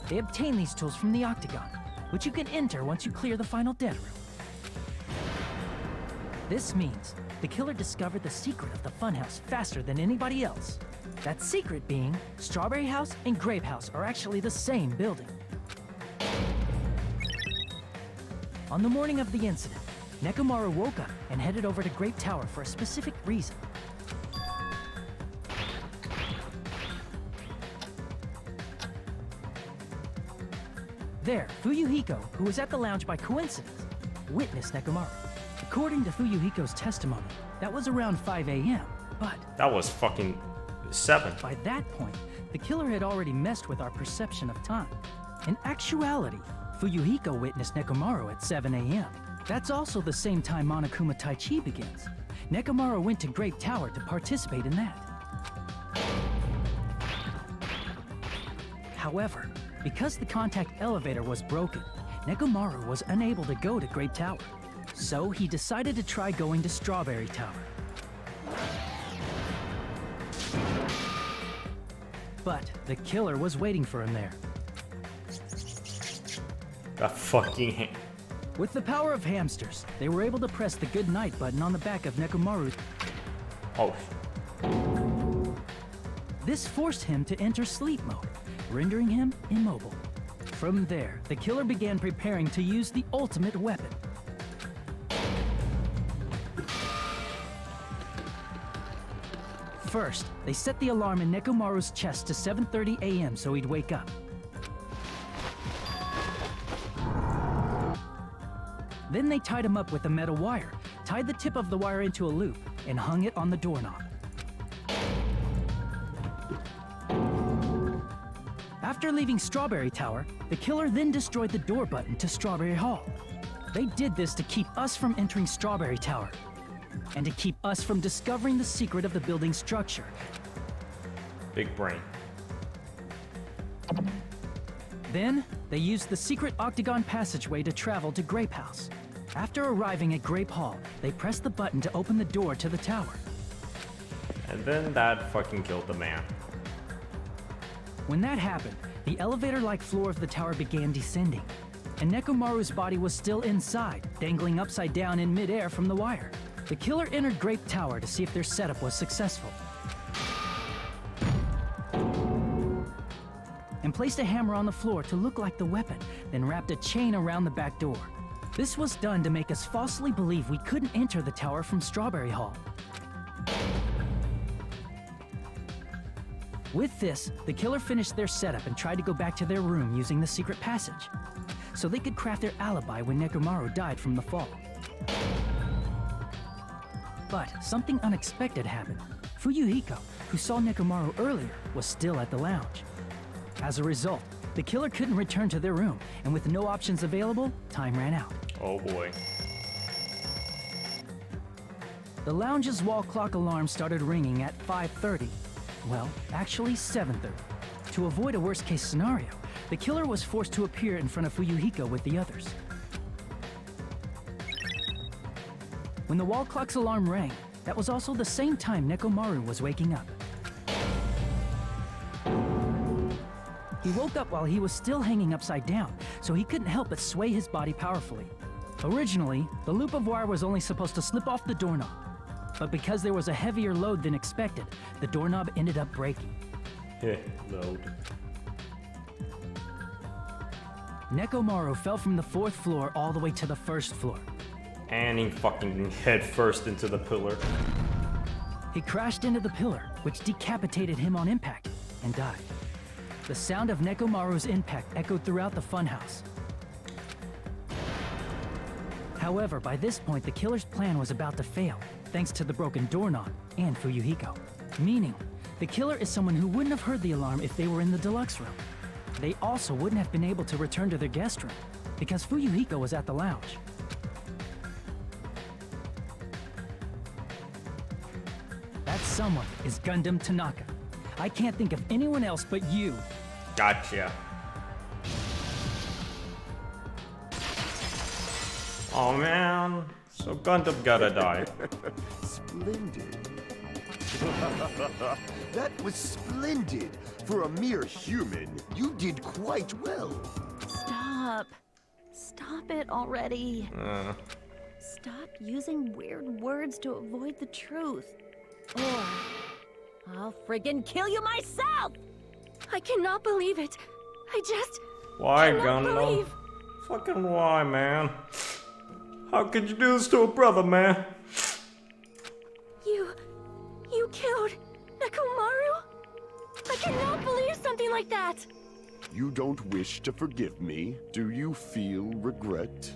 [SPEAKER 7] They obtained these tools from the Octagon, which you can enter once you clear the final dead room. This means the killer discovered the secret of the funhouse faster than anybody else. That secret being, Strawberry House and Grape House are actually the same building. On the morning of the incident, Nekomaru woke up and headed over to Grape Tower for a specific reason. There, Fuyuhiko, who was at the lounge by coincidence, witnessed Nekomaru. According to Fuyuhiko's testimony, that was around 5 a.m., but
[SPEAKER 2] That was fucking 7.
[SPEAKER 7] by that point, the killer had already messed with our perception of time. In actuality, Fuyuhiko witnessed Nekomaru at 7 a.m. That's also the same time Monokuma Taichi begins. Nekomaru went to Grape Tower to participate in that. However, because the contact elevator was broken, Nekomaru was unable to go to Grape Tower. So he decided to try going to Strawberry Tower. But the killer was waiting for him there.
[SPEAKER 2] That fucking
[SPEAKER 7] With the power of hamsters, they were able to press the good night button on the back of Nekomaru.
[SPEAKER 2] Oh.
[SPEAKER 7] This forced him to enter sleep mode, rendering him immobile. From there, the killer began preparing to use the ultimate weapon. First, they set the alarm in Nekomaru's chest to 7:30 a.m. so he'd wake up. Then they tied him up with a metal wire, tied the tip of the wire into a loop, and hung it on the doorknob. After leaving Strawberry Tower, the killer then destroyed the door button to Strawberry Hall. They did this to keep us from entering Strawberry Tower, and to keep us from discovering the secret of the building's structure.
[SPEAKER 2] Big brain.
[SPEAKER 7] Then, they used the secret octagon passageway to travel to Grape House. After arriving at Grape Hall, they pressed the button to open the door to the tower.
[SPEAKER 2] And then that fucking killed the man.
[SPEAKER 7] When that happened, the elevator-like floor of the tower began descending, and Nekomaru's body was still inside, dangling upside down in midair from the wire. The killer entered Grape Tower to see if their setup was successful, and placed a hammer on the floor to look like the weapon, then wrapped a chain around the back door. This was done to make us falsely believe we couldn't enter the tower from Strawberry Hall. With this, the killer finished their setup and tried to go back to their room using the secret passage, so they could craft their alibi when Nekomaru died from the fall. But something unexpected happened. Fuyuhiko, who saw Nekomaru earlier, was still at the lounge. As a result, the killer couldn't return to their room, and with no options available, time ran out.
[SPEAKER 2] Oh boy.
[SPEAKER 7] The lounge's wall clock alarm started ringing at 5:30. Well, actually 7:30. To avoid a worst-case scenario, the killer was forced to appear in front of Fuyuhiko with the others. When the wall clock's alarm rang, that was also the same time Nekomaru was waking up. He woke up while he was still hanging upside down, so he couldn't help but sway his body powerfully. Originally, the loop of wire was only supposed to slip off the doorknob, but because there was a heavier load than expected, the doorknob ended up breaking.
[SPEAKER 2] Load.
[SPEAKER 7] Nekomaru fell from the 4th floor all the way to the 1st floor.
[SPEAKER 2] And he fucking head first into the pillar.
[SPEAKER 7] He crashed into the pillar, which decapitated him on impact, and died. The sound of Nekomaru's impact echoed throughout the funhouse. However, by this point, the killer's plan was about to fail, thanks to the broken doorknob and Fuyuhiko. Meaning, the killer is someone who wouldn't have heard the alarm if they were in the deluxe room. They also wouldn't have been able to return to their guest room, because Fuyuhiko was at the lounge. That someone is Gundam Tanaka. I can't think of anyone else but you.
[SPEAKER 2] Gotcha. Oh man, so Gundam gotta die.
[SPEAKER 8] Splendid. That was splendid. For a mere human, you did quite well.
[SPEAKER 9] Stop. Stop it already. Stop using weird words to avoid the truth. Or I'll friggin' kill you myself!
[SPEAKER 4] I cannot believe it. I just
[SPEAKER 2] Why,
[SPEAKER 4] cannot
[SPEAKER 2] Gundam?
[SPEAKER 4] believe.
[SPEAKER 2] Fucking why, man? How could you do this to a brother, man?
[SPEAKER 4] You killed Nekomaru? I cannot believe something like that.
[SPEAKER 8] You don't wish to forgive me? Do you feel regret?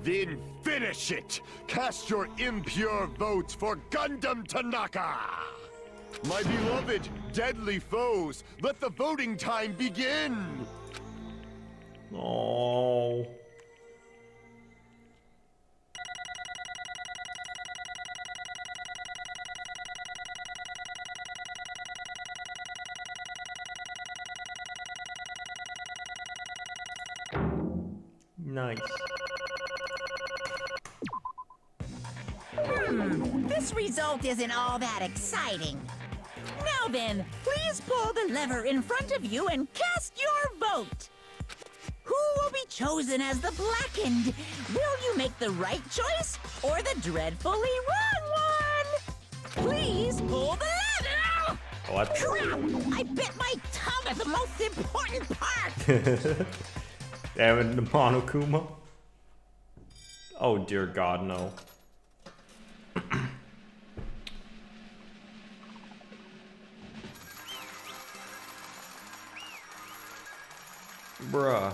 [SPEAKER 8] Then finish it! Cast your impure votes for Gundam Tanaka! My beloved, deadly foes, let the voting time begin!
[SPEAKER 2] Oh. Nice.
[SPEAKER 1] This result isn't all that exciting. Now then, please pull the lever in front of you and cast your vote. Who will be chosen as the blackened? Will you make the right choice or the dreadfully wrong one? Please pull the lever!
[SPEAKER 2] What?
[SPEAKER 1] Crap! I bit my tongue at the most important part!
[SPEAKER 2] Damn it, the Monokuma. Oh dear God, no. Bruh.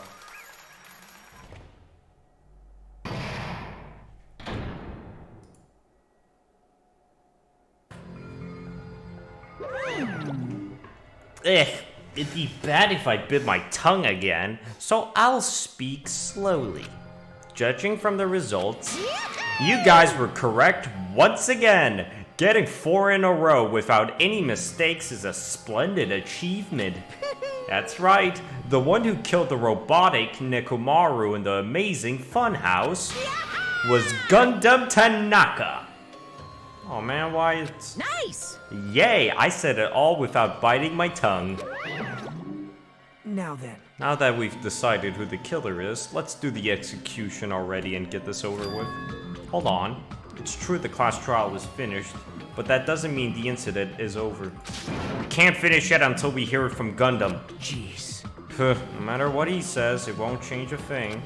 [SPEAKER 2] It'd be bad if I bit my tongue again, so I'll speak slowly. Judging from the results, you guys were correct once again. Getting 4 in a row without any mistakes is a splendid achievement. That's right, the one who killed the robotic Nekomaru in the amazing Funhouse was Gundam Tanaka. Oh man, why it's...
[SPEAKER 1] Nice!
[SPEAKER 2] Yay, I said it all without biting my tongue.
[SPEAKER 10] Now then.
[SPEAKER 2] Now that we've decided who the killer is, let's do the execution already and get this over with. Hold on. It's true the class trial is finished, but that doesn't mean the incident is over. We can't finish it until we hear it from Gundam.
[SPEAKER 10] Jeez.
[SPEAKER 2] No matter what he says, it won't change a thing.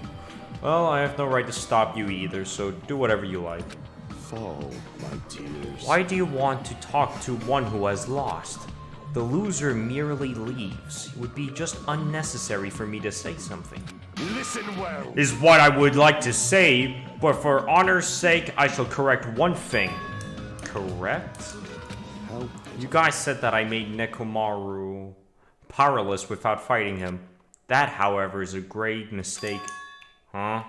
[SPEAKER 2] Well, I have no right to stop you either, so do whatever you like.
[SPEAKER 8] Fall, my dears.
[SPEAKER 2] Why do you want to talk to one who has lost? The loser merely leaves. It would be just unnecessary for me to say something.
[SPEAKER 8] Listen well.
[SPEAKER 2] Is what I would like to say, but for honor's sake, I shall correct one thing. Correct?
[SPEAKER 8] How?
[SPEAKER 2] You guys said that I made Nekomaru powerless without fighting him. That, however, is a grave mistake. Huh?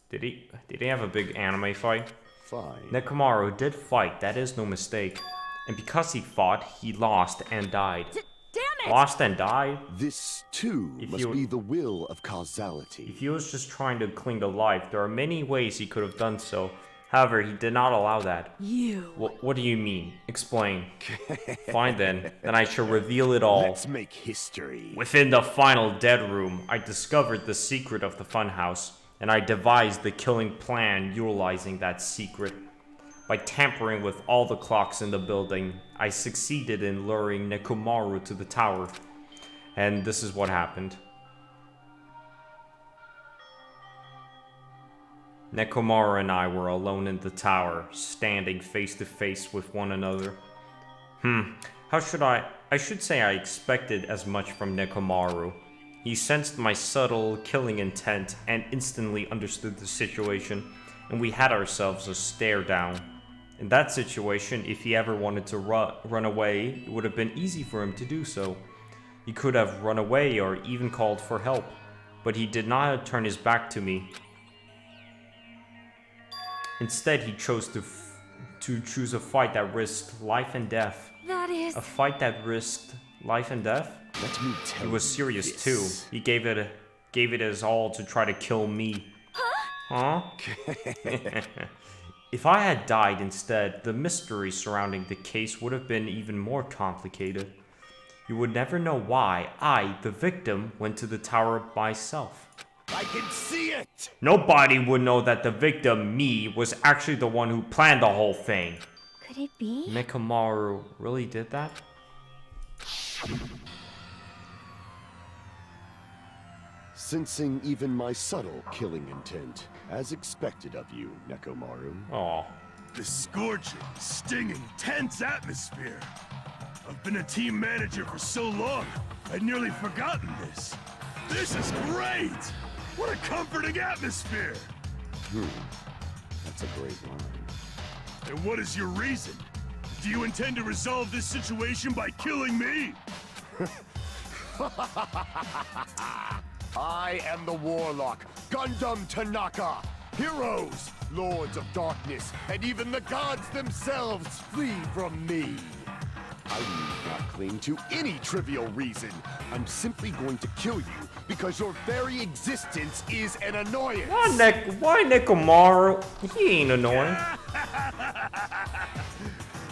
[SPEAKER 2] Did he have a big anime fight?
[SPEAKER 8] Fine.
[SPEAKER 2] Nekomaru did fight, that is no mistake. And because he fought, he lost and died.
[SPEAKER 1] Damn it!
[SPEAKER 2] Lost and died?
[SPEAKER 8] This, too, must be the will of causality.
[SPEAKER 2] If he was just trying to cling to life, there are many ways he could have done so. However, he did not allow that.
[SPEAKER 1] You...
[SPEAKER 2] What do you mean? Explain. Fine then I shall reveal it all.
[SPEAKER 8] Let's make history.
[SPEAKER 2] Within the final dead room, I discovered the secret of the funhouse, and I devised the killing plan utilizing that secret. By tampering with all the clocks in the building, I succeeded in luring Nekomaru to the tower. And this is what happened. Nekomaru and I were alone in the tower, standing face to face with one another. How should I should say I expected as much from Nekomaru. He sensed my subtle killing intent and instantly understood the situation, and we had ourselves a stare down. In that situation, if he ever wanted to run away, it would have been easy for him to do so. He could have run away or even called for help, but he did not turn his back to me. Instead, he chose to choose a fight that risked life and death.
[SPEAKER 4] That is...
[SPEAKER 2] A fight that risked life and death?
[SPEAKER 8] Let me tell you.
[SPEAKER 2] He was serious
[SPEAKER 8] this.
[SPEAKER 2] too. He gave it his all to try to kill me. Huh? If I had died instead, the mystery surrounding the case would have been even more complicated. You would never know why I, the victim, went to the tower myself.
[SPEAKER 8] I can see it!
[SPEAKER 2] Nobody would know that the victim, me, was actually the one who planned the whole thing.
[SPEAKER 3] Could it be?
[SPEAKER 2] Nekomaru really did that?
[SPEAKER 8] Sensing even my subtle killing intent, as expected of you, Nekomaru.
[SPEAKER 2] Aw.
[SPEAKER 12] The scorching, stinging, tense atmosphere. I've been a team manager for so long, I'd nearly forgotten this. This is great! What a comforting atmosphere!
[SPEAKER 8] That's a great line.
[SPEAKER 12] And what is your reason? Do you intend to resolve this situation by killing me?
[SPEAKER 8] I am the Warlock, Gundam Tanaka. Heroes, Lords of Darkness, and even the gods themselves flee from me. I need not cling to any trivial reason. I'm simply going to kill you because your very existence is an annoyance.
[SPEAKER 2] Why Nekomaru? He ain't annoying.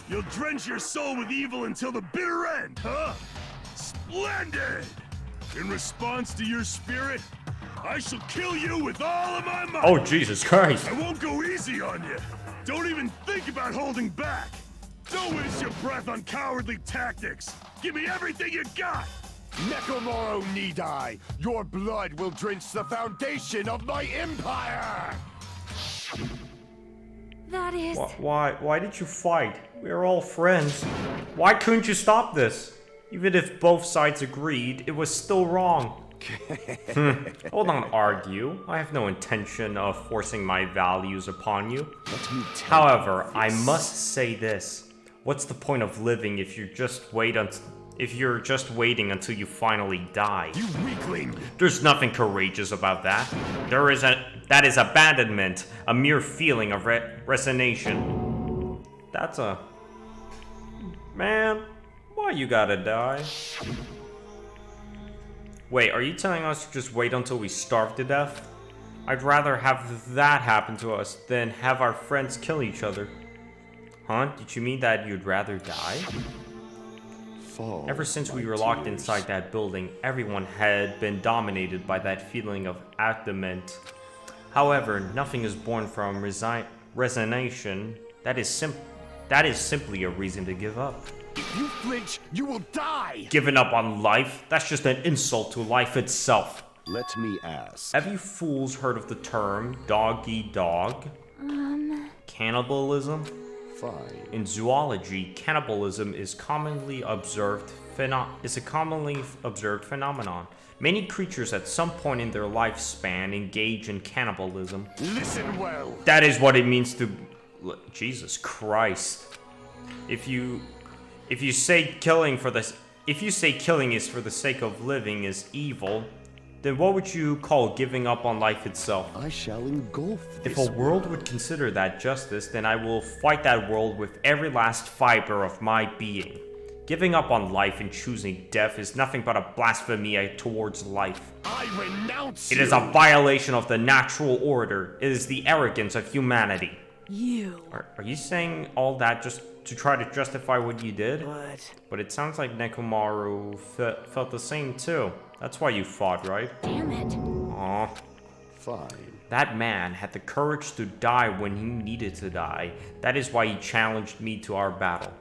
[SPEAKER 12] You'll drench your soul with evil until the bitter end, huh? Splendid! In response to your spirit, I shall kill you with all of my might.
[SPEAKER 2] Oh, Jesus Christ.
[SPEAKER 12] I won't go easy on you. Don't even think about holding back. Don't waste your breath on cowardly tactics! Give me everything you got!
[SPEAKER 8] Nekomaru Nidai, your blood will drench the foundation of my empire!
[SPEAKER 4] That is...
[SPEAKER 2] Why did you fight? We're all friends. Why couldn't you stop this? Even if both sides agreed, it was still wrong. Hold don't argue. I have no intention of forcing my values upon you. However, I must say this. What's the point of living if you're just waiting until you finally die?
[SPEAKER 8] You weakling!
[SPEAKER 2] There's nothing courageous about that. That is abandonment, a mere feeling of resignation. That's a... Man, why you gotta die? Wait, are you telling us to just wait until we starve to death? I'd rather have that happen to us than have our friends kill each other. Huh? Did you mean that you'd rather die? Ever since we were locked inside that building, everyone had been dominated by that feeling of abandonment. However, nothing is born from resignation. That is simply a reason to give up.
[SPEAKER 8] If you flinch, you will die!
[SPEAKER 2] Giving up on life? That's just an insult to life itself.
[SPEAKER 8] Let me ask.
[SPEAKER 2] Have you fools heard of the term dog-eat-dog? Cannibalism?
[SPEAKER 8] Fine.
[SPEAKER 2] In zoology, cannibalism is a commonly observed phenomenon. Many creatures at some point in their lifespan engage in cannibalism.
[SPEAKER 8] Listen well.
[SPEAKER 2] That is what it means to... Jesus Christ. If you say killing is for the sake of living is evil, then what would you call giving up on life itself?
[SPEAKER 8] I shall engulf
[SPEAKER 2] If
[SPEAKER 8] this
[SPEAKER 2] a world would consider that justice, then I will fight that world with every last fiber of my being. Giving up on life and choosing death is nothing but a blasphemy towards life.
[SPEAKER 8] I renounce
[SPEAKER 2] It is a violation of the natural order. It is the arrogance of humanity.
[SPEAKER 4] You.
[SPEAKER 2] Are you saying all that just to try to justify what you did?
[SPEAKER 10] What?
[SPEAKER 2] But it sounds like Nekomaru felt the same too. That's why you fought, right?
[SPEAKER 9] Damn it.
[SPEAKER 2] Aw.
[SPEAKER 8] Fine.
[SPEAKER 2] That man had the courage to die when he needed to die. That is why he challenged me to our battle.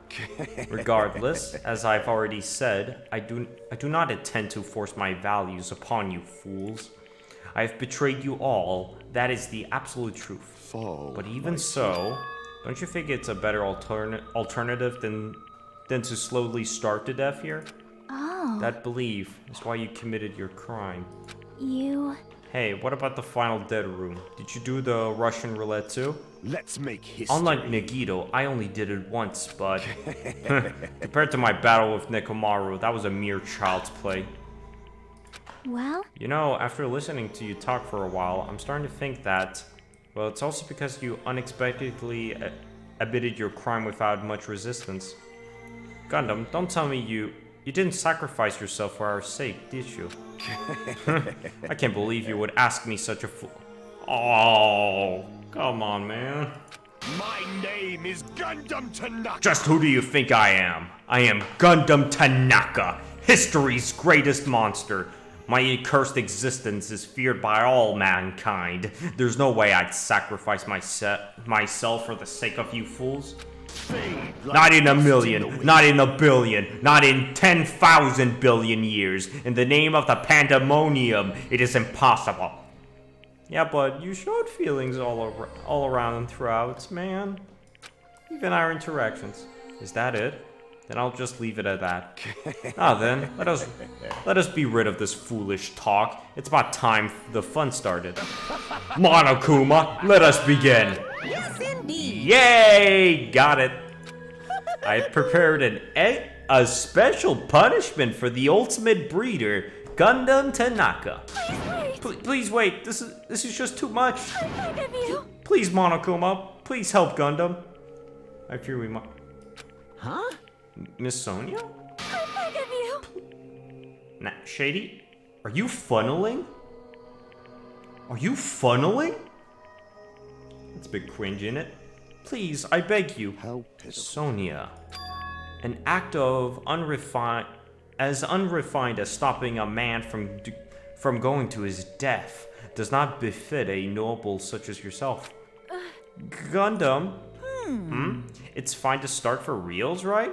[SPEAKER 2] Regardless, as I've already said, I do not intend to force my values upon you fools. I have betrayed you all. That is the absolute truth. But even so, don't you think it's a better alternative than to slowly starve to death here?
[SPEAKER 3] Oh.
[SPEAKER 2] That belief is why you committed your crime.
[SPEAKER 3] You...
[SPEAKER 2] Hey, what about the final dead room? Did you do the Russian roulette too?
[SPEAKER 8] Let's make history.
[SPEAKER 2] Unlike Nagito, I only did it once, but compared to my battle with Nekomaru, that was a mere child's play.
[SPEAKER 3] Well?
[SPEAKER 2] You know, after listening to you talk for a while, I'm starting to think that, well, it's also because you unexpectedly admitted your crime without much resistance. Gundam, don't tell me you didn't sacrifice yourself for our sake, did you? I can't believe you would ask me such a fool. Oh, come on, man.
[SPEAKER 8] My name is Gundam Tanaka.
[SPEAKER 2] Just who do you think I am? I am Gundam Tanaka, history's greatest monster. My accursed existence is feared by all mankind. There's no way I'd sacrifice myself for the sake of you fools. Not in a million, not in a billion, not in 10,000 billion years. In the name of the pandemonium, it is impossible. Yeah, but you showed feelings all around and throughout, man. Even our interactions. Is that it? Then I'll just leave it at that. Then, let us be rid of this foolish talk. It's about time the fun started. Monokuma, let us begin.
[SPEAKER 1] Yes, indeed.
[SPEAKER 2] Yay! Got it. I prepared a special punishment for the ultimate breeder, Gundam Tanaka. Please wait. This is just too much.
[SPEAKER 4] I beg of you.
[SPEAKER 2] Please, Monokuma. Please help Gundam. I fear we might.
[SPEAKER 10] Huh?
[SPEAKER 2] Miss Sonia?
[SPEAKER 4] I beg of you.
[SPEAKER 2] Nah, Shady, are you funneling? Are you funneling? That's a bit cringe, in it. Please, I beg you.
[SPEAKER 8] How pitiful.
[SPEAKER 2] Sonia, an act of unrefined as stopping a man from going to his death does not befit a noble such as yourself. Gundam, It's fine to start for reals, right?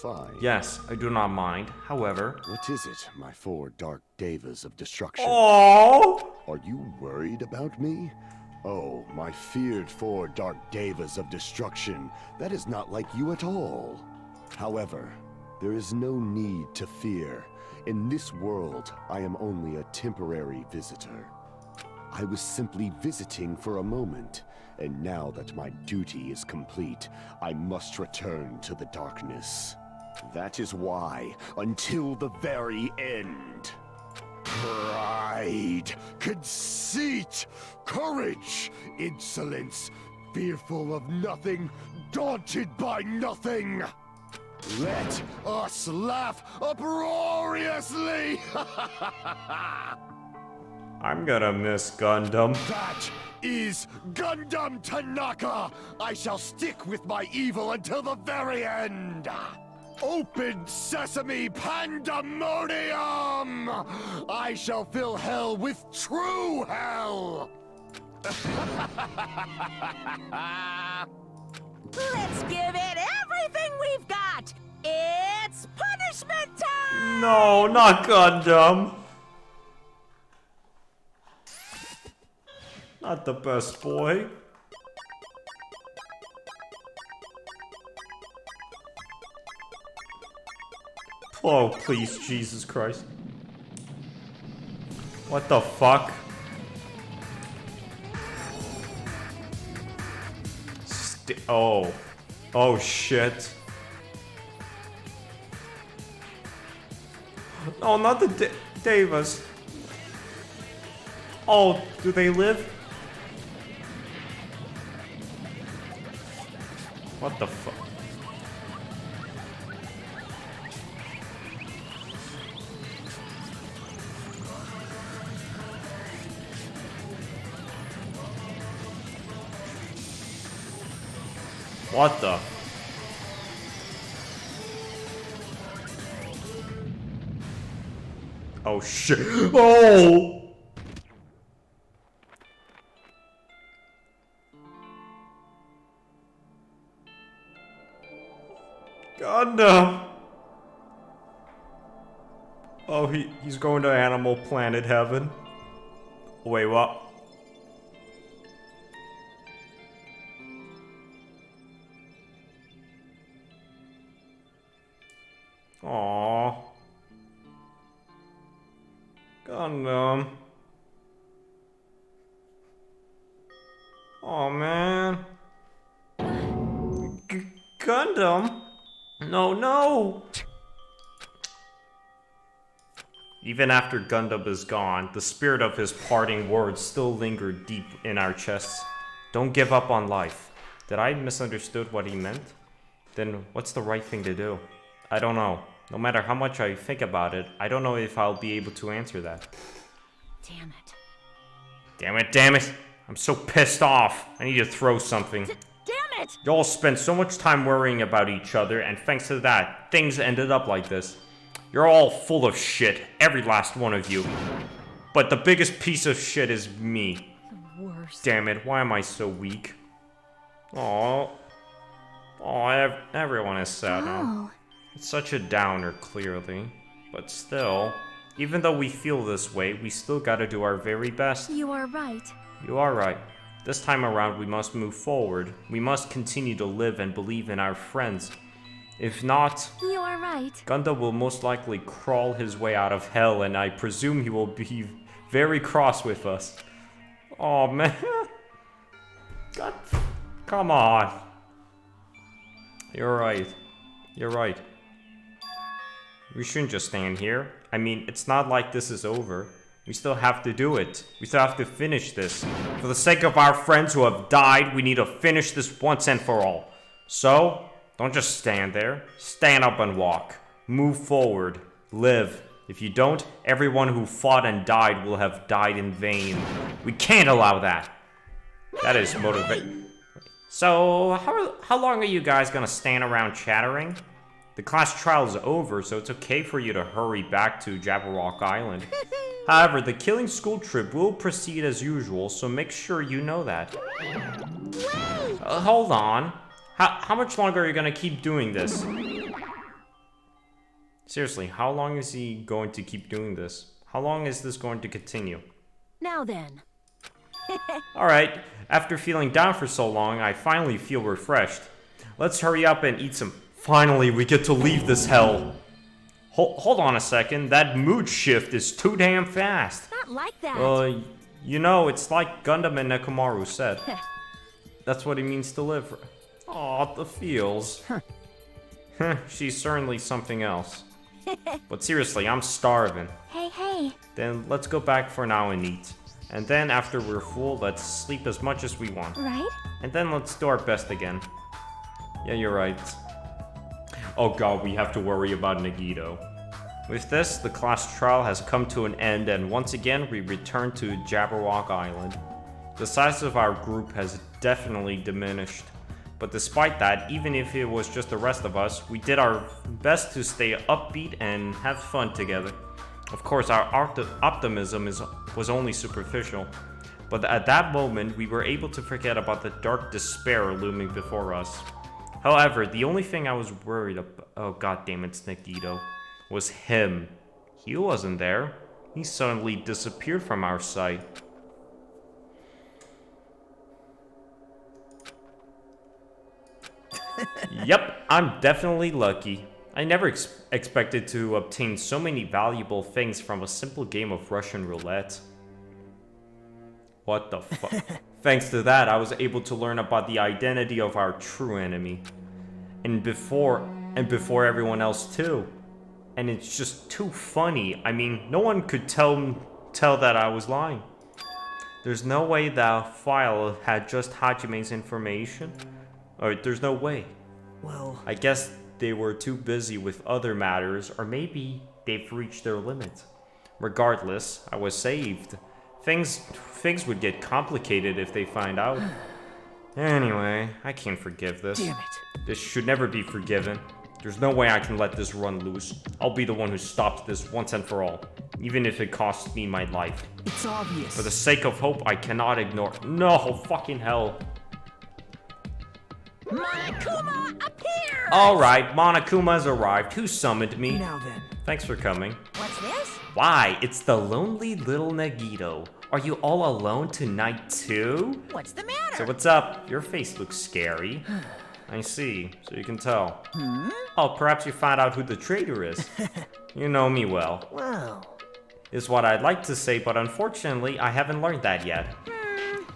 [SPEAKER 8] Fine.
[SPEAKER 2] Yes, I do not mind. However...
[SPEAKER 8] What is it, my four dark devas of destruction?
[SPEAKER 2] Oh!
[SPEAKER 8] Are you worried about me? Oh, my feared four dark devas of destruction. That is not like you at all. However, there is no need to fear. In this world, I am only a temporary visitor. I was simply visiting for a moment, and now that my duty is complete, I must return to the darkness. That is why, until the very end. Pride, conceit, courage, insolence, fearful of nothing, daunted by nothing. Let us laugh uproariously!
[SPEAKER 2] I'm gonna miss Gundam.
[SPEAKER 8] That is Gundam Tanaka! I shall stick with my evil until the very end! Open sesame pandemonium! I shall fill hell with true hell!
[SPEAKER 1] Let's give it everything we've got! It's punishment time!
[SPEAKER 2] No, not Gundam. Not the best boy. Oh, please, Jesus Christ. What the fuck? Oh. Oh, shit. Oh, not the Davis. Oh, do they live? What the fuck? What the? Oh shit. Oh! Gundam! Oh, he's going to Animal Planet Heaven. Wait, what? Aww. Gundam. Oh man. Gundam? No, no! Even after Gundam is gone, the spirit of his parting words still lingered deep in our chests. Don't give up on life. Did I misunderstood what he meant? Then what's the right thing to do? I don't know. No matter how much I think about it, I don't know if I'll be able to answer that.
[SPEAKER 9] Damn it.
[SPEAKER 2] Damn it, damn it! I'm so pissed off. I need to throw something.
[SPEAKER 9] Damn it!
[SPEAKER 2] Y'all spent so much time worrying about each other, and thanks to that, things ended up like this. You're all full of shit, every last one of you. But the biggest piece of shit is me.
[SPEAKER 9] The worst.
[SPEAKER 2] Damn it, why am I so weak? Aww. Aw, everyone is sad now. It's such a downer, clearly. But still, even though we feel this way, we still gotta do our very best.
[SPEAKER 4] You are right.
[SPEAKER 2] You are right. This time around, we must move forward. We must continue to live and believe in our friends. If not,
[SPEAKER 4] You are right.
[SPEAKER 2] Gundam will most likely crawl his way out of hell, and I presume he will be very cross with us. Oh man. God, come on. You're right. You're right. We shouldn't just stand here. I mean, it's not like this is over. We still have to do it. We still have to finish this. For the sake of our friends who have died, we need to finish this once and for all. So, don't just stand there. Stand up and walk. Move forward. Live. If you don't, everyone who fought and died will have died in vain. We can't allow that. That is motivation. So, how long are you guys gonna stand around chattering? The class trial is over, so it's okay for you to hurry back to Jabberwock Island. However, the killing school trip will proceed as usual, so make sure you know that.
[SPEAKER 11] Wait!
[SPEAKER 2] Hold on. How much longer are you gonna keep doing this? Seriously, how long is he going to keep doing this? How long is this going to continue?
[SPEAKER 9] Now then.
[SPEAKER 2] Alright, after feeling down for so long, I finally feel refreshed. Let's hurry up and eat some... Finally, we get to leave this hell. Hold on a second, that mood shift is too damn fast.
[SPEAKER 9] Not like that.
[SPEAKER 2] You know, it's like Gundam and Nekomaru said. That's what it means to live. Aw, the feels. She's certainly something else. But seriously, I'm starving.
[SPEAKER 3] Hey.
[SPEAKER 2] Then let's go back for now and eat. And then after we're full, let's sleep as much as we want.
[SPEAKER 3] Right?
[SPEAKER 2] And then let's do our best again. Yeah, you're right. Oh god, we have to worry about Nagito. With this, the class trial has come to an end, and once again we return to Jabberwock Island. The size of our group has definitely diminished. But despite that, even if it was just the rest of us, we did our best to stay upbeat and have fun together. Of course, our optimism was only superficial. But at that moment, we were able to forget about the dark despair looming before us. However, the only thing I was worried about, oh god damn it's Nagito, was him. He wasn't there. He suddenly disappeared from our sight. Yep, I'm definitely lucky. I never expected to obtain so many valuable things from a simple game of Russian roulette. What the fuck? Thanks to that, I was able to learn about the identity of our true enemy. And before everyone else too. And it's just too funny. I mean, no one could tell that I was lying. There's no way the file had just Hajime's information. Or there's no way.
[SPEAKER 10] Well,
[SPEAKER 2] I guess they were too busy with other matters, or maybe they've reached their limit. Regardless, I was saved. Things would get complicated if they find out. Anyway, I can't forgive this.
[SPEAKER 10] damn it.
[SPEAKER 2] This should never be forgiven. There's no way I can let this run loose. I'll be the one who stops this once and for all, even if it costs me my life.
[SPEAKER 10] It's obvious.
[SPEAKER 2] For the sake of hope, I cannot ignore. No, fucking hell.
[SPEAKER 1] Monokuma appears!
[SPEAKER 2] Alright, Monokuma's arrived. Who summoned me?
[SPEAKER 10] Now then.
[SPEAKER 2] Thanks for coming.
[SPEAKER 1] What's this?
[SPEAKER 2] Why, it's the lonely little Nagito. Are you all alone tonight too?
[SPEAKER 1] What's the matter?
[SPEAKER 2] So what's up? Your face looks scary. I see, so you can tell. Oh, perhaps you found out who the traitor is. You know me well.
[SPEAKER 10] Well.
[SPEAKER 2] Is what I'd like to say, but unfortunately, I haven't learned that yet.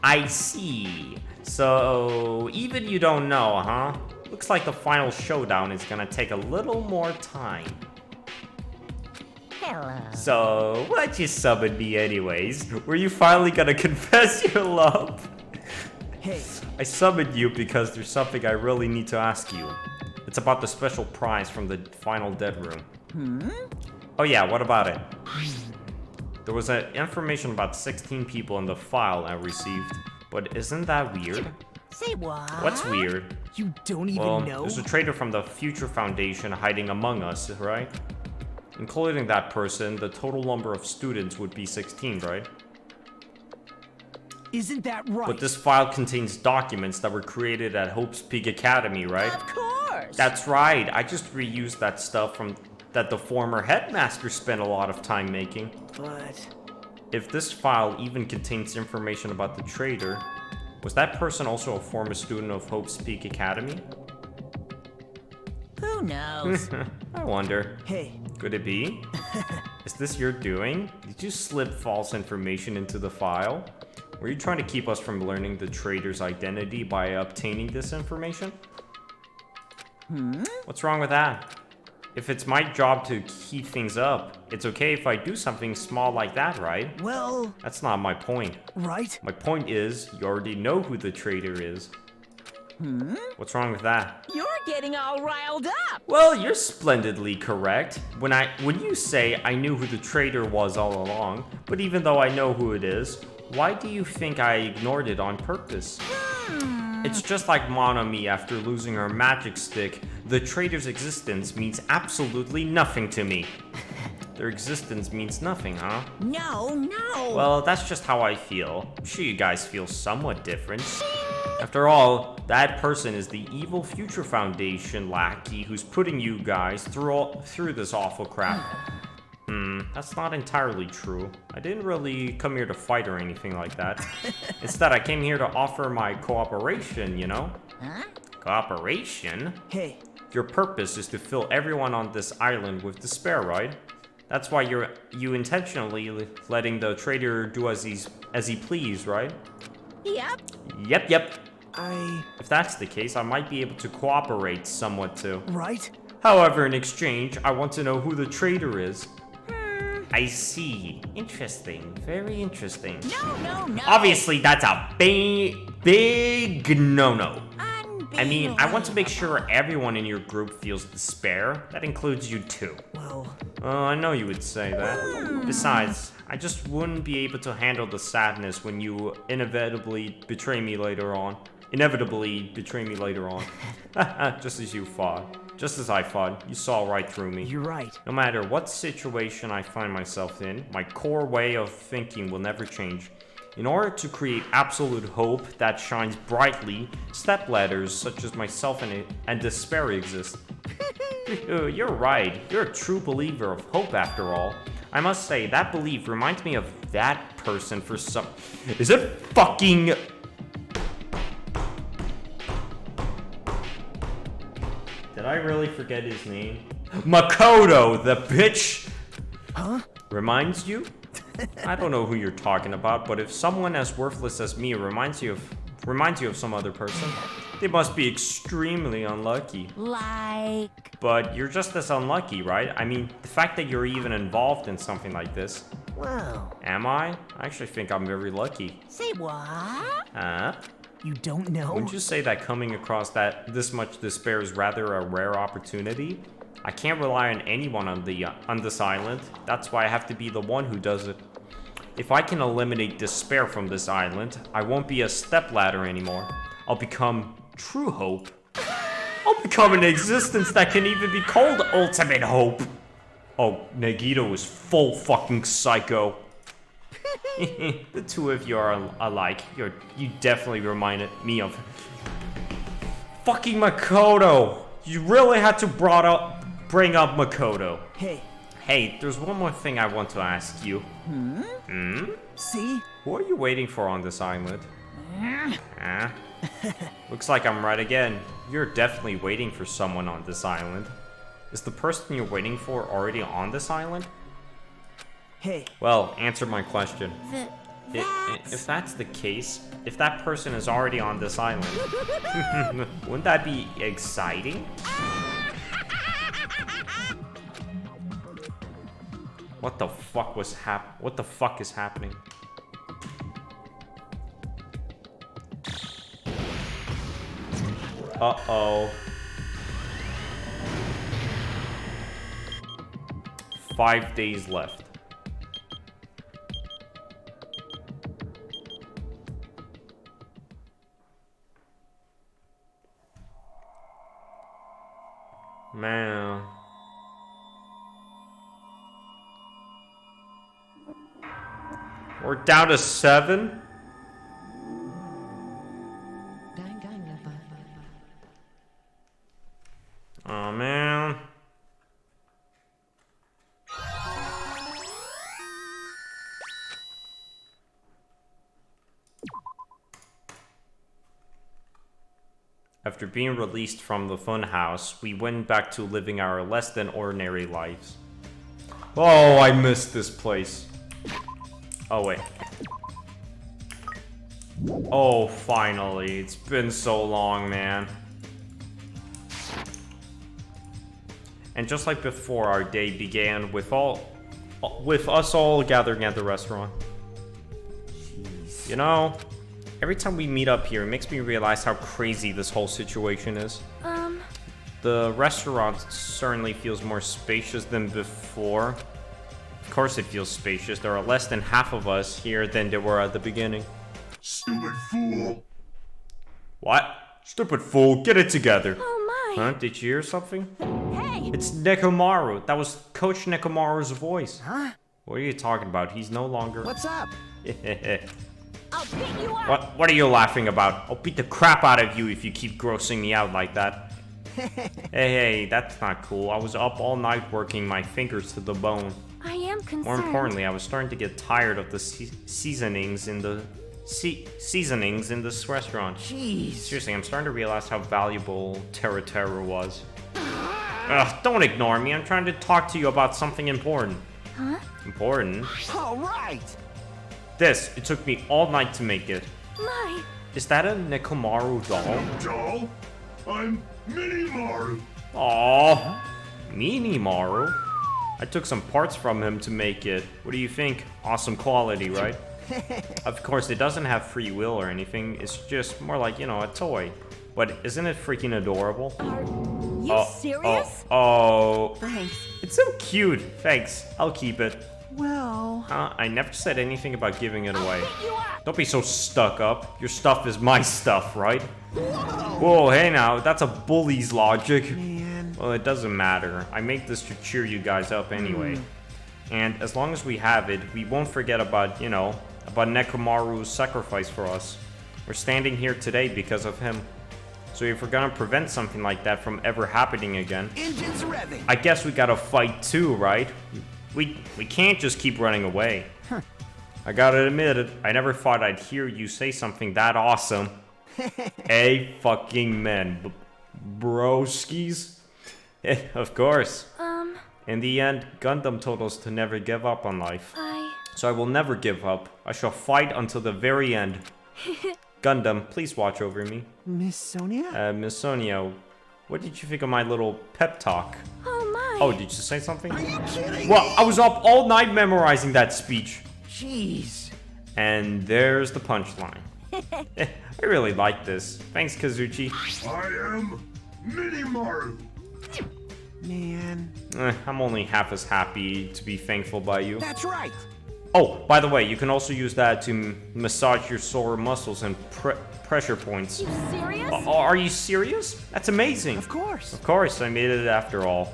[SPEAKER 2] I see. So, even you don't know, huh? Looks like the final showdown is gonna take a little more time.
[SPEAKER 1] Hello.
[SPEAKER 2] So, why'd you summon me anyways? Were you finally gonna confess your love?
[SPEAKER 10] Hey.
[SPEAKER 2] I summoned you because there's something I really need to ask you. It's about the special prize from the final dead room. Oh yeah, what about it? There was information about 16 people in the file I received, but isn't that weird?
[SPEAKER 1] Say what?
[SPEAKER 2] What's weird?
[SPEAKER 10] You don't even
[SPEAKER 2] Well,
[SPEAKER 10] know?
[SPEAKER 2] there's a traitor from the Future Foundation hiding among us, right? Including that person, the total number of students would be 16, right?
[SPEAKER 10] Isn't that right?
[SPEAKER 2] But this file contains documents that were created at Hope's Peak Academy, right?
[SPEAKER 1] Of course.
[SPEAKER 2] That's right. I just reused that stuff that the former headmaster spent a lot of time making.
[SPEAKER 10] But...
[SPEAKER 2] If this file even contains information about the traitor, was that person also a former student of Hope's Peak Academy?
[SPEAKER 1] Who knows?
[SPEAKER 2] I wonder.
[SPEAKER 10] Hey.
[SPEAKER 2] Could it be? Is this your doing? Did you slip false information into the file? Were you trying to keep us from learning the traitor's identity by obtaining this information? What's wrong with that? If it's my job to keep things up, it's okay if I do something small like that, right?
[SPEAKER 10] Well...
[SPEAKER 2] That's not my point.
[SPEAKER 10] Right?
[SPEAKER 2] My point is, you already know who the traitor is. What's wrong with that?
[SPEAKER 1] You're getting all riled up.
[SPEAKER 2] Well, you're splendidly correct. When you say I knew who the traitor was all along, but even though I know who it is, why do you think I ignored it on purpose? It's just like Monomi after losing her magic stick. The traitor's existence means absolutely nothing to me. Their existence means nothing, huh?
[SPEAKER 1] No.
[SPEAKER 2] Well, that's just how I feel. I'm sure you guys feel somewhat different. After all, that person is the evil Future Foundation lackey who's putting you guys through this awful crap. That's not entirely true. I didn't really come here to fight or anything like that. Instead, I came here to offer my cooperation, you know?
[SPEAKER 1] Huh?
[SPEAKER 2] Cooperation?
[SPEAKER 10] Hey,
[SPEAKER 2] Your purpose is to fill everyone on this island with despair, right? That's why you intentionally letting the traitor do as he please, right?
[SPEAKER 1] Yep.
[SPEAKER 2] Yep.
[SPEAKER 10] I...
[SPEAKER 2] If that's the case, I might be able to cooperate somewhat too.
[SPEAKER 10] Right?
[SPEAKER 2] However, in exchange, I want to know who the traitor is. I see. Interesting. Very interesting.
[SPEAKER 1] No.
[SPEAKER 2] Obviously, that's a big no-no. I mean, I want to make sure everyone in your group feels despair. That includes you too.
[SPEAKER 10] Well...
[SPEAKER 2] I know you would say that. Besides, I just wouldn't be able to handle the sadness when you inevitably betray me later on. Just as you thought. Just as I thought, you saw right through me.
[SPEAKER 10] You're right.
[SPEAKER 2] No matter what situation I find myself in, my core way of thinking will never change. In order to create absolute hope that shines brightly, stepladders such as myself and despair exist. You're right. You're a true believer of hope after all. I must say, that belief reminds me of that person for some... Is it fucking... Did I really forget his name? Makoto, the bitch!
[SPEAKER 10] Huh?
[SPEAKER 2] Reminds you? I don't know who you're talking about, but if someone as worthless as me reminds you of some other person, they must be extremely unlucky.
[SPEAKER 1] Like...
[SPEAKER 2] But you're just as unlucky, right? I mean, the fact that you're even involved in something like this.
[SPEAKER 10] Well...
[SPEAKER 2] Am I? I actually think I'm very lucky.
[SPEAKER 1] Say what?
[SPEAKER 10] You don't know?
[SPEAKER 2] Wouldn't you say that coming across this much despair is rather a rare opportunity? I can't rely on anyone on this island. That's why I have to be the one who does it. If I can eliminate despair from this island, I won't be a stepladder anymore. I'll become true hope. I'll become an existence that can even be called ultimate hope. Oh, Nagito is full fucking psycho. The two of you are alike. You definitely reminded me of fucking Makoto. You really had to bring up Makoto. Hey, there's one more thing I want to ask you.
[SPEAKER 10] See?
[SPEAKER 2] Who are you waiting for on this island? Looks like I'm right again. You're definitely waiting for someone on this island. Is the person you're waiting for already on this island?
[SPEAKER 10] Hey.
[SPEAKER 2] Well, answer my question. If that's the case, if that person is already on this island, wouldn't that be exciting? What the fuck is happening? Uh-oh. 5 days left. Man. We're down to 7? Oh man. After being released from the funhouse, we went back to living our less than ordinary lives. Oh, I missed this place. Oh, wait. Oh, finally. It's been so long, man. And just like before, our day began with us all gathering at the restaurant. Jeez. You know, every time we meet up here, it makes me realize how crazy this whole situation is. The restaurant certainly feels more spacious than before. Of course it feels spacious. There are less than half of us here than there were at the beginning.
[SPEAKER 12] Stupid fool.
[SPEAKER 2] What? Stupid fool, get it together.
[SPEAKER 4] Oh my.
[SPEAKER 2] Huh? Did you hear something?
[SPEAKER 9] Hey!
[SPEAKER 2] It's Nekomaru. That was Coach Nekomaru's voice.
[SPEAKER 5] Huh?
[SPEAKER 2] What are you talking about? He's no longer...
[SPEAKER 5] What's up?
[SPEAKER 9] I'll beat you up!
[SPEAKER 2] What are you laughing about? I'll beat the crap out of you if you keep grossing me out like that. Hey, that's not cool. I was up all night working my fingers to the bone.
[SPEAKER 4] I am concerned.
[SPEAKER 2] More importantly, I was starting to get tired of the seasonings in the seasonings in this restaurant.
[SPEAKER 10] Jeez.
[SPEAKER 2] Seriously, I'm starting to realize how valuable Terra Terra was. Ugh, don't ignore me. I'm trying to talk to you about something important.
[SPEAKER 4] Huh?
[SPEAKER 2] Important?
[SPEAKER 10] All right.
[SPEAKER 2] This, it took me all night to make it.
[SPEAKER 4] My.
[SPEAKER 2] Is that a Nekomaru doll?
[SPEAKER 12] Doll? I'm Mini-Maru.
[SPEAKER 2] Aww. Mini-Maru? I took some parts from him to make it. What do you think? Awesome quality, right? Of course, it doesn't have free will or anything. It's just more like, you know, a toy. But isn't it freaking adorable?
[SPEAKER 9] Are you serious?
[SPEAKER 2] Oh.
[SPEAKER 9] Thanks.
[SPEAKER 2] It's so cute. Thanks. I'll keep it.
[SPEAKER 10] Well...
[SPEAKER 2] I never said anything about giving it away.
[SPEAKER 9] Beat you up!
[SPEAKER 2] Don't be so stuck up. Your stuff is my stuff, right? Whoa, hey now, that's a bully's logic.
[SPEAKER 10] Man.
[SPEAKER 2] Well, it doesn't matter. I make this to cheer you guys up anyway. And as long as we have it, we won't forget about, you know, about Nekomaru's sacrifice for us. We're standing here today because of him. So if we're gonna prevent something like that from ever happening again,
[SPEAKER 10] Engines revving.
[SPEAKER 2] I guess we gotta fight too, right? We can't just keep running away. I gotta admit it, I never thought I'd hear you say something that awesome. Hey, fucking men. Broskies? Of course. In the end, Gundam told us to never give up on life. So I will never give up. I shall fight until the very end. Gundam, please watch over me.
[SPEAKER 5] Miss Sonia?
[SPEAKER 2] Miss Sonia, what did you think of my little pep talk?
[SPEAKER 4] Oh my.
[SPEAKER 2] Oh, did you say something?
[SPEAKER 10] Are you kidding
[SPEAKER 2] Well,
[SPEAKER 10] me?
[SPEAKER 2] I was up all night memorizing that speech.
[SPEAKER 10] Jeez.
[SPEAKER 2] And there's the punchline. I really like this. Thanks, Kazuchi.
[SPEAKER 12] I am Mini-Maru.
[SPEAKER 5] Man.
[SPEAKER 2] I'm only half as happy to be thankful by you.
[SPEAKER 10] That's right.
[SPEAKER 2] Oh, by the way, you can also use that to massage your sore muscles and pressure points.
[SPEAKER 9] You serious?
[SPEAKER 2] Are you serious? That's amazing.
[SPEAKER 10] Of course.
[SPEAKER 2] Of course, I made it after all.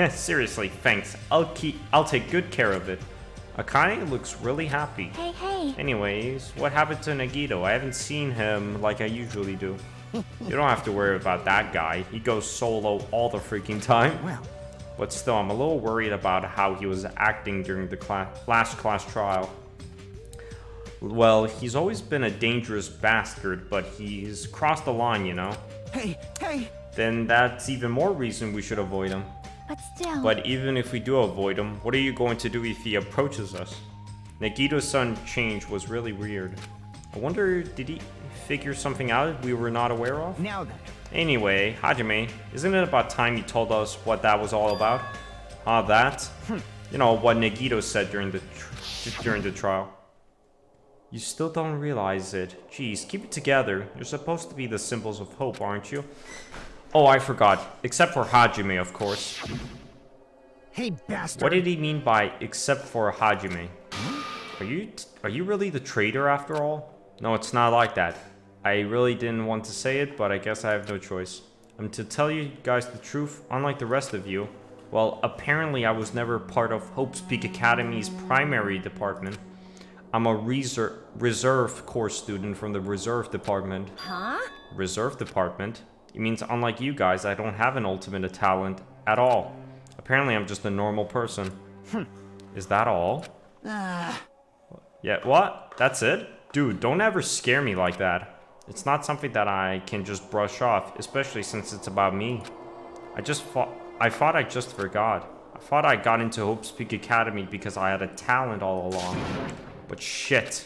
[SPEAKER 2] Seriously, thanks. I'll take good care of it. Akane looks really happy.
[SPEAKER 3] Hey.
[SPEAKER 2] Anyways, what happened to Nagito? I haven't seen him like I usually do. You don't have to worry about that guy. He goes solo all the freaking time.
[SPEAKER 5] Well.
[SPEAKER 2] But still, I'm a little worried about how he was acting during the last class trial. Well, he's always been a dangerous bastard, but he's crossed the line, you know?
[SPEAKER 10] Hey.
[SPEAKER 2] Then that's even more reason we should avoid him.
[SPEAKER 3] But still.
[SPEAKER 2] But even if we do avoid him, what are you going to do if he approaches us? Nagito's sudden change was really weird. I wonder, did he figure something out we were not aware of?
[SPEAKER 5] Now then.
[SPEAKER 2] Anyway, Hajime, isn't it about time you told us what that was all about? That? You know, what Nagito said during the trial. You still don't realize it. Jeez, keep it together. You're supposed to be the symbols of hope, aren't you? Oh, I forgot. Except for Hajime, of course.
[SPEAKER 5] Hey, bastard.
[SPEAKER 2] What did he mean by except for Hajime? Are you really the traitor after all? No, it's not like that. I really didn't want to say it, but I guess I have no choice. To tell you guys the truth, unlike the rest of you, well, apparently I was never part of Hope's Peak Academy's primary department. I'm a reserve course student from the reserve department.
[SPEAKER 9] Huh?
[SPEAKER 2] Reserve department? It means unlike you guys, I don't have an ultimate talent at all. Apparently I'm just a normal person. Is that all? Yeah, what? That's it? Dude, don't ever scare me like that. It's not something that I can just brush off, especially since it's about me. I thought I just forgot. I thought I got into Hope's Peak Academy because I had a talent all along. But shit.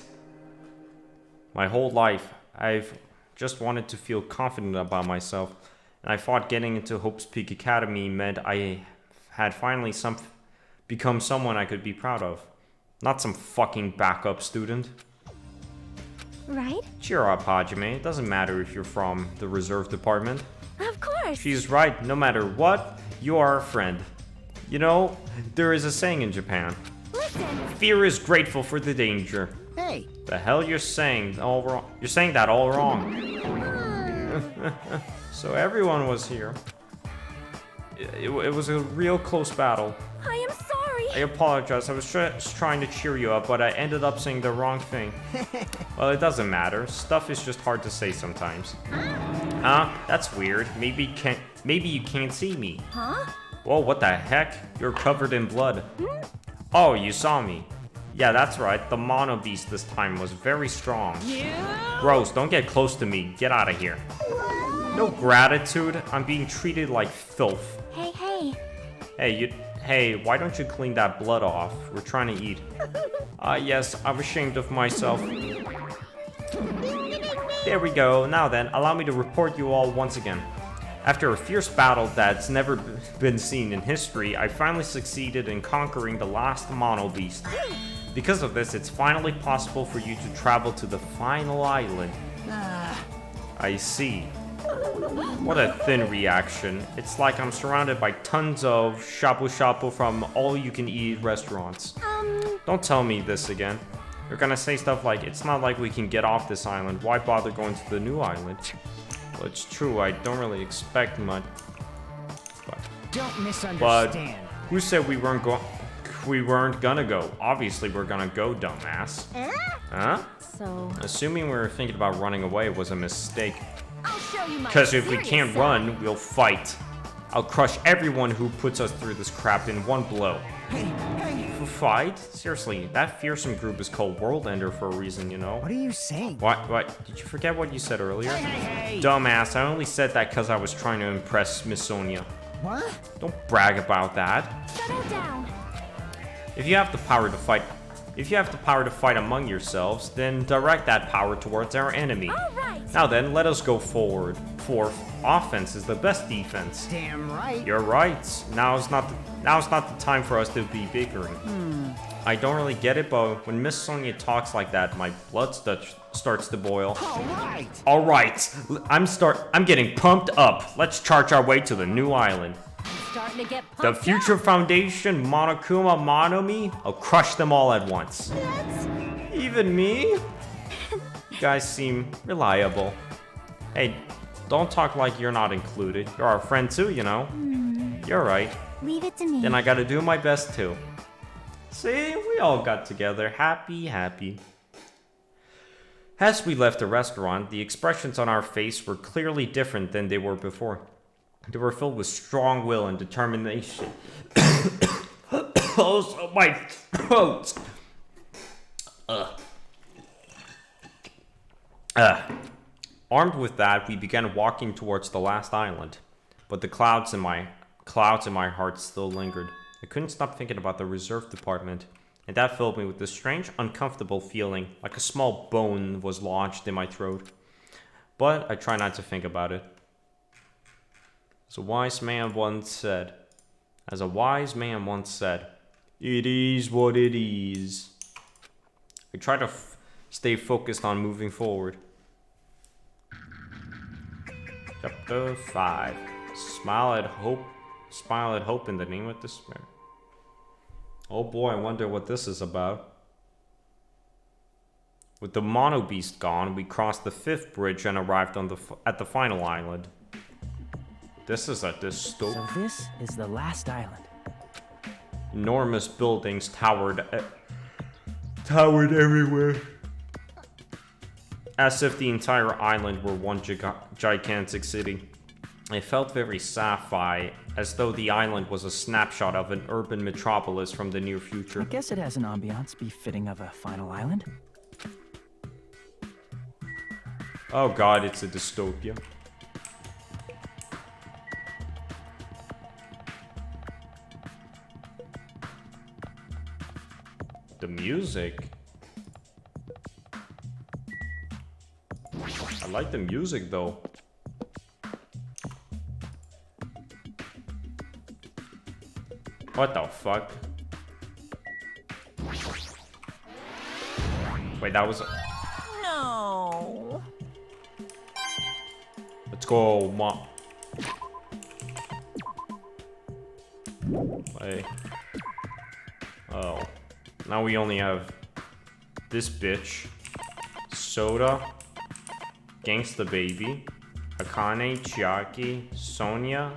[SPEAKER 2] My whole life, I've just wanted to feel confident about myself. And I thought getting into Hope's Peak Academy meant I had finally become someone I could be proud of. Not some fucking backup student.
[SPEAKER 3] Right?
[SPEAKER 2] Cheer up, Hajime. It doesn't matter if you're from the reserve department.
[SPEAKER 4] Of course.
[SPEAKER 2] She's right. No matter what, you are our friend. You know, there is a saying in Japan.
[SPEAKER 4] Listen.
[SPEAKER 2] Fear is grateful for the danger.
[SPEAKER 5] Hey.
[SPEAKER 2] The hell you're saying all wrong. You're saying that all wrong. So everyone was here. It was a real close battle.
[SPEAKER 4] I am sorry.
[SPEAKER 2] I apologize. I was just trying to cheer you up, but I ended up saying the wrong thing. Well, it doesn't matter. Stuff is just hard to say sometimes. Huh? That's weird. Maybe you can't see me.
[SPEAKER 9] Huh?
[SPEAKER 2] Whoa, what the heck? You're covered in blood. Oh, you saw me. Yeah, that's right. The Mono Beast this time was very strong. Gross, don't get close to me. Get out of here. No gratitude. I'm being treated like filth.
[SPEAKER 3] Hey.
[SPEAKER 2] Hey, why don't you clean that blood off? We're trying to eat. Yes, I'm ashamed of myself. There we go. Now then, allow me to report you all once again. After a fierce battle that's never been seen in history, I finally succeeded in conquering the last Mono Beast. Because of this, it's finally possible for you to travel to the final island. I see. What a thin reaction. It's like I'm surrounded by tons of shabu shabu from all-you-can-eat restaurants. Don't tell me this again. You're gonna say stuff like, it's not like we can get off this island. Why bother going to the new island? Well, it's true, I don't really expect much.
[SPEAKER 5] Don't misunderstand.
[SPEAKER 2] Who said we weren't gonna go? Obviously we're gonna go, dumbass. Huh?
[SPEAKER 9] So...
[SPEAKER 2] Assuming we were thinking about running away was a mistake.
[SPEAKER 9] I'll show you my
[SPEAKER 2] Because if we
[SPEAKER 9] serious
[SPEAKER 2] can't
[SPEAKER 9] side.
[SPEAKER 2] run, we'll fight. I'll crush everyone who puts us through this crap in one blow.
[SPEAKER 5] Hey.
[SPEAKER 2] Fight? Seriously, that fearsome group is called World Ender for a reason, you know?
[SPEAKER 5] What are you saying?
[SPEAKER 2] What? Did you forget what you said earlier?
[SPEAKER 5] Hey.
[SPEAKER 2] Dumbass, I only said that because I was trying to impress Miss Sonia.
[SPEAKER 5] What?
[SPEAKER 2] Don't brag about that.
[SPEAKER 3] Settle down.
[SPEAKER 2] If you have the power to fight among yourselves, then direct that power towards our enemy.
[SPEAKER 3] All right.
[SPEAKER 2] Now then, let us go forward. For offense is the best defense.
[SPEAKER 5] Damn right.
[SPEAKER 2] You're right. Now's not the time for us to be bickering. I don't really get it, but when Miss Sonia talks like that, my blood starts to boil. All right. I'm getting pumped up. Let's charge our way to the new island.
[SPEAKER 9] Starting to get
[SPEAKER 2] The
[SPEAKER 9] pumped
[SPEAKER 2] Future
[SPEAKER 9] up.
[SPEAKER 2] Foundation, Monokuma, Monomi, I'll crush them all at once. Even me? You guys seem reliable. Hey, don't talk like you're not included. You're our friend too, you know. You're right.
[SPEAKER 3] Leave it to me.
[SPEAKER 2] Then I gotta do my best too. See, we all got together. Happy. As we left the restaurant, the expressions on our face were clearly different than they were before. They were filled with strong will and determination. Also, my throat. Armed with that, we began walking towards the last island, but the clouds in my heart still lingered. I couldn't stop thinking about the reserve department, and that filled me with this strange, uncomfortable feeling, like a small bone was lodged in my throat. But I try not to think about it. As a wise man once said, it is what it is. I try to stay focused on moving forward. Chapter 5. Smile at hope in the name of despair. Oh boy, I wonder what this is about. With the Mono Beast gone, we crossed the 5th bridge and arrived at the final island. This is a dystopia.
[SPEAKER 7] So this is the last island.
[SPEAKER 2] Enormous buildings towered everywhere. As if the entire island were one gigantic city. It felt very sci-fi, as though the island was a snapshot of an urban metropolis from the near future.
[SPEAKER 7] I guess it has an ambiance befitting of a final island.
[SPEAKER 2] Oh god, it's a dystopia. The music. I like the music though. What the fuck? Wait, that was...
[SPEAKER 1] No.
[SPEAKER 2] Let's go, Mom. Wait. Oh. Now we only have this bitch, Soda, Gangsta Baby, Akane, Chiaki, Sonia,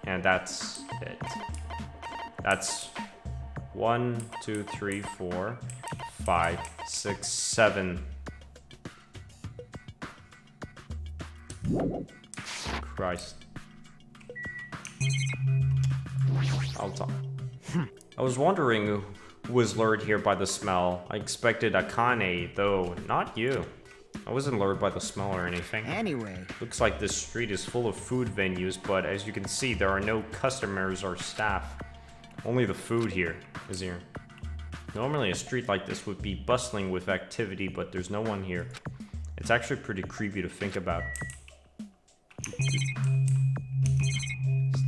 [SPEAKER 2] and that's it. 1, 2, 3, 4, 5, 6, 7. Christ. I'll talk. I was wondering who was lured here by the smell. I expected Akane, though not you. I wasn't lured by the smell or anything.
[SPEAKER 5] Anyway,
[SPEAKER 2] Looks like this street is full of food venues, but as you can see, there are no customers or staff. Only the food here is here. Normally a street like this would be bustling with activity, but there's no one here. It's actually pretty creepy to think about. Is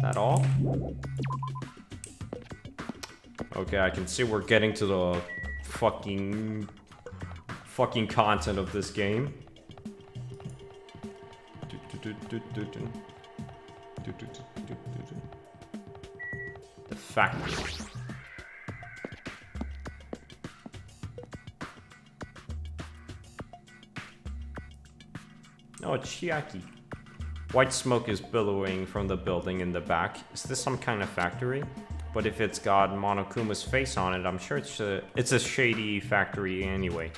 [SPEAKER 2] that all? Okay, I can see we're getting to the fucking content of this game. The factory. Oh, it's Chiaki. White smoke is billowing from the building in the back. Is this some kind of factory? But if it's got Monokuma's face on it, I'm sure it's a shady factory anyway.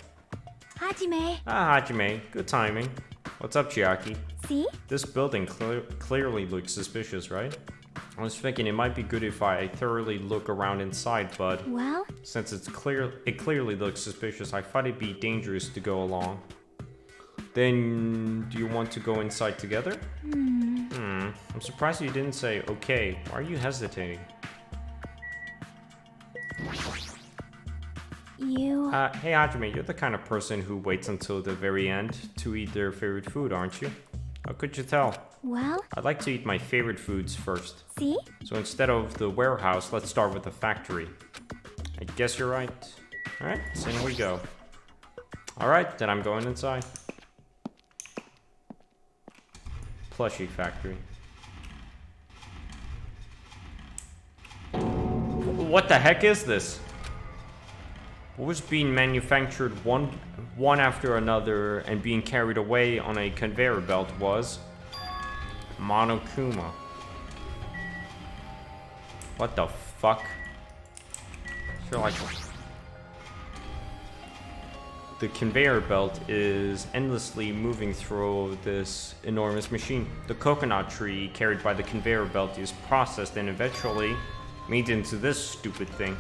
[SPEAKER 3] Hajime.
[SPEAKER 2] Ah, Hajime. Good timing. What's up, Chiaki?
[SPEAKER 3] See?
[SPEAKER 2] This building clearly looks suspicious, right? I was thinking it might be good if I thoroughly look around inside, but
[SPEAKER 3] Well?
[SPEAKER 2] since it clearly looks suspicious, I thought it'd be dangerous to go along. Then, do you want to go inside together? I'm surprised you didn't say, okay. Why are you hesitating?
[SPEAKER 3] You...
[SPEAKER 2] Hey Hajime, you're the kind of person who waits until the very end to eat their favorite food, aren't you? How could you tell?
[SPEAKER 3] Well?
[SPEAKER 2] I'd like to eat my favorite foods first.
[SPEAKER 3] See?
[SPEAKER 2] So instead of the warehouse, let's start with the factory. I guess you're right. Alright, so in we go. Alright, then I'm going inside. Plushie factory. What the heck is this? What was being manufactured one after another and being carried away on a conveyor belt was Monokuma. What the fuck? I feel like the conveyor belt is endlessly moving through this enormous machine. The coconut tree carried by the conveyor belt is processed and eventually made into this stupid thing.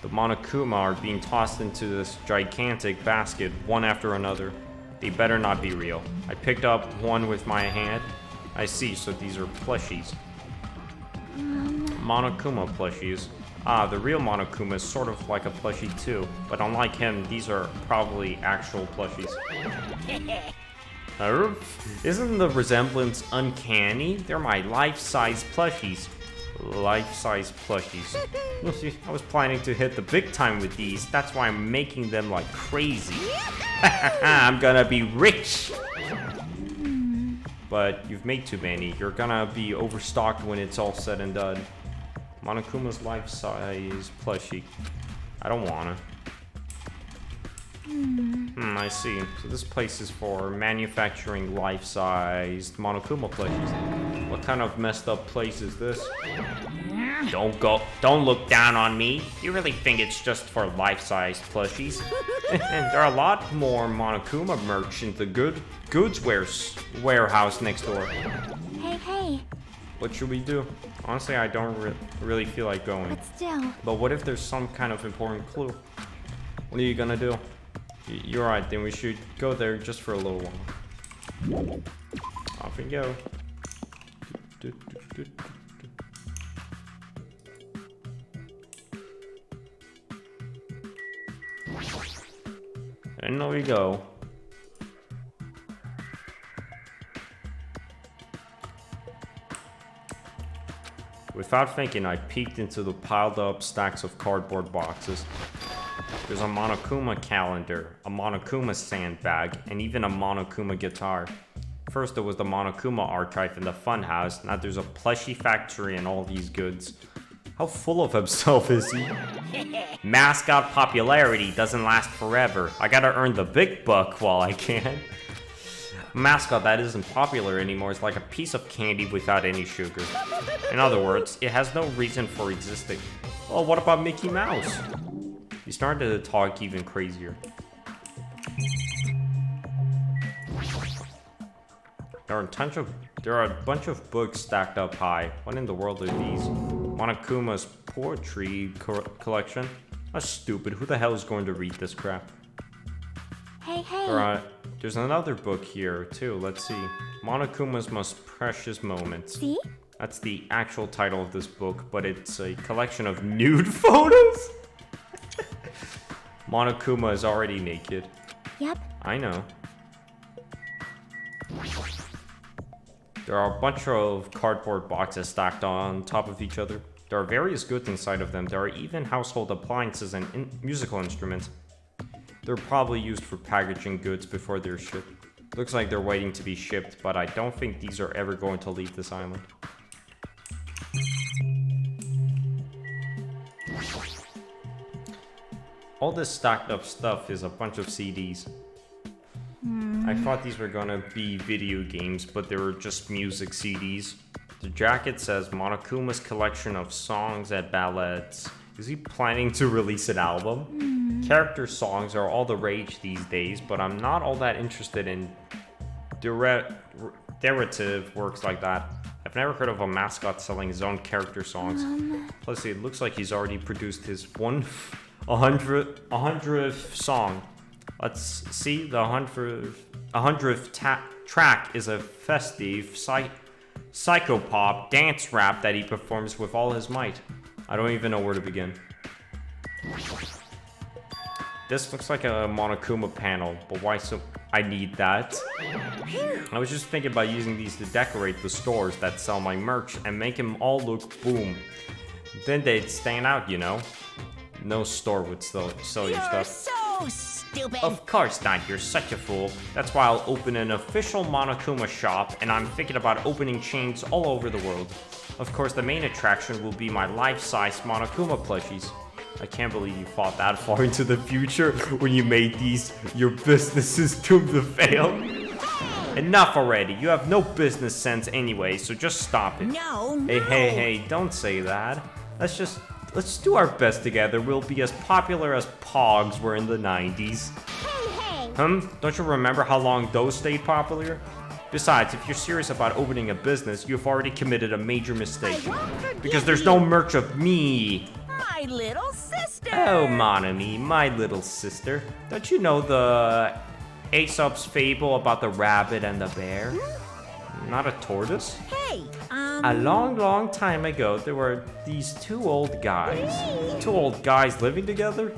[SPEAKER 2] The Monokuma are being tossed into this gigantic basket, one after another. They better not be real. I picked up one with my hand. I see, so these are plushies. Monokuma plushies. Ah, the real Monokuma is sort of like a plushie too, but unlike him, these are probably actual plushies. Isn't the resemblance uncanny? They're my life-size plushies. Life-size plushies. I was planning to hit the big time with these. That's why I'm making them like crazy. I'm gonna be rich. But you've made too many. You're gonna be overstocked when it's all said and done. Monokuma's life-size plushie. I don't wanna. I see. So this place is for manufacturing life-sized Monokuma plushies. What kind of messed up place is this? Don't look down on me. You really think it's just for life-sized plushies? There are a lot more Monokuma merch in the goods warehouse next door.
[SPEAKER 3] Hey.
[SPEAKER 2] What should we do? Honestly, I don't really feel like going.
[SPEAKER 3] But still...
[SPEAKER 2] But what if there's some kind of important clue? What are you gonna do? You're right, then we should go there just for a little while. Off we go. And there we go. Without thinking, I peeked into the piled up stacks of cardboard boxes. There's a Monokuma calendar, a Monokuma sandbag, and even a Monokuma guitar. First there was the Monokuma archive in the funhouse, now there's a plushie factory and all these goods. How full of himself is he? Mascot popularity doesn't last forever. I gotta earn the big buck while I can. mascot that isn't popular anymore is like a piece of candy without any sugar. In other words, it has no reason for existing. Well, what about Mickey Mouse? He started to talk even crazier. There are a bunch of books stacked up high. What in the world are these? Monokuma's poetry collection? That's stupid. Who the hell is going to read this crap?
[SPEAKER 3] Hey, hey.
[SPEAKER 2] There's another book here, too. Let's see. Monokuma's Most Precious Moments.
[SPEAKER 3] See?
[SPEAKER 2] That's the actual title of this book, but it's a collection of nude photos? Monokuma is already naked.
[SPEAKER 3] Yep.
[SPEAKER 2] I know. There are a bunch of cardboard boxes stacked on top of each other. There are various goods inside of them. There are even household appliances and musical instruments. They're probably used for packaging goods before they're shipped. Looks like they're waiting to be shipped, but I don't think these are ever going to leave this island. All this stacked up stuff is a bunch of CDs. I thought these were gonna be video games, but they were just music CDs. The jacket says Monokuma's collection of songs and ballads. Is he planning to release an album? Character songs are all the rage these days, but I'm not all that interested in derivative works like that. I've never heard of a mascot selling his own character songs. Plus, it looks like he's already produced his 100th song. Let's see, the 100th track is a festive psychopop dance rap that he performs with all his might. I don't even know where to begin. This looks like a Monokuma panel, but why so... I need that. I was just thinking about using these to decorate the stores that sell my merch and make them all look boom. Then they'd stand out, you know? No store would sell your stuff.
[SPEAKER 1] So stupid.
[SPEAKER 2] Of course not, you're such a fool. That's why I'll open an official Monokuma shop, and I'm thinking about opening chains all over the world. Of course, the main attraction will be my life-size Monokuma plushies. I can't believe you thought that far into the future when you made these. Your business is doomed to fail. Enough already. You have no business sense anyway, so just stop it.
[SPEAKER 1] No.
[SPEAKER 2] Hey, don't say that. Let's do our best together. We'll be as popular as Pogs were in the 90s.
[SPEAKER 11] Hey!
[SPEAKER 2] Don't you remember how long those stayed popular? Besides, if you're serious about opening a business, you've already committed a major mistake. Because there's no merch of me.
[SPEAKER 1] My little sister.
[SPEAKER 2] Oh, Monami, my little sister. Don't you know the Aesop's fable about the rabbit and the bear? Not a tortoise?
[SPEAKER 1] Hey,
[SPEAKER 2] A long time ago, there were these two old guys. Two old guys living together?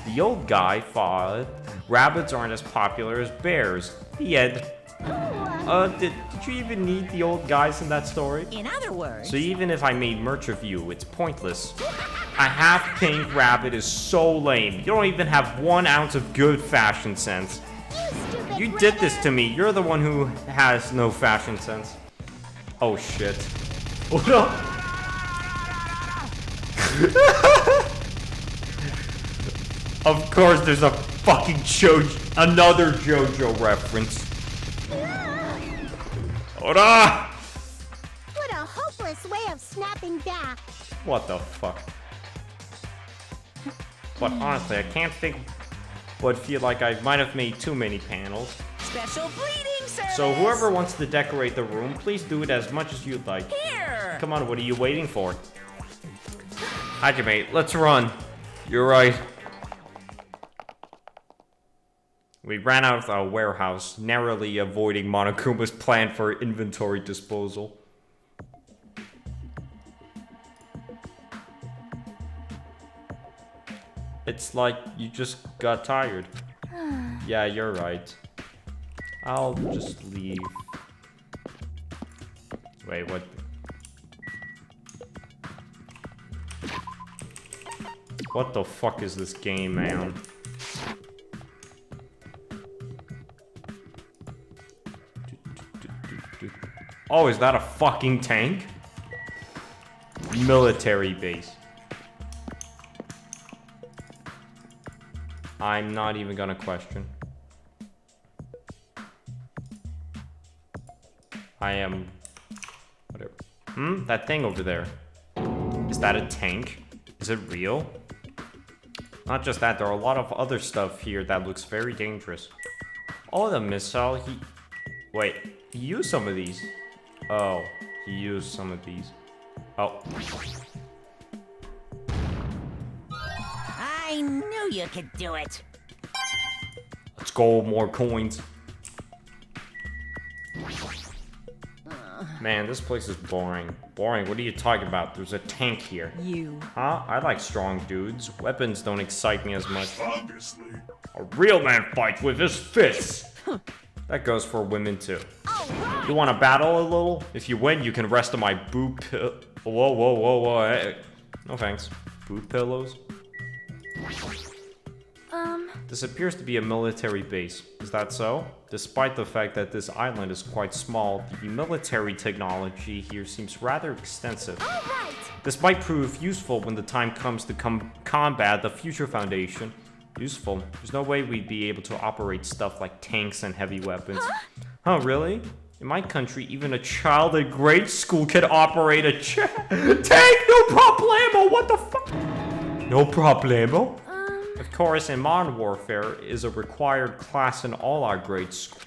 [SPEAKER 2] The old guy thought rabbits aren't as popular as bears. The end. Did you even need the old guys in that story?
[SPEAKER 1] In other words...
[SPEAKER 2] So even if I made merch of you, it's pointless. A half-pink rabbit is so lame. You don't even have 1 ounce of good fashion sense. You did this to me. You're the one who has no fashion sense. Oh shit. Hold up. Of course there's a fucking another JoJo reference. Hold on!
[SPEAKER 11] What a hopeless way of snapping back.
[SPEAKER 2] What the fuck? But honestly, I can't think what feel like I might have made too many panels.
[SPEAKER 1] Special bleeding service.
[SPEAKER 2] So whoever wants to decorate the room, please do it as much as you'd like.
[SPEAKER 1] Here.
[SPEAKER 2] Come on, what are you waiting for? Hajime, let's run. You're right. We ran out of our warehouse, narrowly avoiding Monokuma's plan for inventory disposal. It's like you just got tired. Yeah, you're right. I'll just leave. Wait, what? What the fuck is this game, man? Oh, is that a fucking tank? Military base. I'm not even gonna question. I am... Whatever. That thing over there. Is that a tank? Is it real? Not just that, there are a lot of other stuff here that looks very dangerous. Oh, the missile, Wait, he used some of these. Oh, he used some of these. Oh.
[SPEAKER 1] I knew you could do it.
[SPEAKER 2] Let's go, more coins. Man, this place is boring. Boring, what are you talking about? There's a tank here.
[SPEAKER 1] You.
[SPEAKER 2] Huh? I like strong dudes. Weapons don't excite me as much.
[SPEAKER 12] Obviously.
[SPEAKER 2] A real man fights with his fists. That goes for women too.
[SPEAKER 1] Right.
[SPEAKER 2] You want to battle a little? If you win, you can rest on my boot pill. Whoa, whoa, whoa, whoa. Hey. No thanks. Boot pillows? This appears to be a military base. Is that so? Despite the fact that this island is quite small, the military technology here seems rather extensive.
[SPEAKER 4] All right.
[SPEAKER 2] This might prove useful when the time comes to combat the Future Foundation. Useful. There's no way we'd be able to operate stuff like tanks and heavy weapons. Huh, really? In my country, even a child in grade school can operate a tank! No problemo! What the fuck? No problemo? Of course, in modern warfare is a required class in all our grade schools.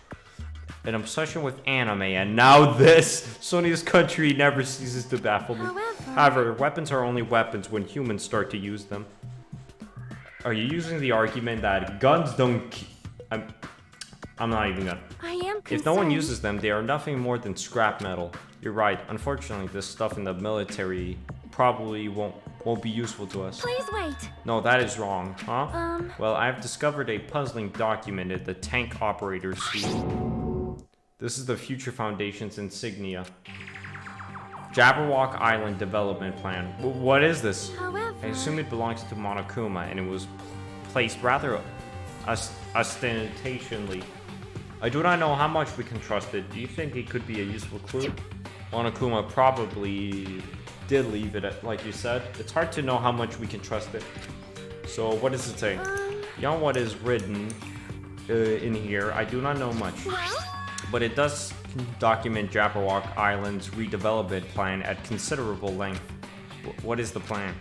[SPEAKER 2] An obsession with anime, and now this! Sony's country never ceases to baffle me. However, weapons are only weapons when humans start to use them. Are you using the argument that guns don't... I'm not even gonna...
[SPEAKER 4] I am concerned.
[SPEAKER 2] If no one uses them, they are nothing more than scrap metal. You're right. Unfortunately, this stuff in the military probably won't be useful to us.
[SPEAKER 4] Please wait.
[SPEAKER 2] No, that is wrong, huh? Well, I've discovered a puzzling document in the tank operator's suite. This is the Future Foundation's insignia. Jabberwock Island Development Plan. What is this?
[SPEAKER 4] However...
[SPEAKER 2] I assume it belongs to Monokuma, and it was placed rather ostentatiously. I do not know how much we can trust it. Do you think it could be a useful clue? Monokuma probably did leave it, like you said. It's hard to know how much we can trust it. So what does it say? Beyond what is written in here, I do not know much. But it does document Jabberwock Island's redevelopment plan at considerable length. What is the plan?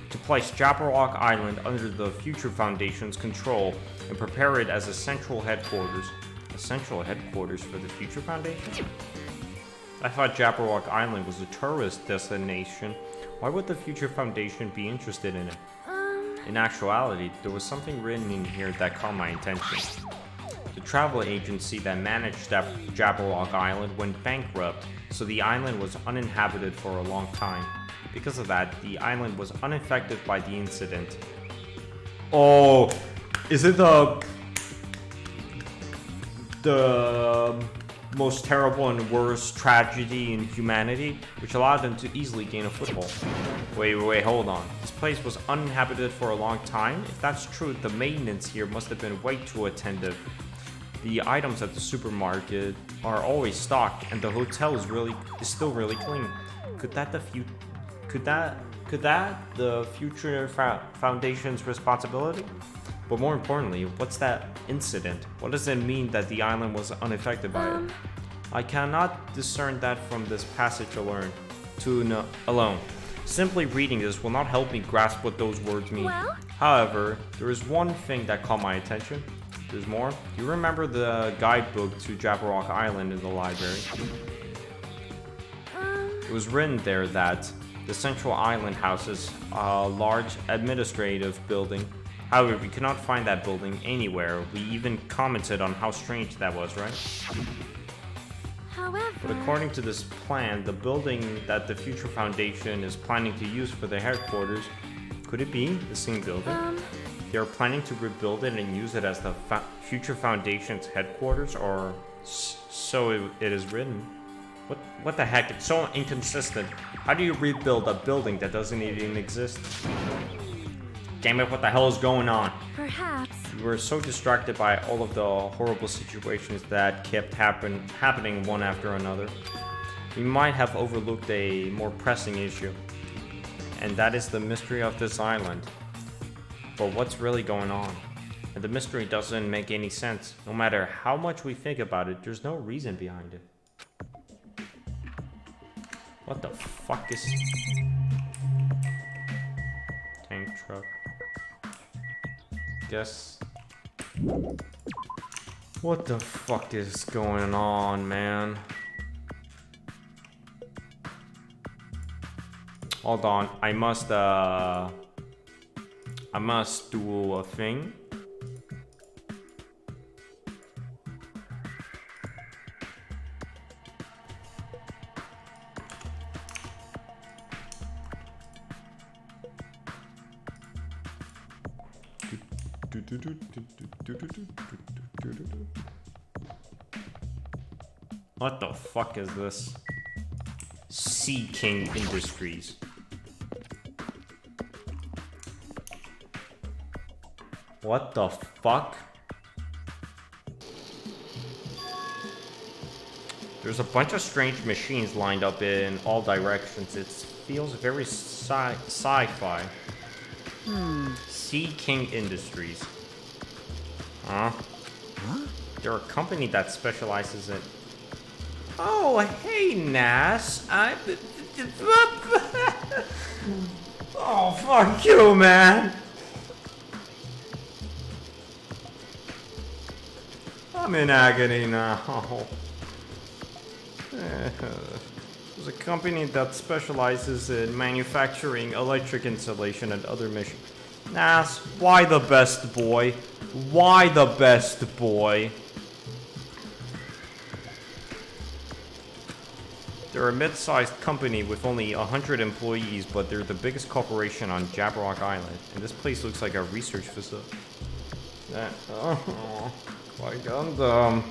[SPEAKER 2] To place Jabberwock Island under the Future Foundation's control and prepare it as a central headquarters. A central headquarters for the Future Foundation? I thought Jabberwock Island was a tourist destination. Why would the Future Foundation be interested in it? In actuality, there was something written in here that caught my attention. The travel agency that managed Jabberwock Island went bankrupt, so the island was uninhabited for a long time. Because of that, the island was unaffected by the incident. Oh, is it the most terrible and worst tragedy in humanity, which allowed them to easily gain a foothold? Wait, hold on. This place was uninhabited for a long time? If that's true, the maintenance here must have been way too attentive. The items at the supermarket are always stocked, and the hotel is still really clean. Could that the Future Foundation's responsibility? But more importantly, what's that incident? What does it mean that the island was unaffected by it? I cannot discern that from this passage alone. Simply reading this will not help me grasp what those words mean.
[SPEAKER 4] Well?
[SPEAKER 2] However, there is one thing that caught my attention. There's more. Do you remember the guidebook to Jabberwock Island in the library? It was written there that the central island houses a large administrative building. However, we could not find that building anywhere. We even commented on how strange that was, right?
[SPEAKER 4] However...
[SPEAKER 2] But according to this plan, the building that the Future Foundation is planning to use for their headquarters, could it be the same building? They are planning to rebuild it and use it as the Future Foundation's headquarters, or so it is written. What the heck? It's so inconsistent. How do you rebuild a building that doesn't even exist? Damn it, what the hell is going on?
[SPEAKER 4] Perhaps.
[SPEAKER 2] We were so distracted by all of the horrible situations that kept happening one after another. We might have overlooked a more pressing issue. And that is the mystery of this island. But what's really going on? And the mystery doesn't make any sense. No matter how much we think about it, there's no reason behind it. What the fuck is... Tank truck. Guess... What the fuck is going on, man? Hold on, I must do a thing. What the fuck is this? Sea King Industries. What the fuck? There's a bunch of strange machines lined up in all directions. It feels very sci-fi. Sea King Industries. Huh? They're a company that specializes in... Oh, hey, Nas. Oh, fuck you, man. I'm in agony now. There's a company that specializes in manufacturing electric insulation and other machines. Nas, why the best boy? Why the best boy? They're a mid-sized company with only 100 employees, but they're the biggest corporation on Jabberwock Island. And this place looks like a research facility. My Gundam.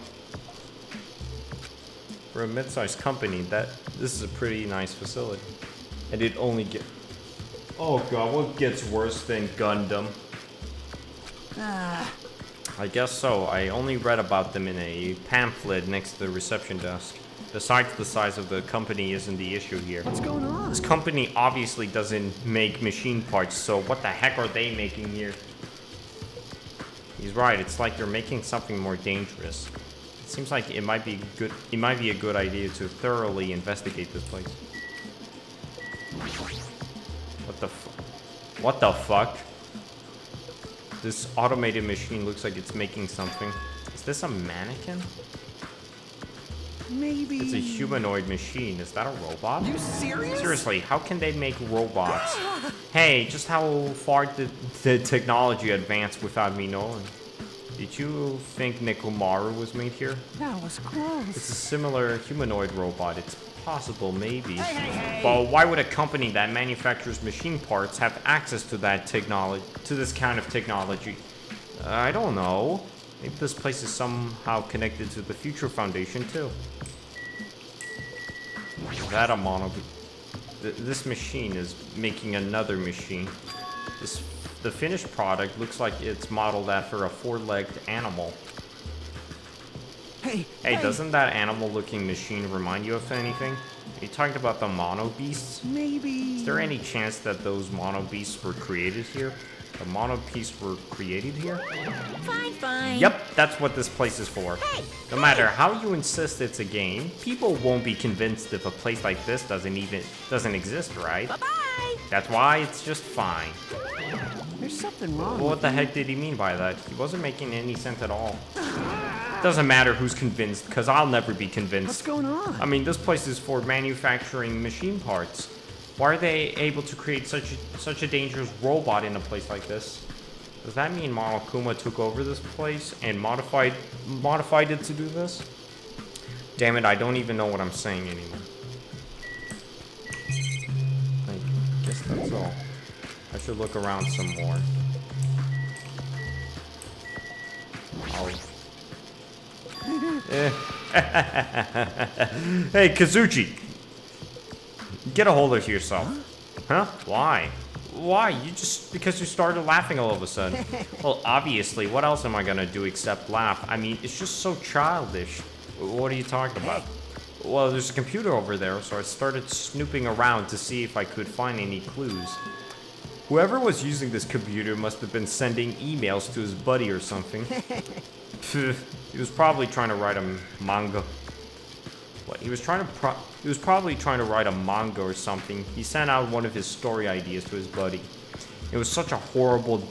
[SPEAKER 2] For a mid-sized company, this is a pretty nice facility. And it only get... Oh god, what gets worse than Gundam? I guess so. I only read about them in a pamphlet next to the reception desk. Besides, the size of the company isn't the issue here.
[SPEAKER 6] What's going on?
[SPEAKER 2] This company obviously doesn't make machine parts, so what the heck are they making here? He's right, it's like they're making something more dangerous. It seems like it might be a good idea to thoroughly investigate this place. What the fuck? This automated machine looks like it's making something. Is this a mannequin?
[SPEAKER 6] Maybe...
[SPEAKER 2] It's a humanoid machine. Is that a robot?
[SPEAKER 6] You serious?
[SPEAKER 2] Seriously, how can they make robots? Hey, just how far did the technology advance without me knowing? Did you think Nekomaru was made here?
[SPEAKER 6] That was close.
[SPEAKER 2] It's a similar humanoid robot. It's possible, maybe. But why would a company that manufactures machine parts have access to that technology, to this kind of technology? I don't know. Maybe this place is somehow connected to the Future Foundation, too. That a mono... This machine is making another machine. The finished product looks like it's modeled after a four-legged animal.
[SPEAKER 6] Hey,
[SPEAKER 2] doesn't that animal-looking machine remind you of anything? You talked about the mono beasts?
[SPEAKER 6] Maybe...
[SPEAKER 2] Is there any chance that those mono beasts were created here? The mono beasts were created here?
[SPEAKER 1] Fine.
[SPEAKER 2] Yep, that's what this place is for. No matter how you insist it's a game, people won't be convinced if a place like this doesn't exist, right?
[SPEAKER 1] Bye-bye.
[SPEAKER 2] That's why it's just fine.
[SPEAKER 6] There's something wrong.
[SPEAKER 2] What the heck did he mean by that? He wasn't making any sense at all. Doesn't matter who's convinced, because I'll never be convinced.
[SPEAKER 6] What's going on?
[SPEAKER 2] I mean, this place is for manufacturing machine parts. Why are they able to create such a dangerous robot in a place like this? Does that mean Monokuma took over this place and modified it to do this? Damn it, I don't even know what I'm saying anymore. I guess that's all. I should look around some more. Hey, Kazuchi! Get a hold of yourself. Huh? Why? Why? Because you started laughing all of a sudden. Well, obviously, what else am I gonna do except laugh? I mean, it's just so childish. What are you talking about? Well, there's a computer over there, so I started snooping around to see if I could find any clues. Whoever was using this computer must have been sending emails to his buddy or something. He was probably trying to write a manga. What? He was probably trying to write a manga or something. He sent out one of his story ideas to his buddy. It was such a horrible,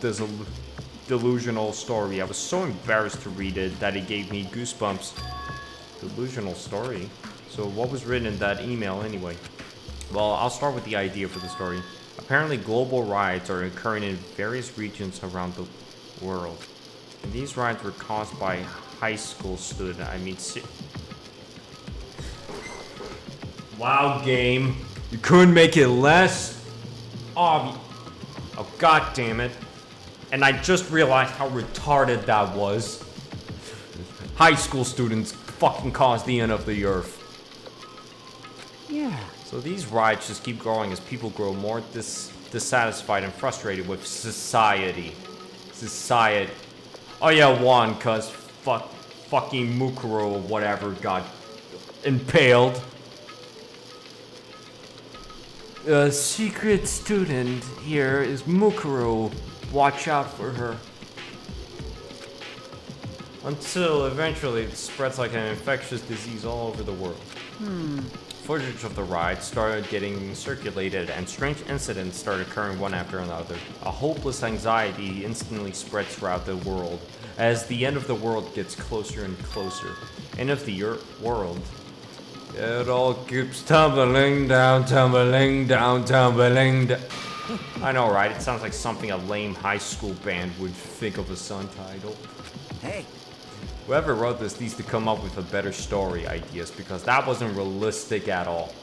[SPEAKER 2] delusional story. I was so embarrassed to read it that it gave me goosebumps. Delusional story? So what was written in that email anyway? Well, I'll start with the idea for the story. Apparently global riots are occurring in various regions around the world. And these riots were caused by high school students. I mean, wow, game. You couldn't make it less obvious. Oh, god damn it. And I just realized how retarded that was. High school students fucking caused the end of the earth.
[SPEAKER 5] Yeah.
[SPEAKER 2] So these riots just keep growing as people grow more dissatisfied and frustrated with society. Society. Oh yeah, one, cause fucking Mukuro or whatever got impaled. A secret student here is Mukuro. Watch out for her. Until eventually it spreads like an infectious disease all over the world. Footage of the riots started getting circulated and strange incidents started occurring one after another. A hopeless anxiety instantly spreads throughout the world as the end of the world gets closer and closer. End of the world. It all keeps tumbling down, tumbling down, tumbling down. I know, right? It sounds like something a lame high school band would think of a song title.
[SPEAKER 10] Hey,
[SPEAKER 2] Whoever wrote this needs to come up with a better story ideas because that wasn't realistic at all.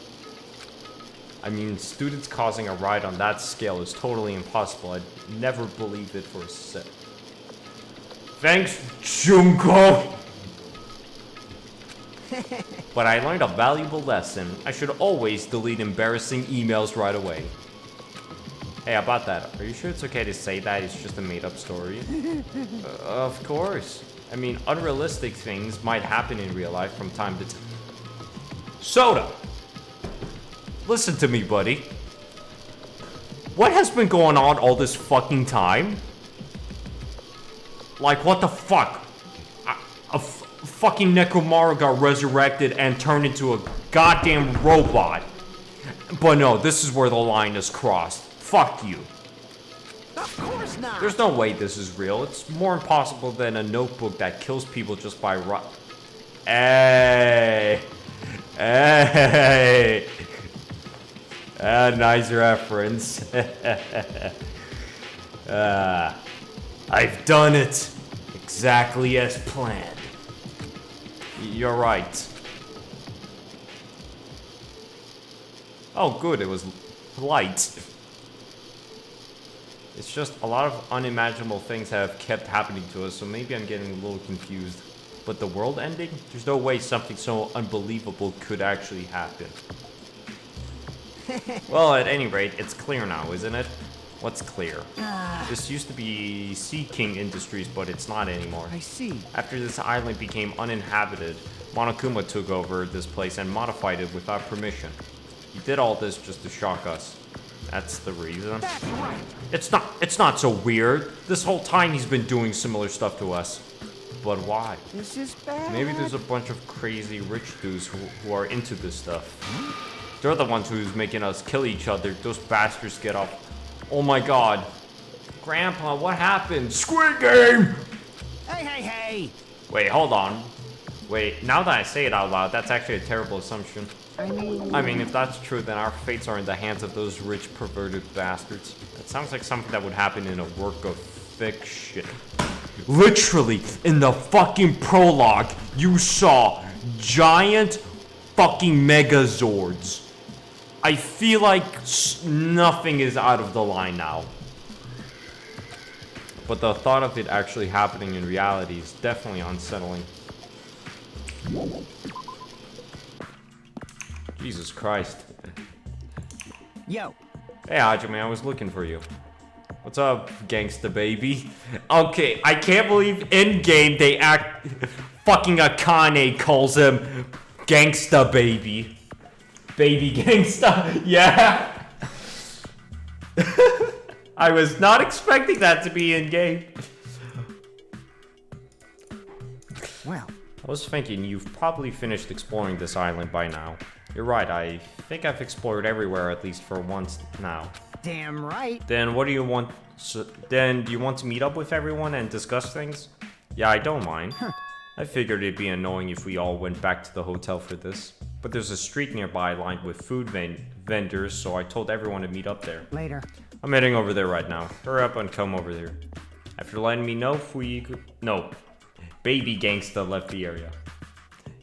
[SPEAKER 2] I mean, students causing a riot on that scale is totally impossible. I'd never believed it for a sec. Thanks, Junko! But I learned a valuable lesson. I should always delete embarrassing emails right away. Hey, how about that? Are you sure it's okay to say that it's just a made-up story? Of course. I mean, unrealistic things might happen in real life from time to time. Soda! Listen to me, buddy. What has been going on all this fucking time? Like, what the fuck? Fucking Nekomaru got resurrected and turned into a goddamn robot. But no, this is where the line is crossed. Fuck you.
[SPEAKER 10] of course not.
[SPEAKER 2] There's no way this is real. It's more impossible than a notebook that kills people just by Hey. Hey. Nice reference. I've done it. Exactly as planned. You're right. Oh, good. It was light. It's just a lot of unimaginable things have kept happening to us, so maybe I'm getting a little confused. But the world ending? There's no way something so unbelievable could actually happen. Well, at any rate, it's clear now, isn't it? What's clear? This used to be Sea King Industries, but it's not anymore.
[SPEAKER 5] I see.
[SPEAKER 2] After this island became uninhabited, Monokuma took over this place and modified it without permission. He did all this just to shock us. That's the reason.
[SPEAKER 5] That's right.
[SPEAKER 2] It's not so weird. This whole time he's been doing similar stuff to us. But why?
[SPEAKER 5] This is bad.
[SPEAKER 2] Maybe there's a bunch of crazy rich dudes who are into this stuff. They're the ones who's making us kill each other. Those bastards get off. Oh my god. Grandpa, what happened? Squid Game!
[SPEAKER 10] Hey!
[SPEAKER 2] Wait, hold on. Wait, now that I say it out loud, that's actually a terrible assumption. I mean, if that's true, then our fates are in the hands of those rich, perverted bastards. That sounds like something that would happen in a work of fiction. Literally, in the fucking prologue, you saw giant fucking Megazords. I feel like nothing is out of the line now. But the thought of it actually happening in reality is definitely unsettling. Jesus Christ.
[SPEAKER 10] Yo.
[SPEAKER 2] Hey, Hajime, I was looking for you. What's up, gangsta baby? Okay, I can't believe in-game they act... fucking Akane calls him gangsta baby. Baby gangsta, yeah. I was not expecting that to be in-game.
[SPEAKER 5] Well,
[SPEAKER 2] I was thinking you've probably finished exploring this island by now. You're right, I think I've explored everywhere at least for once now.
[SPEAKER 5] Damn right.
[SPEAKER 2] Then what do you want? Then do you want to meet up with everyone and discuss things? Yeah, I don't mind. I figured it'd be annoying if we all went back to the hotel for this. But there's a street nearby lined with food vendors, so I told everyone to meet up there.
[SPEAKER 5] Later.
[SPEAKER 2] I'm heading over there right now. Hurry up and come over here. After letting me know if we could... No. Baby Gangsta left the area.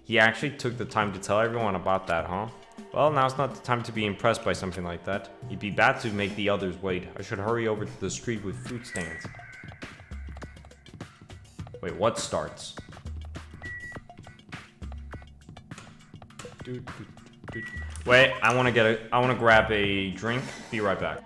[SPEAKER 2] He actually took the time to tell everyone about that, huh? Well, now's not the time to be impressed by something like that. It'd be bad to make the others wait. I should hurry over to the street with food stands. Wait, what starts? Wait, I want to grab a drink. Be right back.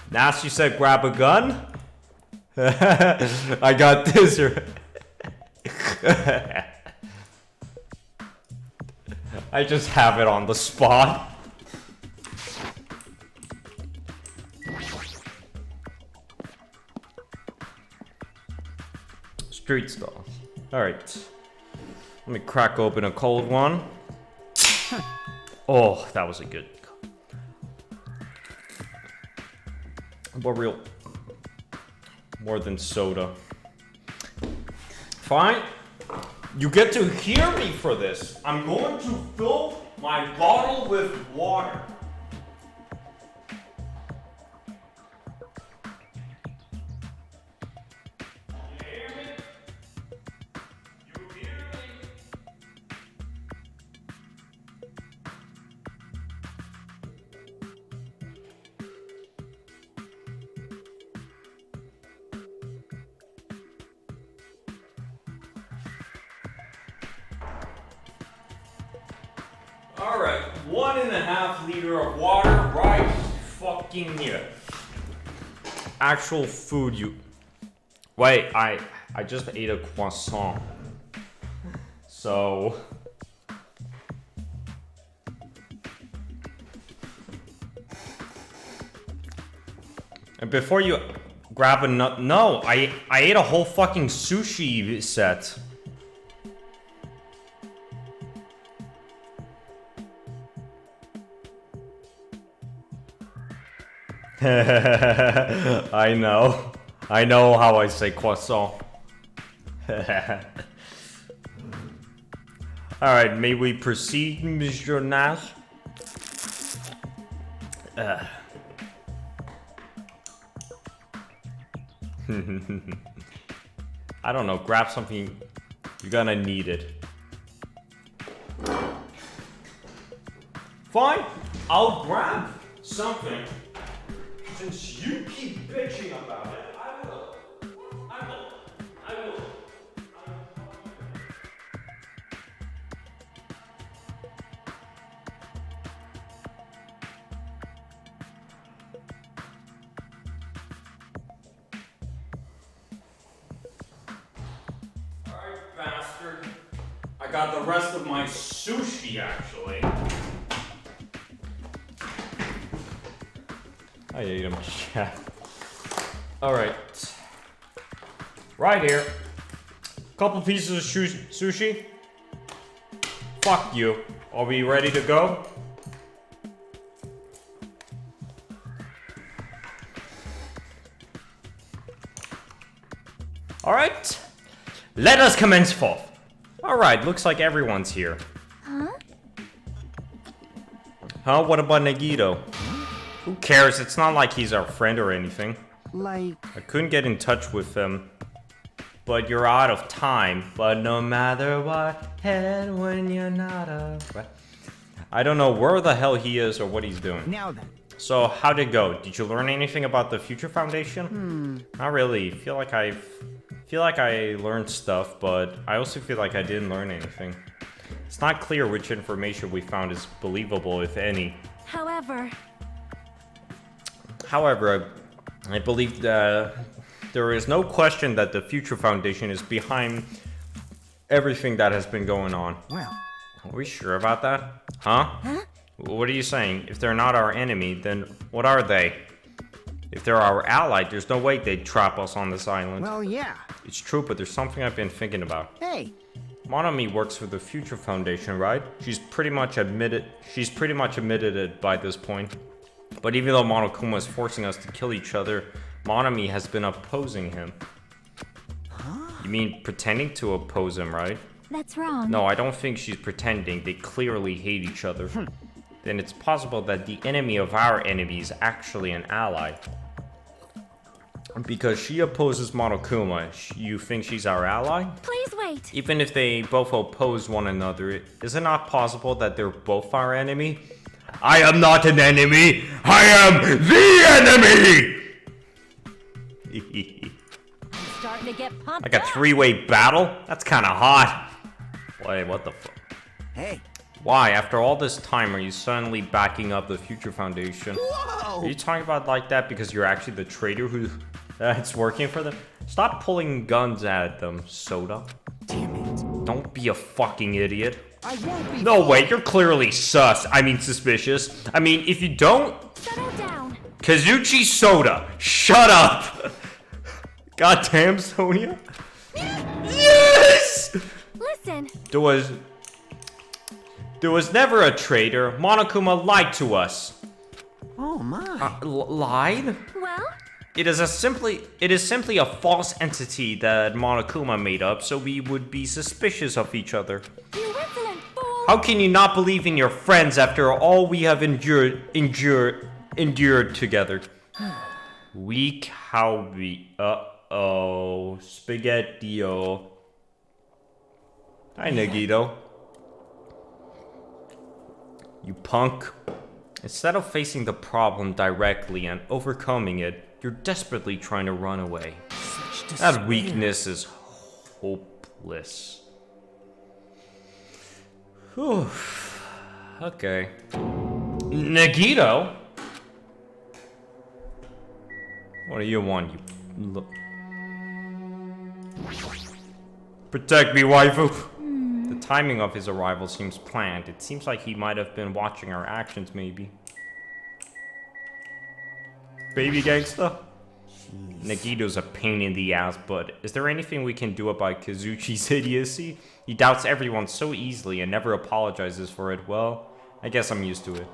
[SPEAKER 2] Now she said grab a gun? I got this. I just have it on the spot. Street stall. Alright. Let me crack open a cold one. Oh, that was a good. But real. More than soda. Fine. You get to hear me for this. I'm going to fill my bottle with water. Alright, 1.5 liters of water, right fucking here. Actual food you... Wait, I just ate a croissant. So... And before you grab a nut... No, I ate a whole fucking sushi set. I know how I say croissant. Alright, may we proceed, Mr. Nash? I don't know, grab something. You're gonna need it. Fine, I'll grab something. Since you keep bitching about it, I will. Alright, bastard. I got the rest of my sushi, actually. I ate him, yeah. Alright. Right here. Couple pieces of sushi. Fuck you. Are we ready to go? Alright. Let us commence forth. Alright, looks like everyone's here.
[SPEAKER 3] Huh?
[SPEAKER 2] Huh? What about Nagito? Who cares? It's not like he's our friend or anything.
[SPEAKER 5] Like...
[SPEAKER 2] I couldn't get in touch with him. But you're out of time. But no matter what, head when you're not a... I don't know where the hell he is or what he's doing.
[SPEAKER 5] Now then.
[SPEAKER 2] So, how'd it go? Did you learn anything about the Future Foundation? Not really. Feel like I learned stuff, but I also feel like I didn't learn anything. It's not clear which information we found is believable, if any.
[SPEAKER 4] However,
[SPEAKER 2] I believe that there is no question that the Future Foundation is behind everything that has been going on.
[SPEAKER 5] Well,
[SPEAKER 2] are we sure about that? Huh? What are you saying? If they're not our enemy, then what are they? If they're our ally, there's no way they'd trap us on this island.
[SPEAKER 5] well, yeah.
[SPEAKER 2] It's true, but there's something I've been thinking about.
[SPEAKER 5] Hey,
[SPEAKER 2] Monami works for the Future Foundation, right? She's pretty much admitted it by this point. But even though Monokuma is forcing us to kill each other, Monami has been opposing him. You mean pretending to oppose him, right?
[SPEAKER 3] That's wrong.
[SPEAKER 2] No, I don't think she's pretending. They clearly hate each other. Then it's possible that the enemy of our enemy is actually an ally. Because she opposes Monokuma, you think she's our ally?
[SPEAKER 4] please wait.
[SPEAKER 2] Even if they both oppose one another, is it not possible that they're both our enemy? I am not an enemy! I am the enemy!
[SPEAKER 9] I'm starting to get pumped
[SPEAKER 2] Like a
[SPEAKER 9] up.
[SPEAKER 2] three-way battle? That's kinda hot. Wait, what the fuck?
[SPEAKER 10] Hey,
[SPEAKER 2] Why, after all this time, are you suddenly backing up the Future Foundation?
[SPEAKER 5] whoa!
[SPEAKER 2] Are you talking about like that because you're actually the traitor who that's working for them? Stop pulling guns at them, Soda.
[SPEAKER 5] Damn it.
[SPEAKER 2] Don't be a fucking idiot.
[SPEAKER 5] I won't be.
[SPEAKER 2] No way, you're clearly suspicious. I mean, if you don't...
[SPEAKER 4] Settle down.
[SPEAKER 2] Kazuchi Soda, shut up! Goddamn, Sonia. Yes!
[SPEAKER 4] Listen,
[SPEAKER 2] There was never a traitor. Monokuma lied to us.
[SPEAKER 5] Oh my.
[SPEAKER 2] Lied?
[SPEAKER 4] well,
[SPEAKER 2] It is simply a false entity that Monokuma made up, so we would be suspicious of each other.
[SPEAKER 4] you insolent fool.
[SPEAKER 2] How can you not believe in your friends after all we have endured together? Weak how we Spaghetti-o. Hi, Nagito. You punk. Instead of facing the problem directly and overcoming it, you're desperately trying to run away. That weakness is hopeless. Whew. Okay. Nagito? What do you want, you look? Protect me, waifu! The timing of his arrival seems planned. It seems like he might have been watching our actions, maybe. Baby gangsta? Nagito's a pain in the ass, but is there anything we can do about Kazuchi's idiocy? He doubts everyone so easily and never apologizes for it. Well, I guess I'm used to it.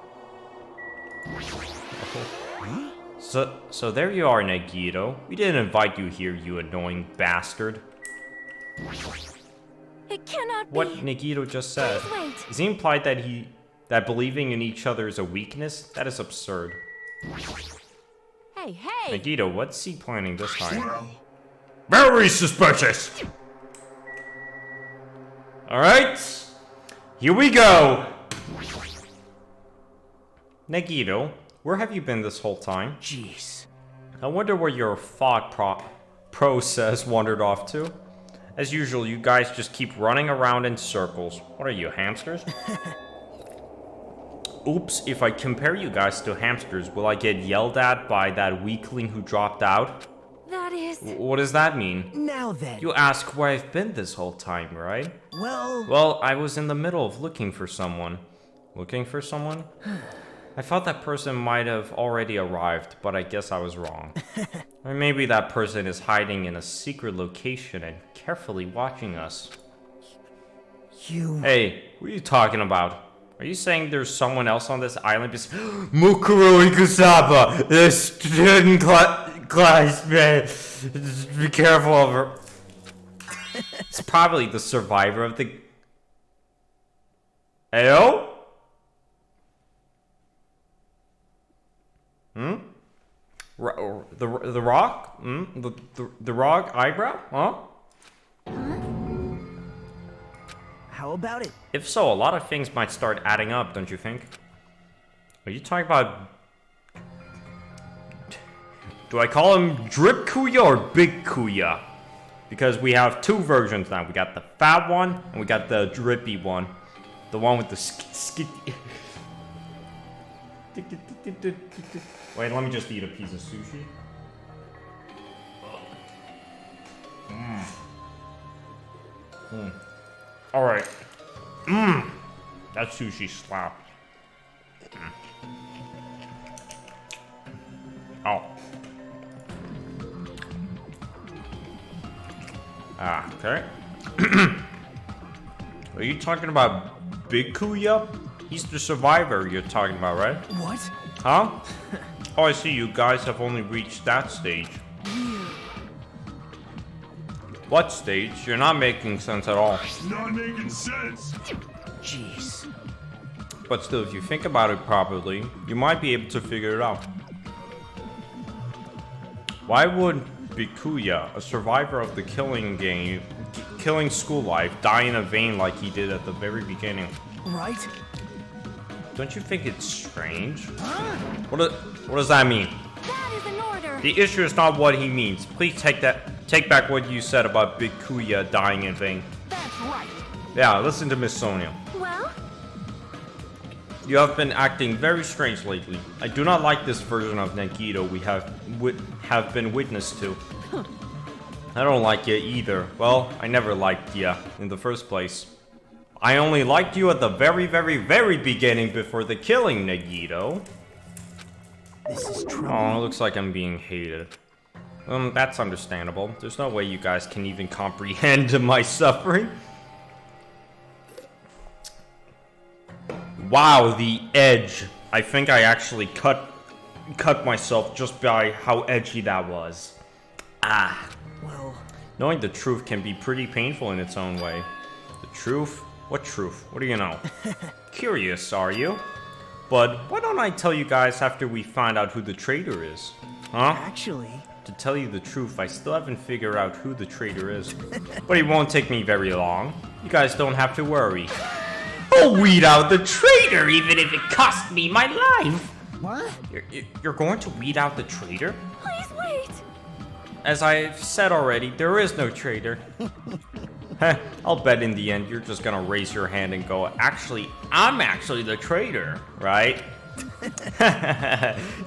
[SPEAKER 2] So there you are, Nagito. We didn't invite you here, you annoying bastard.
[SPEAKER 4] It cannot be.
[SPEAKER 2] What Nagito just said.
[SPEAKER 4] Please wait.
[SPEAKER 2] Is he implied that believing in each other is a weakness? That is absurd.
[SPEAKER 9] Hey, hey!
[SPEAKER 2] Nagito, what's he planning this time? Very suspicious! Alright, here we go! Nagito, where have you been this whole time?
[SPEAKER 10] jeez.
[SPEAKER 2] I wonder where your thought process wandered off to. As usual, you guys just keep running around in circles. What are you, hamsters? Oops, if I compare you guys to hamsters, will I get yelled at by that weakling who dropped out?
[SPEAKER 4] That is.
[SPEAKER 2] What does that mean?
[SPEAKER 10] Now then.
[SPEAKER 2] You ask where I've been this whole time, right?
[SPEAKER 10] Well,
[SPEAKER 2] Well, I was in the middle of looking for someone. Looking for someone? I thought that person might have already arrived, but I guess I was wrong. Or maybe that person is hiding in a secret location and carefully watching us.
[SPEAKER 10] you.
[SPEAKER 2] Hey, what are you talking about? Are you saying there's someone else on this island besides Mukuro Ikusaba, the student classmate? Be careful of her. It's probably the survivor of the... Ayo? The rock? The rock eyebrow? Huh?
[SPEAKER 10] How about it?
[SPEAKER 2] If so, a lot of things might start adding up, don't you think? Are you talking about Do I call him Drip Kuya or Big Kuya? Because we have two versions now. We got the fat one and we got the drippy one. The one with the skitty. Wait, let me just eat a piece of sushi. Alright. That sushi slapped. Oh. Okay. Are you talking about Big Kuya? He's the survivor you're talking about, right?
[SPEAKER 10] What?
[SPEAKER 2] Huh? Oh, I see you guys have only reached that stage. What stage? You're not making sense at all.
[SPEAKER 12] Not making sense.
[SPEAKER 10] Jeez.
[SPEAKER 2] But still, if you think about it properly, you might be able to figure it out. Why would Bikuya, a survivor of the killing school life, die in a vein like he did at the very beginning?
[SPEAKER 10] Right?
[SPEAKER 2] Don't you think it's strange? What does that mean?
[SPEAKER 4] That is an order.
[SPEAKER 2] The issue is not what he means. Please take back what you said about Bikuya dying in vain.
[SPEAKER 10] That's right.
[SPEAKER 2] Yeah, listen to Miss Sonia.
[SPEAKER 4] Well,
[SPEAKER 2] You have been acting very strange lately. I do not like this version of Nagito we have been witness to. I don't like you either. Well, I never liked you in the first place. I only liked you at the very, very, very beginning before the killing, Nagito.
[SPEAKER 10] This is trouble.
[SPEAKER 2] Oh, it looks like I'm being hated. That's understandable. There's no way you guys can even comprehend my suffering. Wow, the edge. I think I actually cut myself just by how edgy that was. Ah.
[SPEAKER 10] Well,
[SPEAKER 2] knowing the truth can be pretty painful in its own way. The truth? What truth? What do you know? Curious, are you? But why don't I tell you guys after we find out who the traitor is? Huh?
[SPEAKER 10] actually,
[SPEAKER 2] To tell you the truth, I still haven't figured out who the traitor is. But it won't take me very long. You guys don't have to worry. I'll weed out the traitor, even if it cost me my life!
[SPEAKER 5] What?
[SPEAKER 2] You're going to weed out the traitor?
[SPEAKER 4] please wait.
[SPEAKER 2] As I've said already, there is no traitor. I'll bet in the end you're just gonna raise your hand and go, actually, I'm actually the traitor, right?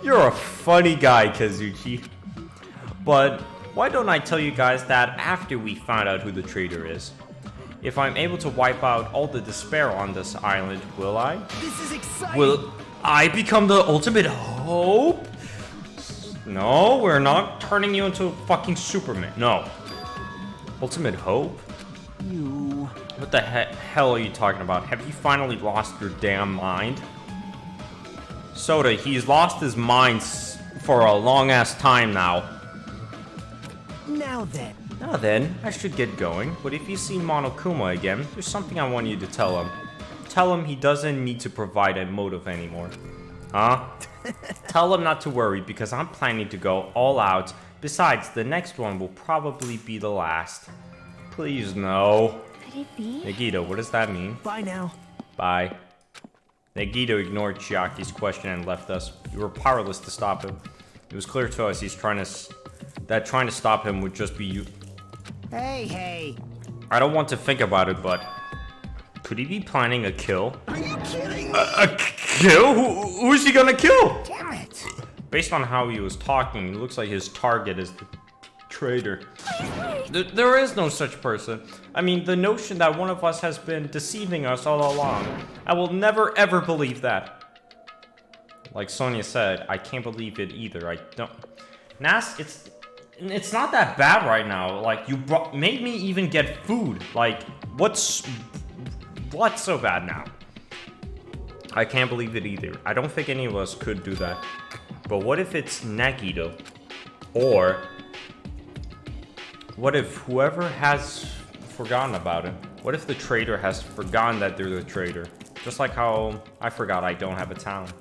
[SPEAKER 2] You're a funny guy, Kazuchi. But why don't I tell you guys that after we find out who the traitor is? If I'm able to wipe out all the despair on this island, will I?
[SPEAKER 10] this is exciting.
[SPEAKER 2] Will I become the ultimate hope? No, we're not turning you into a fucking Superman. No. Ultimate hope?
[SPEAKER 10] You...
[SPEAKER 2] What the hell are you talking about? Have you finally lost your damn mind? Soda, he's lost his mind for a long-ass time now.
[SPEAKER 10] Now then.
[SPEAKER 2] Now then, I should get going, but if you see Monokuma again, there's something I want you to tell him. Tell him he doesn't need to provide a motive anymore. Huh? Tell him not to worry, because I'm planning to go all out. Besides, the next one will probably be the last. Please, no.
[SPEAKER 3] Could it be?
[SPEAKER 2] Nagito, what does that mean?
[SPEAKER 10] Bye now.
[SPEAKER 2] Bye. Nagito ignored Chiaki's question and left us. We were powerless to stop him. It was clear to us trying to stop him would just be you.
[SPEAKER 5] Hey.
[SPEAKER 2] I don't want to think about it, but could he be planning a kill?
[SPEAKER 6] Are you kidding?
[SPEAKER 2] A kill? Who's he gonna kill?
[SPEAKER 5] Damn it.
[SPEAKER 2] Based on how he was talking, it looks like his target is the traitor. There is no such person. I mean, the notion that one of us has been deceiving us all along. I will never ever believe that. Like Sonia said, I can't believe it either. I don't. Nas, it's not that bad right now. Like, you made me even get food. Like, what's so bad now? I can't believe it either. I don't think any of us could do that. But what if it's Nagito? Or what if whoever has forgotten about it? What if the traitor has forgotten that they're the traitor? Just like how I forgot I don't have a talent.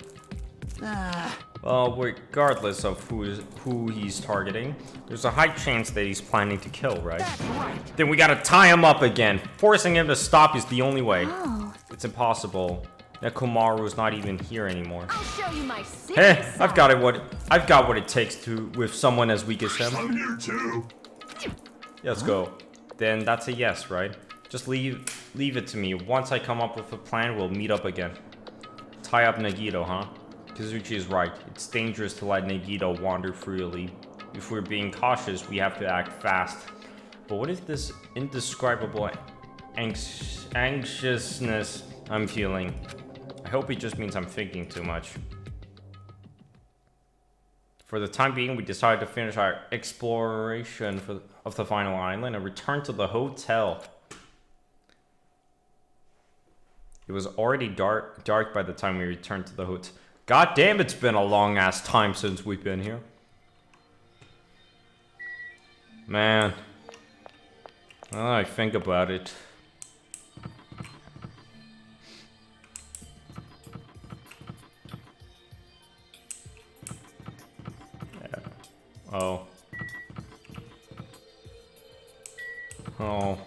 [SPEAKER 2] Well, regardless of who he's targeting, there's a high chance that he's planning to kill, right?
[SPEAKER 10] That's right.
[SPEAKER 2] Then we gotta tie him up again. Forcing him to stop is the only way.
[SPEAKER 3] Oh.
[SPEAKER 2] It's impossible. Nekomaru's not even here anymore.
[SPEAKER 9] I'll show you my secret
[SPEAKER 2] Hey,
[SPEAKER 9] side.
[SPEAKER 2] I've got what it takes to with someone as weak as him.
[SPEAKER 12] I'm here too.
[SPEAKER 2] Let's go. Then that's a yes, right? Just leave it to me. Once I come up with a plan, we'll meet up again. Tie up Nagito, huh? Kazuchi is right. It's dangerous to let Nagito wander freely. If we're being cautious, we have to act fast. But what if this indescribable anxiousness I'm feeling? I hope it just means I'm thinking too much. For the time being, we decided to finish our exploration of the final island and return to the hotel. It was already dark by the time we returned to the hotel. God damn, it's been a long ass time since we've been here. Man. Now that I think about it. Yeah. Oh. Oh.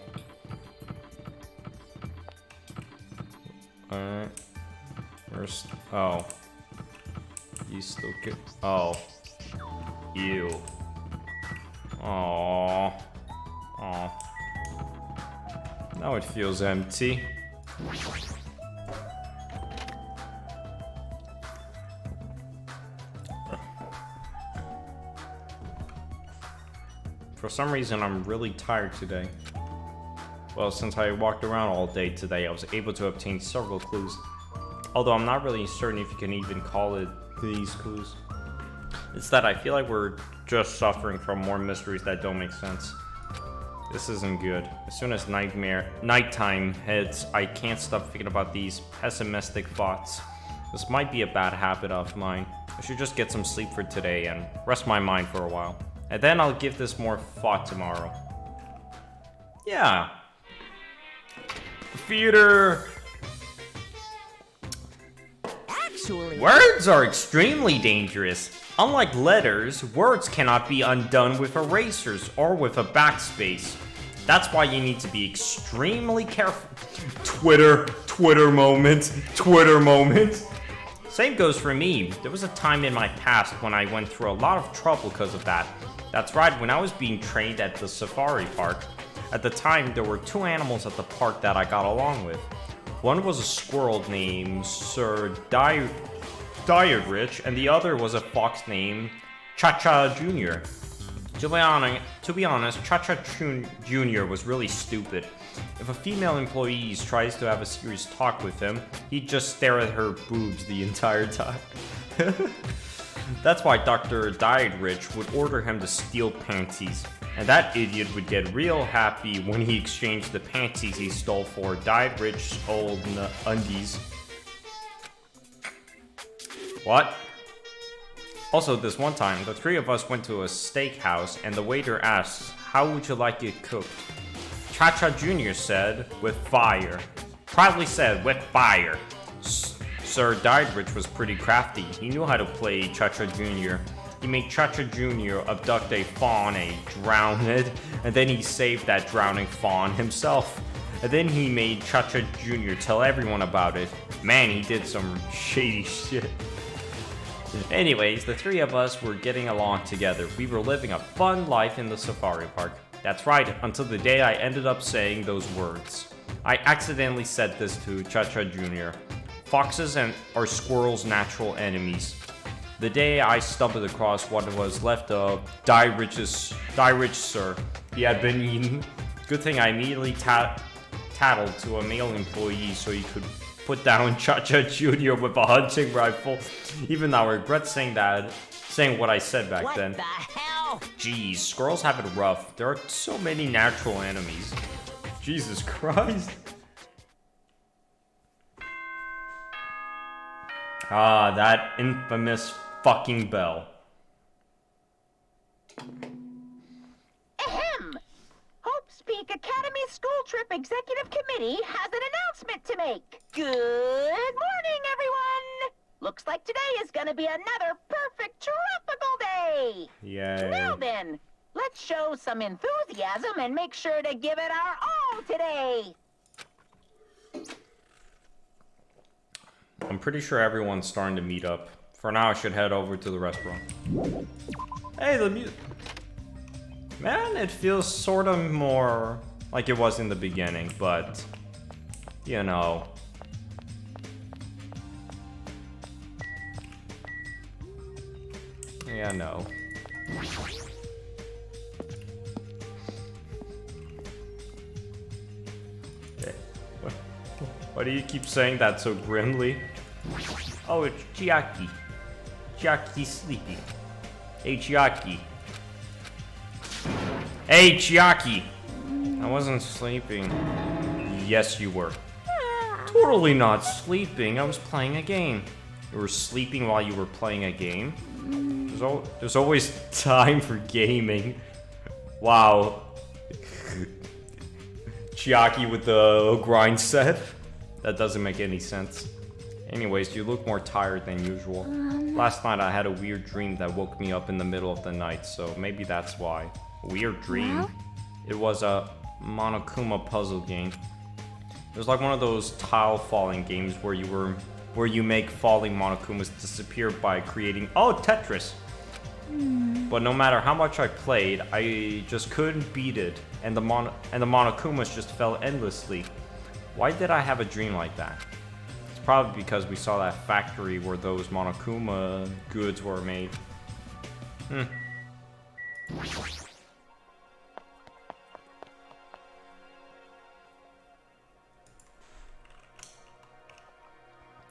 [SPEAKER 2] Alright. First. Oh. You still get. Oh. Ew. Aww. Aww. Now it feels empty. For some reason, I'm really tired today. Well, since I walked around all day today, I was able to obtain several clues. Although I'm not really certain if you can even call it these clues. It's that I feel like we're just suffering from more mysteries that don't make sense. This isn't good. As soon as nighttime hits, I can't stop thinking about these pessimistic thoughts. This might be a bad habit of mine. I should just get some sleep for today and rest my mind for a while. And then I'll give this more thought tomorrow. Yeah. The theater.
[SPEAKER 1] Actually,
[SPEAKER 2] Words are extremely dangerous. Unlike letters, words cannot be undone with erasers or with a backspace. That's why you need to be extremely careful. Twitter moment. Same goes for me. There was a time in my past when I went through a lot of trouble because of that. That's right, when I was being trained at the safari park. At the time, there were two animals at the park that I got along with. One was a squirrel named Sir Diarrich, and the other was a fox named Cha-Cha Jr. To be honest, Cha-Cha Jr. was really stupid. If a female employee tries to have a serious talk with him, he'd just stare at her boobs the entire time. That's why Dr. Diarrich would order him to steal panties. And that idiot would get real happy when he exchanged the panties he stole for Diarrich's old undies. What? Also, this one time, the three of us went to a steakhouse and the waiter asked, "How would you like it cooked?" Cha-Cha Jr. said, "With fire." Proudly said, "With fire." Sir Diarrich was pretty crafty. He knew how to play Cha-Cha Jr. He made Cha-Cha Jr. abduct a fawn and drown it, and then he saved that drowning fawn himself. And then he made Cha-Cha Jr. tell everyone about it. Man, he did some shady shit. Anyways, the three of us were getting along together. We were living a fun life in the safari park. That's right, until the day I ended up saying those words. I accidentally said this to Cha-Cha Jr. Foxes are squirrels' natural enemies. The day I stumbled across what was left of Diarrich Sir, he had been eaten. Good thing I immediately tattled to a male employee so he could put down Cha-Cha Jr. with a hunting rifle. Even though I regret saying what I said back then.
[SPEAKER 1] what the hell?
[SPEAKER 2] Jeez, squirrels have it rough. There are so many natural enemies. Jesus Christ. Ah, that infamous fucking bell.
[SPEAKER 13] Ahem! Hope's Peak Academy School Trip Executive Committee has an announcement to make. Good morning, everyone! Looks like today is gonna be another perfect tropical day!
[SPEAKER 2] Yay.
[SPEAKER 13] Now then, let's show some enthusiasm and make sure to give it our all today!
[SPEAKER 2] I'm pretty sure everyone's starting to meet up. For now, I should head over to the restaurant. Hey, the music. Man, it feels sort of more like it was in the beginning, but you know. Yeah, no. Okay. Why do you keep saying that so grimly? Oh, it's Chiaki. Chiaki's sleeping. Hey, Chiaki. Hey, Chiaki! I wasn't sleeping. Yes, you were. Totally not sleeping. I was playing a game. You were sleeping while you were playing a game? There's always time for gaming. Wow. Chiaki with the grind set? That doesn't make any sense. Anyways, you look more tired than usual. Last night I had a weird dream that woke me up in the middle of the night, so maybe that's why. Weird dream.
[SPEAKER 3] Well?
[SPEAKER 2] It was a Monokuma puzzle game. It was like one of those tile falling games where you make falling Monokumas disappear by creating Tetris. But no matter how much I played, I just couldn't beat it, and the Monokumas just fell endlessly. Why did I have a dream like that? It's probably because we saw that factory where those Monokuma goods were made.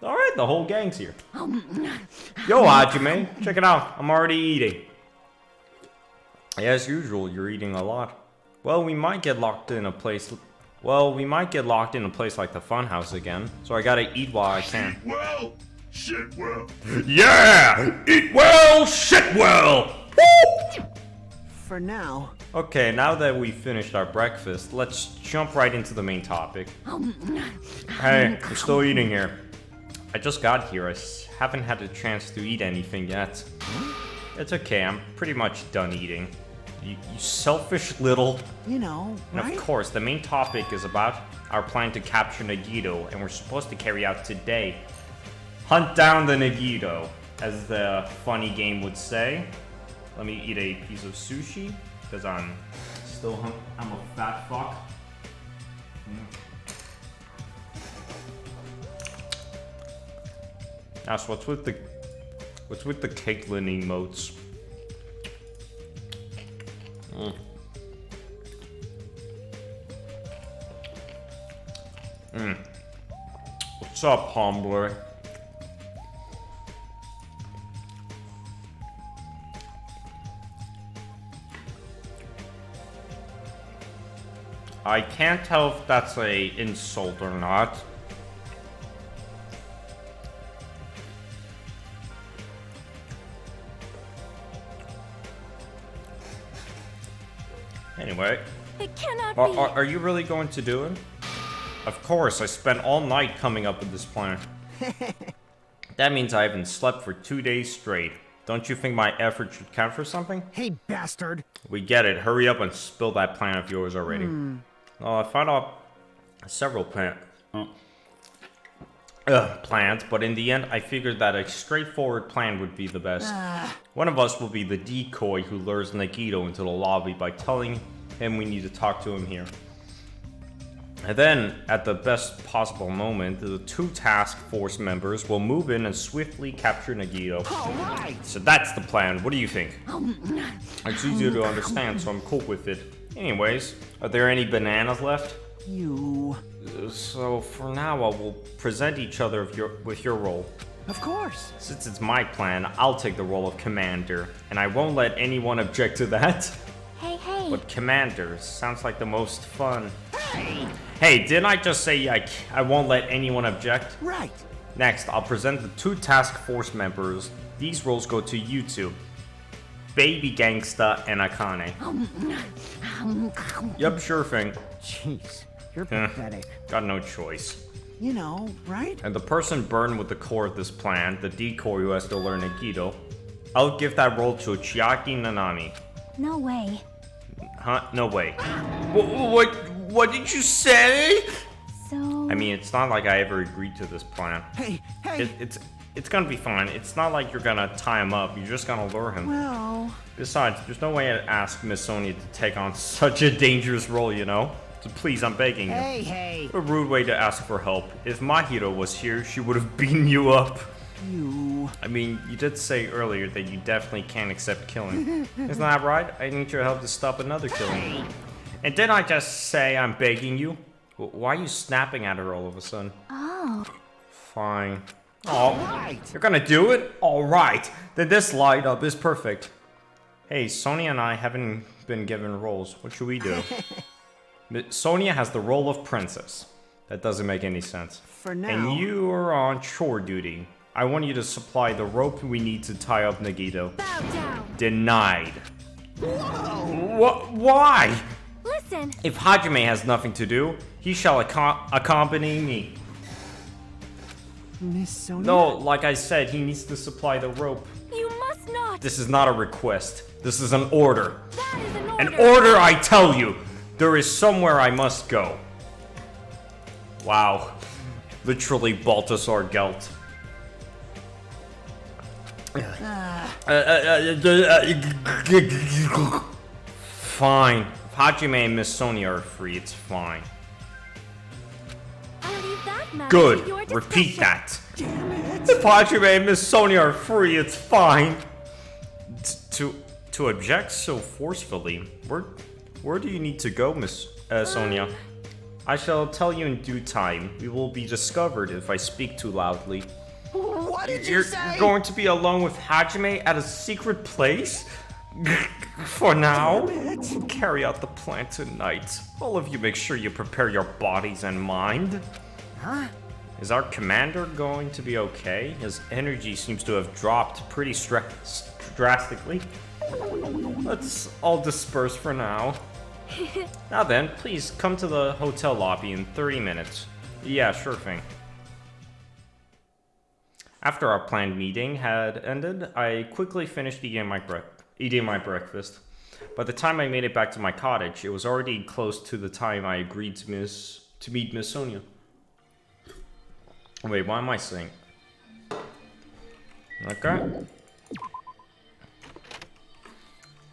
[SPEAKER 2] Alright, the whole gang's here. Yo, Hajime, check it out. I'm already eating. As usual, you're eating a lot. Well, we might get locked in a place like the funhouse again. So I gotta eat while I can.
[SPEAKER 12] Eat well, shit well.
[SPEAKER 2] Yeah! Eat well, shit well! Woo!
[SPEAKER 5] For now.
[SPEAKER 2] Okay, now that we finished our breakfast, let's jump right into the main topic. Hey, I'm still eating here. I just got here. I haven't had a chance to eat anything yet. It's okay, I'm pretty much done eating. You selfish little...
[SPEAKER 5] You know,
[SPEAKER 2] And
[SPEAKER 5] right?
[SPEAKER 2] of course, the main topic is about our plan to capture Nagito, and we're supposed to carry out today. Hunt down the Nagito, as the funny game would say. Let me eat a piece of sushi, because I'm a fat fuck. That's what's with the Caitlyn emotes. What's up, Humbler? I can't tell if that's a insult or not. Anyway,
[SPEAKER 4] It cannot be.
[SPEAKER 2] are you really going to do it? Of course, I spent all night coming up with this plan. That means I haven't slept for 2 days straight. Don't you think my effort should count for something?
[SPEAKER 5] Hey, bastard.
[SPEAKER 2] We get it. Hurry up and spill that plan of yours already. I found out several plans, but in the end, I figured that a straightforward plan would be the best. One of us will be the decoy who lures Nagito into the lobby by telling him we need to talk to him here. And then, at the best possible moment, the two task force members will move in and swiftly capture Nagito.
[SPEAKER 5] All right.
[SPEAKER 2] So that's the plan. What do you think? It's easier to understand, so I'm cool with it. Anyways, are there any bananas left?
[SPEAKER 5] You.
[SPEAKER 2] So for now, I will present each other with your role.
[SPEAKER 5] Of course.
[SPEAKER 2] Since it's my plan, I'll take the role of commander, and I won't let anyone object to that.
[SPEAKER 3] Hey.
[SPEAKER 2] But commander sounds like the most fun. Hey, didn't I just say I won't let anyone object?
[SPEAKER 5] Right.
[SPEAKER 2] Next, I'll present the two task force members. These roles go to you two. Baby Gangsta and Akane. Yep, sure thing.
[SPEAKER 5] Jeez, you're pathetic.
[SPEAKER 2] Got no choice.
[SPEAKER 5] You know, right?
[SPEAKER 2] And the person burned with the core of this plan, the decoy who has to learn Nagito, I'll give that role to Chiaki Nanami.
[SPEAKER 3] No way.
[SPEAKER 2] Huh? No way. What did you say?
[SPEAKER 3] So,
[SPEAKER 2] I mean, it's not like I ever agreed to this plan.
[SPEAKER 6] Hey,
[SPEAKER 2] It's gonna be fine. It's not like you're gonna tie him up. You're just gonna lure him.
[SPEAKER 6] Well...
[SPEAKER 2] Besides, there's no way to ask Miss Sonia to take on such a dangerous role, you know? So please, I'm begging you.
[SPEAKER 5] Hey.
[SPEAKER 2] A rude way to ask for help. If Mahito was here, she would have beaten you up. I mean, you did say earlier that you definitely can't accept killing. Isn't that right? I need your help to stop another killing. And didn't I just say I'm begging you? Why are you snapping at her all of a sudden?
[SPEAKER 3] Oh.
[SPEAKER 2] Fine. Oh, you're gonna do it? Alright. Then this light up is perfect. Hey, Sonia and I haven't been given roles. What should we do? Sonia has the role of princess. That doesn't make any sense.
[SPEAKER 6] For now.
[SPEAKER 2] And you are on chore duty. I want you to supply the rope we need to tie up Nagito.
[SPEAKER 4] Bow down.
[SPEAKER 2] Denied. Whoa! Why?
[SPEAKER 4] Listen.
[SPEAKER 2] If Hajime has nothing to do, he shall accompany me.
[SPEAKER 6] Miss Sonia?
[SPEAKER 2] No, like I said, he needs to supply the rope.
[SPEAKER 4] You must not.
[SPEAKER 2] This is not a request. This is an order.
[SPEAKER 4] That is an order.
[SPEAKER 2] An order, I tell you! There is somewhere I must go. Wow. Literally Balthasar Gelt. Fine. If Hajime and Miss Sonia are free, it's fine.
[SPEAKER 4] I'll leave that matter
[SPEAKER 2] Good.
[SPEAKER 4] to your
[SPEAKER 2] Repeat
[SPEAKER 4] discretion.
[SPEAKER 2] that. If Hajime and Miss Sonia are free, it's fine. To object so forcefully, where do you need to go, Miss Sonia? I shall tell you in due time. We will be discovered if I speak too loudly.
[SPEAKER 5] What did you say?
[SPEAKER 2] You're going to be alone with Hajime at a secret place? For now, we'll carry out the plan tonight. All of you make sure you prepare your bodies and mind.
[SPEAKER 5] Huh?
[SPEAKER 2] Is our commander going to be okay? His energy seems to have dropped pretty drastically. Let's all disperse for now. Now then, please come to the hotel lobby in 30 minutes. Yeah, sure thing. After our planned meeting had ended, I quickly finished eating my breakfast. By the time I made it back to my cottage, it was already close to the time I agreed to meet Miss Sonia. Wait, what am I saying? Okay.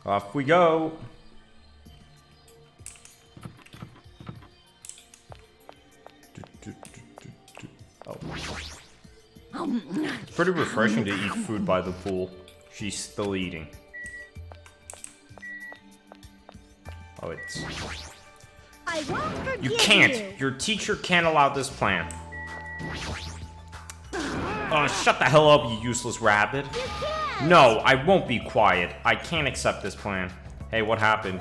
[SPEAKER 2] Off we go. Oh. It's pretty refreshing to eat food by the pool. She's still eating. Oh, it's...
[SPEAKER 11] I won't forgive
[SPEAKER 2] You can't! Your teacher can't allow this plan. Oh, shut the hell up, you useless rabbit. No, I won't be quiet. I can't accept this plan. Hey, what happened?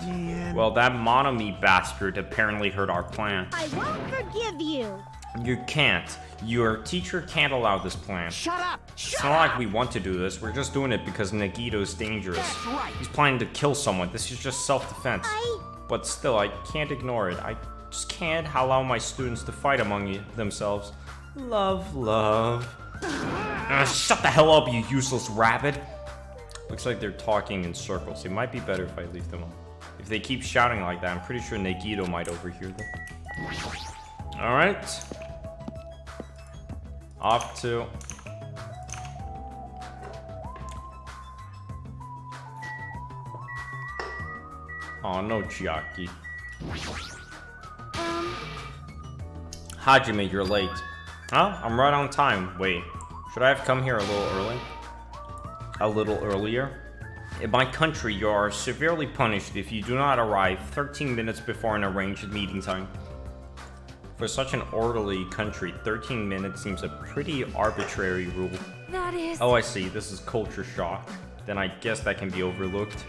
[SPEAKER 2] Well, that Monomi bastard apparently heard our plan.
[SPEAKER 11] I won't forgive you.
[SPEAKER 2] You can't. Your teacher can't allow this plan.
[SPEAKER 5] Shut up!
[SPEAKER 2] It's not like we want to do this. We're just doing it because Nagito is dangerous.
[SPEAKER 5] That's right.
[SPEAKER 2] He's planning to kill someone. This is just self-defense. But still, I can't ignore it. I just can't allow my students to fight among themselves. Love, love. Shut the hell up, you useless rabbit. Looks like they're talking in circles. It might be better if I leave them alone. If they keep shouting like that, I'm pretty sure Nagito might overhear them. Alright. Off to... Oh, no, Chiaki. Hajime, you're late. Huh? I'm right on time. Wait, should I have come here a little early? A little earlier? In my country, you are severely punished if you do not arrive 13 minutes before an arranged meeting time. For such an orderly country, 13 minutes seems a pretty arbitrary rule.
[SPEAKER 4] That is...
[SPEAKER 2] Oh, I see. This is culture shock. Then I guess that can be overlooked.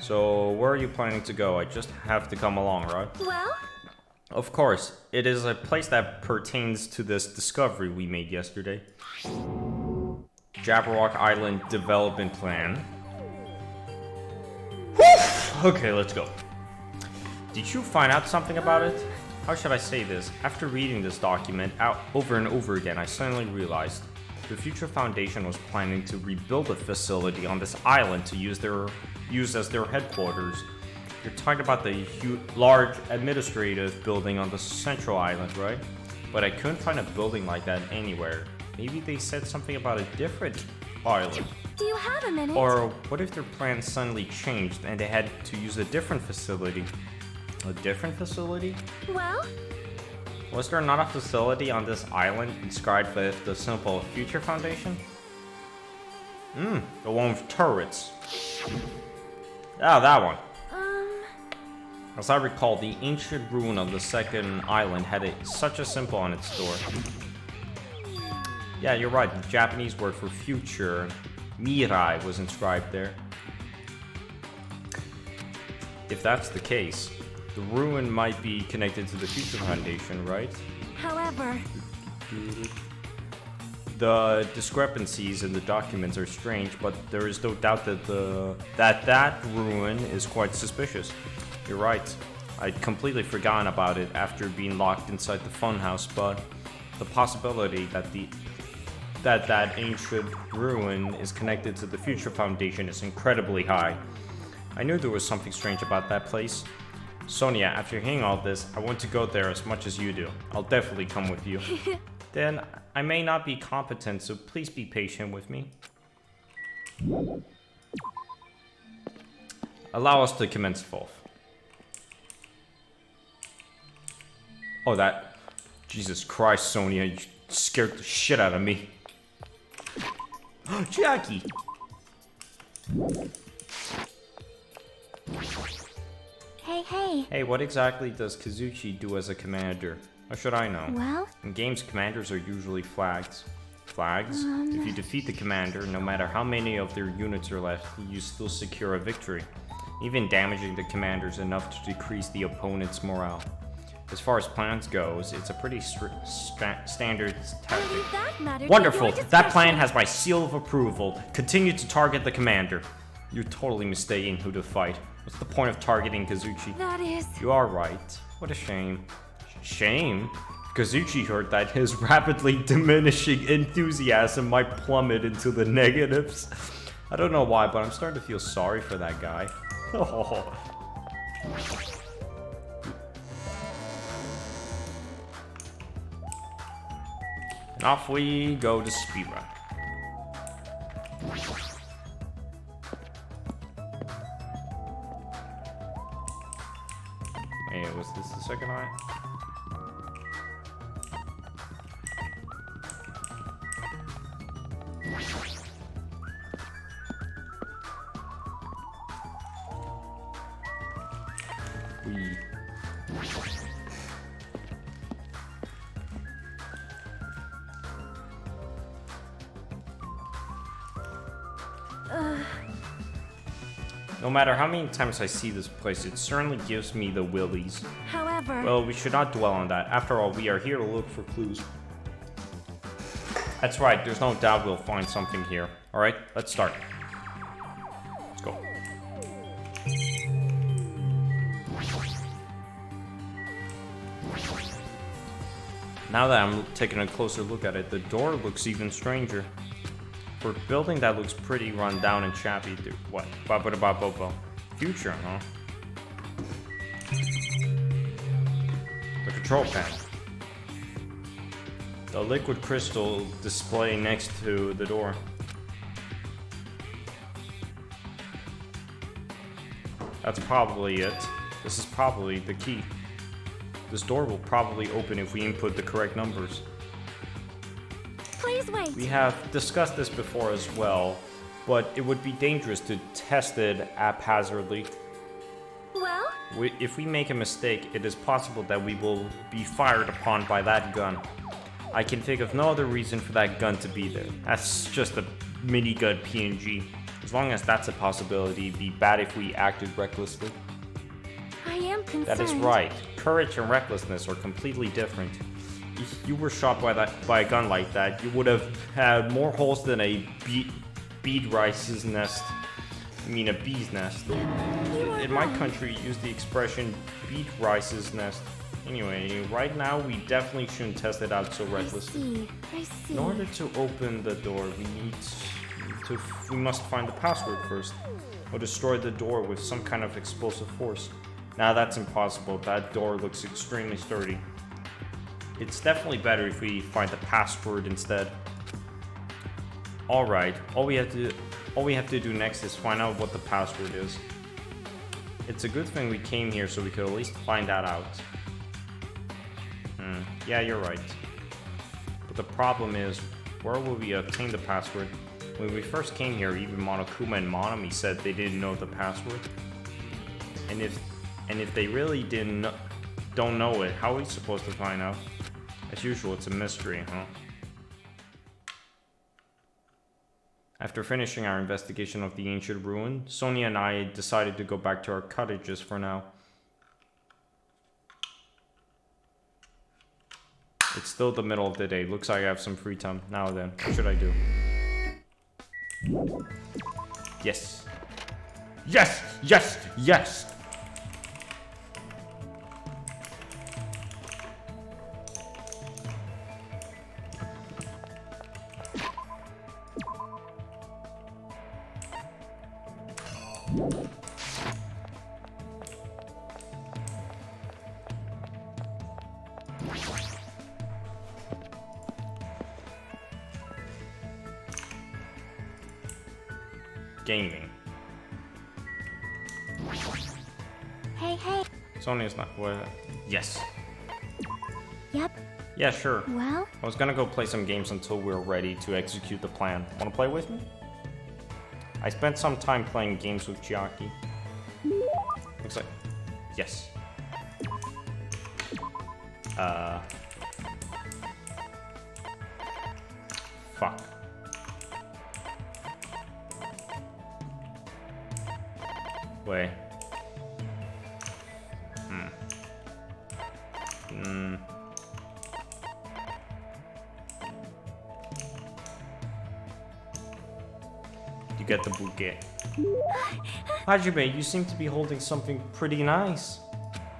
[SPEAKER 2] So, where are you planning to go? I just have to come along, right?
[SPEAKER 4] Well?
[SPEAKER 2] Of course. It is a place that pertains to this discovery we made yesterday. Jabberwock Island Development Plan. Whew! Okay, let's go. Did you find out something about it? How should I say this? After reading this document out over and over again, I suddenly realized the Future Foundation was planning to rebuild a facility on this island to use as their headquarters. You're talking about the large administrative building on the central island, right? but I couldn't find a building like that anywhere. Maybe they said something about a different island.
[SPEAKER 4] Do you have a minute?
[SPEAKER 2] Or what if their plans suddenly changed and they had to use a different facility? A different facility?
[SPEAKER 4] Well?
[SPEAKER 2] Was there not a facility on this island inscribed with the symbol Future Foundation? The one with turrets. Ah, that one. As I recall, the ancient ruin of the second island had such a symbol on its door. Yeah, you're right. The Japanese word for future, Mirai, was inscribed there. If that's the case, the ruin might be connected to the Future Foundation, right?
[SPEAKER 4] However,
[SPEAKER 2] the discrepancies in the documents are strange, but there is no doubt that that ruin is quite suspicious. You're right. I'd completely forgotten about it after being locked inside the funhouse, but the possibility that that ancient ruin is connected to the Future Foundation is incredibly high. I knew there was something strange about that place. Sonia, after hearing all this, I want to go there as much as you do. I'll definitely come with you. Then, I may not be competent, so please be patient with me. Allow us to commence forth. Oh, that... Jesus Christ, Sonia, you scared the shit out of me. Jackie!
[SPEAKER 3] Hey.
[SPEAKER 2] Hey, what exactly does Kazuchi do as a commander? How should I know?
[SPEAKER 3] Well?
[SPEAKER 2] In games, commanders are usually flags. Flags? If you defeat the commander, no matter how many of their units are left, you still secure a victory. Even damaging the commander is enough to decrease the opponent's morale. As far as plans goes, it's a pretty standard tactic. Wonderful! That plan has my seal of approval. Continue to target the commander. You're totally mistaken who to fight. What's the point of targeting Kazuchi?
[SPEAKER 4] That is...
[SPEAKER 2] You are right. What a shame. Shame? Kazuchi heard that his rapidly diminishing enthusiasm might plummet into the negatives. I don't know why, but I'm starting to feel sorry for that guy. Oh. And off we go to speedrun. Hey, was this the second eye? No matter how many times I see this place, it certainly gives me the willies.
[SPEAKER 4] However...
[SPEAKER 2] Well, we should not dwell on that. After all, we are here to look for clues. That's right, there's no doubt we'll find something here. Alright, let's start. Let's go. Now that I'm taking a closer look at it, the door looks even stranger. For a building that looks pretty run down and shabby, dude. What? Future, huh? The control panel. The liquid crystal display next to the door. That's probably it. This is probably the key. This door will probably open if we input the correct numbers.
[SPEAKER 4] Please wait.
[SPEAKER 2] We have discussed this before as well, but it would be dangerous to test it haphazardly.
[SPEAKER 4] Well?
[SPEAKER 2] If we make a mistake, it is possible that we will be fired upon by that gun. I can think of no other reason for that gun to be there. That's just a minigun PNG. As long as that's a possibility, it'd be bad if we acted recklessly.
[SPEAKER 4] I am concerned.
[SPEAKER 2] That is right. Courage and recklessness are completely different. If you were shot by a gun like that, you would have had more holes than a bee's nest. I mean, a bee's nest. In my country, use the expression beat rice's nest. Anyway, right now we definitely shouldn't test it out so recklessly.
[SPEAKER 4] I see.
[SPEAKER 2] In order to open the door, we must find the password first, or destroy the door with some kind of explosive force. Now that's impossible. That door looks extremely sturdy. it's definitely better if we find the password instead. Alright, all we have to do next is find out what the password is. It's a good thing we came here so we could at least find that out. Yeah, you're right. But the problem is, where will we obtain the password? When we first came here, even Monokuma and Monami said they didn't know the password. And if they really don't know it, how are we supposed to find out? As usual, it's a mystery, huh? After finishing our investigation of the ancient ruin, Sonia and I decided to go back to our cottages for now. It's still the middle of the day. Looks like I have some free time. Now then, what should I do? Yes. Yes! Yes! Yes! Gaming.
[SPEAKER 3] Hey, hey.
[SPEAKER 2] Sonia's not what? Yes.
[SPEAKER 3] Yep.
[SPEAKER 2] Yeah, sure.
[SPEAKER 3] Well?
[SPEAKER 2] I was gonna go play some games until we were ready to execute the plan. Wanna play with me? I spent some time playing games with Chiaki. Looks like... Yes. Fuck. Wait. You get the bouquet. Hajime, you seem to be holding something pretty nice.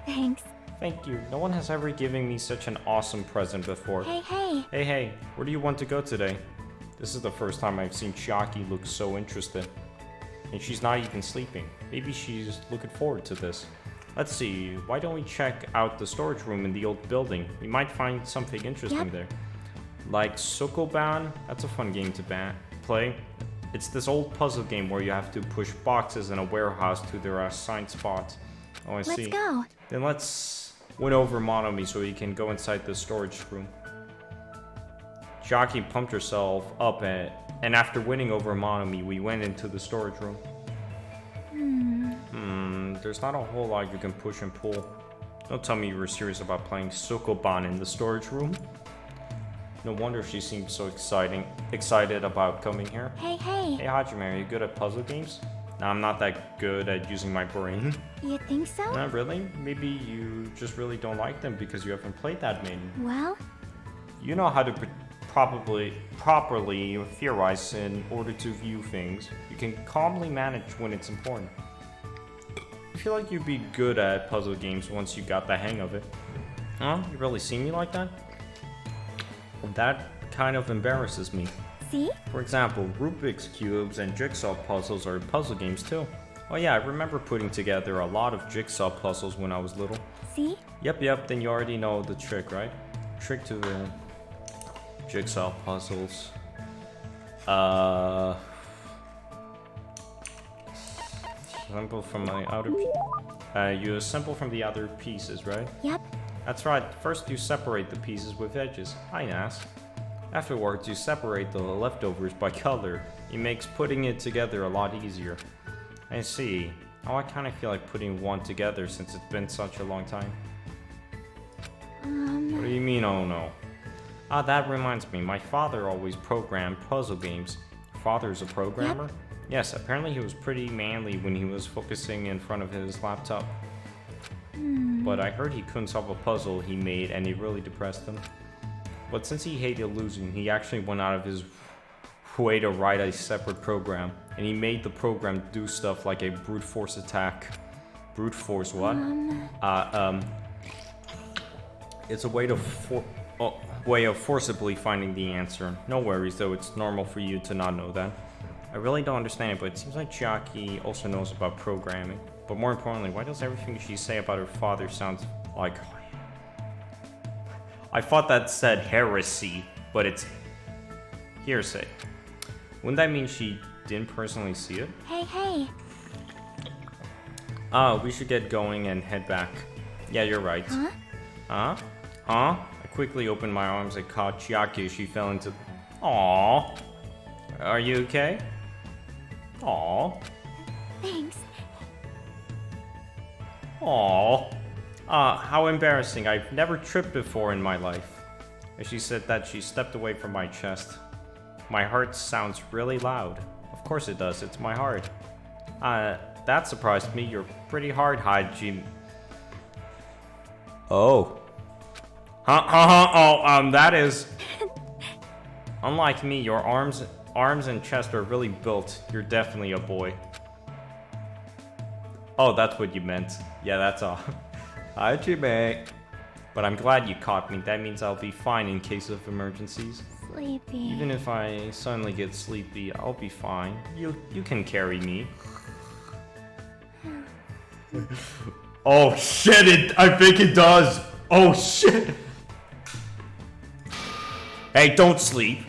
[SPEAKER 3] Thanks.
[SPEAKER 2] Thank you. No one has ever given me such an awesome present before.
[SPEAKER 3] Hey, hey.
[SPEAKER 2] Hey, hey. Where do you want to go today? This is the first time I've seen Chiaki look so interested. And she's not even sleeping. Maybe she's looking forward to this. Let's see, why don't we check out the storage room in the old building? We might find something interesting there. Like Sokoban? That's a fun game to play. It's this old puzzle game where you have to push boxes in a warehouse to their assigned spots. Oh, I see.
[SPEAKER 3] Let's go.
[SPEAKER 2] Then let's win over Monomi so he can go inside the storage room. Chiaki pumped herself up and after winning over Monomi, we went into the storage room. There's not a whole lot you can push and pull. Don't tell me you were serious about playing Sokoban in the storage room. No wonder she seemed so excited about coming here.
[SPEAKER 3] Hey, hey.
[SPEAKER 2] Hey Hajime, are you good at puzzle games? No, I'm not that good at using my brain.
[SPEAKER 3] You think so?
[SPEAKER 2] Not really. Maybe you just really don't like them because you haven't played that many.
[SPEAKER 3] Well?
[SPEAKER 2] You know how to properly theorize in order to view things. You can calmly manage when it's important. I feel like you'd be good at puzzle games once you got the hang of it. Huh? You really see me like that? That kind of embarrasses me.
[SPEAKER 3] See?
[SPEAKER 2] For example, Rubik's Cubes and Jigsaw puzzles are puzzle games too. Oh yeah, I remember putting together a lot of Jigsaw puzzles when I was little.
[SPEAKER 3] See?
[SPEAKER 2] Yep, then you already know the trick, right? Trick to the Jigsaw puzzles. Assemble from the outer you assemble from the other pieces, right?
[SPEAKER 3] Yep.
[SPEAKER 2] That's right. First you separate the pieces with edges. Hi, Nas. Afterwards you separate the leftovers by color. It makes putting it together a lot easier. I see. Oh, I kind of feel like putting one together since it's been such a long time. What do you mean, oh no? Ah, that reminds me. My father always programmed puzzle games. Your father's a programmer? Yep. Yes, apparently he was pretty manly when he was focusing in front of his laptop. But I heard he couldn't solve a puzzle he made and it really depressed him. But since he hated losing, he actually went out of his way to write a separate program. And he made the program do stuff like a brute force attack. Brute force what? It's a way to way of forcibly finding the answer. No worries though, it's normal for you to not know that. I really don't understand it, but it seems like Chiaki also knows about programming. But more importantly, why does everything she say about her father sound like... I thought that said heresy, but it's hearsay. Wouldn't that mean she didn't personally see it?
[SPEAKER 3] Hey.
[SPEAKER 2] Oh, we should get going and head back. Yeah, you're right.
[SPEAKER 3] Huh?
[SPEAKER 2] Huh? Huh? I quickly opened my arms and caught Chiaki as she fell into... Aww. Are you okay? Aww.
[SPEAKER 3] Thanks.
[SPEAKER 2] Aww. How embarrassing. I've never tripped before in my life. As she said that, she stepped away from my chest. My heart sounds really loud. Of course it does, it's my heart. That surprised me. You're pretty hard, Haji. Oh. That is... Unlike me, your arms and chest are really built. You're definitely a boy. Oh, that's what you meant. Yeah, that's all. Hajime. But I'm glad you caught me. That means I'll be fine in case of emergencies.
[SPEAKER 3] Sleepy.
[SPEAKER 2] Even if I suddenly get sleepy, I'll be fine. You can carry me. Oh shit, I think it does. Oh shit. Hey, don't sleep.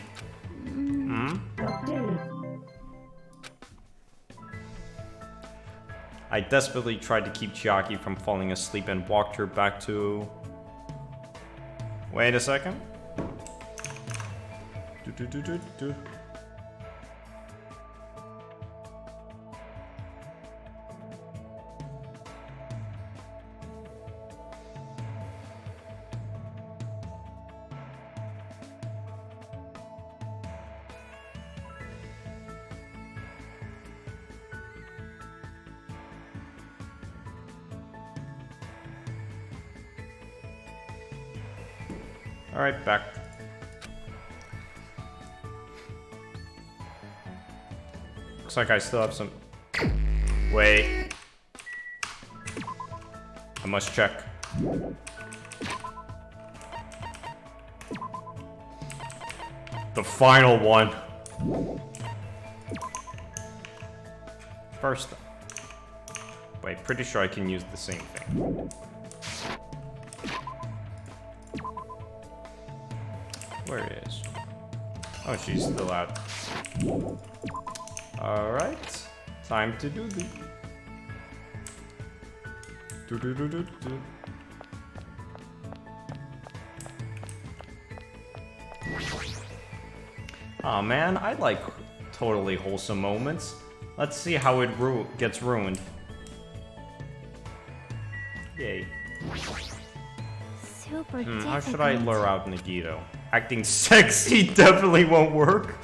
[SPEAKER 2] I desperately tried to keep Chiaki from falling asleep and walked her back to... Wait a second. Alright, back. Looks like I still have some... Wait. I must check. The final one. First. Wait, pretty sure I can use the same thing. Where it is? Oh, she's still out. Alright. Time to do the... Aw, man, I like totally wholesome moments. Let's see how it gets ruined. Yay.
[SPEAKER 3] Super
[SPEAKER 2] how should I lure out Nagito? Acting sexy definitely won't work.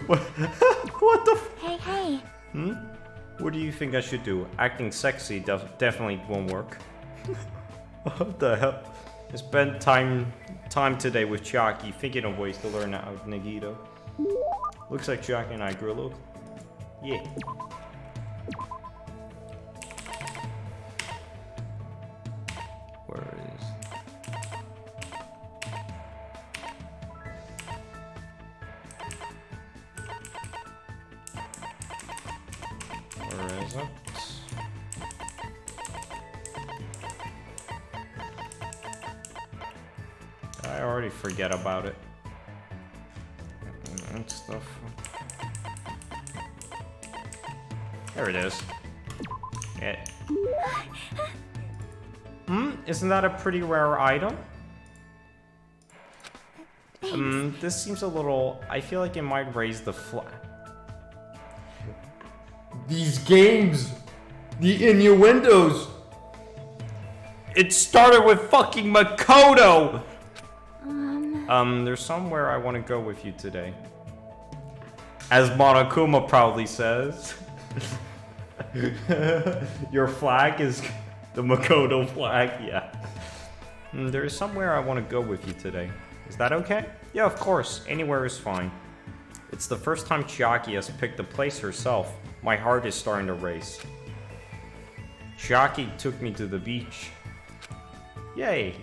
[SPEAKER 2] What the f-
[SPEAKER 3] Hey.
[SPEAKER 2] What do you think I should do? Acting sexy definitely won't work. What the hell? I spent time today with Chiaki thinking of ways to learn out Nagito. Looks like Chiaki and I grew a little... Yeah. Where is... Where is it? I already forget about it. And stuff. There it is. Yeah. Isn't that a pretty rare item? This seems a little... I feel like it might raise the flag. These games! The innuendos! It started with fucking Makoto! There's somewhere I want to go with you today. As Monokuma probably says. Your flag is the Makoto flag, yeah. There's somewhere I want to go with you today. Is that okay? Yeah, of course. Anywhere is fine. It's the first time Chiaki has picked a place herself. My heart is starting to race. Chiaki took me to the beach. Yay!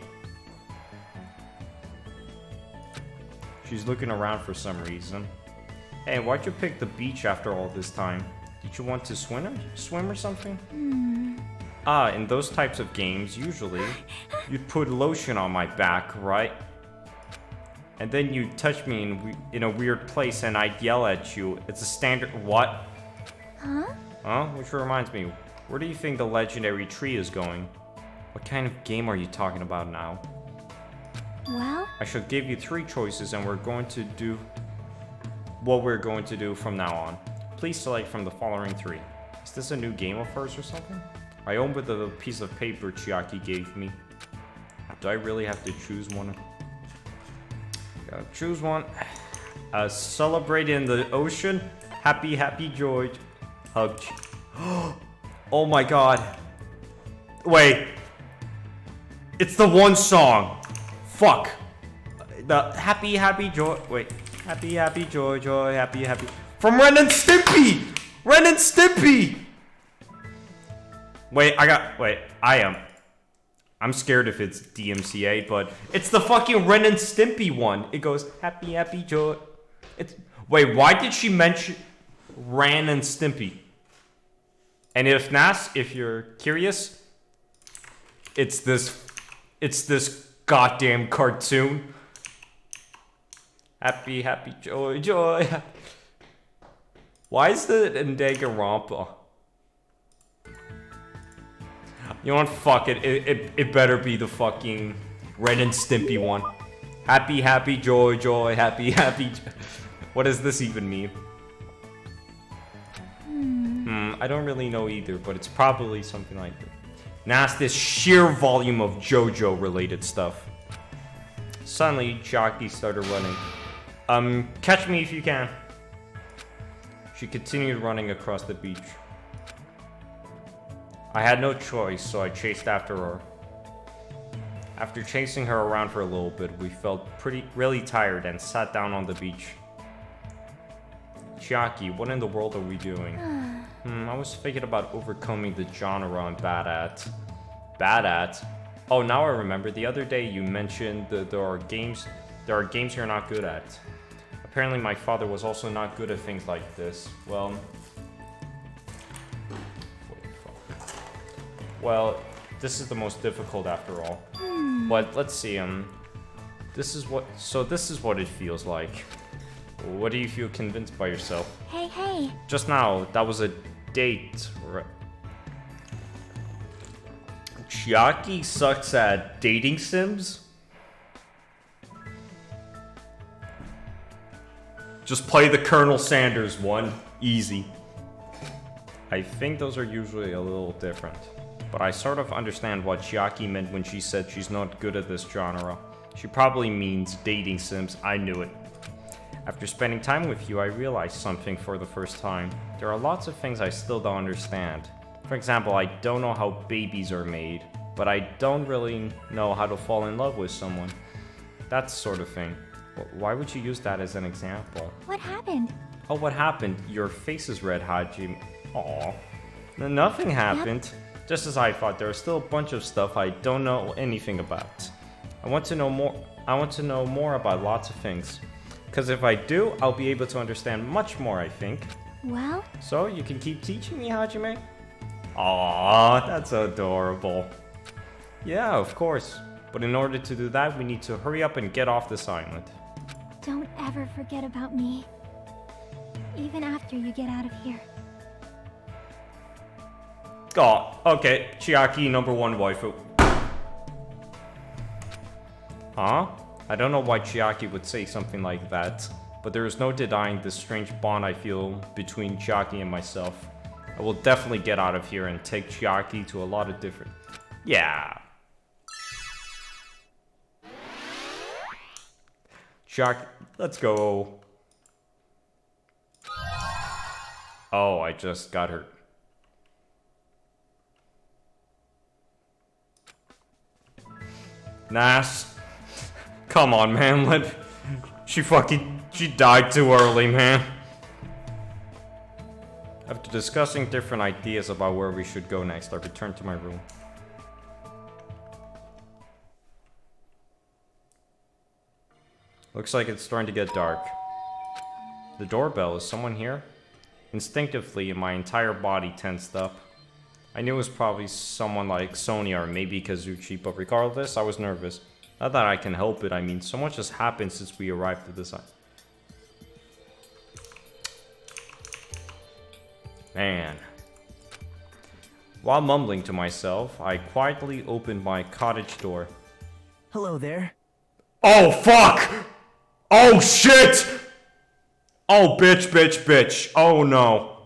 [SPEAKER 2] She's looking around for some reason. Hey, why'd you pick the beach after all this time? Did you want to swim or something? In those types of games, usually, you'd put lotion on my back, right? And then you'd touch me in a weird place and I'd yell at you. It's a standard... What?
[SPEAKER 3] Huh?
[SPEAKER 2] Huh? Which reminds me, where do you think the legendary tree is going? What kind of game are you talking about now?
[SPEAKER 3] Well?
[SPEAKER 2] I shall give you 3 choices and we're going to do what we're going to do from now on. Please select from the following 3. Is this a new game of hers or something? I opened the piece of paper Chiaki gave me. Do I really have to choose one? Gotta choose one. Celebrate in the ocean. Happy, happy, joy. Hug. Oh my god. Wait. It's the one song. Fuck. The happy, happy, joy. Wait. Happy, happy, joy, joy, happy, happy. From Ren and Stimpy! Ren and Stimpy! Wait, I'm scared if it's DMCA, but it's the fucking Ren and Stimpy one. It goes, happy, happy, joy. Wait, why did she mention Ren and Stimpy? And if you're curious, it's this goddamn cartoon. Happy, happy, joy, joy. Why is it in Danganronpa? You know what? Fuck it. It better be the fucking Ren and Stimpy one. Happy, happy, joy, joy, happy, happy. What does this even mean? I don't really know either, but it's probably something like that. Now it's this sheer volume of JoJo related stuff. Suddenly, Chiaki started running. Catch me if you can. She continued running across the beach. I had no choice, so I chased after her. After chasing her around for a little bit, we felt really tired and sat down on the beach. Chiaki, what in the world are we doing? I was thinking about overcoming the genre I'm bad at. Bad at? Oh, now I remember. The other day you mentioned that there are games you're not good at. Apparently my father was also not good at things like this. Well, this is the most difficult after all. But let's see, this is what it feels like. What do you feel convinced by yourself?
[SPEAKER 3] Hey.
[SPEAKER 2] Just now, that was a date, right? Chiaki sucks at dating sims? Just play the Colonel Sanders one. Easy. I think those are usually a little different. But I sort of understand what Chiaki meant when she said she's not good at this genre. She probably means dating sims. I knew it. After spending time with you, I realized something for the first time. There are lots of things I still don't understand. For example, I don't know how babies are made, but I don't really know how to fall in love with someone. That sort of thing. Why would you use that as an example?
[SPEAKER 3] What happened?
[SPEAKER 2] Oh, what happened? Your face is red, Hajime. Aw. Nothing happened. Yep. Just as I thought, there are still a bunch of stuff I don't know anything about. I want to know more about lots of things. Because if I do, I'll be able to understand much more, I think.
[SPEAKER 3] Well?
[SPEAKER 2] So, you can keep teaching me, Hajime? Aww, that's adorable. Yeah, of course. But in order to do that, we need to hurry up and get off this island.
[SPEAKER 3] Don't ever forget about me. Even after you get out of here.
[SPEAKER 2] Oh, okay. Chiaki, number 1 waifu. Huh? I don't know why Chiaki would say something like that, but there is no denying the strange bond I feel between Chiaki and myself. I will definitely get out of here and take Chiaki to a lot of different... Yeah. Chiaki, let's go. Oh, I just got hurt. Nice. Come on, man, she died too early, man. After discussing different ideas about where we should go next, I returned to my room. Looks like it's starting to get dark. The doorbell, is someone here? Instinctively, my entire body tensed up. I knew it was probably someone like Sonia or maybe Kazuchi, but regardless, I was nervous. Not that I can help it, I mean, so much has happened since we arrived at this island. Man. While mumbling to myself, I quietly opened my cottage door.
[SPEAKER 10] Hello there.
[SPEAKER 2] Oh, fuck! Oh, shit! Oh, bitch. Oh, no.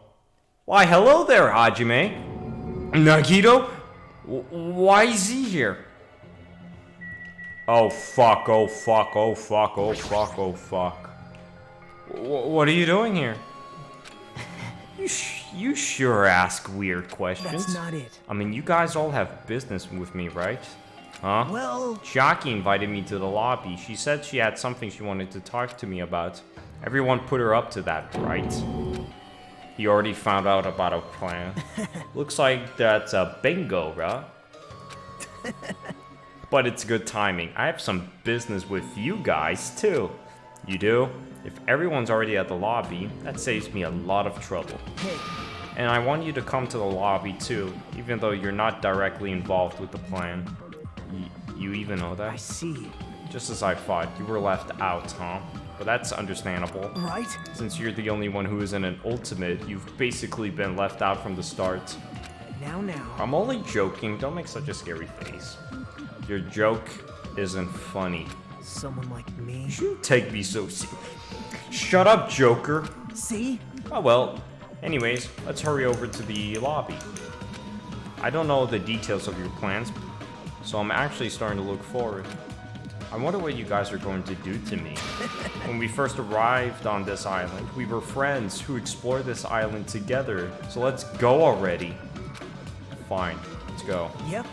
[SPEAKER 2] Why, hello there, Hajime. Nagito? Why is he here? Oh, fuck. What are you doing here? You sure ask weird questions.
[SPEAKER 10] That's not it.
[SPEAKER 2] I mean, you guys all have business with me, right? Huh?
[SPEAKER 10] Well...
[SPEAKER 2] Chiaki invited me to the lobby. She said she had something she wanted to talk to me about. Everyone put her up to that, right? He already found out about our plan. Looks like that's a bingo, bro. But it's good timing. I have some business with you guys, too. You do? If everyone's already at the lobby, that saves me a lot of trouble.
[SPEAKER 10] Hey.
[SPEAKER 2] And I want you to come to the lobby, too, even though you're not directly involved with the plan. You even know that?
[SPEAKER 10] I see.
[SPEAKER 2] Just as I thought, you were left out, huh? But that's understandable.
[SPEAKER 10] Right?
[SPEAKER 2] Since you're the only one who isn't an ultimate, you've basically been left out from the start.
[SPEAKER 10] Now.
[SPEAKER 2] I'm only joking, don't make such a scary face. Your joke isn't funny.
[SPEAKER 10] Someone like me?
[SPEAKER 2] You take me so seriously. Shut up, Joker.
[SPEAKER 10] See?
[SPEAKER 2] Oh well. Anyways, let's hurry over to the lobby. I don't know the details of your plans, so I'm actually starting to look forward. I wonder what you guys are going to do to me. When we first arrived on this island, we were friends who explored this island together. So let's go already. Fine, let's go.
[SPEAKER 10] Yep.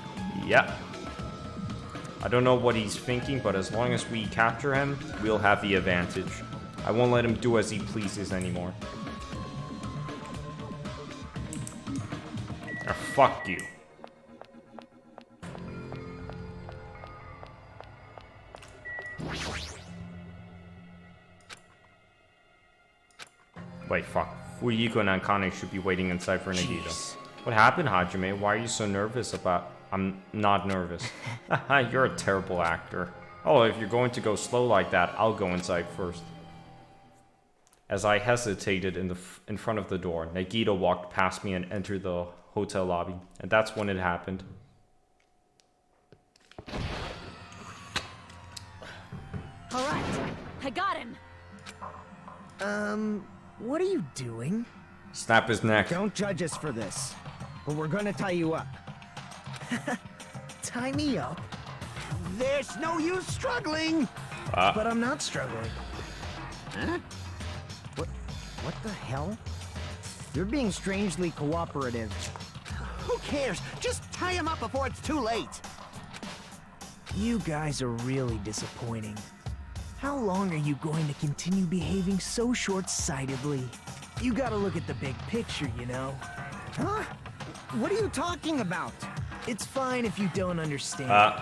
[SPEAKER 2] I don't know what he's thinking, but as long as we capture him, we'll have the advantage. I won't let him do as he pleases anymore. Oh, fuck you. Wait, fuck. Fuyiko and Akane should be waiting inside for Nagito.
[SPEAKER 10] Jeez.
[SPEAKER 2] What happened, Hajime? Why are you so nervous about... I'm not nervous. You're a terrible actor. Oh, if you're going to go slow like that, I'll go inside first. As I hesitated in front of the door, Nagito walked past me and entered the hotel lobby. And that's when it happened.
[SPEAKER 9] All right, I got him.
[SPEAKER 5] What are you doing?
[SPEAKER 2] Snap his neck.
[SPEAKER 5] Don't judge us for this, but we're gonna tie you up. Tie me up?
[SPEAKER 6] There's no use struggling.
[SPEAKER 5] But I'm not struggling.
[SPEAKER 6] Huh?
[SPEAKER 5] What the hell? You're being strangely cooperative.
[SPEAKER 6] Who cares? Just tie him up before it's too late.
[SPEAKER 10] You guys are really disappointing. How long are you going to continue behaving so short-sightedly? You gotta look at the big picture, you know?
[SPEAKER 5] Huh? What are you talking about?
[SPEAKER 10] It's fine if you don't understand.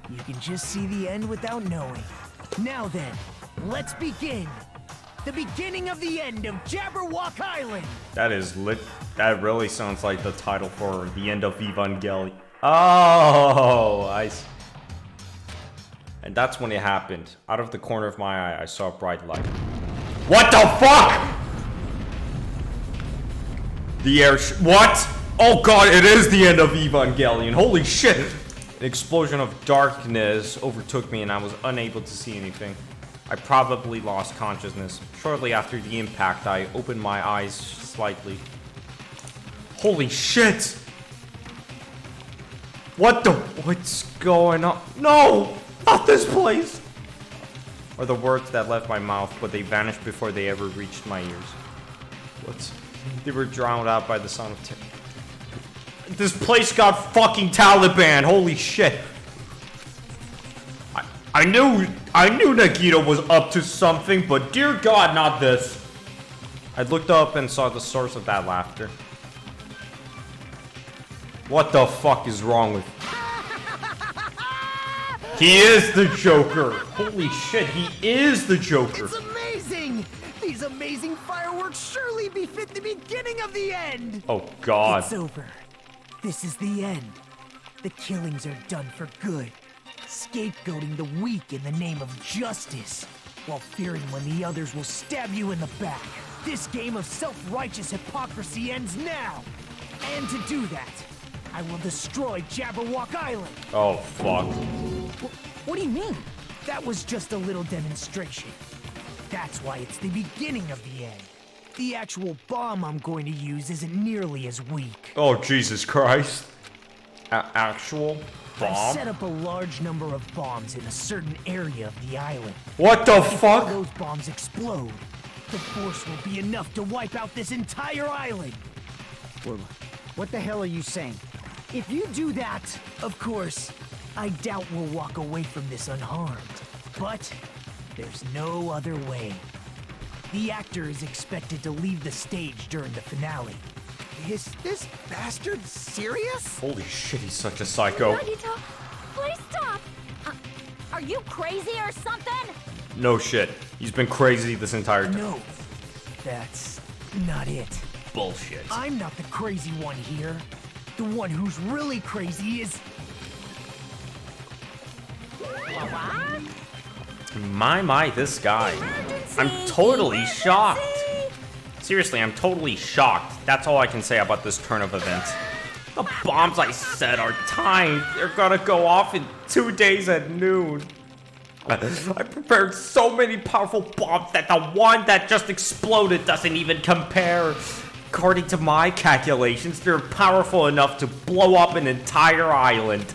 [SPEAKER 10] You can just see the end without knowing. Now then, let's begin! The beginning of the end of Jabberwock Island!
[SPEAKER 2] That is lit. That really sounds like the title for the end of Evangelion. Oh, I see. And that's when it happened. Out of the corner of my eye, I saw a bright light. What the fuck? The air what? Oh god, it is the end of Evangelion. Holy shit. An explosion of darkness overtook me and I was unable to see anything. I probably lost consciousness. Shortly after the impact, I opened my eyes slightly. Holy shit! What's going on? No! Not this place! Are the words that left my mouth, but they vanished before they ever reached my ears. They were drowned out by the sound of this place got fucking Taliban. Holy shit. I knew Nagito was up to something, but dear God, not this. I looked up and saw the source of that laughter. What the fuck is wrong with... He is the Joker. Holy shit, he is the Joker.
[SPEAKER 10] It's amazing! These amazing fireworks surely befit the beginning of the end!
[SPEAKER 2] Oh God.
[SPEAKER 10] It's over. This is the end. The killings are done for good. Scapegoating the weak in the name of justice, while fearing when the others will stab you in the back. This game of self-righteous hypocrisy ends now! And to do that, I will destroy Jabberwock Island!
[SPEAKER 2] Oh, fuck.
[SPEAKER 10] What do you mean? That was just a little demonstration. That's why it's the beginning of the end. The actual bomb I'm going to use isn't nearly as weak.
[SPEAKER 2] Oh, Jesus Christ. Actual bomb?
[SPEAKER 10] I've set up a large number of bombs in a certain area of the island.
[SPEAKER 2] What the
[SPEAKER 10] If
[SPEAKER 2] fuck?
[SPEAKER 10] those bombs explode, the force will be enough to wipe out this entire island.
[SPEAKER 5] Well, what the hell are you saying?
[SPEAKER 10] If you do that, of course, I doubt we'll walk away from this unharmed. But there's no other way. The actor is expected to leave the stage during the finale.
[SPEAKER 6] Is this bastard serious?
[SPEAKER 2] Holy shit, he's such a psycho.
[SPEAKER 9] Nagito, please stop! Are you crazy or something?
[SPEAKER 2] No shit. He's been crazy this entire time.
[SPEAKER 10] No, that's not it.
[SPEAKER 2] Bullshit.
[SPEAKER 10] I'm not the crazy one here. The one who's really crazy is...
[SPEAKER 2] My, this guy. I'm totally shocked. Seriously, I'm totally shocked. That's all I can say about this turn of events. The bombs I set are timed. They're gonna go off in 2 days at noon. I prepared so many powerful bombs that the one that just exploded doesn't even compare. According to my calculations, they're powerful enough to blow up an entire island.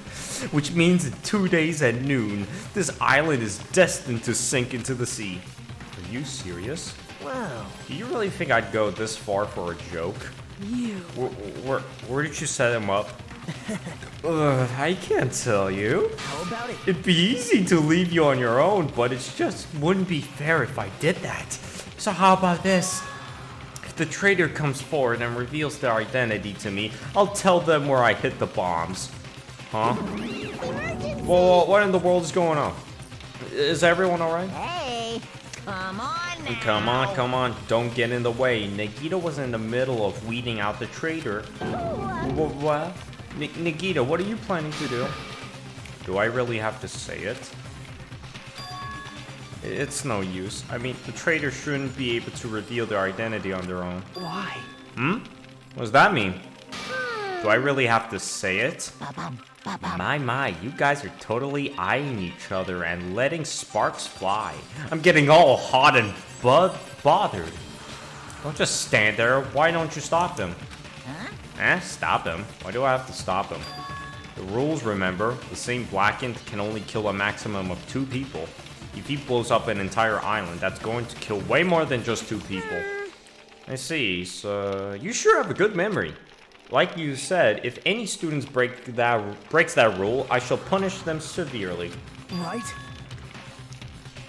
[SPEAKER 2] Which means in 2 days at noon, this island is destined to sink into the sea. Are you serious?
[SPEAKER 10] Wow.
[SPEAKER 2] Do you really think I'd go this far for a joke?
[SPEAKER 10] You.
[SPEAKER 2] Where did you set him up? I can't tell you.
[SPEAKER 10] How about it?
[SPEAKER 2] It'd be easy to leave you on your own, but it just wouldn't be fair if I did that. So how about this? If the traitor comes forward and reveals their identity to me, I'll tell them where I hit the bombs. Huh? Well, what in the world is going on? Is everyone alright?
[SPEAKER 1] Hey, come on now.
[SPEAKER 2] Come on. Don't get in the way. Nagito was in the middle of weeding out the traitor. What? Nagito, what are you planning to do? Do I really have to say it? It's no use. I mean, the traitor shouldn't be able to reveal their identity on their own.
[SPEAKER 10] Why?
[SPEAKER 2] What does that mean? Do I really have to say it? My, you guys are totally eyeing each other and letting sparks fly. I'm getting all hot and bothered. Don't just stand there. Why don't you stop him? Stop him? Why do I have to stop him? The rules, remember, the same blackened can only kill a maximum of 2 people. If he blows up an entire island, that's going to kill way more than just 2 people. I see, so you sure have a good memory. Like you said, if any students breaks that rule, I shall punish them severely.
[SPEAKER 10] Right?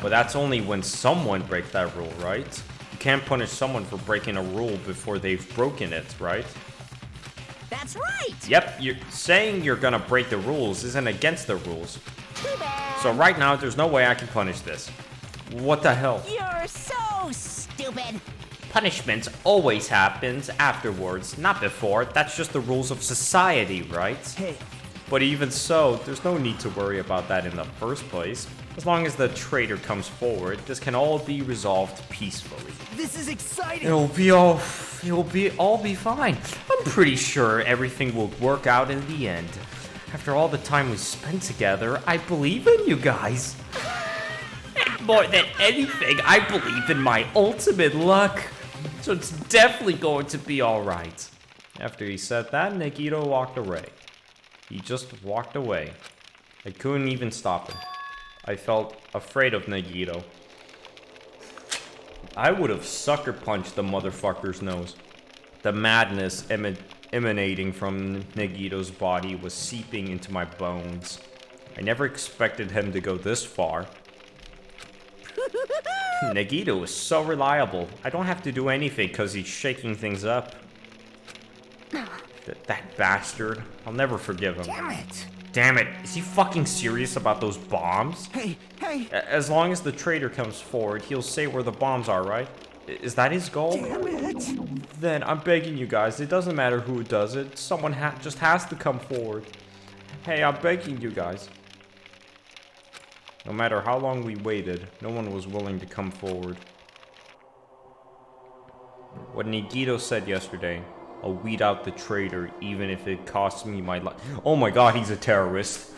[SPEAKER 2] But that's only when someone breaks that rule, right? You can't punish someone for breaking a rule before they've broken it, right?
[SPEAKER 1] That's right.
[SPEAKER 2] Yep, you're saying you're gonna break the rules isn't against the rules.
[SPEAKER 1] Too bad.
[SPEAKER 2] So right now, there's no way I can punish this. What the hell?
[SPEAKER 1] You're so stupid.
[SPEAKER 2] Punishment always happens afterwards, not before. That's just the rules of society, right?
[SPEAKER 10] Hey.
[SPEAKER 2] But even so, there's no need to worry about that in the first place. As long as the traitor comes forward, this can all be resolved peacefully.
[SPEAKER 10] This is exciting.
[SPEAKER 2] It'll all be fine. I'm pretty sure everything will work out in the end. After all the time we spent together, I believe in you guys. And more than anything, I believe in my ultimate luck. So it's definitely going to be alright. After he said that, Nagito walked away. He just walked away. I couldn't even stop him. I felt afraid of Nagito. I would have sucker punched the motherfucker's nose. The madness emanating from Nagito's body was seeping into my bones. I never expected him to go this far. Nagito is so reliable. I don't have to do anything because he's shaking things up. That bastard. I'll never forgive him.
[SPEAKER 5] Damn it!
[SPEAKER 2] Damn it. Is he fucking serious about those bombs?
[SPEAKER 5] Hey!
[SPEAKER 2] As long as the traitor comes forward, he'll say where the bombs are, right? Is that his goal?
[SPEAKER 6] Damn it!
[SPEAKER 2] Then I'm begging you guys, it doesn't matter who does it. Someone just has to come forward. Hey, I'm begging you guys. No matter how long we waited, no one was willing to come forward. What Nagito said yesterday, I'll weed out the traitor even if it costs me my life. Oh my god, he's a terrorist.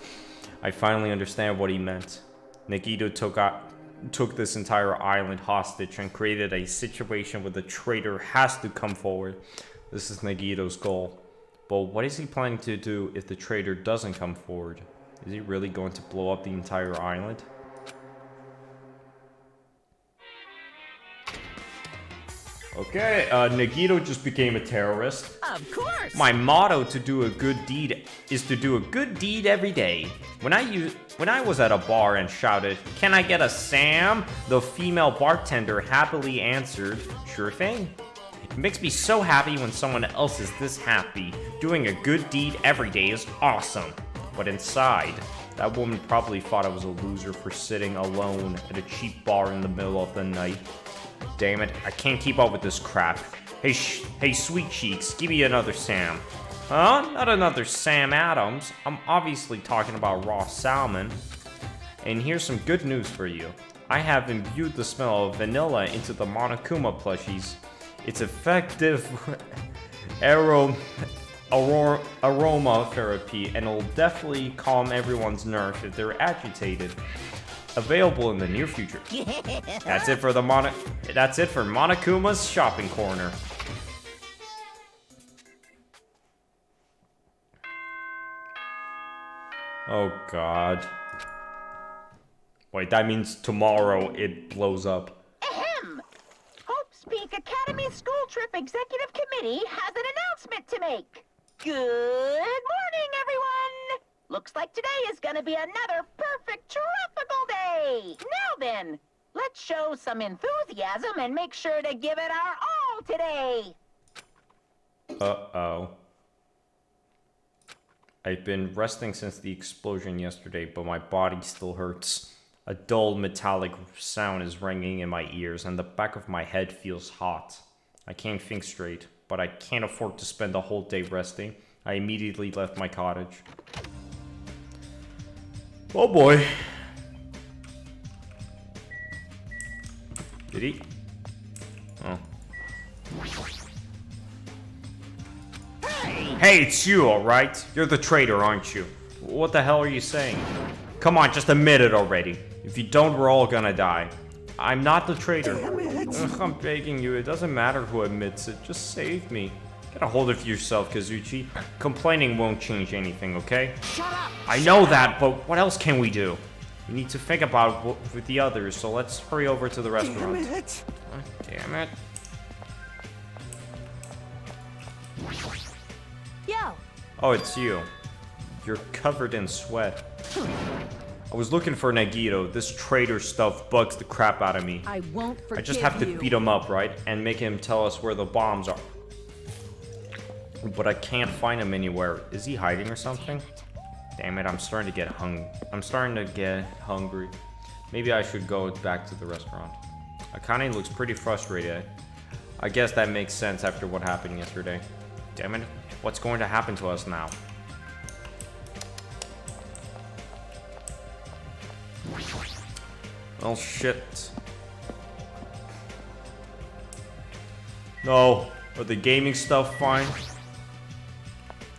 [SPEAKER 2] I finally understand what he meant. Nagito took this entire island hostage and created a situation where the traitor has to come forward. This is Nagito's goal. But what is he planning to do if the traitor doesn't come forward? Is he really going to blow up the entire island? Okay, Nagito just became a terrorist.
[SPEAKER 1] Of course!
[SPEAKER 2] My motto to do a good deed is to do a good deed every day. When I was at a bar and shouted, "Can I get a Sam?" the female bartender happily answered, "Sure thing." It makes me so happy when someone else is this happy. Doing a good deed every day is awesome. But inside, that woman probably thought I was a loser for sitting alone at a cheap bar in the middle of the night. Damn it, I can't keep up with this crap. Hey, Sweet Cheeks, give me another Sam. Huh? Not another Sam Adams. I'm obviously talking about raw salmon. And here's some good news for you. I have imbued the smell of vanilla into the Monokuma plushies. It's effective aroma therapy, and it'll definitely calm everyone's nerves if they're agitated. Available in the near future. That's it for Monokuma's shopping corner. Oh god. Wait, that means tomorrow it blows up.
[SPEAKER 13] Ahem! Hope's Peak Academy School Trip Executive Committee has an announcement to make. Good morning, everyone! Looks like today is gonna be another perfect tropical day! Now then, let's show some enthusiasm and make sure to give it our all today!
[SPEAKER 2] Uh-oh. I've been resting since the explosion yesterday, but my body still hurts. A dull metallic sound is ringing in my ears, and the back of my head feels hot. I can't think straight, but I can't afford to spend the whole day resting. I immediately left my cottage. Oh boy. Did he? Oh. Hey, it's you, alright? You're the traitor, aren't you? What the hell are you saying? Come on, just admit it already. If you don't, we're all gonna die. I'm not the traitor. Ugh, I'm begging you, it doesn't matter who admits it. Just save me. Get a hold of yourself, Kazuchi. Complaining won't change anything, okay?
[SPEAKER 5] Shut up!
[SPEAKER 2] I know that, but what else can we do? We need to think about with the others, so let's hurry over to the restaurant.
[SPEAKER 5] Damn it!
[SPEAKER 2] Oh, damn it.
[SPEAKER 9] Yo!
[SPEAKER 2] Oh, it's you. You're covered in sweat. I was looking for Nagito. This traitor stuff bugs the crap out of me.
[SPEAKER 1] I won't forgive you.
[SPEAKER 2] I just have to beat him up, right? And make him tell us where the bombs are. But I can't find him anywhere. Is he hiding or something? Damn it, I'm starting to get hungry. Maybe I should go back to the restaurant. Akane looks pretty frustrated. I guess that makes sense after what happened yesterday. Damn it, what's going to happen to us now? Oh shit. No, are the gaming stuff fine?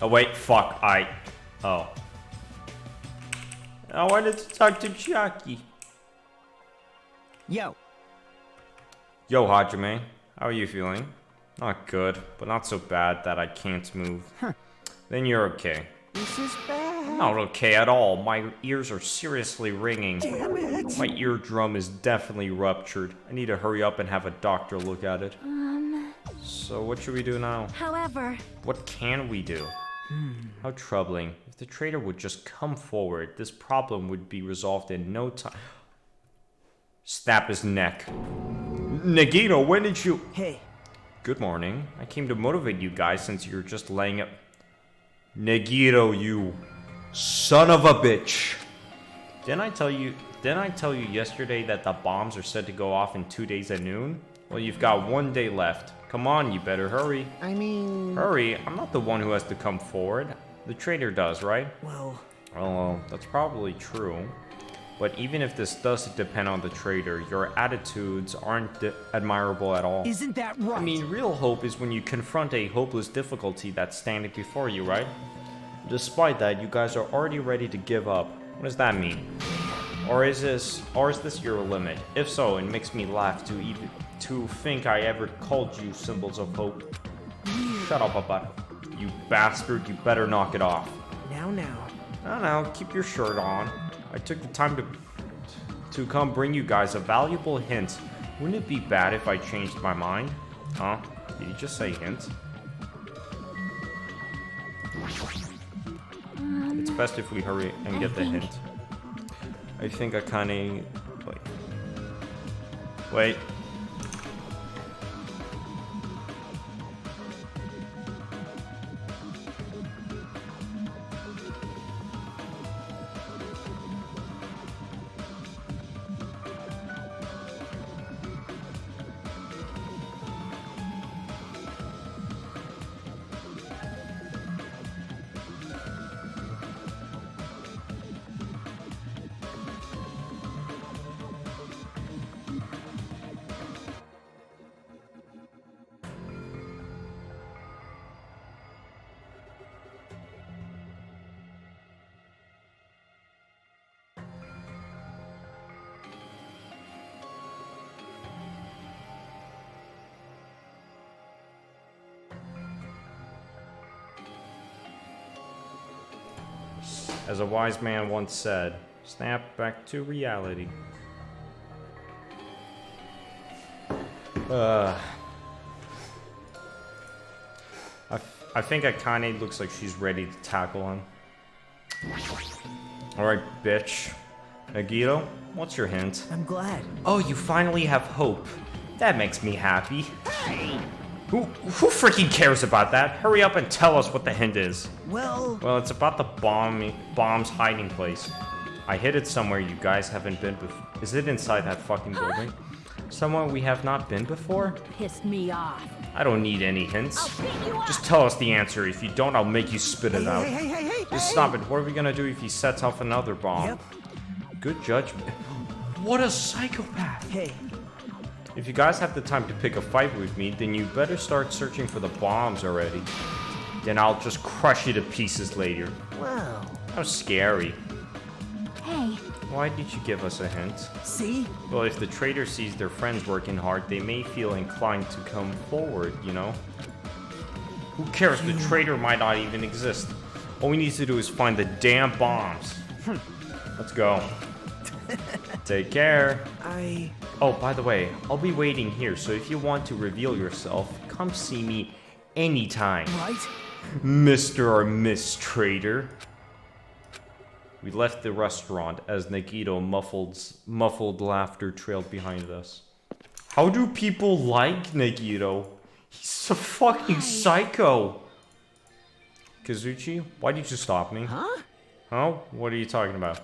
[SPEAKER 2] Oh wait, fuck, oh. I wanted to talk to Chiaki.
[SPEAKER 5] Yo.
[SPEAKER 2] Yo, Hajime. How are you feeling? Not good, but not so bad that I can't move. Then you're okay.
[SPEAKER 5] This is bad.
[SPEAKER 2] Not okay at all. My ears are seriously ringing.
[SPEAKER 5] Damn it.
[SPEAKER 2] My eardrum is definitely ruptured. I need to hurry up and have a doctor look at it. So what should we do now?
[SPEAKER 4] However...
[SPEAKER 2] What can we do? How troubling. If the traitor would just come forward, this problem would be resolved in no time. Snap his neck. Nagito, when did you...
[SPEAKER 10] Hey.
[SPEAKER 2] Good morning. I came to motivate you guys since you're just laying up... Nagito, you son of a bitch. Didn't I tell you yesterday that the bombs are set to go off in 2 days at noon? Well, you've got 1 day left. Come on, you better hurry.
[SPEAKER 5] I mean...
[SPEAKER 2] Hurry, I'm not the one who has to come forward. The traitor does, right?
[SPEAKER 10] Well,
[SPEAKER 2] that's probably true. But even if this does depend on the traitor, your attitudes aren't admirable at all.
[SPEAKER 10] isn't that right?
[SPEAKER 2] I mean, real hope is when you confront a hopeless difficulty that's standing before you, right? Despite that, you guys are already ready to give up. What does that mean? Or is this your limit? If so, it makes me laugh to think I ever called you symbols of hope. Shut up, Papa. You bastard, you better knock it off.
[SPEAKER 10] Now.
[SPEAKER 2] Now, keep your shirt on. I took the time to come bring you guys a valuable hint. Wouldn't it be bad if I changed my mind? Huh? Did you just say hint? It's best if we hurry and get the hint. I think I kinda... Wait. As a wise man once said, snap back to reality. I think Akane looks like she's ready to tackle him. Alright, bitch. Nagito, what's your hint?
[SPEAKER 10] I'm glad.
[SPEAKER 2] Oh, you finally have hope. That makes me happy. Hey! Who freaking cares about that? Hurry up and tell us what the hint is.
[SPEAKER 10] Well,
[SPEAKER 2] it's about the bomb's hiding place. I hid it somewhere you guys haven't been before. Is it inside that fucking building? Somewhere we have not been before?
[SPEAKER 9] Pissed me off.
[SPEAKER 2] I don't need any hints. Just tell us the answer. If you don't, I'll make you spit it out. Just stop it. What are we gonna do if he sets off another bomb?
[SPEAKER 10] Yep.
[SPEAKER 2] Good judgment. What a psychopath.
[SPEAKER 10] Hey.
[SPEAKER 2] If you guys have the time to pick a fight with me, then you better start searching for the bombs already. Then I'll just crush you to pieces later.
[SPEAKER 10] Wow.
[SPEAKER 2] How scary.
[SPEAKER 3] Hey.
[SPEAKER 2] Why did you give us a hint?
[SPEAKER 10] See?
[SPEAKER 2] Well, if the traitor sees their friends working hard, they may feel inclined to come forward, you know? Who cares? The traitor might not even exist. All we need to do is find the damn bombs. Let's go. Take care. Oh, by the way, I'll be waiting here, so if you want to reveal yourself, come see me anytime.
[SPEAKER 10] Right?
[SPEAKER 2] Mr. or Miss Traitor. We left the restaurant as Nagito muffled laughter trailed behind us. How do people like Nagito? He's a fucking psycho. Kazuchi, why did you stop me?
[SPEAKER 5] Huh?
[SPEAKER 2] Huh? What are you talking about?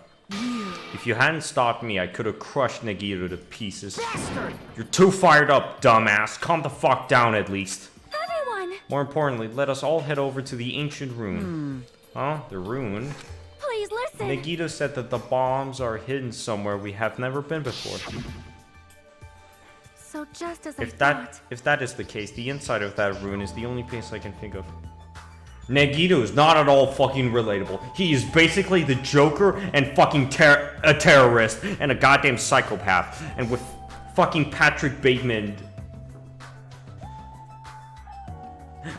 [SPEAKER 2] If you hadn't stopped me, I could have crushed Nagito to pieces.
[SPEAKER 5] Bastard!
[SPEAKER 2] You're too fired up, dumbass. Calm the fuck down at least.
[SPEAKER 4] Everyone!
[SPEAKER 2] More importantly, let us all head over to the ancient rune. Huh? The rune?
[SPEAKER 4] Please listen!
[SPEAKER 2] Nagito said that the bombs are hidden somewhere we have never been before.
[SPEAKER 4] So just as I
[SPEAKER 2] If
[SPEAKER 4] thought...
[SPEAKER 2] that is the case, the inside of that rune is the only place I can think of. Nagito is not at all fucking relatable. He is basically the Joker and fucking a terrorist and a goddamn psychopath. And with fucking Patrick Bateman.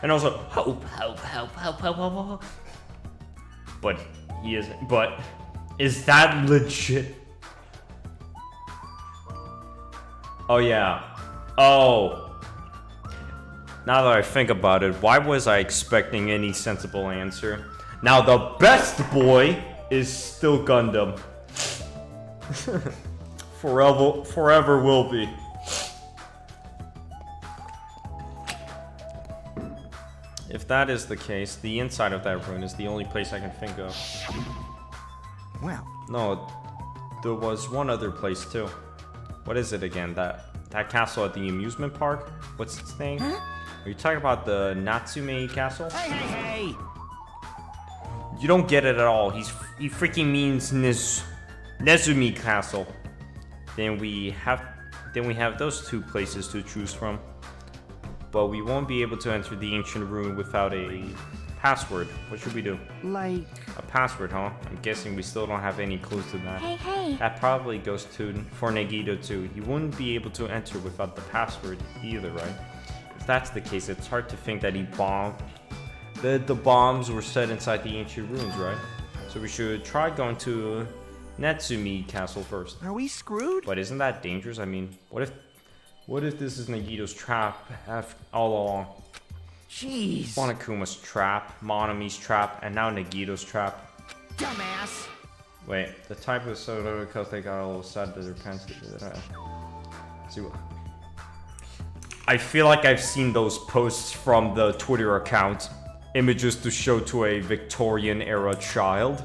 [SPEAKER 2] And also, hope. But he is. But is that legit? Oh yeah. Oh. Now that I think about it, why was I expecting any sensible answer? Now the best boy is still Gundam. Forever will be. If that is the case, the inside of that rune is the only place I can think of.
[SPEAKER 5] Well.
[SPEAKER 2] No, there was one other place too. What is it again? That That castle at the amusement park? What's its name? Huh? Are you talking about the Natsume castle?
[SPEAKER 10] Hey!
[SPEAKER 2] You don't get it at all. He freaking means Nezumi Castle. Then we have those two places to choose from. But we won't be able to enter the ancient ruin without a password. What should we do?
[SPEAKER 5] Like...
[SPEAKER 2] A password, huh? I'm guessing we still don't have any clues to that.
[SPEAKER 3] Hey.
[SPEAKER 2] That probably goes for Nagito too. He wouldn't be able to enter without the password either, right? If that's the case, it's hard to think that he bombed. The bombs were set inside the ancient ruins, right? So we should try going to Natsumi Castle first.
[SPEAKER 5] Are we screwed?
[SPEAKER 2] But isn't that dangerous? I mean, what if this is Nagito's trap all along?
[SPEAKER 5] Jeez.
[SPEAKER 2] Monokuma's trap, Monami's trap, and now Nagito's trap.
[SPEAKER 5] Dumbass.
[SPEAKER 2] Wait, the type of soda because they got a little sad that their pants. See what? I feel like I've seen those posts from the Twitter account. Images to show to a Victorian era child.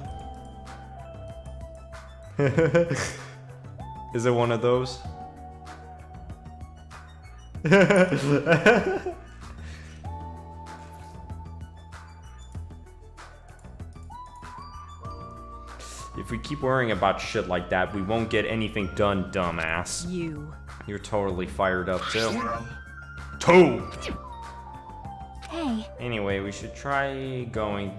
[SPEAKER 2] Is it one of those? If we keep worrying about shit like that, we won't get anything done, dumbass. You're totally fired up too. Two!
[SPEAKER 3] Hey.
[SPEAKER 2] Anyway, we should try going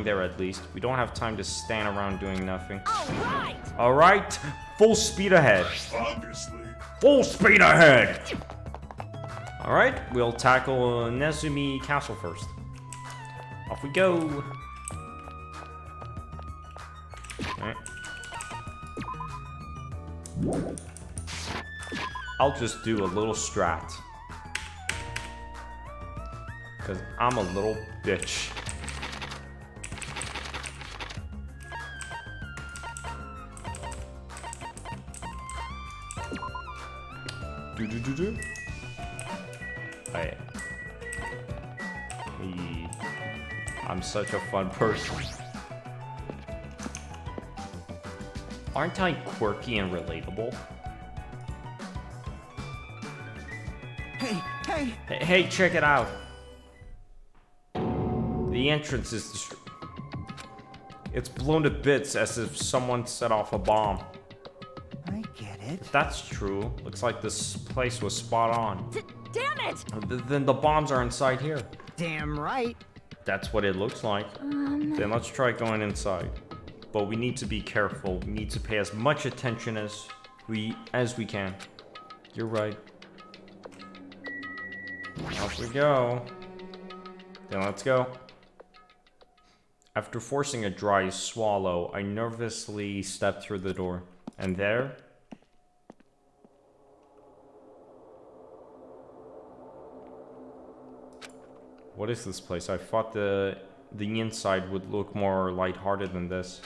[SPEAKER 2] there at least. We don't have time to stand around doing nothing. Alright! Full speed ahead.
[SPEAKER 12] Obviously.
[SPEAKER 2] Full speed ahead! Alright, we'll tackle Nezumi Castle first. Off we go! Alright. I'll just do a little strat. Because I'm a little bitch. Do. Hey. I'm such a fun person. Aren't I quirky and relatable? Hey, check it out. The entrance is destroyed. It's blown to bits as if someone set off a bomb.
[SPEAKER 5] I get it.
[SPEAKER 2] If that's true, looks like this place was spot on.
[SPEAKER 9] Damn it!
[SPEAKER 2] Then the bombs are inside here.
[SPEAKER 5] Damn right.
[SPEAKER 2] That's what it looks like. Then let's try going inside. But we need to be careful. We need to pay as much attention as we can. You're right. Off we go. Then let's go. After forcing a dry swallow, I nervously stepped through the door. And there... What is this place? I thought the inside would look more lighthearted than this.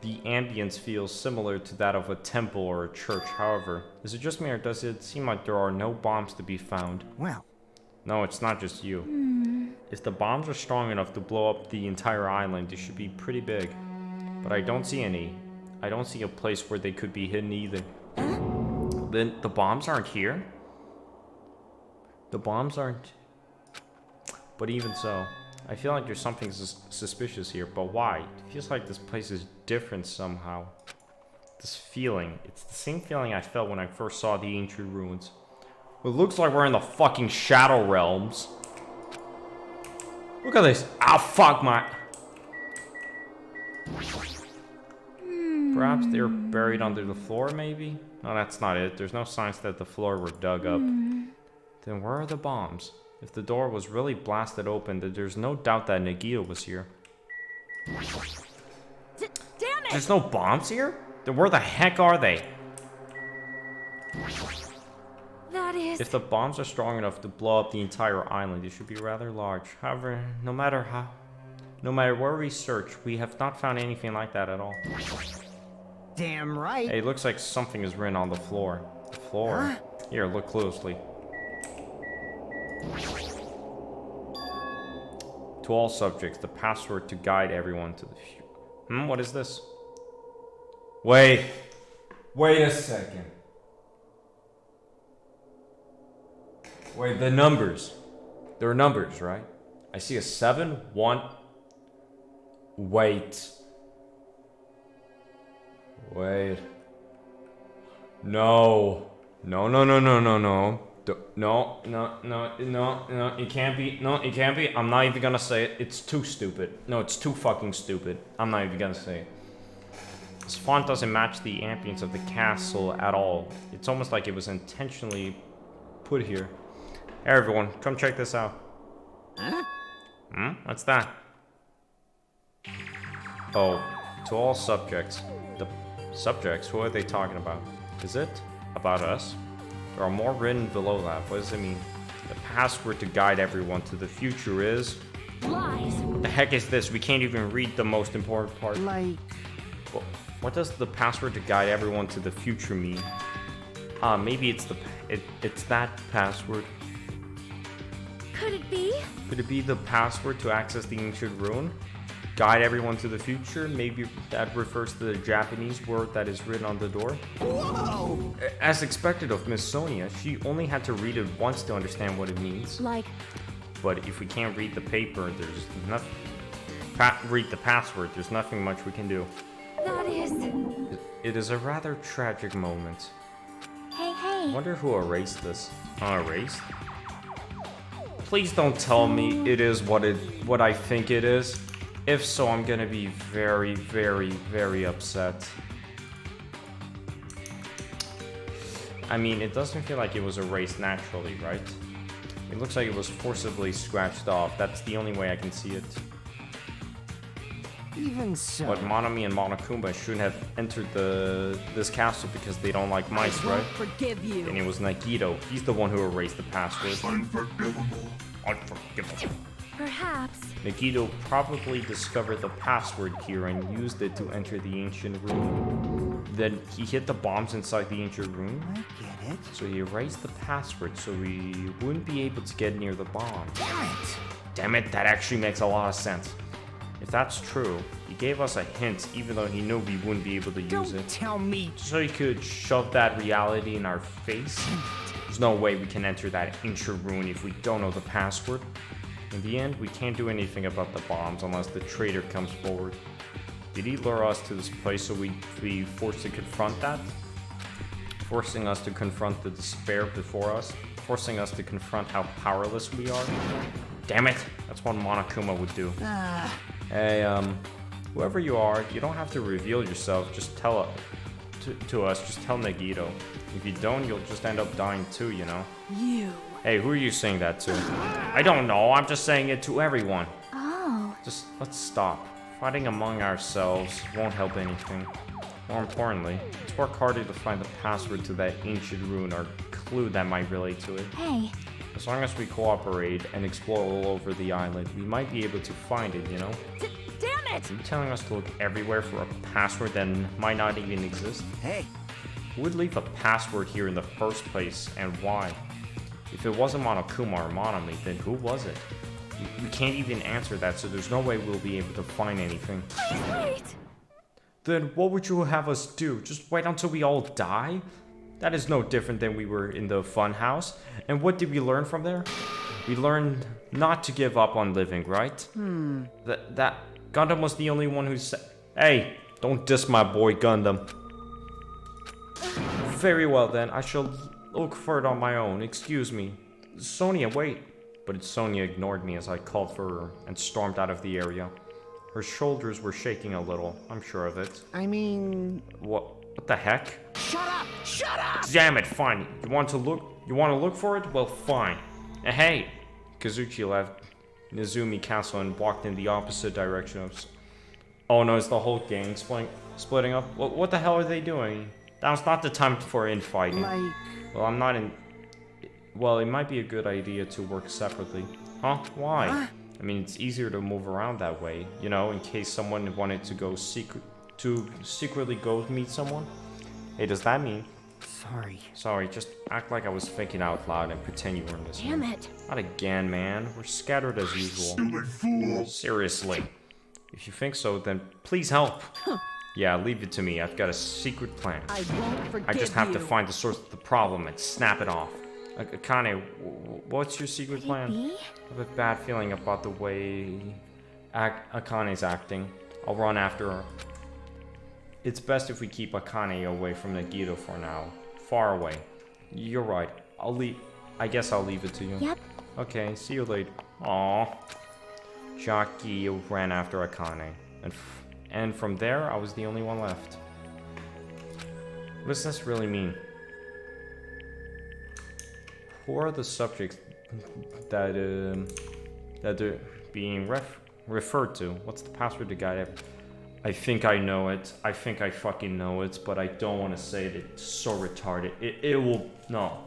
[SPEAKER 2] The ambience feels similar to that of a temple or a church, however. Is it just me or does it seem like there are no bombs to be found?
[SPEAKER 5] Well.
[SPEAKER 2] No, it's not just you. If the bombs are strong enough to blow up the entire island, they should be pretty big. But I don't see any. I don't see a place where they could be hidden either. Then the bombs aren't here? The bombs aren't... But even so, I feel like there's something suspicious here, but why? It feels like this place is different somehow. This feeling, it's the same feeling I felt when I first saw the ancient ruins. It looks like we're in the fucking Shadow Realms. Look at this. Ah, fuck my... Perhaps they're buried under the floor, maybe? No, that's not it. There's no signs that the floor were dug up. Then where are the bombs? If the door was really blasted open, then there's no doubt that Nagito was here.
[SPEAKER 9] Damn it!
[SPEAKER 2] There's no bombs here? Then where the heck are they?
[SPEAKER 4] That is...
[SPEAKER 2] If the bombs are strong enough to blow up the entire island, they should be rather large. However, no matter where we search, we have not found anything like that at all.
[SPEAKER 5] Damn right.
[SPEAKER 2] Hey, it looks like something is written on the floor. The floor?
[SPEAKER 5] Huh?
[SPEAKER 2] Here, look closely. To all subjects, the password to guide everyone to the future. What is this? Wait. Wait a second. Wait, the numbers. There are numbers, right? I see a 7, 1. Wait. Wait. No. No, no, no, no, no, no. No, no, no, no, no, it can't be. No, it can't be. I'm not even gonna say it. It's too stupid. No, it's too fucking stupid. I'm not even gonna say it. This font doesn't match the ambience of the castle at all. It's almost like it was intentionally put here. Hey everyone, come check this out.
[SPEAKER 6] Huh?
[SPEAKER 2] What's that? Oh, to all subjects. The subjects, who are they talking about? Is it about us? There are more written below that. What does it mean? The password to guide everyone to the future is...
[SPEAKER 4] Lies.
[SPEAKER 2] What the heck is this? We can't even read the most important part.
[SPEAKER 5] Like...
[SPEAKER 2] What does the password to guide everyone to the future mean? Maybe it's it's that password.
[SPEAKER 4] Could it be?
[SPEAKER 2] Could it be the password to access the ancient rune? Guide everyone to the future? Maybe that refers to the Japanese word that is written on the door?
[SPEAKER 6] Whoa!
[SPEAKER 2] As expected of Miss Sonia, she only had to read it once to understand what it means.
[SPEAKER 4] Like...
[SPEAKER 2] But if we can't read the paper, there's nothing... read the password, there's nothing much we can do.
[SPEAKER 4] That is...
[SPEAKER 2] It is a rather tragic moment.
[SPEAKER 3] Hey, hey.
[SPEAKER 2] Wonder who erased this. Erased? Please don't tell me it is what I think it is. If so, I'm gonna be very, very, very upset. I mean, it doesn't feel like it was erased naturally, right? It looks like it was forcibly scratched off. That's the only way I can see it.
[SPEAKER 5] Even so...
[SPEAKER 2] But Monami and Monokuma shouldn't have entered this castle because they don't like mice, right?
[SPEAKER 9] Forgive you.
[SPEAKER 2] And it was Nagito. He's the one who erased the password.
[SPEAKER 12] Unforgivable.
[SPEAKER 2] Unforgivable.
[SPEAKER 4] Perhaps.
[SPEAKER 2] Nagito probably discovered the password here and used it to enter the ancient room. Then he hit the bombs inside the ancient room.
[SPEAKER 5] I get it.
[SPEAKER 2] So he erased the password so we wouldn't be able to get near the bomb.
[SPEAKER 5] Damn it!
[SPEAKER 2] Damn it, that actually makes a lot of sense. If that's true, he gave us a hint even though he knew we wouldn't be able to use it.
[SPEAKER 5] Don't tell me.
[SPEAKER 2] So he could shove that reality in our face. There's no way we can enter that ancient ruin if we don't know the password. In the end, we can't do anything about the bombs unless the traitor comes forward. Did he lure us to this place so we'd be forced to confront that? Forcing us to confront the despair before us? Forcing us to confront how powerless we are? Damn it! That's what Monokuma would do. Hey, whoever you are, you don't have to reveal yourself. Just tell to us. Just tell Nagito. If you don't, you'll just end up dying too, you know?
[SPEAKER 9] You.
[SPEAKER 2] Hey, who are you saying that to? I don't know. I'm just saying it to everyone.
[SPEAKER 3] Oh.
[SPEAKER 2] Just let's stop. Fighting among ourselves won't help anything. More importantly, let's work harder to find the password to that ancient rune or clue that might relate to it.
[SPEAKER 3] Hey.
[SPEAKER 2] As long as we cooperate and explore all over the island, we might be able to find it, you know?
[SPEAKER 9] Damn it!
[SPEAKER 2] Are you telling us to look everywhere for a password that might not even exist?
[SPEAKER 6] Hey,
[SPEAKER 2] Who would leave a password here in the first place, and why? If it wasn't Monokuma or Monami, then who was it? We can't even answer that, so there's no way we'll be able to find anything.
[SPEAKER 4] Please wait!
[SPEAKER 2] Then what would you have us do? Just wait until we all die? That is no different than we were in the fun house. And what did we learn from there? We learned not to give up on living, right? That Gundam was the only one who said... Hey, don't diss my boy Gundam. Very well then, I shall look for it on my own. Excuse me. Sonia, wait. But Sonia ignored me as I called for her and stormed out of the area. Her shoulders were shaking a little, I'm sure of it.
[SPEAKER 5] I mean...
[SPEAKER 2] What the heck?
[SPEAKER 6] shut up! Shut up!
[SPEAKER 2] Damn it, fine. You want to look for it? Well, fine. And hey, Kazuchi left Nizumi Castle and walked in the opposite direction of... Oh no, it's the whole gang splitting up? What the hell are they doing? Now's not the time for infighting.
[SPEAKER 5] Like...
[SPEAKER 2] Well, I'm not in... Well, it might be a good idea to work separately. Huh? Why?
[SPEAKER 5] Huh?
[SPEAKER 2] I mean, it's easier to move around that way, you know, in case someone wanted to go secretly go meet someone. Hey, does that mean? Sorry, just act like I was thinking out loud and pretend you weren't listening.
[SPEAKER 9] Damn it.
[SPEAKER 2] Not again, man. We're scattered as usual.
[SPEAKER 12] Stupid fool.
[SPEAKER 2] Seriously. If you think so, then please help. Yeah, leave it to me. I've got a secret plan.
[SPEAKER 1] I won't forgive
[SPEAKER 2] I just have to
[SPEAKER 1] you.
[SPEAKER 2] find the source of the problem and snap it off. Akane, what's your secret plan? I have a bad feeling about the way Akane's acting. I'll run after her. It's best if we keep Akane away from Nagito for now. Far away. You're right. I guess I'll leave it to you.
[SPEAKER 3] Yep.
[SPEAKER 2] Okay, see you later. Aww. Jackie ran after Akane. And from there, I was the only one left. What does this really mean? Who are the subjects that they're being referred to? What's the password to guide it? I think I know it. I think I fucking know it, but I don't want to say it. It's so retarded. It will... No.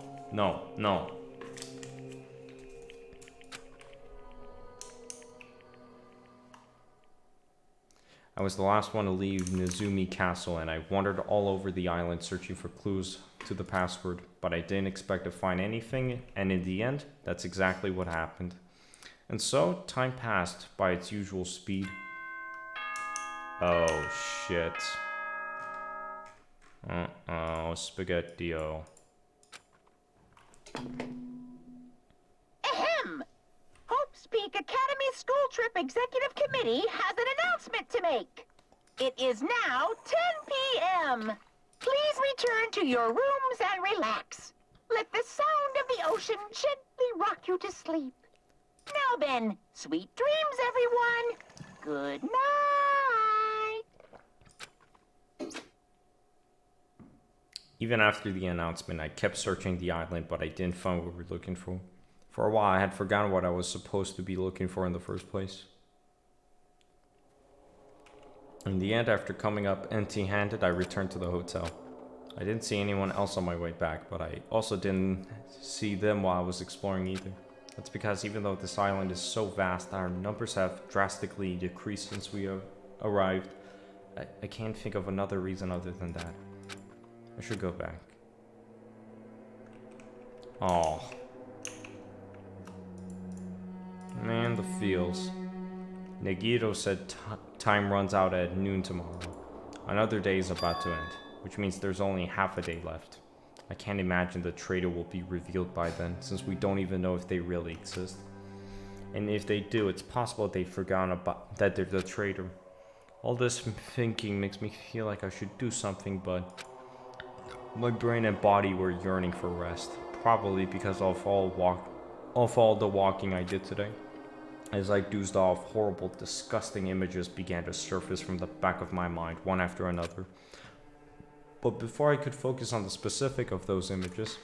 [SPEAKER 2] I was the last one to leave Nezumi Castle, and I wandered all over the island searching for clues to the password, but I didn't expect to find anything, and in the end, that's exactly what happened. And so, time passed by its usual speed. Oh, shit. Uh-oh, Spaghetti-O.
[SPEAKER 13] Ahem! Hope's Peak Academy School Trip Executive Committee has an announcement to make. It is now 10 p.m. Please return to your rooms and relax. Let the sound of the ocean gently rock you to sleep. Now then, sweet dreams, everyone. Good night.
[SPEAKER 2] Even after the announcement, I kept searching the island, but I didn't find what we were looking for. For a while, I had forgotten what I was supposed to be looking for in the first place. In the end, after coming up empty-handed, I returned to the hotel. I didn't see anyone else on my way back, but I also didn't see them while I was exploring either. That's because even though this island is so vast, our numbers have drastically decreased since we arrived. I can't think of another reason other than that. I should go back. Oh. Man, the feels. Nagito said time runs out at noon tomorrow. Another day is about to end, which means there's only half a day left. I can't imagine the traitor will be revealed by then, since we don't even know if they really exist. And if they do, it's possible they've forgotten about that they're the traitor. All this thinking makes me feel like I should do something, but my brain and body were yearning for rest, probably because of all the walking I did today. As I dozed off, horrible, disgusting images began to surface from the back of my mind, one after another. But before I could focus on the specific of those images,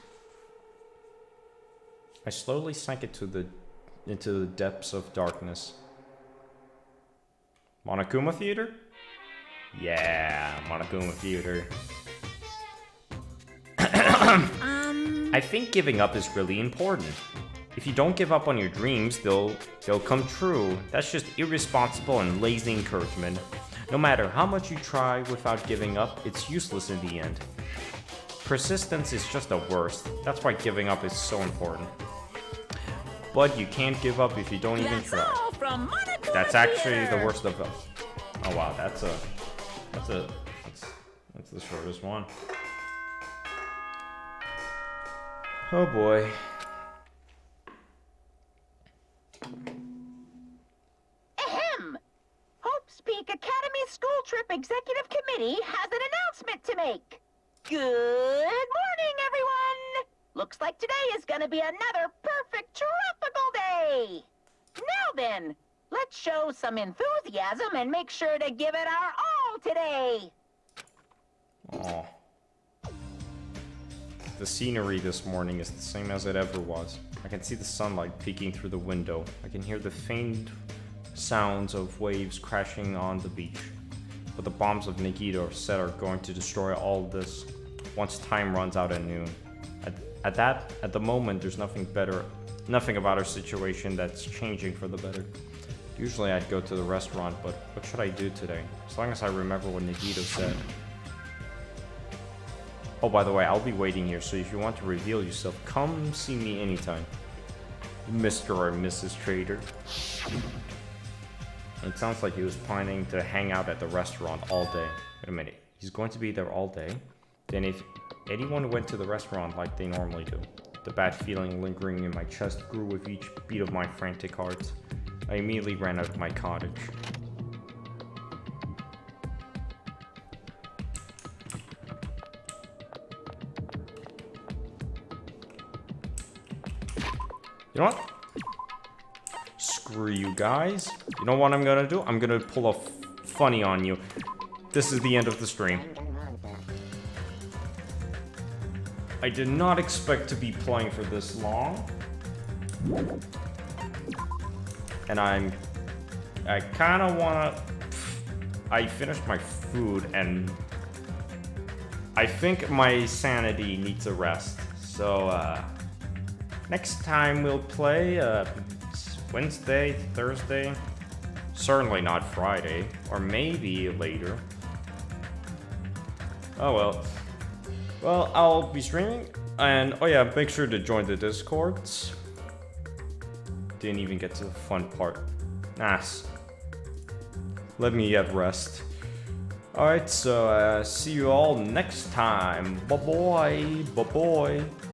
[SPEAKER 2] I slowly sank into the depths of darkness. Monokuma Theater? Yeah, Monokuma Theater. I think giving up is really important. If you don't give up on your dreams, they'll come true. That's just irresponsible and lazy encouragement. No matter how much you try without giving up, it's useless in the end. Persistence is just the worst. That's why giving up is so important. But you can't give up if you don't even try. That's actually the worst of them. Oh wow, that's the shortest one. Oh boy.
[SPEAKER 13] Ahem! Hope's Peak Academy School Trip Executive Committee has an announcement to make. Good morning, everyone! Looks like today is gonna be another perfect tropical day! Now then, let's show some enthusiasm and make sure to give it our all today!
[SPEAKER 2] Aw. The scenery this morning is the same as it ever was. I can see the sunlight peeking through the window. I can hear the faint sounds of waves crashing on the beach. But the bombs of Nagito said are going to destroy all this once time runs out at noon. At the moment, there's nothing about our situation that's changing for the better. Usually I'd go to the restaurant, but what should I do today? As long as I remember what Nagito said. Oh, by the way, I'll be waiting here, so if you want to reveal yourself, come see me anytime. Mr. or Mrs. Trader. It sounds like he was planning to hang out at the restaurant all day. Wait a minute, he's going to be there all day? Then if anyone went to the restaurant like they normally do, the bad feeling lingering in my chest grew with each beat of my frantic heart. I immediately ran out of my cottage. You know what? Screw you guys. You know what I'm gonna do? I'm gonna pull a funny on you. This is the end of the stream. I did not expect to be playing for this long. And I kinda wanna... I finished my food and... I think my sanity needs a rest. So, next time we'll play, Wednesday, Thursday, certainly not Friday, or maybe later. Oh well. Well, I'll be streaming, and oh yeah, make sure to join the Discords. Didn't even get to the fun part. Nice. Let me get rest. Alright, so see you all next time. Bye-bye, bye-bye.